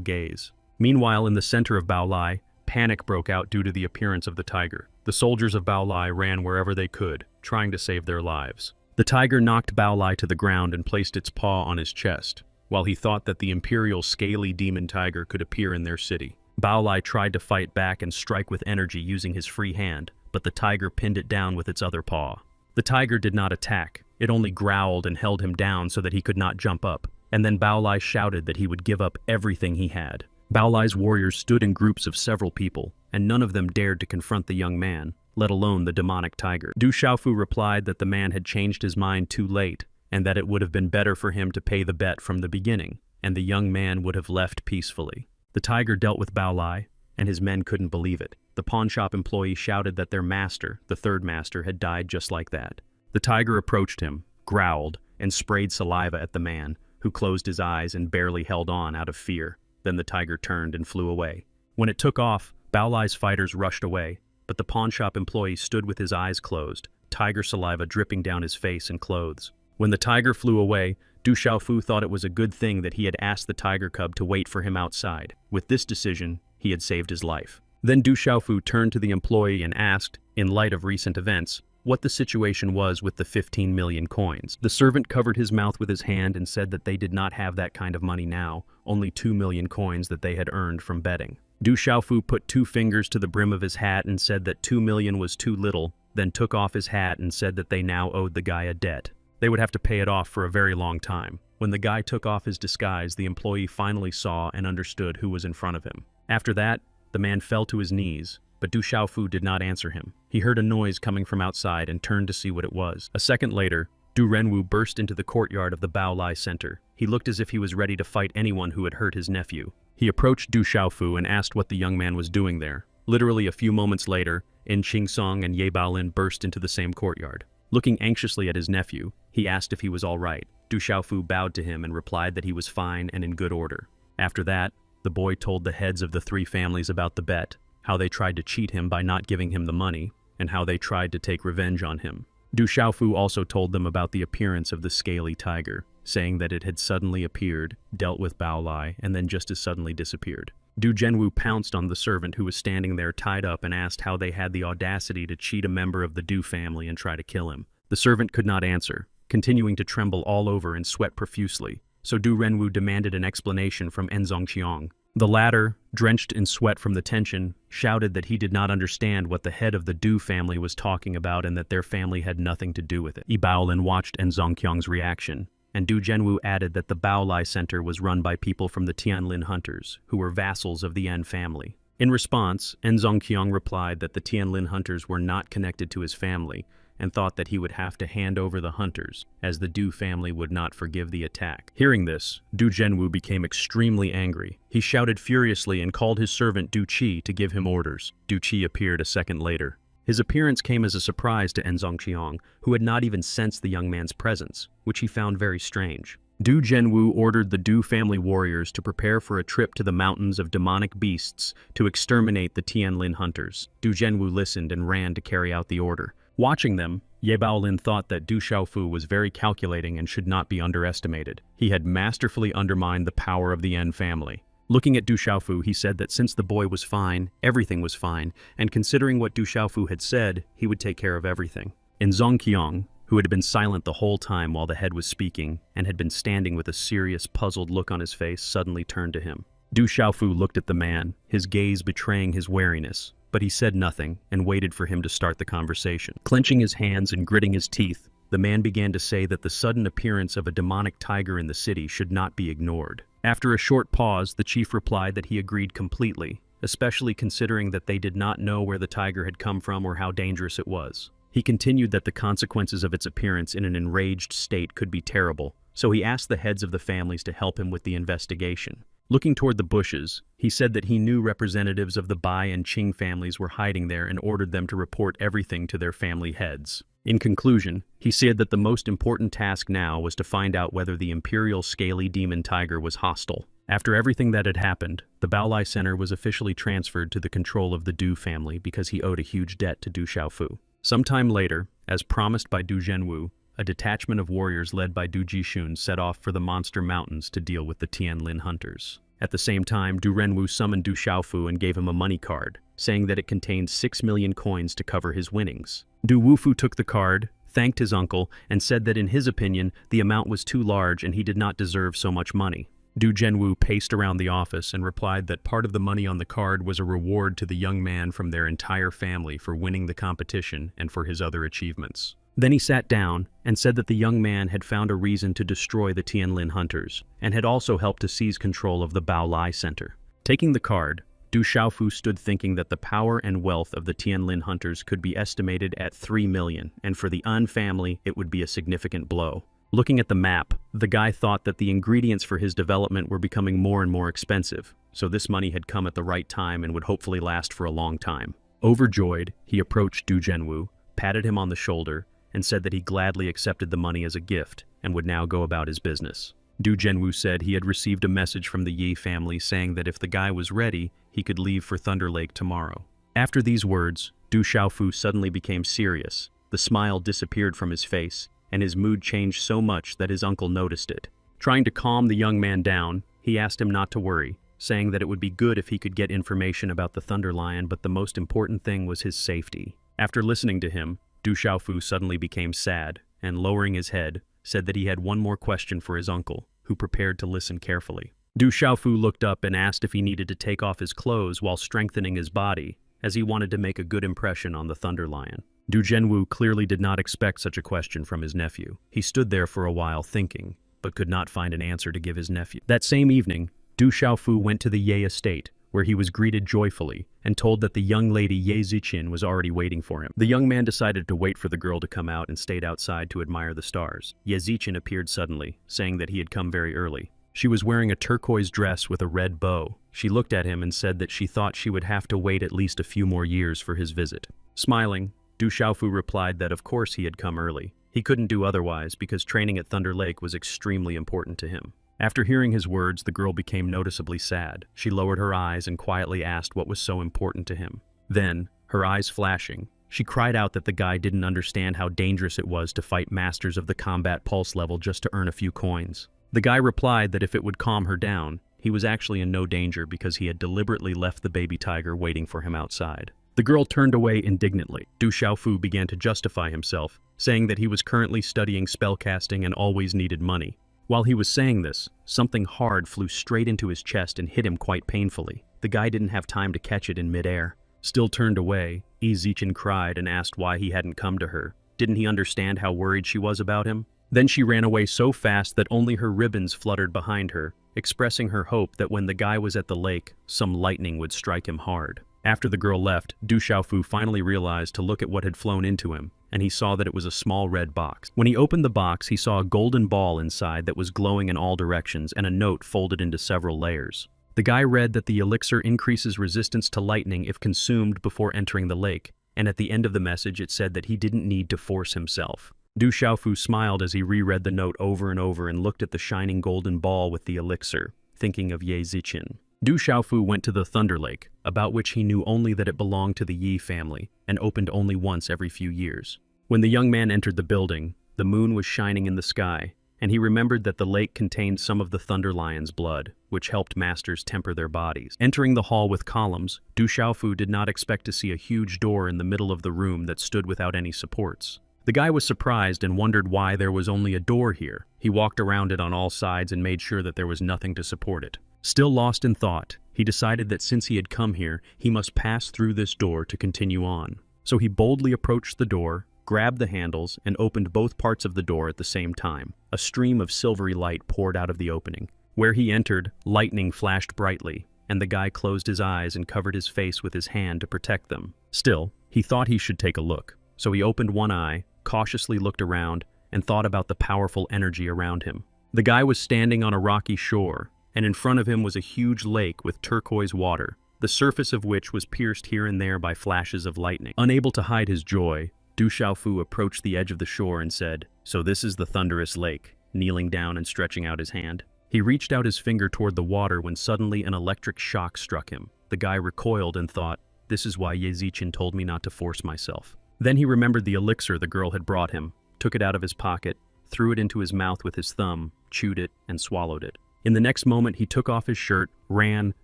gaze. Meanwhile, in the center of Bao Lai, panic broke out due to the appearance of the tiger. The soldiers of Bao Lai ran wherever they could, trying to save their lives. The tiger knocked Bao Lai to the ground and placed its paw on his chest, while he thought that the imperial scaly demon tiger could appear in their city. Bao Lai tried to fight back and strike with energy using his free hand, but the tiger pinned it down with its other paw. The tiger did not attack. It only growled and held him down so that he could not jump up, and then Bao Lai shouted that he would give up everything he had. Bao Lai's warriors stood in groups of several people, and none of them dared to confront the young man, let alone the demonic tiger. Du Xiaofu replied that the man had changed his mind too late, and that it would have been better for him to pay the bet from the beginning, and the young man would have left peacefully. The tiger dealt with Bao Lai, and his men couldn't believe it. The pawnshop employee shouted that their master, the third master, had died just like that. The tiger approached him, growled, and sprayed saliva at the man, who closed his eyes and barely held on out of fear. Then the tiger turned and flew away. When it took off, Bao Lai's fighters rushed away, but the pawnshop employee stood with his eyes closed, tiger saliva dripping down his face and clothes. When the tiger flew away, Du Xiaofu thought it was a good thing that he had asked the tiger cub to wait for him outside. With this decision, he had saved his life. Then Du Xiaofu turned to the employee and asked, in light of recent events, what the situation was with the 15 million coins. The servant covered his mouth with his hand and said that they did not have that kind of money now, only 2 million coins that they had earned from betting. Du Xiaofu put 2 fingers to the brim of his hat and said that 2 million was too little, then took off his hat and said that they now owed the guy a debt. They would have to pay it off for a very long time. When the guy took off his disguise, the employee finally saw and understood who was in front of him. After that, the man fell to his knees, but Du Xiaofu did not answer him. He heard a noise coming from outside and turned to see what it was. A second later, Du Renwu burst into the courtyard of the Bao Lai Center. He looked as if he was ready to fight anyone who had hurt his nephew. He approached Du Xiaofu and asked what the young man was doing there. Literally a few moments later, In Qingsong and Ye Baolin burst into the same courtyard. Looking anxiously at his nephew, he asked if he was all right. Du Xiaofu bowed to him and replied that he was fine and in good order. After that, the boy told the heads of the 3 families about the bet, how they tried to cheat him by not giving him the money, and how they tried to take revenge on him. Du Xiaofu also told them about the appearance of the scaly tiger, saying that it had suddenly appeared, dealt with Bao Lai, and then just as suddenly disappeared. Du Zhenwu pounced on the servant who was standing there tied up and asked how they had the audacity to cheat a member of the Du family and try to kill him. The servant could not answer, continuing to tremble all over and sweat profusely, so Du Renwu demanded an explanation from Enzongqiang. The latter, drenched in sweat from the tension, shouted that he did not understand what the head of the Du family was talking about and that their family had nothing to do with it. Yi Baolin watched Enzongqiang's reaction, and Du Zhenwu added that the Bao Lai Center was run by people from the Tianlin hunters, who were vassals of the En family. In response, Enzongqiang replied that the Tianlin hunters were not connected to his family, and thought that he would have to hand over the hunters, as the Du family would not forgive the attack. Hearing this, Du Zhenwu became extremely angry. He shouted furiously and called his servant Du Qi to give him orders. Du Qi appeared a second later. His appearance came as a surprise to Enzongqiang, who had not even sensed the young man's presence, which he found very strange. Du Zhenwu ordered the Du family warriors to prepare for a trip to the mountains of demonic beasts to exterminate the Tianlin hunters. Du Zhenwu listened and ran to carry out the order. Watching them, Ye Baolin thought that Du Xiaofu was very calculating and should not be underestimated. He had masterfully undermined the power of the En family. Looking at Du Xiaofu, he said that since the boy was fine, everything was fine, and considering what Du Xiaofu had said, he would take care of everything. In Zongqiang, who had been silent the whole time while the head was speaking, and had been standing with a serious, puzzled look on his face, suddenly turned to him. Du Xiaofu looked at the man, his gaze betraying his wariness, but he said nothing and waited for him to start the conversation. Clenching his hands and gritting his teeth, the man began to say that the sudden appearance of a demonic tiger in the city should not be ignored. After a short pause, the chief replied that he agreed completely, especially considering that they did not know where the tiger had come from or how dangerous it was. He continued that the consequences of its appearance in an enraged state could be terrible, so he asked the heads of the families to help him with the investigation. Looking toward the bushes, he said that he knew representatives of the Bai and Qing families were hiding there and ordered them to report everything to their family heads. In conclusion, he said that the most important task now was to find out whether the imperial scaly demon tiger was hostile. After everything that had happened, the Baolai Center was officially transferred to the control of the Du family because he owed a huge debt to Du Xiaofu. Sometime later, as promised by Du Zhenwu, a detachment of warriors led by Du Jishun set off for the Monster Mountains to deal with the Tianlin hunters. At the same time, Du Renwu summoned Du Xiaofu and gave him a money card, saying that it contained 6 million coins to cover his winnings. Du Wufu took the card, thanked his uncle, and said that in his opinion, the amount was too large and he did not deserve so much money. Du Zhenwu paced around the office and replied that part of the money on the card was a reward to the young man from their entire family for winning the competition and for his other achievements. Then he sat down and said that the young man had found a reason to destroy the Tianlin hunters and had also helped to seize control of the Baolai Center. Taking the card, Du Xiaofu stood thinking that the power and wealth of the Tianlin hunters could be estimated at 3 million, and for the An family it would be a significant blow. Looking at the map, the guy thought that the ingredients for his development were becoming more and more expensive, so this money had come at the right time and would hopefully last for a long time. Overjoyed, he approached Du Zhenwu, patted him on the shoulder, and said that he gladly accepted the money as a gift and would now go about his business. Du Zhenwu said he had received a message from the Yi family saying that if the guy was ready, he could leave for Thunder Lake tomorrow. After these words, Du Xiaofu suddenly became serious. The smile disappeared from his face, and his mood changed so much that his uncle noticed it. Trying to calm the young man down, he asked him not to worry, saying that it would be good if he could get information about the Thunder Lion, but the most important thing was his safety. After listening to him, Du Xiaofu suddenly became sad, and lowering his head, said that he had one more question for his uncle, who prepared to listen carefully. Du Xiaofu looked up and asked if he needed to take off his clothes while strengthening his body, as he wanted to make a good impression on the Thunder Lion. Du Zhenwu clearly did not expect such a question from his nephew. He stood there for a while thinking, but could not find an answer to give his nephew. That same evening, Du Xiaofu went to the Ye estate, where he was greeted joyfully and told that the young lady Ye Zichin was already waiting for him. The young man decided to wait for the girl to come out and stayed outside to admire the stars. Ye Zichin appeared suddenly, saying that he had come very early. She was wearing a turquoise dress with a red bow. She looked at him and said that she thought she would have to wait at least a few more years for his visit. Smiling, Du Xiaofu replied that of course he had come early. He couldn't do otherwise because training at Thunder Lake was extremely important to him. After hearing his words, the girl became noticeably sad. She lowered her eyes and quietly asked what was so important to him. Then, her eyes flashing, she cried out that the guy didn't understand how dangerous it was to fight masters of the combat pulse level just to earn a few coins. The guy replied that if it would calm her down, he was actually in no danger because he had deliberately left the baby tiger waiting for him outside. The girl turned away indignantly. Du Xiaofu began to justify himself, saying that he was currently studying spellcasting and always needed money. While he was saying this, something hard flew straight into his chest and hit him quite painfully. The guy didn't have time to catch it in midair. Still turned away, Yi Zichin cried and asked why he hadn't come to her. Didn't he understand how worried she was about him? Then she ran away so fast that only her ribbons fluttered behind her, expressing her hope that when the guy was at the lake, some lightning would strike him hard. After the girl left, Du Xiaofu finally realized to look at what had flown into him, and he saw that it was a small red box. When he opened the box, he saw a golden ball inside that was glowing in all directions and a note folded into several layers. The guy read that the elixir increases resistance to lightning if consumed before entering the lake, and at the end of the message it said that he didn't need to force himself. Du Xiaofu smiled as he reread the note over and over and looked at the shining golden ball with the elixir, thinking of Ye Ziqin. Du Xiaofu went to the Thunder Lake, about which he knew only that it belonged to the Yi family and opened only once every few years. When the young man entered the building, the moon was shining in the sky, and he remembered that the lake contained some of the Thunder Lion's blood, which helped masters temper their bodies. Entering the hall with columns, Du Xiaofu did not expect to see a huge door in the middle of the room that stood without any supports. The guy was surprised and wondered why there was only a door here. He walked around it on all sides and made sure that there was nothing to support it. Still lost in thought, he decided that since he had come here, he must pass through this door to continue on. So he boldly approached the door, grabbed the handles, and opened both parts of the door at the same time. A stream of silvery light poured out of the opening. Where he entered, lightning flashed brightly, and the guy closed his eyes and covered his face with his hand to protect them. Still, he thought he should take a look. So he opened one eye, cautiously looked around, and thought about the powerful energy around him. The guy was standing on a rocky shore, and in front of him was a huge lake with turquoise water, the surface of which was pierced here and there by flashes of lightning. Unable to hide his joy, Du Xiaofu approached the edge of the shore and said, "So this is the thunderous lake," kneeling down and stretching out his hand. He reached out his finger toward the water when suddenly an electric shock struck him. The guy recoiled and thought, "This is why Ye Ziqin told me not to force myself." Then he remembered the elixir the girl had brought him, took it out of his pocket, threw it into his mouth with his thumb, chewed it, and swallowed it. In the next moment, he took off his shirt, ran,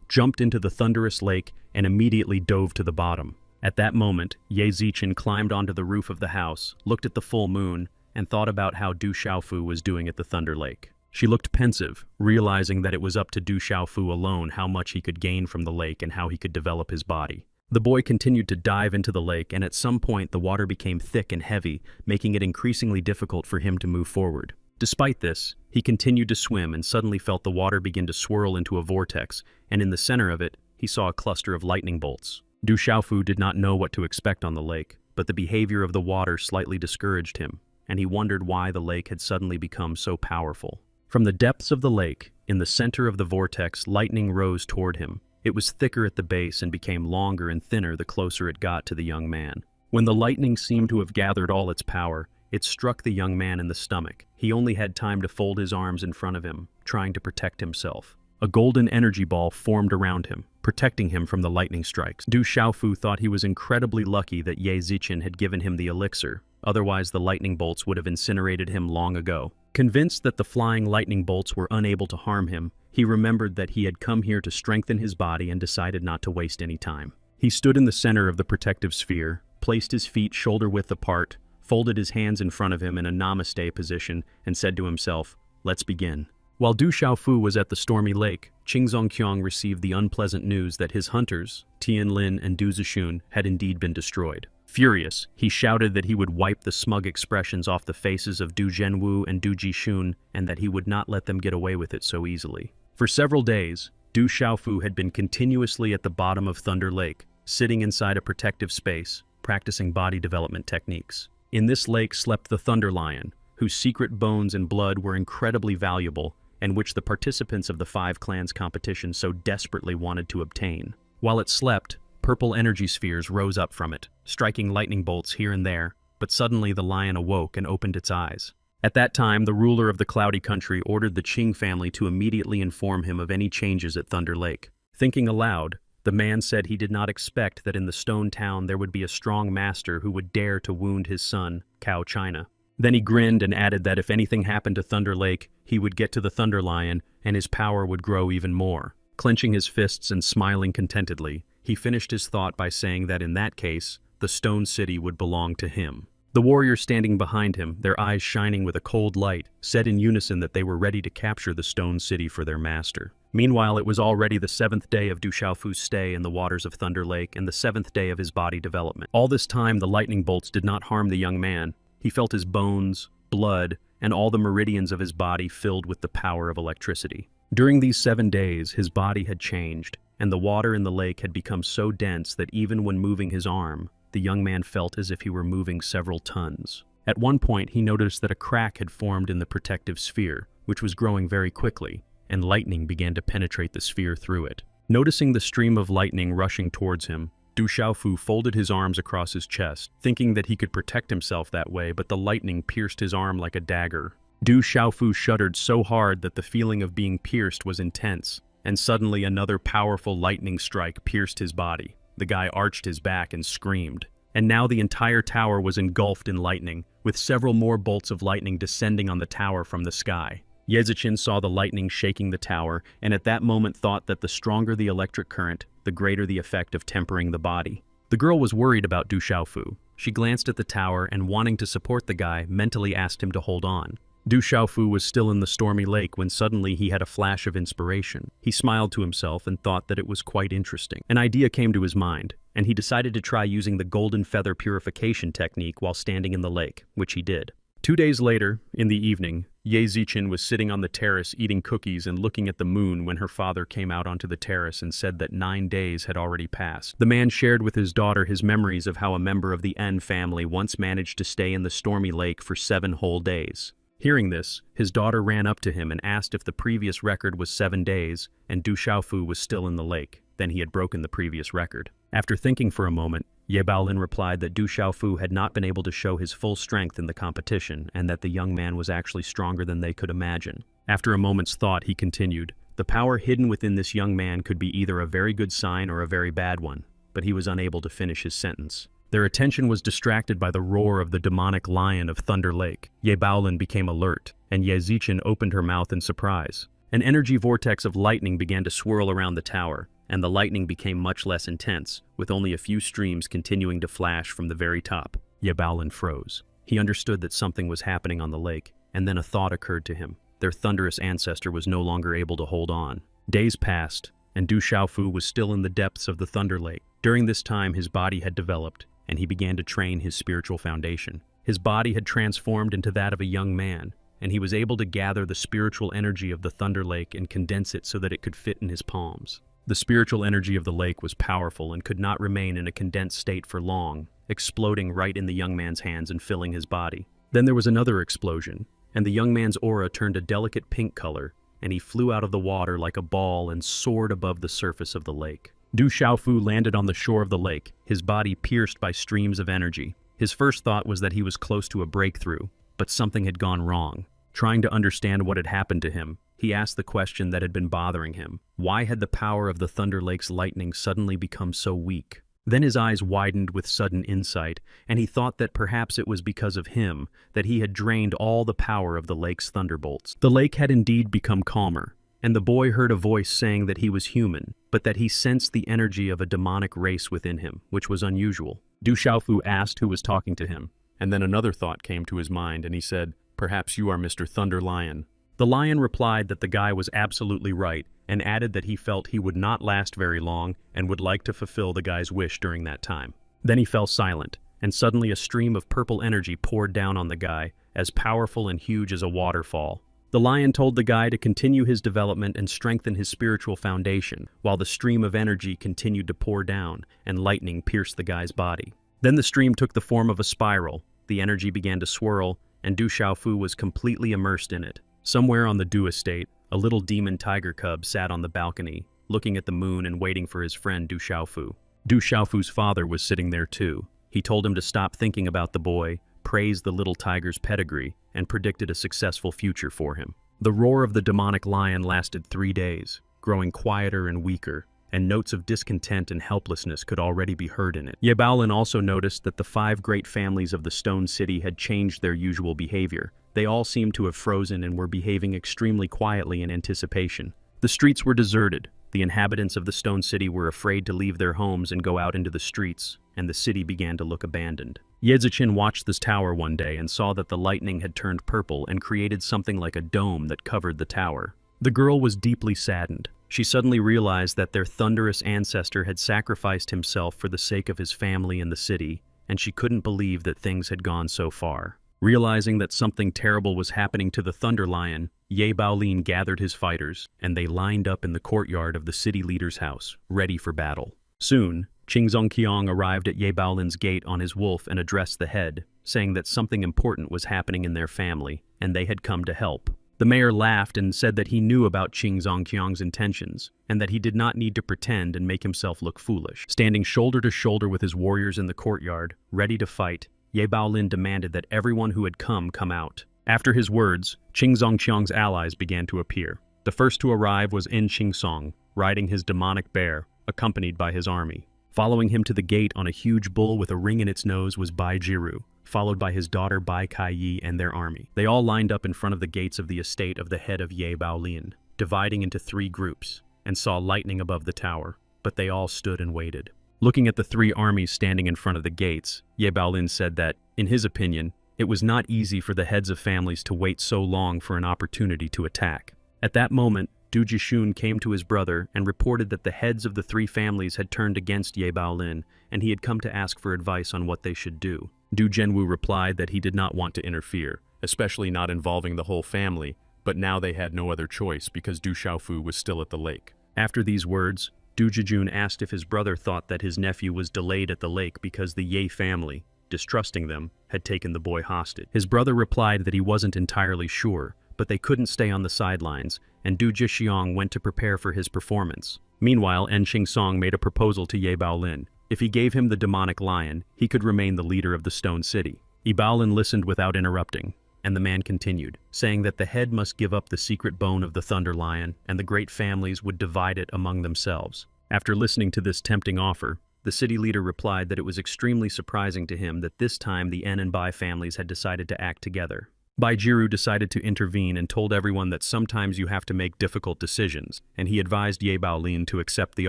jumped into the thunderous lake, and immediately dove to the bottom. At that moment, Ye Ziqin climbed onto the roof of the house, looked at the full moon, and thought about how Du Xiaofu was doing at the Thunder Lake. She looked pensive, realizing that it was up to Du Xiaofu alone how much he could gain from the lake and how he could develop his body. The boy continued to dive into the lake, and at some point the water became thick and heavy, making it increasingly difficult for him to move forward. Despite this, he continued to swim and suddenly felt the water begin to swirl into a vortex, and in the center of it, he saw a cluster of lightning bolts. Du Xiaofu did not know what to expect on the lake, but the behavior of the water slightly discouraged him, and he wondered why the lake had suddenly become so powerful. From the depths of the lake, in the center of the vortex, lightning rose toward him. It was thicker at the base and became longer and thinner the closer it got to the young man. When the lightning seemed to have gathered all its power, it struck the young man in the stomach. He only had time to fold his arms in front of him, trying to protect himself. A golden energy ball formed around him, protecting him from the lightning strikes. Du Xiaofu thought he was incredibly lucky that Ye Ziqin had given him the elixir, otherwise the lightning bolts would have incinerated him long ago. Convinced that the flying lightning bolts were unable to harm him, he remembered that he had come here to strengthen his body and decided not to waste any time. He stood in the center of the protective sphere, placed his feet shoulder-width apart, folded his hands in front of him in a namaste position, and said to himself, "Let's begin." While Du Xiaofu was at the stormy lake, Qing Zongqiang received the unpleasant news that his hunters, Tian Lin and Du Zixun, had indeed been destroyed. Furious, he shouted that he would wipe the smug expressions off the faces of Du Zhenwu and Du Jishun, and that he would not let them get away with it so easily. For several days, Du Xiaofu had been continuously at the bottom of Thunder Lake, sitting inside a protective space, practicing body development techniques. In this lake slept the Thunder Lion, whose secret bones and blood were incredibly valuable, and which the participants of the Five Clans competition so desperately wanted to obtain. While it slept, purple energy spheres rose up from it, striking lightning bolts here and there, but suddenly the lion awoke and opened its eyes. At that time, the ruler of the Cloudy Country ordered the Qing family to immediately inform him of any changes at Thunder Lake. Thinking aloud, the man said he did not expect that in the stone town there would be a strong master who would dare to wound his son, Cao China. Then he grinned and added that if anything happened to Thunder Lake, he would get to the Thunder Lion, and his power would grow even more. Clenching his fists and smiling contentedly, he finished his thought by saying that in that case, the Stone City would belong to him. The warriors standing behind him, their eyes shining with a cold light, said in unison that they were ready to capture the Stone City for their master. Meanwhile, it was already the 7th day of Du Xiaofu's stay in the waters of Thunder Lake and the 7th day of his body development. All this time, the lightning bolts did not harm the young man. He felt his bones, blood, and all the meridians of his body filled with the power of electricity. During these 7 days, his body had changed, and the water in the lake had become so dense that even when moving his arm, the young man felt as if he were moving several tons. At one point, he noticed that a crack had formed in the protective sphere, which was growing very quickly, and lightning began to penetrate the sphere through it. Noticing the stream of lightning rushing towards him, Du Xiaofu folded his arms across his chest, thinking that he could protect himself that way, but the lightning pierced his arm like a dagger. Du Xiaofu shuddered so hard that the feeling of being pierced was intense, and suddenly another powerful lightning strike pierced his body. The guy arched his back and screamed. And now the entire tower was engulfed in lightning, with several more bolts of lightning descending on the tower from the sky. Yezichin saw the lightning shaking the tower, and at that moment thought that the stronger the electric current, the greater the effect of tempering the body. The girl was worried about Du Xiaofu. She glanced at the tower and, wanting to support the guy, mentally asked him to hold on. Du Xiaofu was still in the stormy lake when suddenly he had a flash of inspiration. He smiled to himself and thought that it was quite interesting. An idea came to his mind, and he decided to try using the golden feather purification technique while standing in the lake, which he did. 2 days later, in the evening, Ye Zichin was sitting on the terrace eating cookies and looking at the moon when her father came out onto the terrace and said that 9 days had already passed. The man shared with his daughter his memories of how a member of the En family once managed to stay in the stormy lake for 7 whole days. Hearing this, his daughter ran up to him and asked if the previous record was 7 days and Du Xiaofu was still in the lake. Then he had broken the previous record. After thinking for a moment, Ye Baolin replied that Du Xiaofu had not been able to show his full strength in the competition and that the young man was actually stronger than they could imagine. After a moment's thought, he continued, "The power hidden within this young man could be either a very good sign or a very bad one," but he was unable to finish his sentence. Their attention was distracted by the roar of the demonic lion of Thunder Lake. Ye Baolin became alert, and Ye Zichin opened her mouth in surprise. An energy vortex of lightning began to swirl around the tower, and the lightning became much less intense, with only a few streams continuing to flash from the very top. Ye Baolin froze. He understood that something was happening on the lake, and then a thought occurred to him. Their thunderous ancestor was no longer able to hold on. Days passed, and Du Xiaofu was still in the depths of the Thunder Lake. During this time, his body had developed, and he began to train his spiritual foundation. His body had transformed into that of a young man, and he was able to gather the spiritual energy of the Thunder Lake and condense it so that it could fit in his palms. The spiritual energy of the lake was powerful and could not remain in a condensed state for long, exploding right in the young man's hands and filling his body. Then there was another explosion, and the young man's aura turned a delicate pink color, and he flew out of the water like a ball and soared above the surface of the lake. Du Xiaofu landed on the shore of the lake, his body pierced by streams of energy. His first thought was that he was close to a breakthrough, but something had gone wrong. Trying to understand what had happened to him, he asked the question that had been bothering him. Why had the power of the Thunder Lake's lightning suddenly become so weak? Then his eyes widened with sudden insight, and he thought that perhaps it was because of him that he had drained all the power of the lake's thunderbolts. The lake had indeed become calmer, and the boy heard a voice saying that he was human, but that he sensed the energy of a demonic race within him, which was unusual. Du Xiaofu asked who was talking to him, and then another thought came to his mind, and he said, "Perhaps you are Mr. Thunder Lion." The lion replied that the guy was absolutely right, and added that he felt he would not last very long and would like to fulfill the guy's wish during that time. Then he fell silent, and suddenly a stream of purple energy poured down on the guy, as powerful and huge as a waterfall. The lion told the guy to continue his development and strengthen his spiritual foundation, while the stream of energy continued to pour down, and lightning pierced the guy's body. Then the stream took the form of a spiral, the energy began to swirl, and Du Xiaofu was completely immersed in it. Somewhere on the Du estate, a little demon tiger cub sat on the balcony, looking at the moon and waiting for his friend Du Xiaofu. Du Xiaofu's father was sitting there too. He told him to stop thinking about the boy, praised the little tiger's pedigree, and predicted a successful future for him. The roar of the demonic lion lasted 3 days, growing quieter and weaker, and notes of discontent and helplessness could already be heard in it. Ye Baolin also noticed that the 5 great families of the Stone City had changed their usual behavior. They all seemed to have frozen and were behaving extremely quietly in anticipation. The streets were deserted. The inhabitants of the Stone City were afraid to leave their homes and go out into the streets, and the city began to look abandoned. Ye Zichin watched this tower one day and saw that the lightning had turned purple and created something like a dome that covered the tower. The girl was deeply saddened. She suddenly realized that their thunderous ancestor had sacrificed himself for the sake of his family and the city, and she couldn't believe that things had gone so far. Realizing that something terrible was happening to the Thunder Lion, Ye Baolin gathered his fighters, and they lined up in the courtyard of the city leader's house, ready for battle. Soon, Qingzongqiang arrived at Ye Baolin's gate on his wolf and addressed the head, saying that something important was happening in their family, and they had come to help. The mayor laughed and said that he knew about Qing Zongqiang's intentions, and that he did not need to pretend and make himself look foolish. Standing shoulder to shoulder with his warriors in the courtyard, ready to fight, Ye Baolin demanded that everyone who had come out. After his words, Qing Zongqiang's allies began to appear. The first to arrive was En Qingsong, riding his demonic bear, accompanied by his army. Following him to the gate on a huge bull with a ring in its nose was Bai Jiru, followed by his daughter Bai Kaiyi and their army. They all lined up in front of the gates of the estate of the head of Ye Baolin, dividing into 3 groups, and saw lightning above the tower, but they all stood and waited. Looking at the 3 armies standing in front of the gates, Ye Baolin said that, in his opinion, it was not easy for the heads of families to wait so long for an opportunity to attack. At that moment, Du Jishun came to his brother and reported that the heads of the 3 families had turned against Ye Baolin, and he had come to ask for advice on what they should do. Du Zhenwu replied that he did not want to interfere, especially not involving the whole family, but now they had no other choice because Du Xiaofu was still at the lake. After these words, Du Jijun asked if his brother thought that his nephew was delayed at the lake because the Ye family, distrusting them, had taken the boy hostage. His brother replied that he wasn't entirely sure, but they couldn't stay on the sidelines, and Du Jixiang went to prepare for his performance. Meanwhile, En Qingsong made a proposal to Ye Baolin. If he gave him the demonic lion, he could remain the leader of the Stone City. Ye Baolin listened without interrupting, and the man continued, saying that the head must give up the secret bone of the Thunder Lion, and the great families would divide it among themselves. After listening to this tempting offer, the city leader replied that it was extremely surprising to him that this time the En and Bai families had decided to act together. Bai Jiru decided to intervene and told everyone that sometimes you have to make difficult decisions, and he advised Ye Baolin to accept the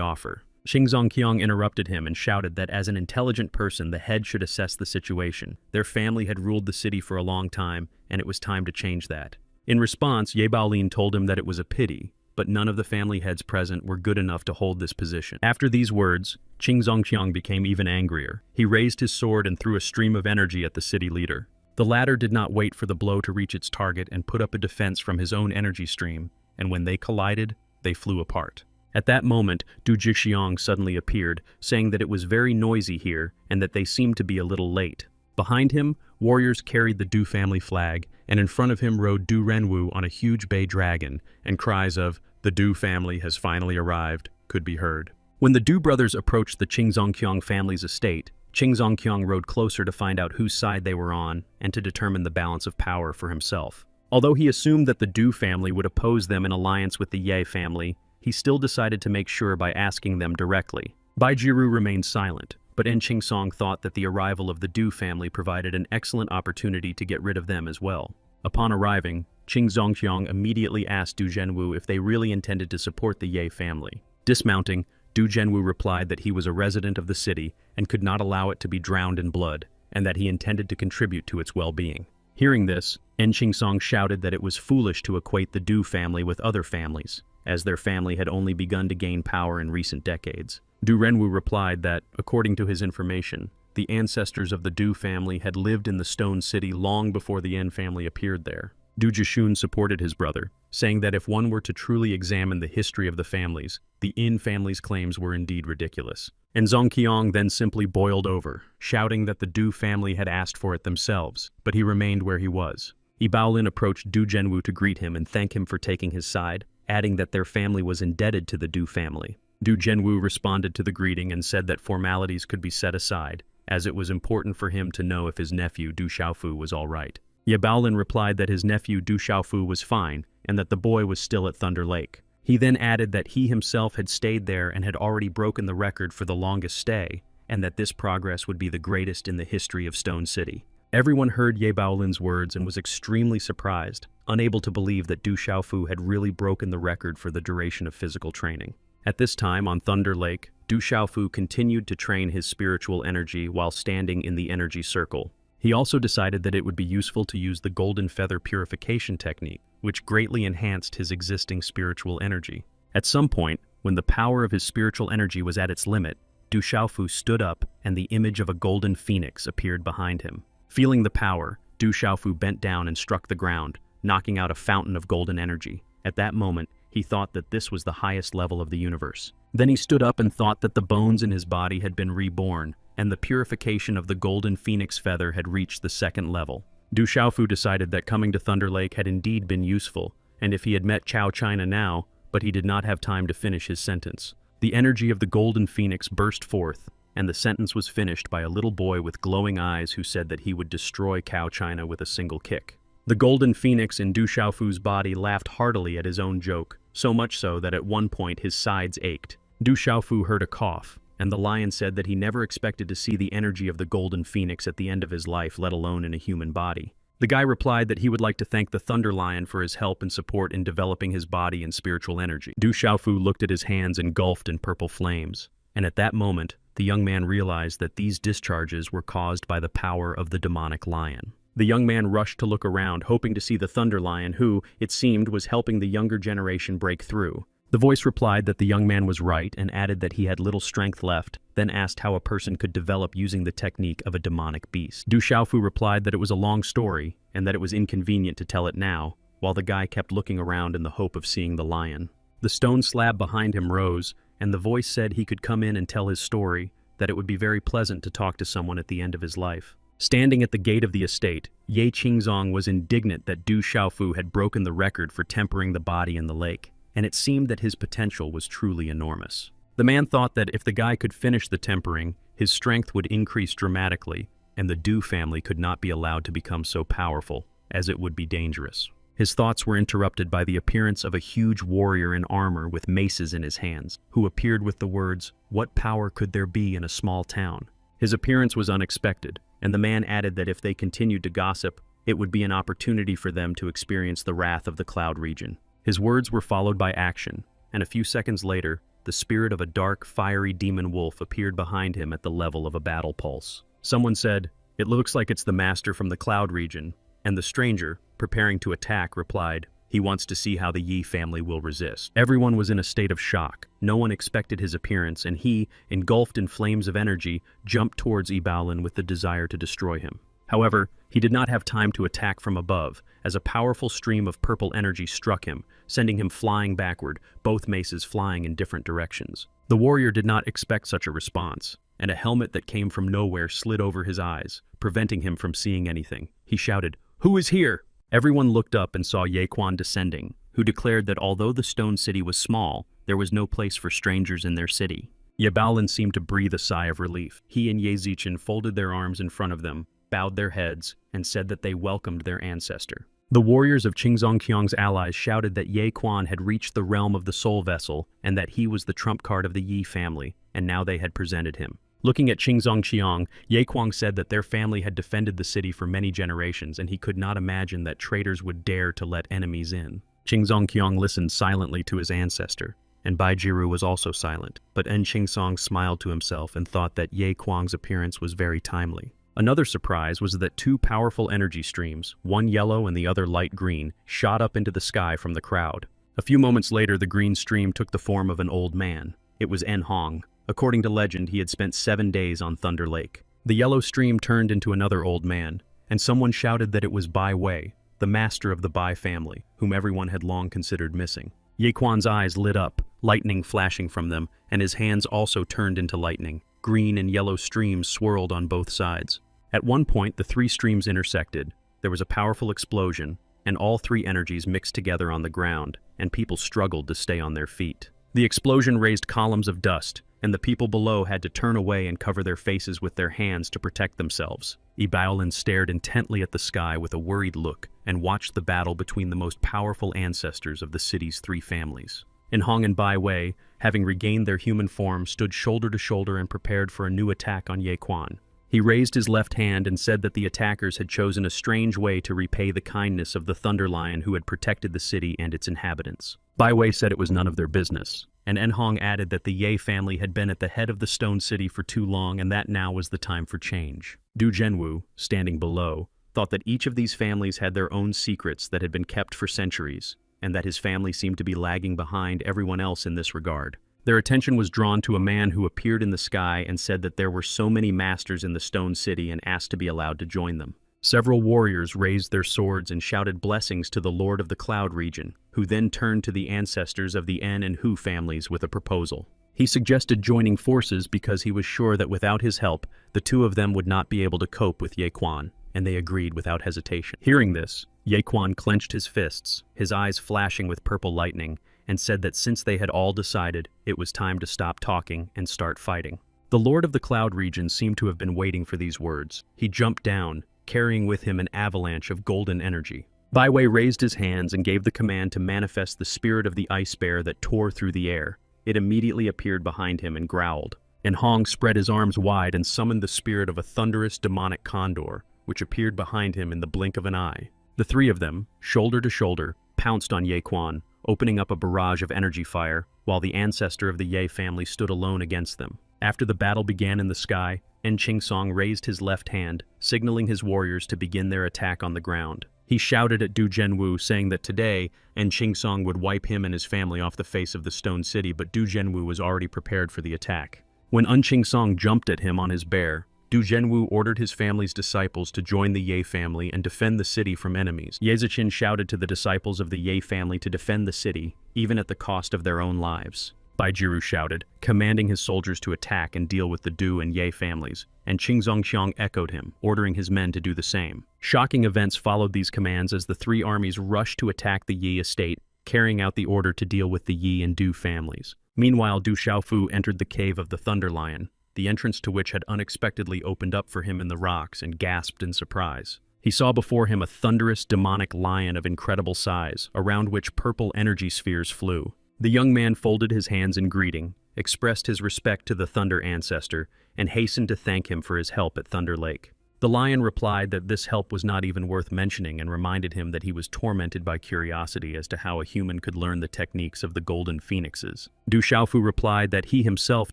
offer. Qing Zongqiang interrupted him and shouted that as an intelligent person the head should assess the situation. Their family had ruled the city for a long time, and it was time to change that. In response, Ye Baolin told him that it was a pity, but none of the family heads present were good enough to hold this position. After these words, Qing Zongqiang became even angrier. He raised his sword and threw a stream of energy at the city leader. The latter did not wait for the blow to reach its target and put up a defense from his own energy stream, and when they collided, they flew apart. At that moment, Du Jixiang suddenly appeared, saying that it was very noisy here and that they seemed to be a little late. Behind him, warriors carried the Du family flag, and in front of him rode Du Renwu on a huge bay dragon, and cries of, "The Du family has finally arrived," could be heard. When the Du brothers approached the Qing Zongqiang family's estate, Qing Zongqiang rode closer to find out whose side they were on and to determine the balance of power for himself. Although he assumed that the Du family would oppose them in alliance with the Ye family, he still decided to make sure by asking them directly. Bai Jiru remained silent, but En Qingsong thought that the arrival of the Du family provided an excellent opportunity to get rid of them as well. Upon arriving, Qing Zongqiang immediately asked Du Zhenwu if they really intended to support the Ye family. Dismounting, Du Zhenwu replied that he was a resident of the city and could not allow it to be drowned in blood, and that he intended to contribute to its well-being. Hearing this, En Qingsong shouted that it was foolish to equate the Du family with other families, as their family had only begun to gain power in recent decades. Du Renwu replied that, according to his information, the ancestors of the Du family had lived in the Stone City long before the En family appeared there. Du Jishun supported his brother, saying that if one were to truly examine the history of the families, the En family's claims were indeed ridiculous. And Zongqiang then simply boiled over, shouting that the Du family had asked for it themselves, but he remained where he was. Ye Baolin approached Du Zhenwu to greet him and thank him for taking his side, adding that their family was indebted to the Du family. Du Zhenwu responded to the greeting and said that formalities could be set aside, as it was important for him to know if his nephew Du Xiaofu was all right. Ye Baolin replied that his nephew Du Xiaofu was fine, and that the boy was still at Thunder Lake. He then added that he himself had stayed there and had already broken the record for the longest stay, and that this progress would be the greatest in the history of Stone City. Everyone heard Ye Baolin's words and was extremely surprised, unable to believe that Du Xiaofu had really broken the record for the duration of physical training. At this time, on Thunder Lake, Du Xiaofu continued to train his spiritual energy while standing in the energy circle. He also decided that it would be useful to use the golden feather purification technique, which greatly enhanced his existing spiritual energy. At some point, when the power of his spiritual energy was at its limit, Du Xiaofu stood up and the image of a golden phoenix appeared behind him. Feeling the power, Du Xiaofu bent down and struck the ground, knocking out a fountain of golden energy. At that moment, he thought that this was the highest level of the universe. Then he stood up and thought that the bones in his body had been reborn, and the purification of the golden phoenix feather had reached the second level. Du Xiaofu decided that coming to Thunder Lake had indeed been useful, and if he had met Chow China now, but he did not have time to finish his sentence. The energy of the golden phoenix burst forth, and the sentence was finished by a little boy with glowing eyes who said that he would destroy Chow China with a single kick. The golden phoenix in Du Xiaofu's body laughed heartily at his own joke, so much so that at one point his sides ached. Du Xiaofu heard a cough, and the lion said that he never expected to see the energy of the golden phoenix at the end of his life, let alone in a human body. The guy replied that he would like to thank the Thunder Lion for his help and support in developing his body and spiritual energy. Du Xiaofu looked at his hands engulfed in purple flames, and at that moment, the young man realized that these discharges were caused by the power of the demonic lion. The young man rushed to look around, hoping to see the Thunder Lion who, it seemed, was helping the younger generation break through. The voice replied that the young man was right and added that he had little strength left, then asked how a person could develop using the technique of a demonic beast. Du Xiaofu replied that it was a long story and that it was inconvenient to tell it now, while the guy kept looking around in the hope of seeing the lion. The stone slab behind him rose, and the voice said he could come in and tell his story, that it would be very pleasant to talk to someone at the end of his life. Standing at the gate of the estate, Ye Qingzong was indignant that Du Xiaofu had broken the record for tempering the body in the lake, and it seemed that his potential was truly enormous. The man thought that if the guy could finish the tempering, his strength would increase dramatically, and the Du family could not be allowed to become so powerful, as it would be dangerous. His thoughts were interrupted by the appearance of a huge warrior in armor with maces in his hands, who appeared with the words, "What power could there be in a small town?" His appearance was unexpected, and the man added that if they continued to gossip, it would be an opportunity for them to experience the wrath of the cloud region. His words were followed by action, and a few seconds later, the spirit of a dark, fiery demon wolf appeared behind him at the level of a battle pulse. Someone said, "It looks like it's the master from the cloud region," and the stranger, preparing to attack, replied, "He wants to see how the Yi family will resist." Everyone was in a state of shock. No one expected his appearance, and he, engulfed in flames of energy, jumped towards Ibaolin with the desire to destroy him. However, he did not have time to attack from above, as a powerful stream of purple energy struck him, sending him flying backward, both maces flying in different directions. The warrior did not expect such a response, and a helmet that came from nowhere slid over his eyes, preventing him from seeing anything. He shouted, "Who is here?" Everyone looked up and saw Ye Quan descending, who declared that although the stone city was small, there was no place for strangers in their city. Yabaolin seemed to breathe a sigh of relief. He and Ye Zichen folded their arms in front of them, bowed their heads, and said that they welcomed their ancestor. The warriors of Qingzongqiang's allies shouted that Ye Quan had reached the realm of the soul vessel and that he was the trump card of the Yi family, and now they had presented him. Looking at Qingzongqiang, Ye Quan said that their family had defended the city for many generations and he could not imagine that traitors would dare to let enemies in. Qingzongqiang listened silently to his ancestor, and Baijiru was also silent, but En Qingsong smiled to himself and thought that Ye Quang's appearance was very timely. Another surprise was that two powerful energy streams, one yellow and the other light green, shot up into the sky from the crowd. A few moments later, the green stream took the form of an old man. It was En Hong. According to legend, he had spent 7 days on Thunder Lake. The yellow stream turned into another old man, and someone shouted that it was Bai Wei, the master of the Bai family, whom everyone had long considered missing. Ye Quan's eyes lit up, lightning flashing from them, and his hands also turned into lightning. Green and yellow streams swirled on both sides. At one point, the three streams intersected. There was a powerful explosion, and all three energies mixed together on the ground, and people struggled to stay on their feet. The explosion raised columns of dust, and the people below had to turn away and cover their faces with their hands to protect themselves. Ibaolin stared intently at the sky with a worried look and watched the battle between the most powerful ancestors of the city's three families. En Hong and Bai Wei, having regained their human form, stood shoulder to shoulder and prepared for a new attack on Ye Quan. He raised his left hand and said that the attackers had chosen a strange way to repay the kindness of the Thunder Lion who had protected the city and its inhabitants. Bai Wei said it was none of their business, and En Hong added that the Ye family had been at the head of the Stone City for too long and that now was the time for change. Du Zhenwu, standing below, thought that each of these families had their own secrets that had been kept for centuries, and that his family seemed to be lagging behind everyone else in this regard. Their attention was drawn to a man who appeared in the sky and said that there were so many masters in the Stone City and asked to be allowed to join them. Several warriors raised their swords and shouted blessings to the Lord of the Cloud region, who then turned to the ancestors of the En and Hu families with a proposal. He suggested joining forces because he was sure that without his help, the two of them would not be able to cope with Ye Quan, and they agreed without hesitation. Hearing this, Yaquan clenched his fists, his eyes flashing with purple lightning, and said that since they had all decided, it was time to stop talking and start fighting. The Lord of the Cloud region seemed to have been waiting for these words. He jumped down, carrying with him an avalanche of golden energy. Baiwei raised his hands and gave the command to manifest the spirit of the ice bear that tore through the air. It immediately appeared behind him and growled. And Hong spread his arms wide and summoned the spirit of a thunderous demonic condor, which appeared behind him in the blink of an eye. The three of them, shoulder to shoulder, pounced on Yaquan, opening up a barrage of energy fire, while the ancestor of the Ye family stood alone against them. After the battle began in the sky, En Qingsong raised his left hand, signaling his warriors to begin their attack on the ground. He shouted at Du Zhenwu, saying that today, En Qingsong would wipe him and his family off the face of the stone city, but Du Zhenwu was already prepared for the attack. When En Qingsong jumped at him on his bear, Du Zhenwu ordered his family's disciples to join the Ye family and defend the city from enemies. Ye Ziqin shouted to the disciples of the Ye family to defend the city, even at the cost of their own lives. Bai Jiru shouted, commanding his soldiers to attack and deal with the Du and Ye families, and Qingzongxiang echoed him, ordering his men to do the same. Shocking events followed these commands as the three armies rushed to attack the Yi estate, carrying out the order to deal with the Yi and Du families. Meanwhile, Du Xiaofu entered the cave of the Thunder Lion, the entrance to which had unexpectedly opened up for him in the rocks, and gasped in surprise. He saw before him a thunderous demonic lion of incredible size, around which purple energy spheres flew. The young man folded his hands in greeting, expressed his respect to the Thunder ancestor, and hastened to thank him for his help at Thunder Lake. The lion replied that this help was not even worth mentioning and reminded him that he was tormented by curiosity as to how a human could learn the techniques of the golden phoenixes. Du Xiaofu replied that he himself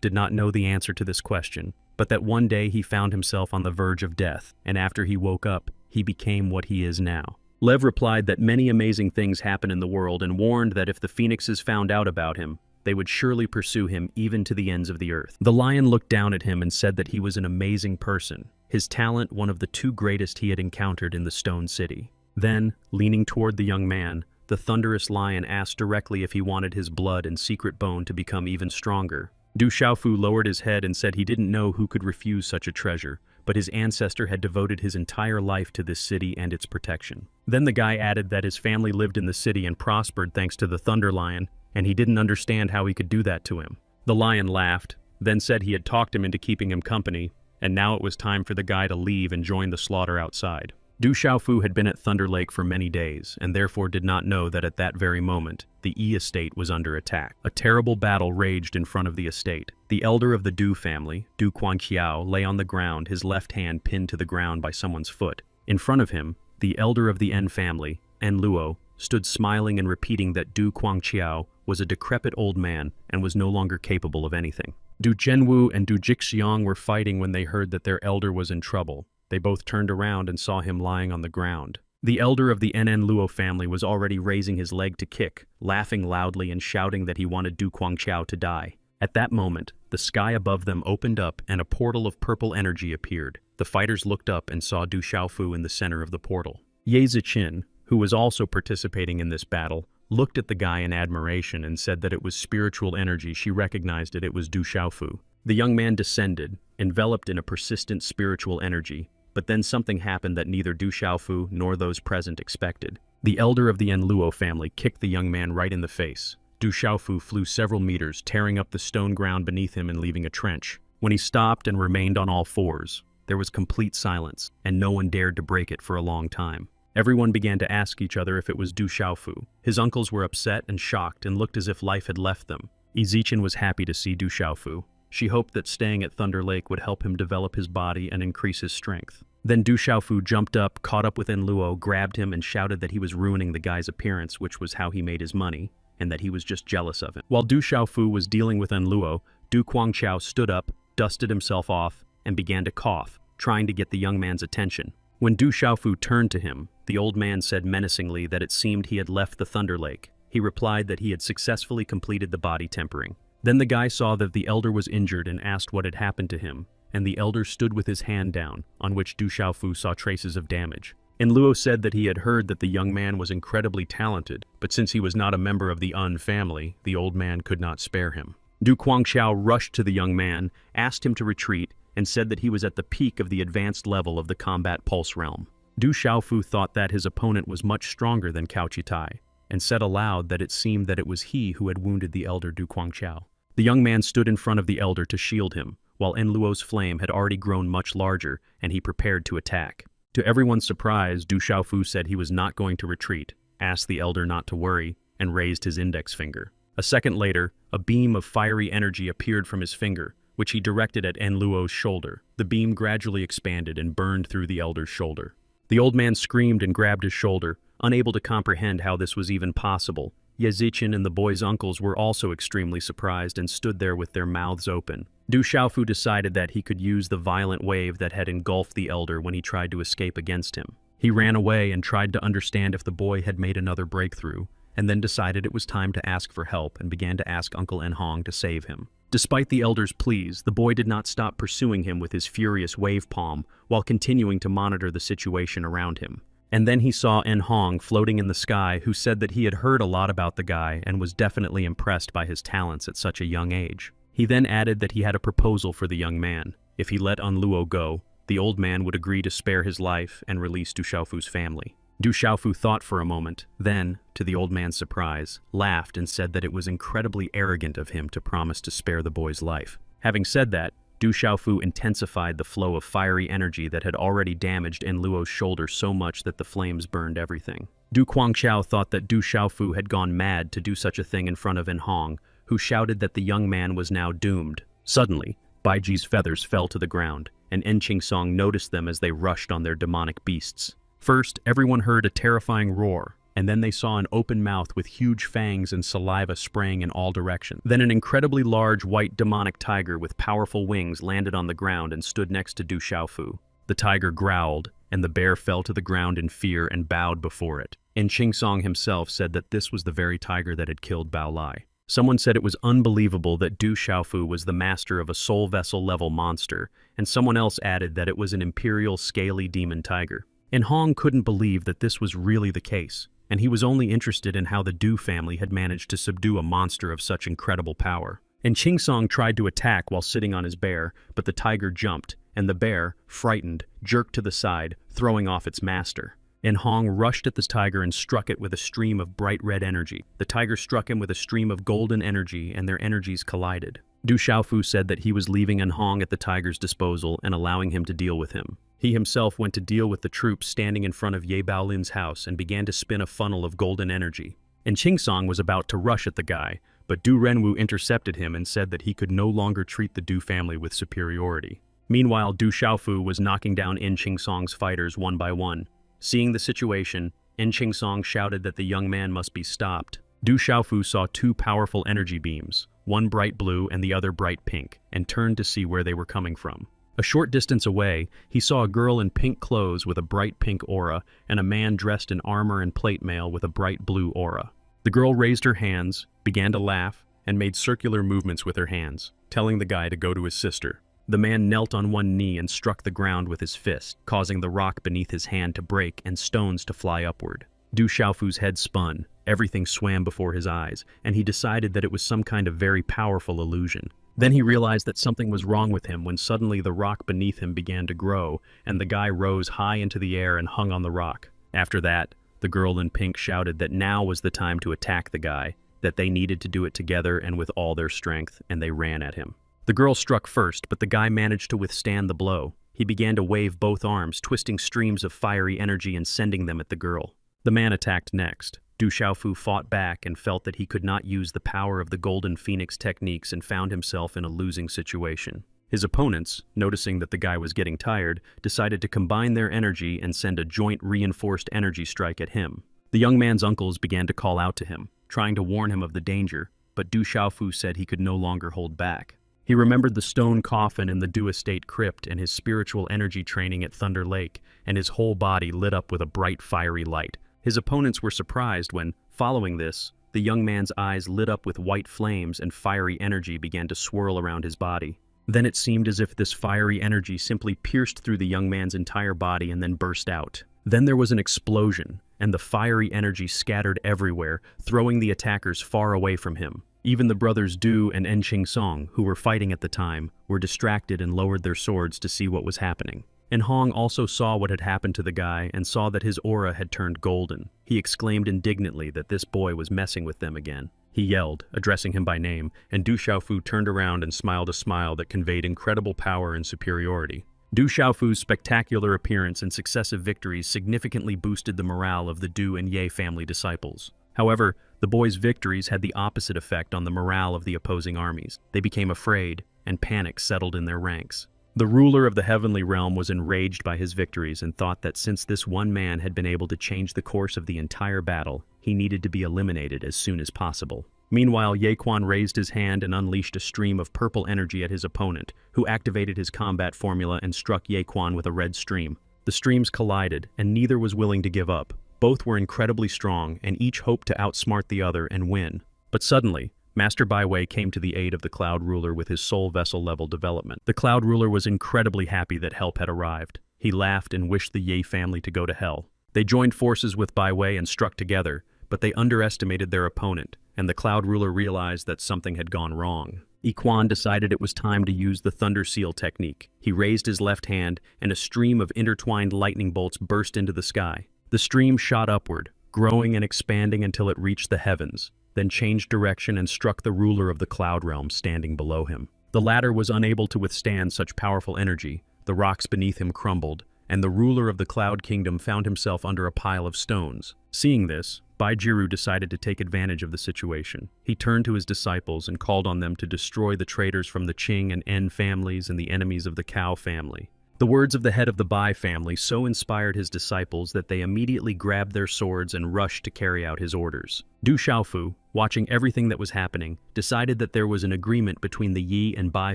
did not know the answer to this question, but that one day he found himself on the verge of death, and after he woke up, he became what he is now. Lev replied that many amazing things happen in the world and warned that if the phoenixes found out about him, they would surely pursue him even to the ends of the earth. The lion looked down at him and said that he was an amazing person, his talent one of the two greatest he had encountered in the Stone City. Then, leaning toward the young man, the thunderous lion asked directly if he wanted his blood and secret bone to become even stronger. Du Xiaofu lowered his head and said he didn't know who could refuse such a treasure, but his ancestor had devoted his entire life to this city and its protection. Then the guy added that his family lived in the city and prospered thanks to the Thunder Lion, and he didn't understand how he could do that to him. The lion laughed, then said he had talked him into keeping him company, and now it was time for the guy to leave and join the slaughter outside. Du Xiaofu had been at Thunder Lake for many days, and therefore did not know that at that very moment, the Yi estate was under attack. A terrible battle raged in front of the estate. The elder of the Du family, Du Quanqiao, lay on the ground, his left hand pinned to the ground by someone's foot. In front of him, the elder of the En family, En Luo, stood smiling and repeating that Du Quanqiao was a decrepit old man and was no longer capable of anything. Du Zhenwu and Du Jixiang were fighting when they heard that their elder was in trouble. They both turned around and saw him lying on the ground. The elder of the En Luo family was already raising his leg to kick, laughing loudly and shouting that he wanted Du Quanqiao to die. At that moment, the sky above them opened up and a portal of purple energy appeared. The fighters looked up and saw Du Xiaofu in the center of the portal. Ye Ziqin, who was also participating in this battle, looked at the guy in admiration and said that it was spiritual energy. She recognized it was Du Xiaofu. The young man descended, enveloped in a persistent spiritual energy, but then something happened that neither Du Xiaofu nor those present expected. The elder of the En Luo family kicked the young man right in the face. Du Xiaofu flew several meters, tearing up the stone ground beneath him and leaving a trench. When he stopped and remained on all fours, there was complete silence, and no one dared to break it for a long time. Everyone began to ask each other if it was Du Xiaofu. His uncles were upset and shocked and looked as if life had left them. Ziqin was happy to see Du Xiaofu. She hoped that staying at Thunder Lake would help him develop his body and increase his strength. Then Du Xiaofu jumped up, caught up with En Luo, grabbed him, and shouted that he was ruining the guy's appearance, which was how he made his money, and that he was just jealous of him. While Du Xiaofu was dealing with En Luo, Du Quanqiao stood up, dusted himself off, and began to cough, trying to get the young man's attention. When Du Xiaofu turned to him, the old man said menacingly that it seemed he had left the Thunder Lake. He replied that he had successfully completed the body tempering. Then the guy saw that the elder was injured and asked what had happened to him, and the elder stood with his hand down, on which Du Xiaofu saw traces of damage. En Luo said that he had heard that the young man was incredibly talented, but since he was not a member of the Un family, the old man could not spare him. Du Quanqiao rushed to the young man, asked him to retreat, and said that he was at the peak of the advanced level of the combat pulse realm. Du Xiaofu thought that his opponent was much stronger than Cao Chitai, and said aloud that it seemed that it was he who had wounded the elder Du Guangqiao. The young man stood in front of the elder to shield him, while Enluo's flame had already grown much larger, and he prepared to attack. To everyone's surprise, Du Xiaofu said he was not going to retreat, asked the elder not to worry, and raised his index finger. A second later, a beam of fiery energy appeared from his finger, which he directed at Enluo's shoulder. The beam gradually expanded and burned through the elder's shoulder. The old man screamed and grabbed his shoulder, unable to comprehend how this was even possible. Yazichin and the boy's uncles were also extremely surprised and stood there with their mouths open. Du Xiaofu decided that he could use the violent wave that had engulfed the elder when he tried to escape against him. He ran away and tried to understand if the boy had made another breakthrough, and then decided it was time to ask for help and began to ask Uncle Enhong to save him. Despite the elder's pleas, the boy did not stop pursuing him with his furious wave palm while continuing to monitor the situation around him. And then he saw Enhong floating in the sky, who said that he had heard a lot about the guy and was definitely impressed by his talents at such a young age. He then added that he had a proposal for the young man. If he let Enluo go, the old man would agree to spare his life and release Du Xiaofu's family. Du Xiaofu thought for a moment, then, to the old man's surprise, laughed and said that it was incredibly arrogant of him to promise to spare the boy's life. Having said that, Du Xiaofu intensified the flow of fiery energy that had already damaged Enluo's shoulder so much that the flames burned everything. Du Guangqiao thought that Du Xiaofu had gone mad to do such a thing in front of Enhong, who shouted that the young man was now doomed. Suddenly, Baiji's feathers fell to the ground, and Enqingsong noticed them as they rushed on their demonic beasts. First, everyone heard a terrifying roar, and then they saw an open mouth with huge fangs and saliva spraying in all directions. Then an incredibly large white demonic tiger with powerful wings landed on the ground and stood next to Du Xiaofu. The tiger growled, and the bear fell to the ground in fear and bowed before it. Enqingsong himself said that this was the very tiger that had killed Bao Lai. Someone said it was unbelievable that Du Xiaofu was the master of a soul vessel level monster, and someone else added that it was an imperial scaly demon tiger. Enhong couldn't believe that this was really the case, and he was only interested in how the Du family had managed to subdue a monster of such incredible power. Enqingsong tried to attack while sitting on his bear, but the tiger jumped, and the bear, frightened, jerked to the side, throwing off its master. Enhong rushed at the tiger and struck it with a stream of bright red energy. The tiger struck him with a stream of golden energy, and their energies collided. Du Xiaofu said that he was leaving Enhong at the tiger's disposal and allowing him to deal with him. He himself went to deal with the troops standing in front of Ye Baolin's house and began to spin a funnel of golden energy. Enqingsong was about to rush at the guy, but Du Renwu intercepted him and said that he could no longer treat the Du family with superiority. Meanwhile, Du Xiaofu was knocking down Enqingsong's fighters one by one. Seeing the situation, Enqingsong shouted that the young man must be stopped. Du Xiaofu saw two powerful energy beams, one bright blue and the other bright pink, and turned to see where they were coming from. A short distance away, he saw a girl in pink clothes with a bright pink aura and a man dressed in armor and plate mail with a bright blue aura. The girl raised her hands, began to laugh, and made circular movements with her hands, telling the guy to go to his sister. The man knelt on one knee and struck the ground with his fist, causing the rock beneath his hand to break and stones to fly upward. Du Xiaofu's head spun, everything swam before his eyes, and he decided that it was some kind of very powerful illusion. Then he realized that something was wrong with him when suddenly the rock beneath him began to grow, and the guy rose high into the air and hung on the rock. After that, the girl in pink shouted that now was the time to attack the guy, that they needed to do it together and with all their strength, and they ran at him. The girl struck first, but the guy managed to withstand the blow. He began to wave both arms, twisting streams of fiery energy and sending them at the girl. The man attacked next. Du Xiaofu fought back and felt that he could not use the power of the Golden Phoenix techniques and found himself in a losing situation. His opponents, noticing that the guy was getting tired, decided to combine their energy and send a joint reinforced energy strike at him. The young man's uncles began to call out to him, trying to warn him of the danger, but Du Xiaofu said he could no longer hold back. He remembered the stone coffin in the Du Estate crypt and his spiritual energy training at Thunder Lake, and his whole body lit up with a bright fiery light. His opponents were surprised when, following this, the young man's eyes lit up with white flames and fiery energy began to swirl around his body. Then it seemed as if this fiery energy simply pierced through the young man's entire body and then burst out. Then there was an explosion, and the fiery energy scattered everywhere, throwing the attackers far away from him. Even the brothers Du and Enqingsong, who were fighting at the time, were distracted and lowered their swords to see what was happening. And Hong also saw what had happened to the guy and saw that his aura had turned golden. He exclaimed indignantly that this boy was messing with them again. He yelled, addressing him by name, and Du Xiaofu turned around and smiled a smile that conveyed incredible power and superiority. Du Xiaofu's spectacular appearance and successive victories significantly boosted the morale of the Du and Ye family disciples. However, the boy's victories had the opposite effect on the morale of the opposing armies. They became afraid, and panic settled in their ranks. The ruler of the heavenly realm was enraged by his victories and thought that since this one man had been able to change the course of the entire battle, he needed to be eliminated as soon as possible. Meanwhile, Ye Quan raised his hand and unleashed a stream of purple energy at his opponent, who activated his combat formula and struck Ye Quan with a red stream. The streams collided, and neither was willing to give up. Both were incredibly strong, and each hoped to outsmart the other and win. But suddenly, Master Baiwei came to the aid of the Cloud Ruler with his soul vessel level development. The Cloud Ruler was incredibly happy that help had arrived. He laughed and wished the Ye family to go to hell. They joined forces with Baiwei and struck together, but they underestimated their opponent, and the Cloud Ruler realized that something had gone wrong. Yi Quan decided it was time to use the Thunder Seal technique. He raised his left hand, and a stream of intertwined lightning bolts burst into the sky. The stream shot upward, growing and expanding until it reached the heavens, then changed direction and struck the ruler of the Cloud Realm standing below him. The latter was unable to withstand such powerful energy. The rocks beneath him crumbled, and the ruler of the Cloud Kingdom found himself under a pile of stones. Seeing this, Baijiru decided to take advantage of the situation. He turned to his disciples and called on them to destroy the traitors from the Qing and En families and the enemies of the Cao family. The words of the head of the Bai family so inspired his disciples that they immediately grabbed their swords and rushed to carry out his orders. Du Xiaofu, watching everything that was happening, decided that there was an agreement between the Yi and Bai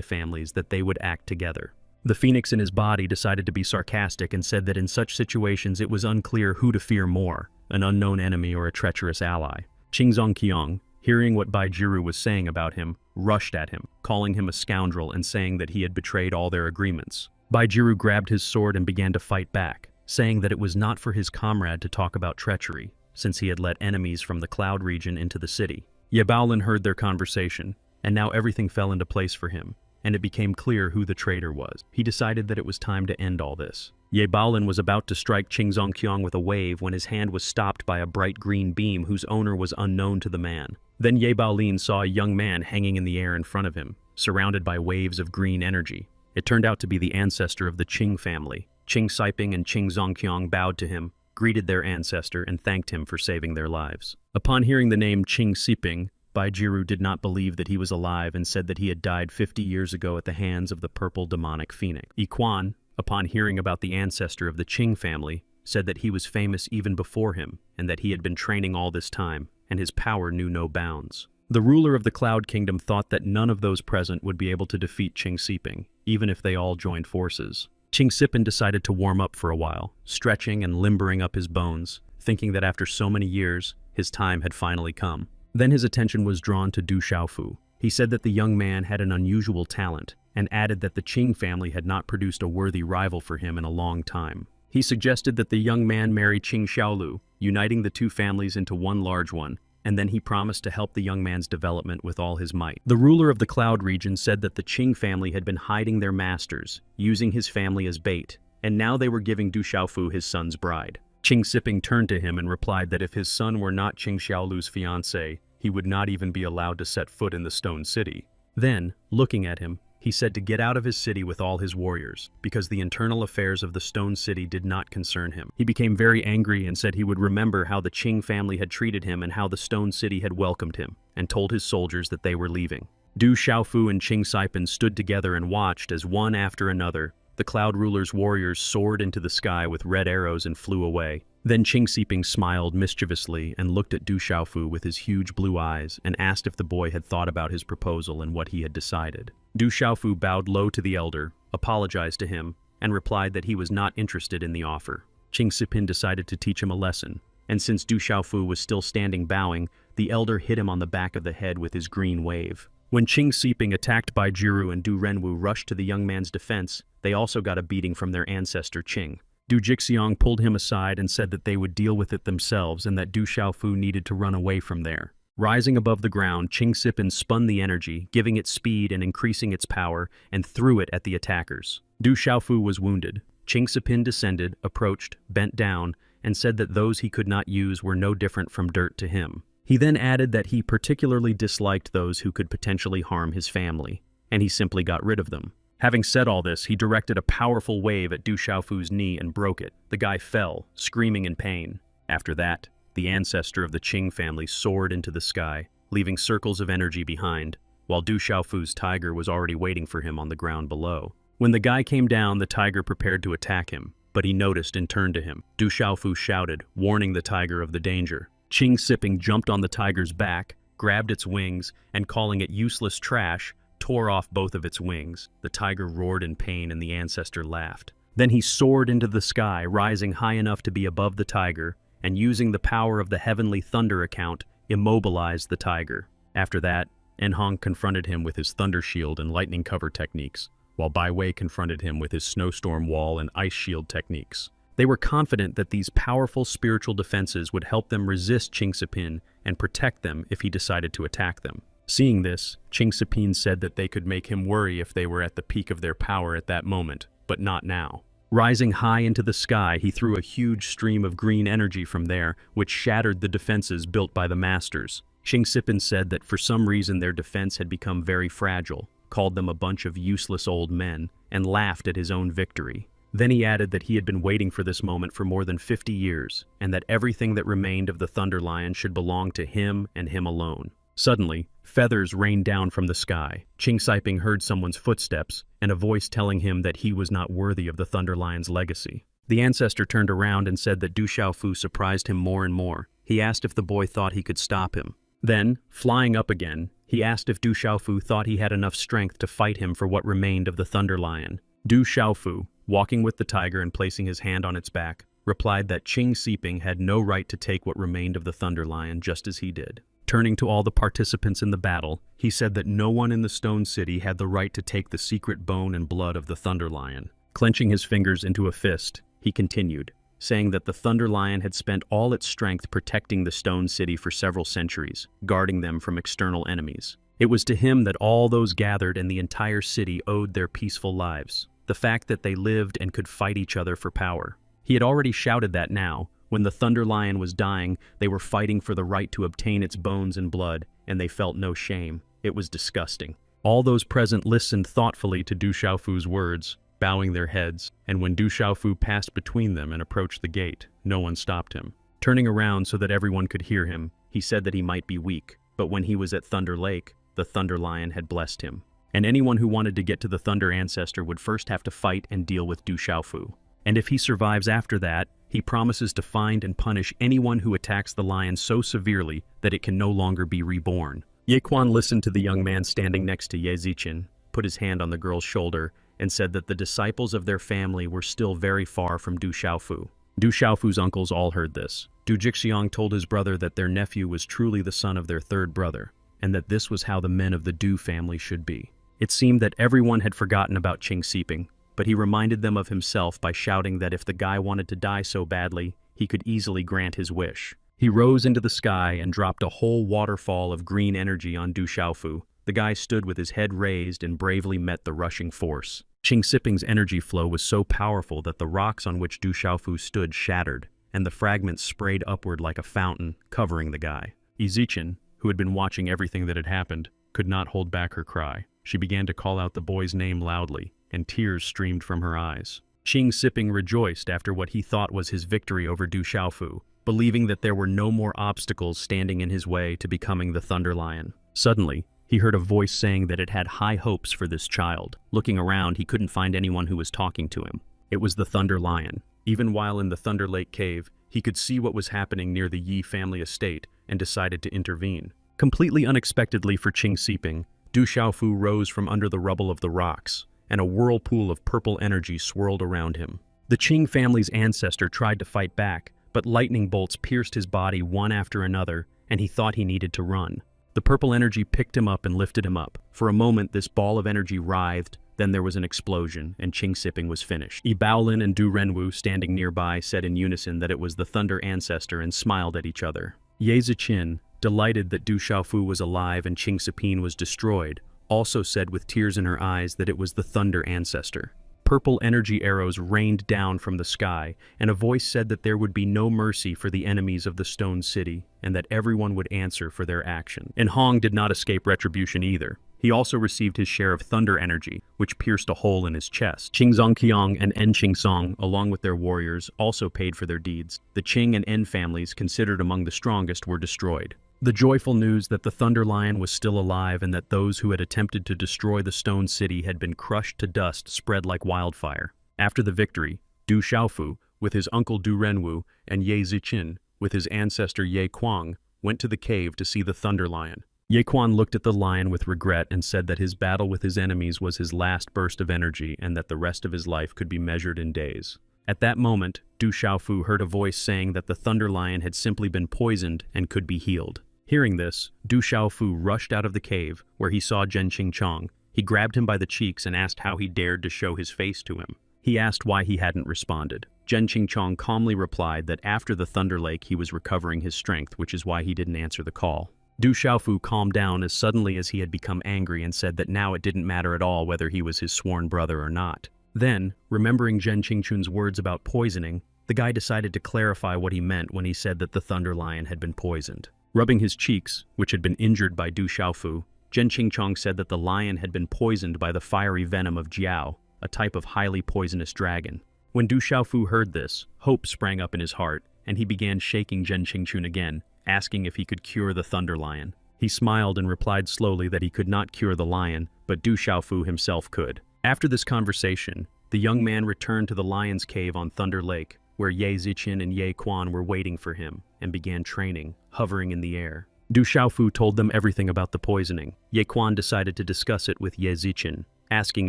families that they would act together. The phoenix in his body decided to be sarcastic and said that in such situations it was unclear who to fear more, an unknown enemy or a treacherous ally. Qing Zongqiang, hearing what Baijiru was saying about him, rushed at him, calling him a scoundrel and saying that he had betrayed all their agreements. Baijiru grabbed his sword and began to fight back, saying that it was not for his comrade to talk about treachery, since he had let enemies from the Cloud region into the city. Ye Baolin heard their conversation, and now everything fell into place for him, and it became clear who the traitor was. He decided that it was time to end all this. Ye Baolin was about to strike Qing Zongqiang with a wave when his hand was stopped by a bright green beam whose owner was unknown to the man. Then Ye Baolin saw a young man hanging in the air in front of him, surrounded by waves of green energy. It turned out to be the ancestor of the Qing family. Qing Siping and Qing Zongqiang bowed to him, greeted their ancestor, and thanked him for saving their lives. Upon hearing the name Qing Siping, Baijiru did not believe that he was alive and said that he had died 50 years ago at the hands of the purple demonic phoenix. Yi Quan, upon hearing about the ancestor of the Qing family, said that he was famous even before him and that he had been training all this time, and his power knew no bounds. The ruler of the Cloud Kingdom thought that none of those present would be able to defeat Qing Siping, even if they all joined forces. Qing Sipin decided to warm up for a while, stretching and limbering up his bones, thinking that after so many years, his time had finally come. Then his attention was drawn to Du Xiaofu. He said that the young man had an unusual talent, and added that the Qing family had not produced a worthy rival for him in a long time. He suggested that the young man marry Qing Xiaolu, uniting the two families into one large one, and then he promised to help the young man's development with all his might. The ruler of the Cloud region said that the Qing family had been hiding their masters, using his family as bait, and now they were giving Du Xiaofu his son's bride. Qing Siping turned to him and replied that if his son were not Qing Xiaolu's fiancé, he would not even be allowed to set foot in the Stone City. Then, looking at him, he said to get out of his city with all his warriors, because the internal affairs of the Stone City did not concern him. He became very angry and said he would remember how the Qing family had treated him and how the Stone City had welcomed him, and told his soldiers that they were leaving. Du Xiaofu and Qing Sipin stood together and watched as one after another, the Cloud Ruler's warriors soared into the sky with red arrows and flew away. Then Qing Siping smiled mischievously and looked at Du Xiaofu with his huge blue eyes and asked if the boy had thought about his proposal and what he had decided. Du Xiaofu bowed low to the elder, apologized to him, and replied that he was not interested in the offer. Qing Sipin decided to teach him a lesson, and since Du Xiaofu was still standing bowing, the elder hit him on the back of the head with his green wave. When Qing Siping attacked Baijiru and Du Renwu rushed to the young man's defense, they also got a beating from their ancestor Qing. Du Jixiang pulled him aside and said that they would deal with it themselves and that Du Xiaofu needed to run away from there. Rising above the ground, Qing Sipin spun the energy, giving it speed and increasing its power, and threw it at the attackers. Du Xiaofu was wounded, Ching Sipin descended, approached, bent down, and said that those he could not use were no different from dirt to him. He then added that he particularly disliked those who could potentially harm his family, and he simply got rid of them. Having said all this, he directed a powerful wave at Du Xiaofu's knee and broke it. The guy fell, screaming in pain. After that, the ancestor of the Qing family soared into the sky, leaving circles of energy behind, while Du Xiaofu's tiger was already waiting for him on the ground below. When the guy came down, the tiger prepared to attack him, but he noticed and turned to him. Du Xiaofu shouted, warning the tiger of the danger. Qing Siping jumped on the tiger's back, grabbed its wings, and calling it useless trash, tore off both of its wings. The tiger roared in pain and the ancestor laughed. Then he soared into the sky, rising high enough to be above the tiger, and using the power of the heavenly thunder account, immobilized the tiger. After that, Enhong confronted him with his thunder shield and lightning cover techniques, while Bai Wei confronted him with his snowstorm wall and ice shield techniques. They were confident that these powerful spiritual defenses would help them resist Qing Sipin and protect them if he decided to attack them. Seeing this, Qing Sipin said that they could make him worry if they were at the peak of their power at that moment, but not now. Rising high into the sky, he threw a huge stream of green energy from there, which shattered the defenses built by the masters. Qing Sipin said that for some reason their defense had become very fragile, called them a bunch of useless old men, and laughed at his own victory. Then he added that he had been waiting for this moment for more than 50 years, and that everything that remained of the Thunder Lion should belong to him and him alone. Suddenly, feathers rained down from the sky. Qing Siping heard someone's footsteps, and a voice telling him that he was not worthy of the Thunder Lion's legacy. The ancestor turned around and said that Du Xiaofu surprised him more and more. He asked if the boy thought he could stop him. Then, flying up again, he asked if Du Xiaofu thought he had enough strength to fight him for what remained of the Thunder Lion. Du Xiaofu, walking with the tiger and placing his hand on its back, replied that Qing Siping had no right to take what remained of the Thunder Lion just as he did. Turning to all the participants in the battle, he said that no one in the Stone City had the right to take the secret bone and blood of the Thunder Lion. Clenching his fingers into a fist, he continued, saying that the Thunder Lion had spent all its strength protecting the Stone City for several centuries, guarding them from external enemies. It was to him that all those gathered in the entire city owed their peaceful lives, the fact that they lived and could fight each other for power. He had already shouted that now, when the Thunder Lion was dying, they were fighting for the right to obtain its bones and blood, and they felt no shame. It was disgusting. All those present listened thoughtfully to Du Xiaofu's words, bowing their heads, and when Du Xiaofu passed between them and approached the gate, no one stopped him. Turning around so that everyone could hear him, he said that he might be weak, but when he was at Thunder Lake, the Thunder Lion had blessed him. And anyone who wanted to get to the Thunder Ancestor would first have to fight and deal with Du Xiaofu. And if he survives after that, he promises to find and punish anyone who attacks the lion so severely that it can no longer be reborn. Ye Quan listened to the young man standing next to Ye Ziqin, put his hand on the girl's shoulder, and said that the disciples of their family were still very far from Du Xiaofu. Du Xiaofu's uncles all heard this. Du Jixiang told his brother that their nephew was truly the son of their third brother, and that this was how the men of the Du family should be. It seemed that everyone had forgotten about Qing Siping, but he reminded them of himself by shouting that if the guy wanted to die so badly, he could easily grant his wish. He rose into the sky and dropped a whole waterfall of green energy on Du Xiaofu. The guy stood with his head raised and bravely met the rushing force. Qing Siping's energy flow was so powerful that the rocks on which Du Xiaofu stood shattered, and the fragments sprayed upward like a fountain, covering the guy. Ye Ziqin, who had been watching everything that had happened, could not hold back her cry. She began to call out the boy's name loudly, and tears streamed from her eyes. Qing Siping rejoiced after what he thought was his victory over Du Xiaofu, believing that there were no more obstacles standing in his way to becoming the Thunder Lion. Suddenly, he heard a voice saying that it had high hopes for this child. Looking around, he couldn't find anyone who was talking to him. It was the Thunder Lion. Even while in the Thunder Lake Cave, he could see what was happening near the Yi family estate and decided to intervene. Completely unexpectedly for Qing Siping, Du Xiaofu rose from under the rubble of the rocks, and a whirlpool of purple energy swirled around him. The Qing family's ancestor tried to fight back, but lightning bolts pierced his body one after another, and he thought he needed to run. The purple energy picked him up and lifted him up. For a moment, this ball of energy writhed, then there was an explosion, and Qing Siping was finished. Yi Baolin and Du Renwu, standing nearby, said in unison that it was the Thunder Ancestor and smiled at each other. Ye Ziqin, delighted that Du Xiaofu was alive and Qing Siping was destroyed, also said with tears in her eyes that it was the Thunder Ancestor. Purple energy arrows rained down from the sky, and a voice said that there would be no mercy for the enemies of the Stone City, and that everyone would answer for their action. And Hong did not escape retribution either. He also received his share of thunder energy, which pierced a hole in his chest. Qing Zongqiang and En Qingsong, along with their warriors, also paid for their deeds. The Qing and En families, considered among the strongest, were destroyed. The joyful news that the Thunder Lion was still alive and that those who had attempted to destroy the Stone City had been crushed to dust spread like wildfire. After the victory, Du Xiaofu, with his uncle Du Renwu, and Ye Ziqin, with his ancestor Ye Kuang, went to the cave to see the Thunder Lion. Ye Kuan looked at the lion with regret and said that his battle with his enemies was his last burst of energy and that the rest of his life could be measured in days. At that moment, Du Xiaofu heard a voice saying that the Thunder Lion had simply been poisoned and could be healed. Hearing this, Du Xiaofu rushed out of the cave, where he saw Zhen Qingchong. He grabbed him by the cheeks and asked how he dared to show his face to him. He asked why he hadn't responded. Zhen Qingchong calmly replied that after the Thunder Lake he was recovering his strength, which is why he didn't answer the call. Du Xiaofu calmed down as suddenly as he had become angry and said that now it didn't matter at all whether he was his sworn brother or not. Then, remembering Zhen Qingchun's words about poisoning, the guy decided to clarify what he meant when he said that the Thunder Lion had been poisoned. Rubbing his cheeks, which had been injured by Du Xiaofu, Zhen Qingchong said that the lion had been poisoned by the fiery venom of Jiao, a type of highly poisonous dragon. When Du Xiaofu heard this, hope sprang up in his heart, and he began shaking Zhen Qingchun again, asking if he could cure the Thunder Lion. He smiled and replied slowly that he could not cure the lion, but Du Xiaofu himself could. After this conversation, the young man returned to the lion's cave on Thunder Lake, where Ye Ziqin and Ye Kuan were waiting for him, and began training, hovering in the air. Du Xiaofu told them everything about the poisoning. Ye Kuan decided to discuss it with Ye Ziqin, asking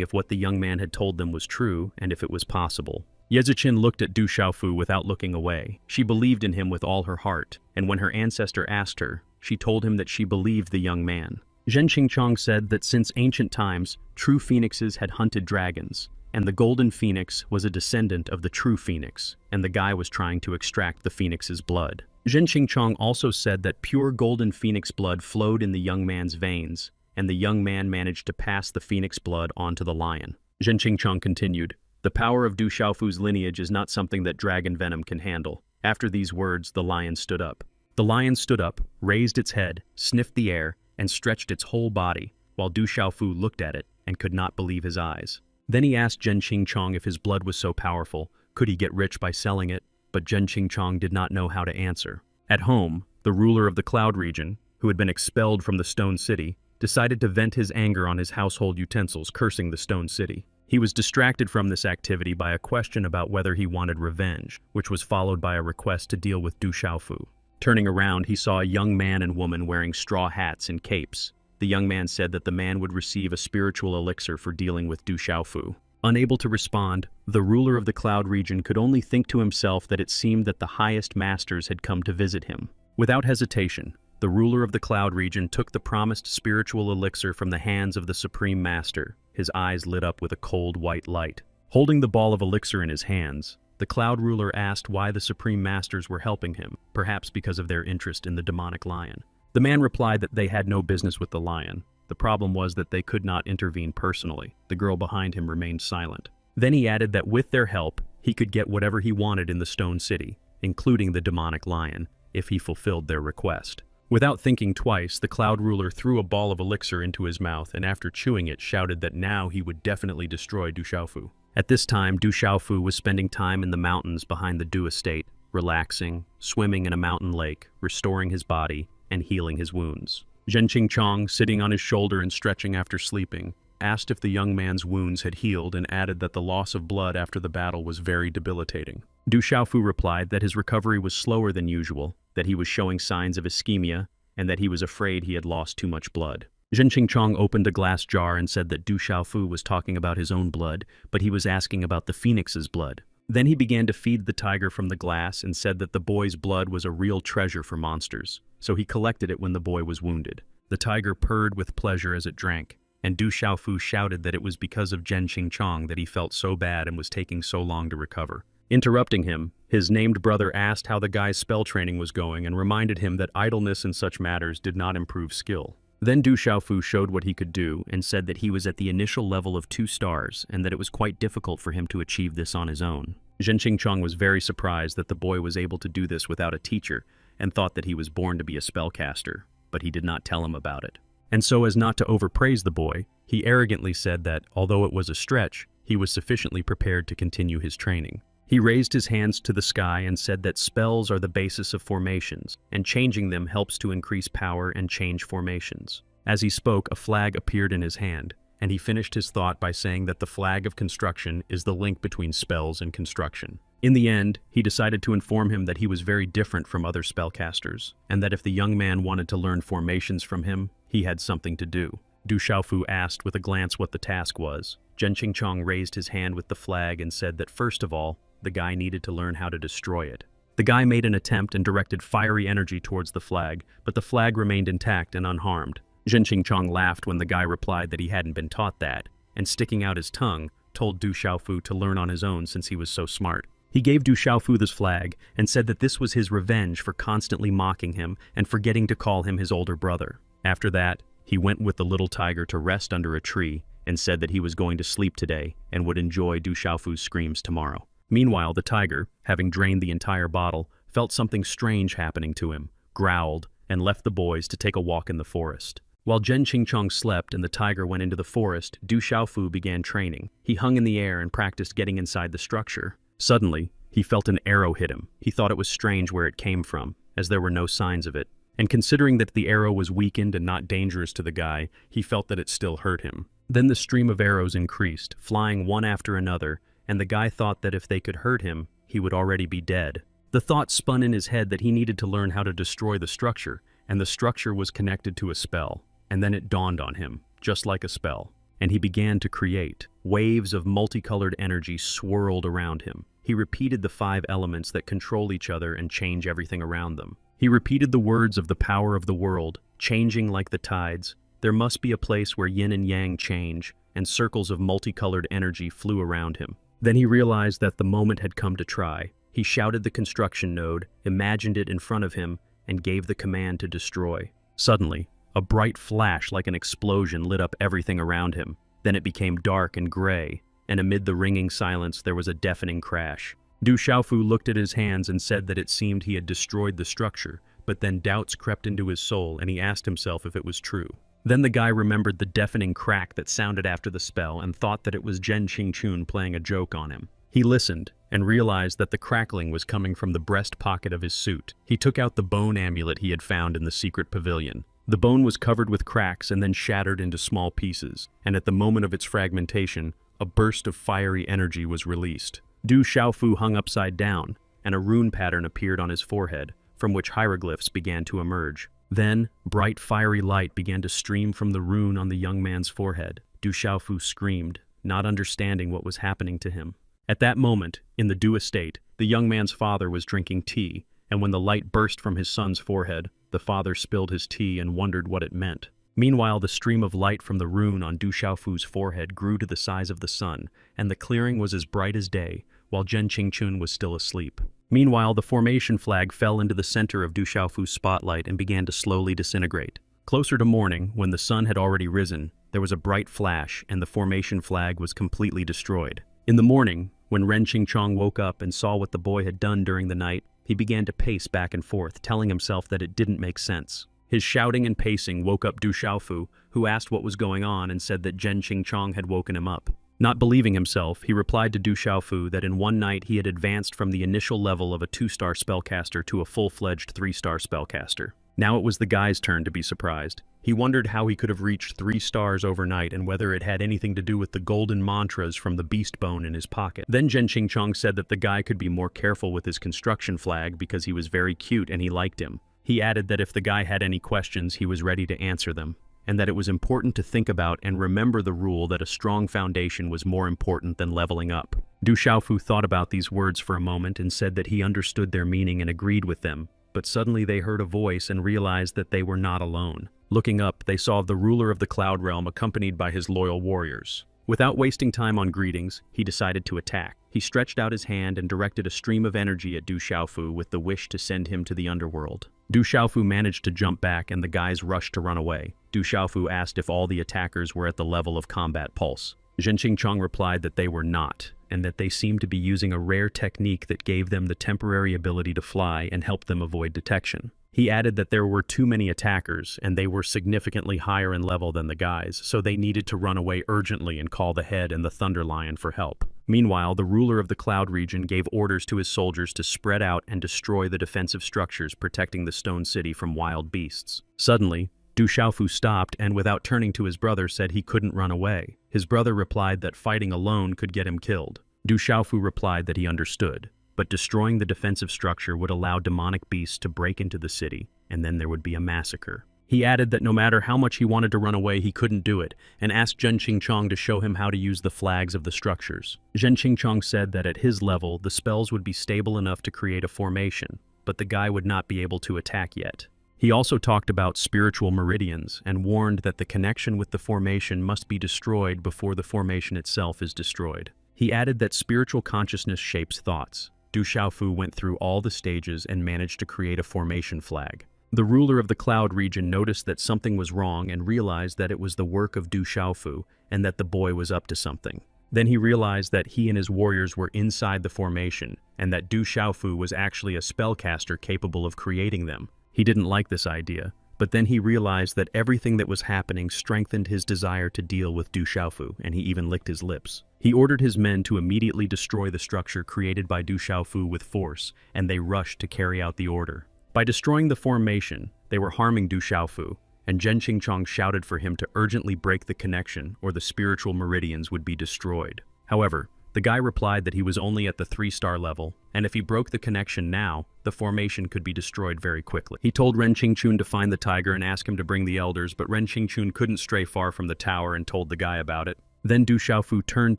if what the young man had told them was true and if it was possible. Ye Ziqin looked at Du Xiaofu without looking away. She believed in him with all her heart, and when her ancestor asked her, she told him that she believed the young man. Zhen Qingchong said that since ancient times, true phoenixes had hunted dragons, and the golden phoenix was a descendant of the true phoenix, and the guy was trying to extract the phoenix's blood. Zhen Qingchong also said that pure golden phoenix blood flowed in the young man's veins, and the young man managed to pass the phoenix blood onto the lion. Zhen Qingchong continued, "The power of Du Xiaofu's lineage is not something that dragon venom can handle." After these words, the lion stood up. The lion stood up, raised its head, sniffed the air, and stretched its whole body, while Du Xiaofu looked at it and could not believe his eyes. Then he asked Zhen Qingchong if his blood was so powerful, could he get rich by selling it? But Zhen Qingchong did not know how to answer. At home, the ruler of the Cloud region, who had been expelled from the Stone City, decided to vent his anger on his household utensils, cursing the Stone City. He was distracted from this activity by a question about whether he wanted revenge, which was followed by a request to deal with Du Xiaofu. Turning around, he saw a young man and woman wearing straw hats and capes. The young man said that the man would receive a spiritual elixir for dealing with Du Xiaofu. Unable to respond, the ruler of the Cloud region could only think to himself that it seemed that the highest masters had come to visit him. Without hesitation, the ruler of the Cloud region took the promised spiritual elixir from the hands of the Supreme Master. His eyes lit up with a cold white light. Holding the ball of elixir in his hands, the Cloud ruler asked why the Supreme Masters were helping him, perhaps because of their interest in the demonic lion. The man replied that they had no business with the lion. The problem was that they could not intervene personally. The girl behind him remained silent. Then he added that with their help, he could get whatever he wanted in the Stone City, including the demonic lion, if he fulfilled their request. Without thinking twice, the Cloud ruler threw a ball of elixir into his mouth and after chewing it shouted that now he would definitely destroy Du Xiaofu. At this time, Du Xiaofu was spending time in the mountains behind the Du estate, relaxing, swimming in a mountain lake, restoring his body, and healing his wounds. Zhen Qingchong, sitting on his shoulder and stretching after sleeping, asked if the young man's wounds had healed and added that the loss of blood after the battle was very debilitating. Du Xiaofu replied that his recovery was slower than usual, that he was showing signs of ischemia, and that he was afraid he had lost too much blood. Zhen Qingchong opened a glass jar and said that Du Xiaofu was talking about his own blood, but he was asking about the phoenix's blood. Then he began to feed the tiger from the glass and said that the boy's blood was a real treasure for monsters, so he collected it when the boy was wounded. The tiger purred with pleasure as it drank, and Du Xiaofu shouted that it was because of Zhen Qingchong that he felt so bad and was taking so long to recover. Interrupting him, his named brother asked how the guy's spell training was going and reminded him that idleness in such matters did not improve skill. Then Du Xiaofu showed what he could do and said that he was at the initial level of 2 stars and that it was quite difficult for him to achieve this on his own. Zhen Qingchong was very surprised that the boy was able to do this without a teacher and thought that he was born to be a spellcaster, but he did not tell him about it. And so as not to overpraise the boy, he arrogantly said that, although it was a stretch, he was sufficiently prepared to continue his training. He raised his hands to the sky and said that spells are the basis of formations, and changing them helps to increase power and change formations. As he spoke, a flag appeared in his hand, and he finished his thought by saying that the flag of construction is the link between spells and construction. In the end, he decided to inform him that he was very different from other spellcasters, and that if the young man wanted to learn formations from him, he had something to do. Du Xiaofu asked with a glance what the task was. Zhen Qingchong raised his hand with the flag and said that first of all, the guy needed to learn how to destroy it. The guy made an attempt and directed fiery energy towards the flag, but the flag remained intact and unharmed. Zhen Qingchong laughed when the guy replied that he hadn't been taught that, and sticking out his tongue, told Du Xiaofu to learn on his own since he was so smart. He gave Du Xiaofu this flag and said that this was his revenge for constantly mocking him and forgetting to call him his older brother. After that, he went with the little tiger to rest under a tree and said that he was going to sleep today and would enjoy Du Xiaofu's screams tomorrow. Meanwhile, the tiger, having drained the entire bottle, felt something strange happening to him, growled, and left the boys to take a walk in the forest. While Zhen Qingchong slept and the tiger went into the forest, Du Xiaofu began training. He hung in the air and practiced getting inside the structure. Suddenly, he felt an arrow hit him. He thought it was strange where it came from, as there were no signs of it. And considering that the arrow was weakened and not dangerous to the guy, he felt that it still hurt him. Then the stream of arrows increased, flying one after another, and the guy thought that if they could hurt him, he would already be dead. The thought spun in his head that he needed to learn how to destroy the structure, and the structure was connected to a spell. And then it dawned on him, just like a spell. And he began to create. Waves of multicolored energy swirled around him. He repeated the 5 elements that control each other and change everything around them. He repeated the words of the power of the world, changing like the tides. There must be a place where yin and yang change, and circles of multicolored energy flew around him. Then he realized that the moment had come to try. He shouted the construction node, imagined it in front of him, and gave the command to destroy. Suddenly, a bright flash like an explosion lit up everything around him. Then it became dark and gray, and amid the ringing silence there was a deafening crash. Du Xiaofu looked at his hands and said that it seemed he had destroyed the structure, but then doubts crept into his soul and he asked himself if it was true. Then the guy remembered the deafening crack that sounded after the spell and thought that it was Zhen Qingchun playing a joke on him. He listened and realized that the crackling was coming from the breast pocket of his suit. He took out the bone amulet he had found in the secret pavilion. The bone was covered with cracks and then shattered into small pieces, and at the moment of its fragmentation, a burst of fiery energy was released. Du Xiaofu hung upside down, and a rune pattern appeared on his forehead, from which hieroglyphs began to emerge. Then, bright fiery light began to stream from the rune on the young man's forehead. Du Xiaofu screamed, not understanding what was happening to him. At that moment, in the Du estate, the young man's father was drinking tea, and when the light burst from his son's forehead, the father spilled his tea and wondered what it meant. Meanwhile, the stream of light from the rune on Du Xiaofu's forehead grew to the size of the sun, and the clearing was as bright as day, while Zhen Qingchun was still asleep. Meanwhile, the formation flag fell into the center of Du Xiaofu's spotlight and began to slowly disintegrate. Closer to morning, when the sun had already risen, there was a bright flash and the formation flag was completely destroyed. In the morning, when Ren Qingchong woke up and saw what the boy had done during the night, he began to pace back and forth, telling himself that it didn't make sense. His shouting and pacing woke up Du Xiaofu, who asked what was going on and said that Zhen Qingchong had woken him up. Not believing himself, he replied to Du Xiaofu that in one night he had advanced from the initial level of a 2-star spellcaster to a full-fledged 3-star spellcaster. Now it was the guy's turn to be surprised. He wondered how he could have reached 3 stars overnight and whether it had anything to do with the golden mantras from the beast bone in his pocket. Then Zhen Qingchong said that the guy could be more careful with his construction flag because he was very cute and he liked him. He added that if the guy had any questions, he was ready to answer them, and that it was important to think about and remember the rule that a strong foundation was more important than leveling up. Du Xiaofu thought about these words for a moment and said that he understood their meaning and agreed with them, but suddenly they heard a voice and realized that they were not alone. Looking up, they saw the ruler of the Cloud Realm accompanied by his loyal warriors. Without wasting time on greetings, he decided to attack. He stretched out his hand and directed a stream of energy at Du Xiaofu with the wish to send him to the underworld. Du Xiaofu managed to jump back and the guys rushed to run away. Du Xiaofu asked if all the attackers were at the level of combat pulse. Zhen Qingchong replied that they were not, and that they seemed to be using a rare technique that gave them the temporary ability to fly and helped them avoid detection. He added that there were too many attackers, and they were significantly higher in level than the guys, so they needed to run away urgently and call the head and the Thunder Lion for help. Meanwhile, the ruler of the Cloud region gave orders to his soldiers to spread out and destroy the defensive structures protecting the Stone City from wild beasts. Suddenly, Du Xiaofu stopped and, without turning to his brother, said he couldn't run away. His brother replied that fighting alone could get him killed. Du Xiaofu replied that he understood, but destroying the defensive structure would allow demonic beasts to break into the city, and then there would be a massacre. He added that no matter how much he wanted to run away, he couldn't do it, and asked Zhen Qingchong to show him how to use the flags of the structures. Zhen Qingchong said that at his level, the spells would be stable enough to create a formation, but the guy would not be able to attack yet. He also talked about spiritual meridians and warned that the connection with the formation must be destroyed before the formation itself is destroyed. He added that spiritual consciousness shapes thoughts. Du Xiaofu went through all the stages and managed to create a formation flag. The ruler of the Cloud region noticed that something was wrong and realized that it was the work of Du Xiaofu and that the boy was up to something. Then he realized that he and his warriors were inside the formation and that Du Xiaofu was actually a spellcaster capable of creating them. He didn't like this idea, but then he realized that everything that was happening strengthened his desire to deal with Du Xiaofu, and he even licked his lips. He ordered his men to immediately destroy the structure created by Du Xiaofu with force, and they rushed to carry out the order. By destroying the formation, they were harming Du Xiaofu, and Zhen Qingchong shouted for him to urgently break the connection or the spiritual meridians would be destroyed. However, the guy replied that he was only at the 3-star level, and if he broke the connection now, the formation could be destroyed very quickly. He told Ren Qingchun to find the tiger and ask him to bring the elders, but Ren Qingchun couldn't stray far from the tower and told the guy about it. Then Du Xiaofu turned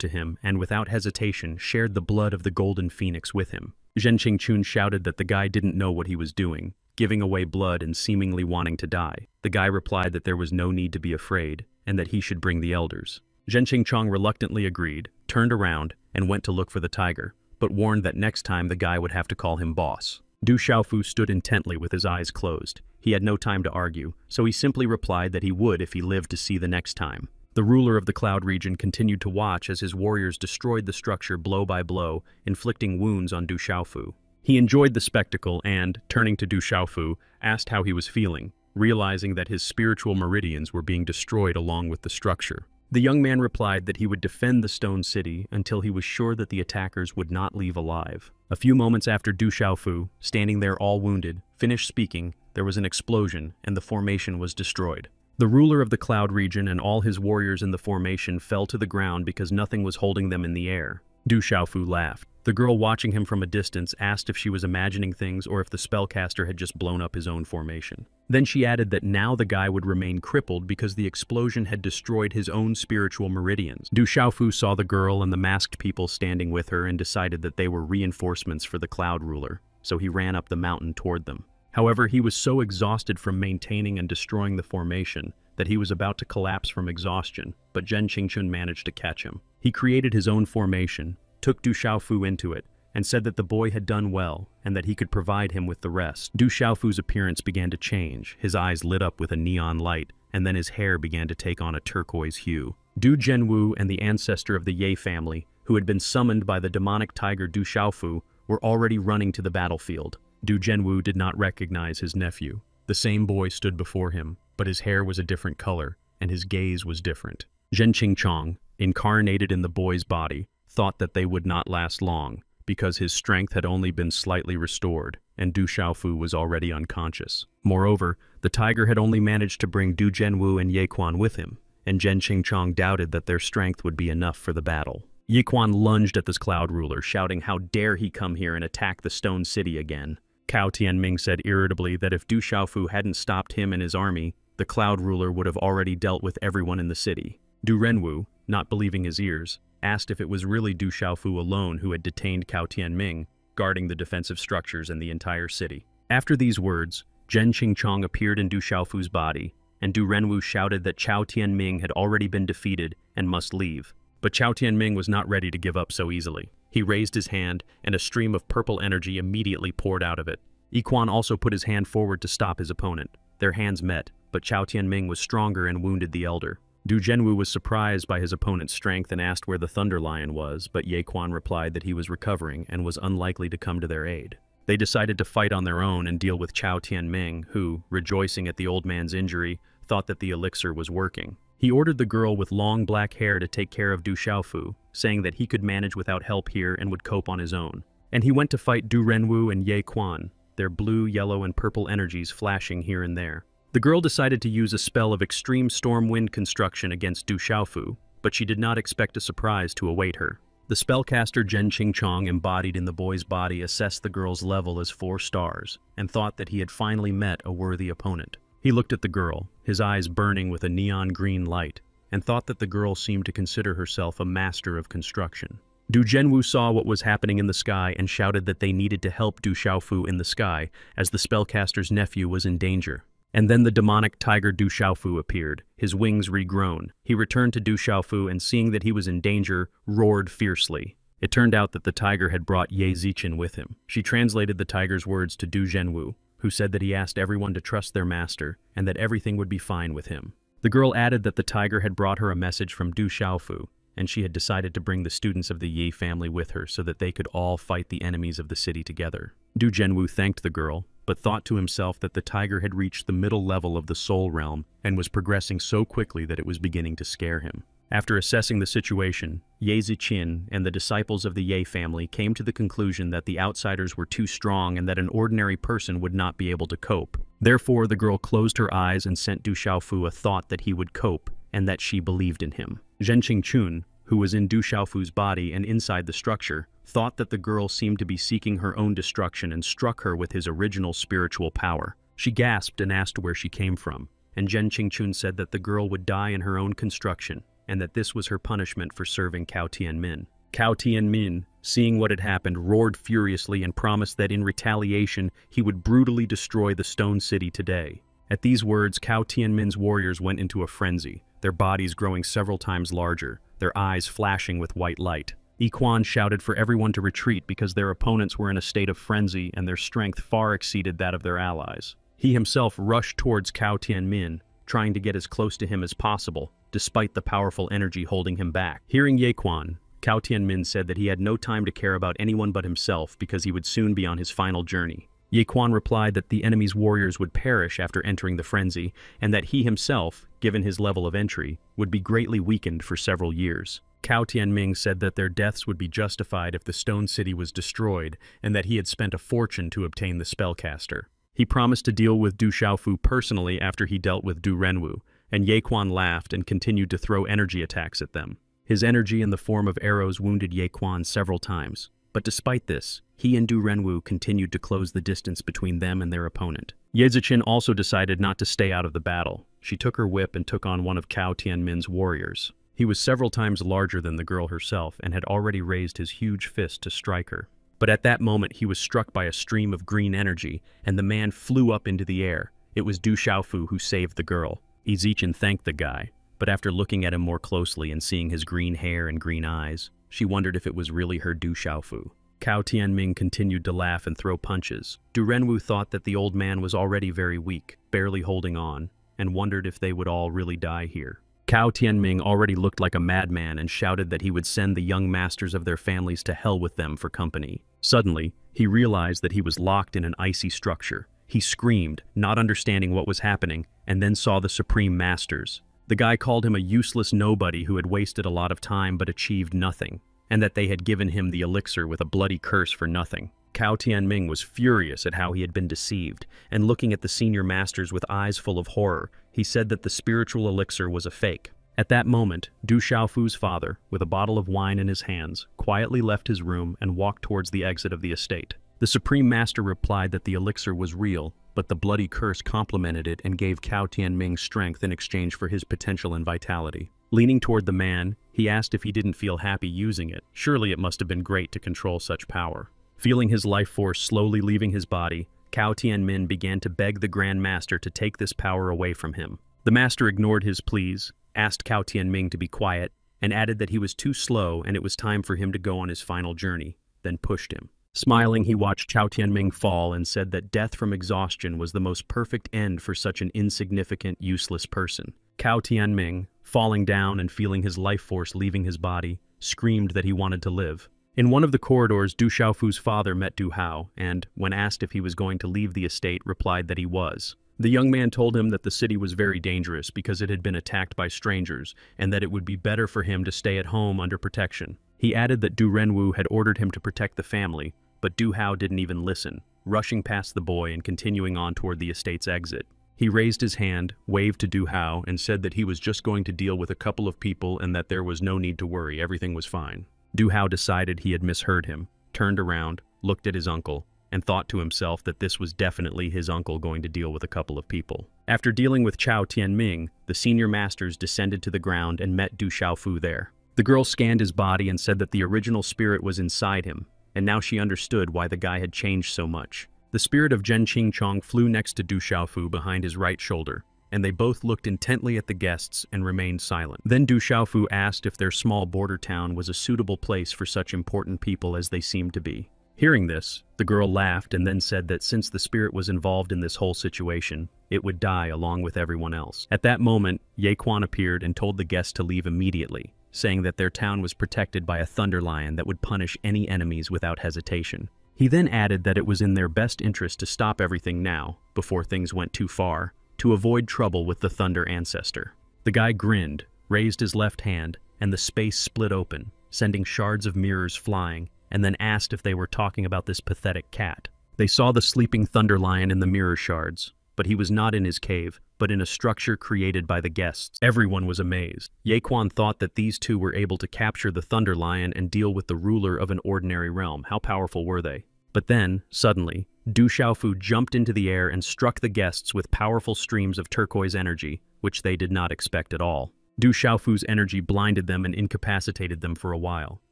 to him and, without hesitation, shared the blood of the golden phoenix with him. Zhen Qingchun shouted that the guy didn't know what he was doing, giving away blood and seemingly wanting to die. The guy replied that there was no need to be afraid, and that he should bring the elders. Zhen Qingchong reluctantly agreed, turned around, and went to look for the tiger, but warned that next time the guy would have to call him boss. Du Xiaofu stood intently with his eyes closed. He had no time to argue, so he simply replied that he would if he lived to see the next time. The ruler of the Cloud region continued to watch as his warriors destroyed the structure blow by blow, inflicting wounds on Du Xiaofu. He enjoyed the spectacle and, turning to Du Xiaofu, asked how he was feeling, realizing that his spiritual meridians were being destroyed along with the structure. The young man replied that he would defend the Stone City until he was sure that the attackers would not leave alive. A few moments after Du Xiaofu, standing there all wounded, finished speaking, there was an explosion and the formation was destroyed. The ruler of the Cloud region and all his warriors in the formation fell to the ground because nothing was holding them in the air. Du Xiaofu laughed. The girl watching him from a distance asked if she was imagining things or if the spellcaster had just blown up his own formation. Then she added that now the guy would remain crippled because the explosion had destroyed his own spiritual meridians. Du Xiaofu saw the girl and the masked people standing with her and decided that they were reinforcements for the Cloud ruler, so he ran up the mountain toward them. However, he was so exhausted from maintaining and destroying the formation that he was about to collapse from exhaustion, but Zhen Qingchun managed to catch him. He created his own formation, took Du Xiaofu into it, and said that the boy had done well and that he could provide him with the rest. Du Xiaofu's appearance began to change, his eyes lit up with a neon light, and then his hair began to take on a turquoise hue. Du Zhenwu and the ancestor of the Ye family, who had been summoned by the demonic tiger Du Xiaofu, were already running to the battlefield. Du Zhenwu did not recognize his nephew. The same boy stood before him, but his hair was a different color, and his gaze was different. Zhen Qingchong, incarnated in the boy's body, thought that they would not last long, because his strength had only been slightly restored, and Du Xiaofu was already unconscious. Moreover, the tiger had only managed to bring Du Zhenwu and Ye Quan with him, and Zhen Qingchong doubted that their strength would be enough for the battle. Ye Quan lunged at this Cloud ruler, shouting, "How dare he come here and attack the Stone City again?" Cao Tianming said irritably that if Du Xiaofu hadn't stopped him and his army, the Cloud ruler would have already dealt with everyone in the city. Du Renwu, not believing his ears, asked if it was really Du Xiaofu alone who had detained Cao Tianming, guarding the defensive structures in the entire city. After these words, Zhen Qingchong appeared in Du Xiaofu's body, and Du Renwu shouted that Cao Tianming had already been defeated and must leave. But Cao Tianming was not ready to give up so easily. He raised his hand, and a stream of purple energy immediately poured out of it. Yiquan also put his hand forward to stop his opponent. Their hands met, but Chao Tianming was stronger and wounded the elder. Du Zhenwu was surprised by his opponent's strength and asked where the Thunder Lion was, but Yiquan replied that he was recovering and was unlikely to come to their aid. They decided to fight on their own and deal with Chao Tianming, who, rejoicing at the old man's injury, thought that the elixir was working. He ordered the girl with long black hair to take care of Du Xiaofu, saying that he could manage without help here and would cope on his own. And he went to fight Du Renwu and Yiquan, their blue, yellow, and purple energies flashing here and there. The girl decided to use a spell of extreme storm wind construction against Du Xiaofu, but she did not expect a surprise to await her. The spellcaster Zhen Qingchong, embodied in the boy's body, assessed the girl's level as 4 stars and thought that he had finally met a worthy opponent. He looked at the girl, his eyes burning with a neon green light, and thought that the girl seemed to consider herself a master of construction. Du Zhenwu saw what was happening in the sky and shouted that they needed to help Du Xiaofu in the sky, as the spellcaster's nephew was in danger. And then the demonic tiger Du Xiaofu appeared, his wings regrown. He returned to Du Xiaofu and, seeing that he was in danger, roared fiercely. It turned out that the tiger had brought Ye Zichen with him. She translated the tiger's words to Du Zhenwu, who said that he asked everyone to trust their master and that everything would be fine with him. The girl added that the tiger had brought her a message from Du Xiaofu, and she had decided to bring the students of the Yi family with her so that they could all fight the enemies of the city together. Du Zhenwu thanked the girl, but thought to himself that the tiger had reached the middle level of the soul realm and was progressing so quickly that it was beginning to scare him. After assessing the situation, Ye Ziqin and the disciples of the Ye family came to the conclusion that the outsiders were too strong and that an ordinary person would not be able to cope. Therefore, the girl closed her eyes and sent Du Xiaofu a thought that he would cope and that she believed in him. Zhen Qingchun, who was in Du Xiaofu's body and inside the structure, thought that the girl seemed to be seeking her own destruction and struck her with his original spiritual power. She gasped and asked where she came from, and Zhen Qingchun said that the girl would die in her own construction, and that this was her punishment for serving Cao Tianmin. Cao Tianmin, seeing what had happened, roared furiously and promised that in retaliation he would brutally destroy the Stone City today. At these words, Cao Tianmin's warriors went into a frenzy, their bodies growing several times larger, their eyes flashing with white light. Yiquan shouted for everyone to retreat because their opponents were in a state of frenzy and their strength far exceeded that of their allies. He himself rushed towards Cao Tianmin, trying to get as close to him as possible, despite the powerful energy holding him back. Hearing Yiquan, Cao Tianmin said that he had no time to care about anyone but himself because he would soon be on his final journey. Yiquan replied that the enemy's warriors would perish after entering the frenzy, and that he himself, given his level of entry, would be greatly weakened for several years. Cao Tianming said that their deaths would be justified if the Stone City was destroyed, and that he had spent a fortune to obtain the spellcaster. He promised to deal with Du Xiaofu personally after he dealt with Du Renwu, and Yiquan laughed and continued to throw energy attacks at them. His energy in the form of arrows wounded Yiquan several times, but despite this, he and Du Renwu continued to close the distance between them and their opponent. Ye Ziqin also decided not to stay out of the battle. She took her whip and took on one of Cao Tianmin's warriors. He was several times larger than the girl herself and had already raised his huge fist to strike her. But at that moment he was struck by a stream of green energy, and the man flew up into the air. It was Du Xiaofu who saved the girl. Ye Ziqin thanked the guy, but after looking at him more closely and seeing his green hair and green eyes, she wondered if it was really her Du Xiaofu. Cao Tianming continued to laugh and throw punches. Du Renwu thought that the old man was already very weak, barely holding on, and wondered if they would all really die here. Cao Tianming already looked like a madman and shouted that he would send the young masters of their families to hell with them for company. Suddenly, he realized that he was locked in an icy structure. He screamed, not understanding what was happening, and then saw the Supreme Masters. The guy called him a useless nobody who had wasted a lot of time but achieved nothing, and that they had given him the elixir with a bloody curse for nothing. Cao Tianming was furious at how he had been deceived, and looking at the senior masters with eyes full of horror, he said that the spiritual elixir was a fake. At that moment, Du Xiaofu's father, with a bottle of wine in his hands, quietly left his room and walked towards the exit of the estate. The Supreme Master replied that the elixir was real, but the bloody curse complemented it and gave Cao Tianming strength in exchange for his potential and vitality. Leaning toward the man, he asked if he didn't feel happy using it. Surely it must have been great to control such power. Feeling his life force slowly leaving his body, Cao Tianmin began to beg the Grand Master to take this power away from him. The master ignored his pleas, asked Cao Tianming to be quiet, and added that he was too slow and it was time for him to go on his final journey, then pushed him. Smiling, he watched Chao Tianming fall and said that death from exhaustion was the most perfect end for such an insignificant, useless person. Chao Tianming, falling down and feeling his life force leaving his body, screamed that he wanted to live. In one of the corridors, Du Xiaofu's father met Du Hao and, when asked if he was going to leave the estate, replied that he was. The young man told him that the city was very dangerous because it had been attacked by strangers and that it would be better for him to stay at home under protection. He added that Du Renwu had ordered him to protect the family, but Du Hao didn't even listen, rushing past the boy and continuing on toward the estate's exit. He raised his hand, waved to Du Hao, and said that he was just going to deal with a couple of people and that there was no need to worry, everything was fine. Du Hao decided he had misheard him, turned around, looked at his uncle, and thought to himself that this was definitely his uncle going to deal with a couple of people. After dealing with Chao Tianming, the senior masters descended to the ground and met Du Xiaofu there. The girl scanned his body and said that the original spirit was inside him, and now she understood why the guy had changed so much. The spirit of Zhen Qingchong flew next to Du Xiaofu behind his right shoulder, and they both looked intently at the guests and remained silent. Then Du Xiaofu asked if their small border town was a suitable place for such important people as they seemed to be. Hearing this, the girl laughed and then said that since the spirit was involved in this whole situation, it would die along with everyone else. At that moment, Ye Quan appeared and told the guests to leave immediately, saying that their town was protected by a thunder lion that would punish any enemies without hesitation. He then added that it was in their best interest to stop everything now, before things went too far, to avoid trouble with the thunder ancestor. The guy grinned, raised his left hand, and the space split open, sending shards of mirrors flying, and then asked if they were talking about this pathetic cat. They saw the sleeping thunder lion in the mirror shards, but he was not in his cave, but in a structure created by the guests. Everyone was amazed. Ye Quan thought that these two were able to capture the thunder lion and deal with the ruler of an ordinary realm. How powerful were they? But then, suddenly, Du Xiaofu jumped into the air and struck the guests with powerful streams of turquoise energy, which they did not expect at all. Du Xiaofu's energy blinded them and incapacitated them for a while.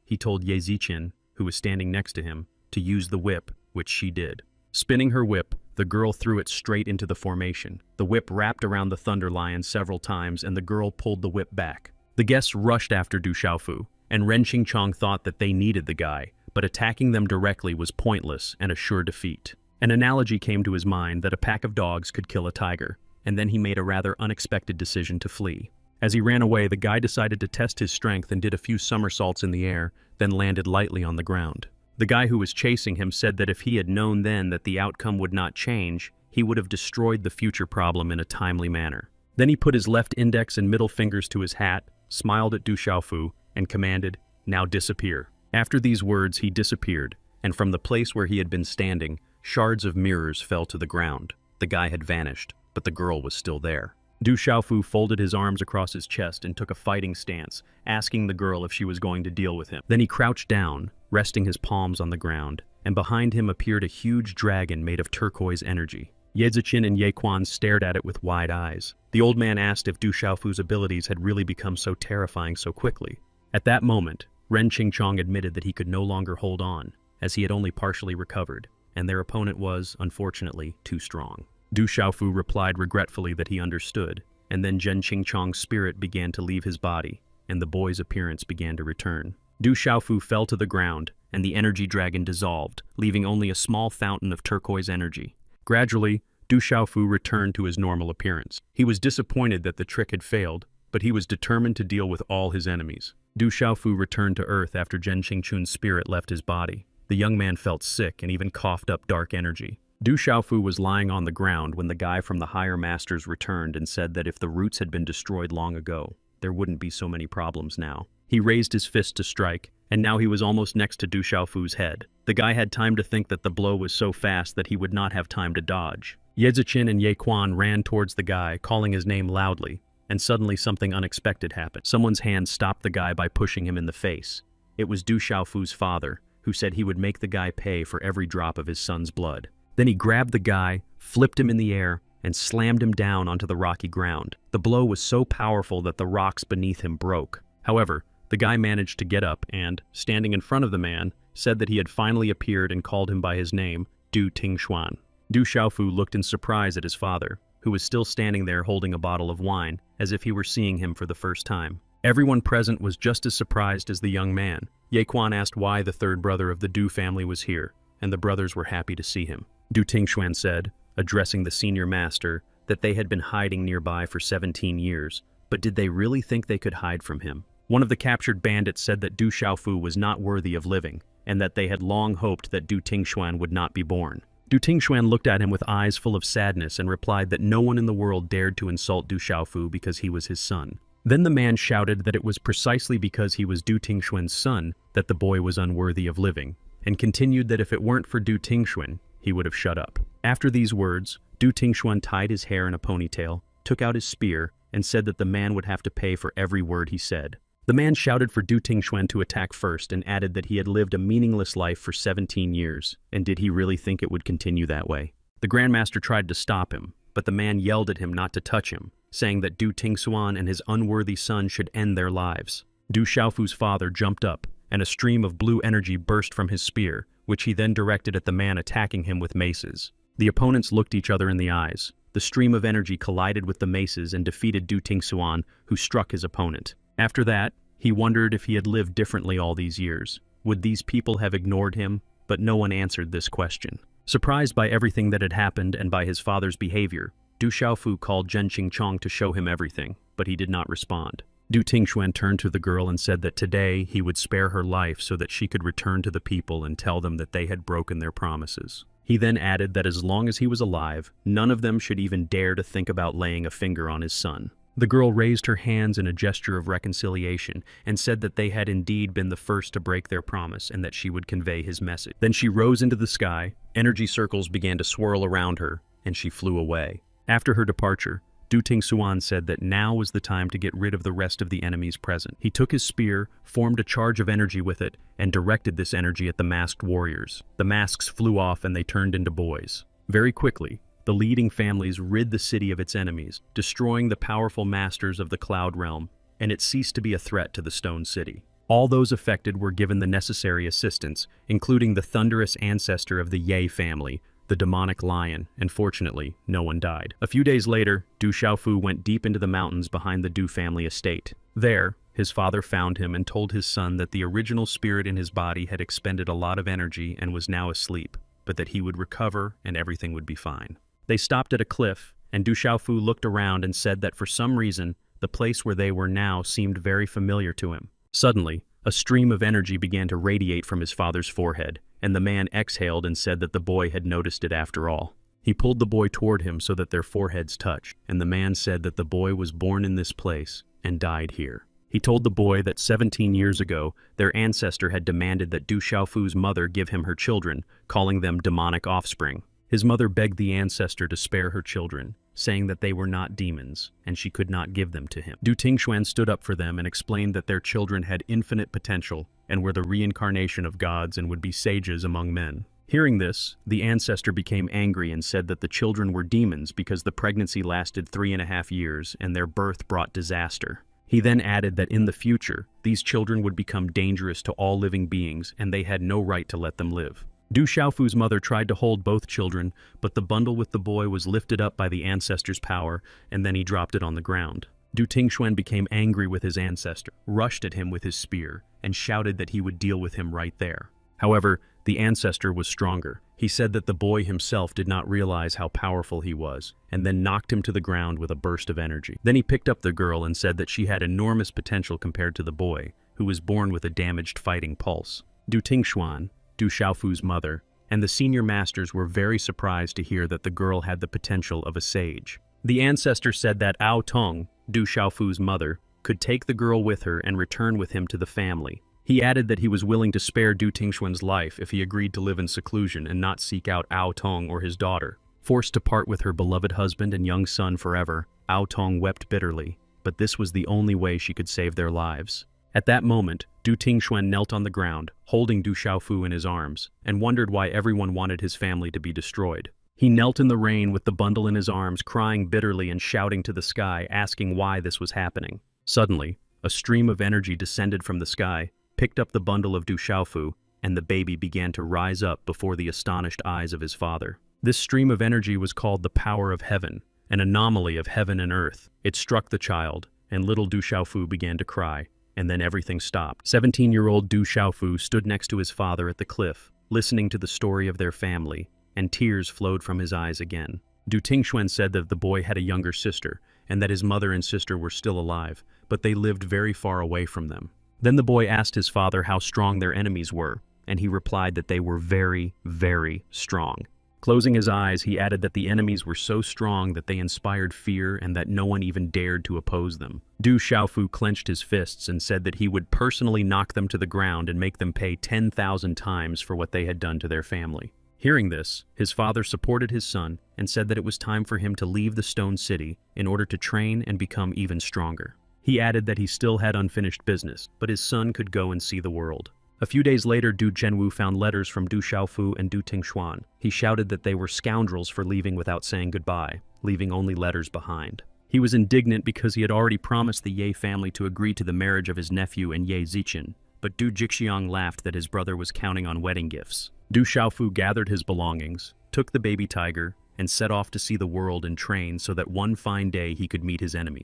He told Ye Ziqin, who was standing next to him, to use the whip, which she did. Spinning her whip, the girl threw it straight into the formation. The whip wrapped around the thunder lion several times and the girl pulled the whip back. The guests rushed after Du Xiaofu, and Ren Qingchong thought that they needed the guy, but attacking them directly was pointless and a sure defeat. An analogy came to his mind that a pack of dogs could kill a tiger, and then he made a rather unexpected decision to flee. As he ran away, the guy decided to test his strength and did a few somersaults in the air, then landed lightly on the ground. The guy who was chasing him said that if he had known then that the outcome would not change, he would have destroyed the future problem in a timely manner. Then he put his left index and middle fingers to his hat, smiled at Du Xiaofu, and commanded, "Now disappear." After these words, he disappeared, and from the place where he had been standing, shards of mirrors fell to the ground. The guy had vanished, but the girl was still there. Du Xiaofu folded his arms across his chest and took a fighting stance, asking the girl if she was going to deal with him. Then he crouched down, resting his palms on the ground, and behind him appeared a huge dragon made of turquoise energy. Ye Ziqin and Ye Quan stared at it with wide eyes. The old man asked if Du Xiaofu's abilities had really become so terrifying so quickly. At that moment, Ren Qingchong admitted that he could no longer hold on, as he had only partially recovered, and their opponent was, unfortunately, too strong. Du Xiaofu replied regretfully that he understood, and then Zhen Qingchong's spirit began to leave his body, and the boy's appearance began to return. Du Xiaofu fell to the ground, and the energy dragon dissolved, leaving only a small fountain of turquoise energy. Gradually, Du Xiaofu returned to his normal appearance. He was disappointed that the trick had failed, but he was determined to deal with all his enemies. Du Xiaofu returned to Earth after Zhen Qingchun's spirit left his body. The young man felt sick and even coughed up dark energy. Du Xiaofu was lying on the ground when the guy from the higher masters returned and said that if the roots had been destroyed long ago, there wouldn't be so many problems now. He raised his fist to strike, and now he was almost next to Du Xiaofu's head. The guy had time to think that the blow was so fast that he would not have time to dodge. Ye Ziqin and Ye Quan ran towards the guy, calling his name loudly, and suddenly something unexpected happened. Someone's hand stopped the guy by pushing him in the face. It was Du Xiaofu's father, who said he would make the guy pay for every drop of his son's blood. Then he grabbed the guy, flipped him in the air, and slammed him down onto the rocky ground. The blow was so powerful that the rocks beneath him broke. However, the guy managed to get up and, standing in front of the man, said that he had finally appeared and called him by his name, Du Tingshuan. Du Xiaofu looked in surprise at his father, who was still standing there holding a bottle of wine, as if he were seeing him for the first time. Everyone present was just as surprised as the young man. Ye Quan asked why the third brother of the Du family was here, and the brothers were happy to see him. Du Tingxuan said, addressing the senior master, that they had been hiding nearby for 17 years, but did they really think they could hide from him? One of the captured bandits said that Du Xiaofu was not worthy of living, and that they had long hoped that Du Tingxuan would not be born. Du Tingxuan looked at him with eyes full of sadness and replied that no one in the world dared to insult Du Xiaofu because he was his son. Then the man shouted that it was precisely because he was Du Tingxuan's son that the boy was unworthy of living, and continued that if it weren't for Du Tingxuan, he would have shut up. After these words, Du Tingxuan tied his hair in a ponytail, took out his spear, and said that the man would have to pay for every word he said. The man shouted for Du Tingxuan to attack first and added that he had lived a meaningless life for 17 years, and did he really think it would continue that way? The Grandmaster tried to stop him, but the man yelled at him not to touch him, saying that Du Tingxuan and his unworthy son should end their lives. Du Xiaofu's father jumped up, and a stream of blue energy burst from his spear, which he then directed at the man attacking him with maces. The opponents looked each other in the eyes. The stream of energy collided with the maces and defeated Du Tingxuan, who struck his opponent. After that, he wondered if he had lived differently all these years. Would these people have ignored him? But no one answered this question. Surprised by everything that had happened and by his father's behavior, Du Xiaofu called Zhen Qingchong to show him everything, but he did not respond. Du Tingxuan turned to the girl and said that today he would spare her life so that she could return to the people and tell them that they had broken their promises. He then added that as long as he was alive, none of them should even dare to think about laying a finger on his son. The girl raised her hands in a gesture of reconciliation and said that they had indeed been the first to break their promise and that she would convey his message. Then she rose into the sky, energy circles began to swirl around her, and she flew away. After her departure, Du Tingxuan said that now was the time to get rid of the rest of the enemies present. He took his spear, formed a charge of energy with it, and directed this energy at the masked warriors. The masks flew off and they turned into boys. Very quickly, the leading families rid the city of its enemies, destroying the powerful masters of the Cloud Realm, and it ceased to be a threat to the Stone City. All those affected were given the necessary assistance, including the thunderous ancestor of the Ye family, the demonic lion, and fortunately, no one died. A few days later, Du Xiaofu went deep into the mountains behind the Du family estate. There, his father found him and told his son that the original spirit in his body had expended a lot of energy and was now asleep, but that he would recover and everything would be fine. They stopped at a cliff, and Du Xiaofu looked around and said that for some reason, the place where they were now seemed very familiar to him. Suddenly, a stream of energy began to radiate from his father's forehead, and the man exhaled and said that the boy had noticed it after all. He pulled the boy toward him so that their foreheads touched, and the man said that the boy was born in this place and died here. He told the boy that 17 years ago, their ancestor had demanded that Du Xiaofu's mother give him her children, calling them demonic offspring. His mother begged the ancestor to spare her children, saying that they were not demons, and she could not give them to him. Du Tingxuan stood up for them and explained that their children had infinite potential and were the reincarnation of gods and would be sages among men. Hearing this, the ancestor became angry and said that the children were demons because the pregnancy lasted 3.5 years and their birth brought disaster. He then added that in the future, these children would become dangerous to all living beings and they had no right to let them live. Du Xiaofu's mother tried to hold both children, but the bundle with the boy was lifted up by the ancestor's power, and then he dropped it on the ground. Du Tingxuan became angry with his ancestor, rushed at him with his spear, and shouted that he would deal with him right there. However, the ancestor was stronger. He said that the boy himself did not realize how powerful he was, and then knocked him to the ground with a burst of energy. Then he picked up the girl and said that she had enormous potential compared to the boy, who was born with a damaged fighting pulse. Du Tingxuan, Du Xiaofu's mother, and the senior masters were very surprised to hear that the girl had the potential of a sage. The ancestor said that Ao Tong, Du Xiaofu's mother, could take the girl with her and return with him to the family. He added that he was willing to spare Du Tingxuan's life if he agreed to live in seclusion and not seek out Ao Tong or his daughter. Forced to part with her beloved husband and young son forever, Ao Tong wept bitterly, but this was the only way she could save their lives. At that moment, Du Tingxuan knelt on the ground, holding Du Xiaofu in his arms, and wondered why everyone wanted his family to be destroyed. He knelt in the rain with the bundle in his arms, crying bitterly and shouting to the sky, asking why this was happening. Suddenly, a stream of energy descended from the sky, picked up the bundle of Du Xiaofu, and the baby began to rise up before the astonished eyes of his father. This stream of energy was called the power of heaven, an anomaly of heaven and earth. It struck the child, and little Du Xiaofu began to cry. And then everything stopped. 17-year-old Du Xiaofu stood next to his father at the cliff, listening to the story of their family, and tears flowed from his eyes again. Du Tingxuan said that the boy had a younger sister, and that his mother and sister were still alive, but they lived very far away from them. Then the boy asked his father how strong their enemies were, and he replied that they were very, very strong. Closing his eyes, he added that the enemies were so strong that they inspired fear and that no one even dared to oppose them. Du Xiaofu clenched his fists and said that he would personally knock them to the ground and make them pay 10,000 times for what they had done to their family. Hearing this, his father supported his son and said that it was time for him to leave the Stone City in order to train and become even stronger. He added that he still had unfinished business, but his son could go and see the world. A few days later, Du Zhenwu found letters from Du Xiaofu and Du Tingxuan. He shouted that they were scoundrels for leaving without saying goodbye, leaving only letters behind. He was indignant because he had already promised the Ye family to agree to the marriage of his nephew and Ye Ziqian, but Du Jixiang laughed that his brother was counting on wedding gifts. Du Xiaofu gathered his belongings, took the baby tiger, and set off to see the world and train so that one fine day he could meet his enemy.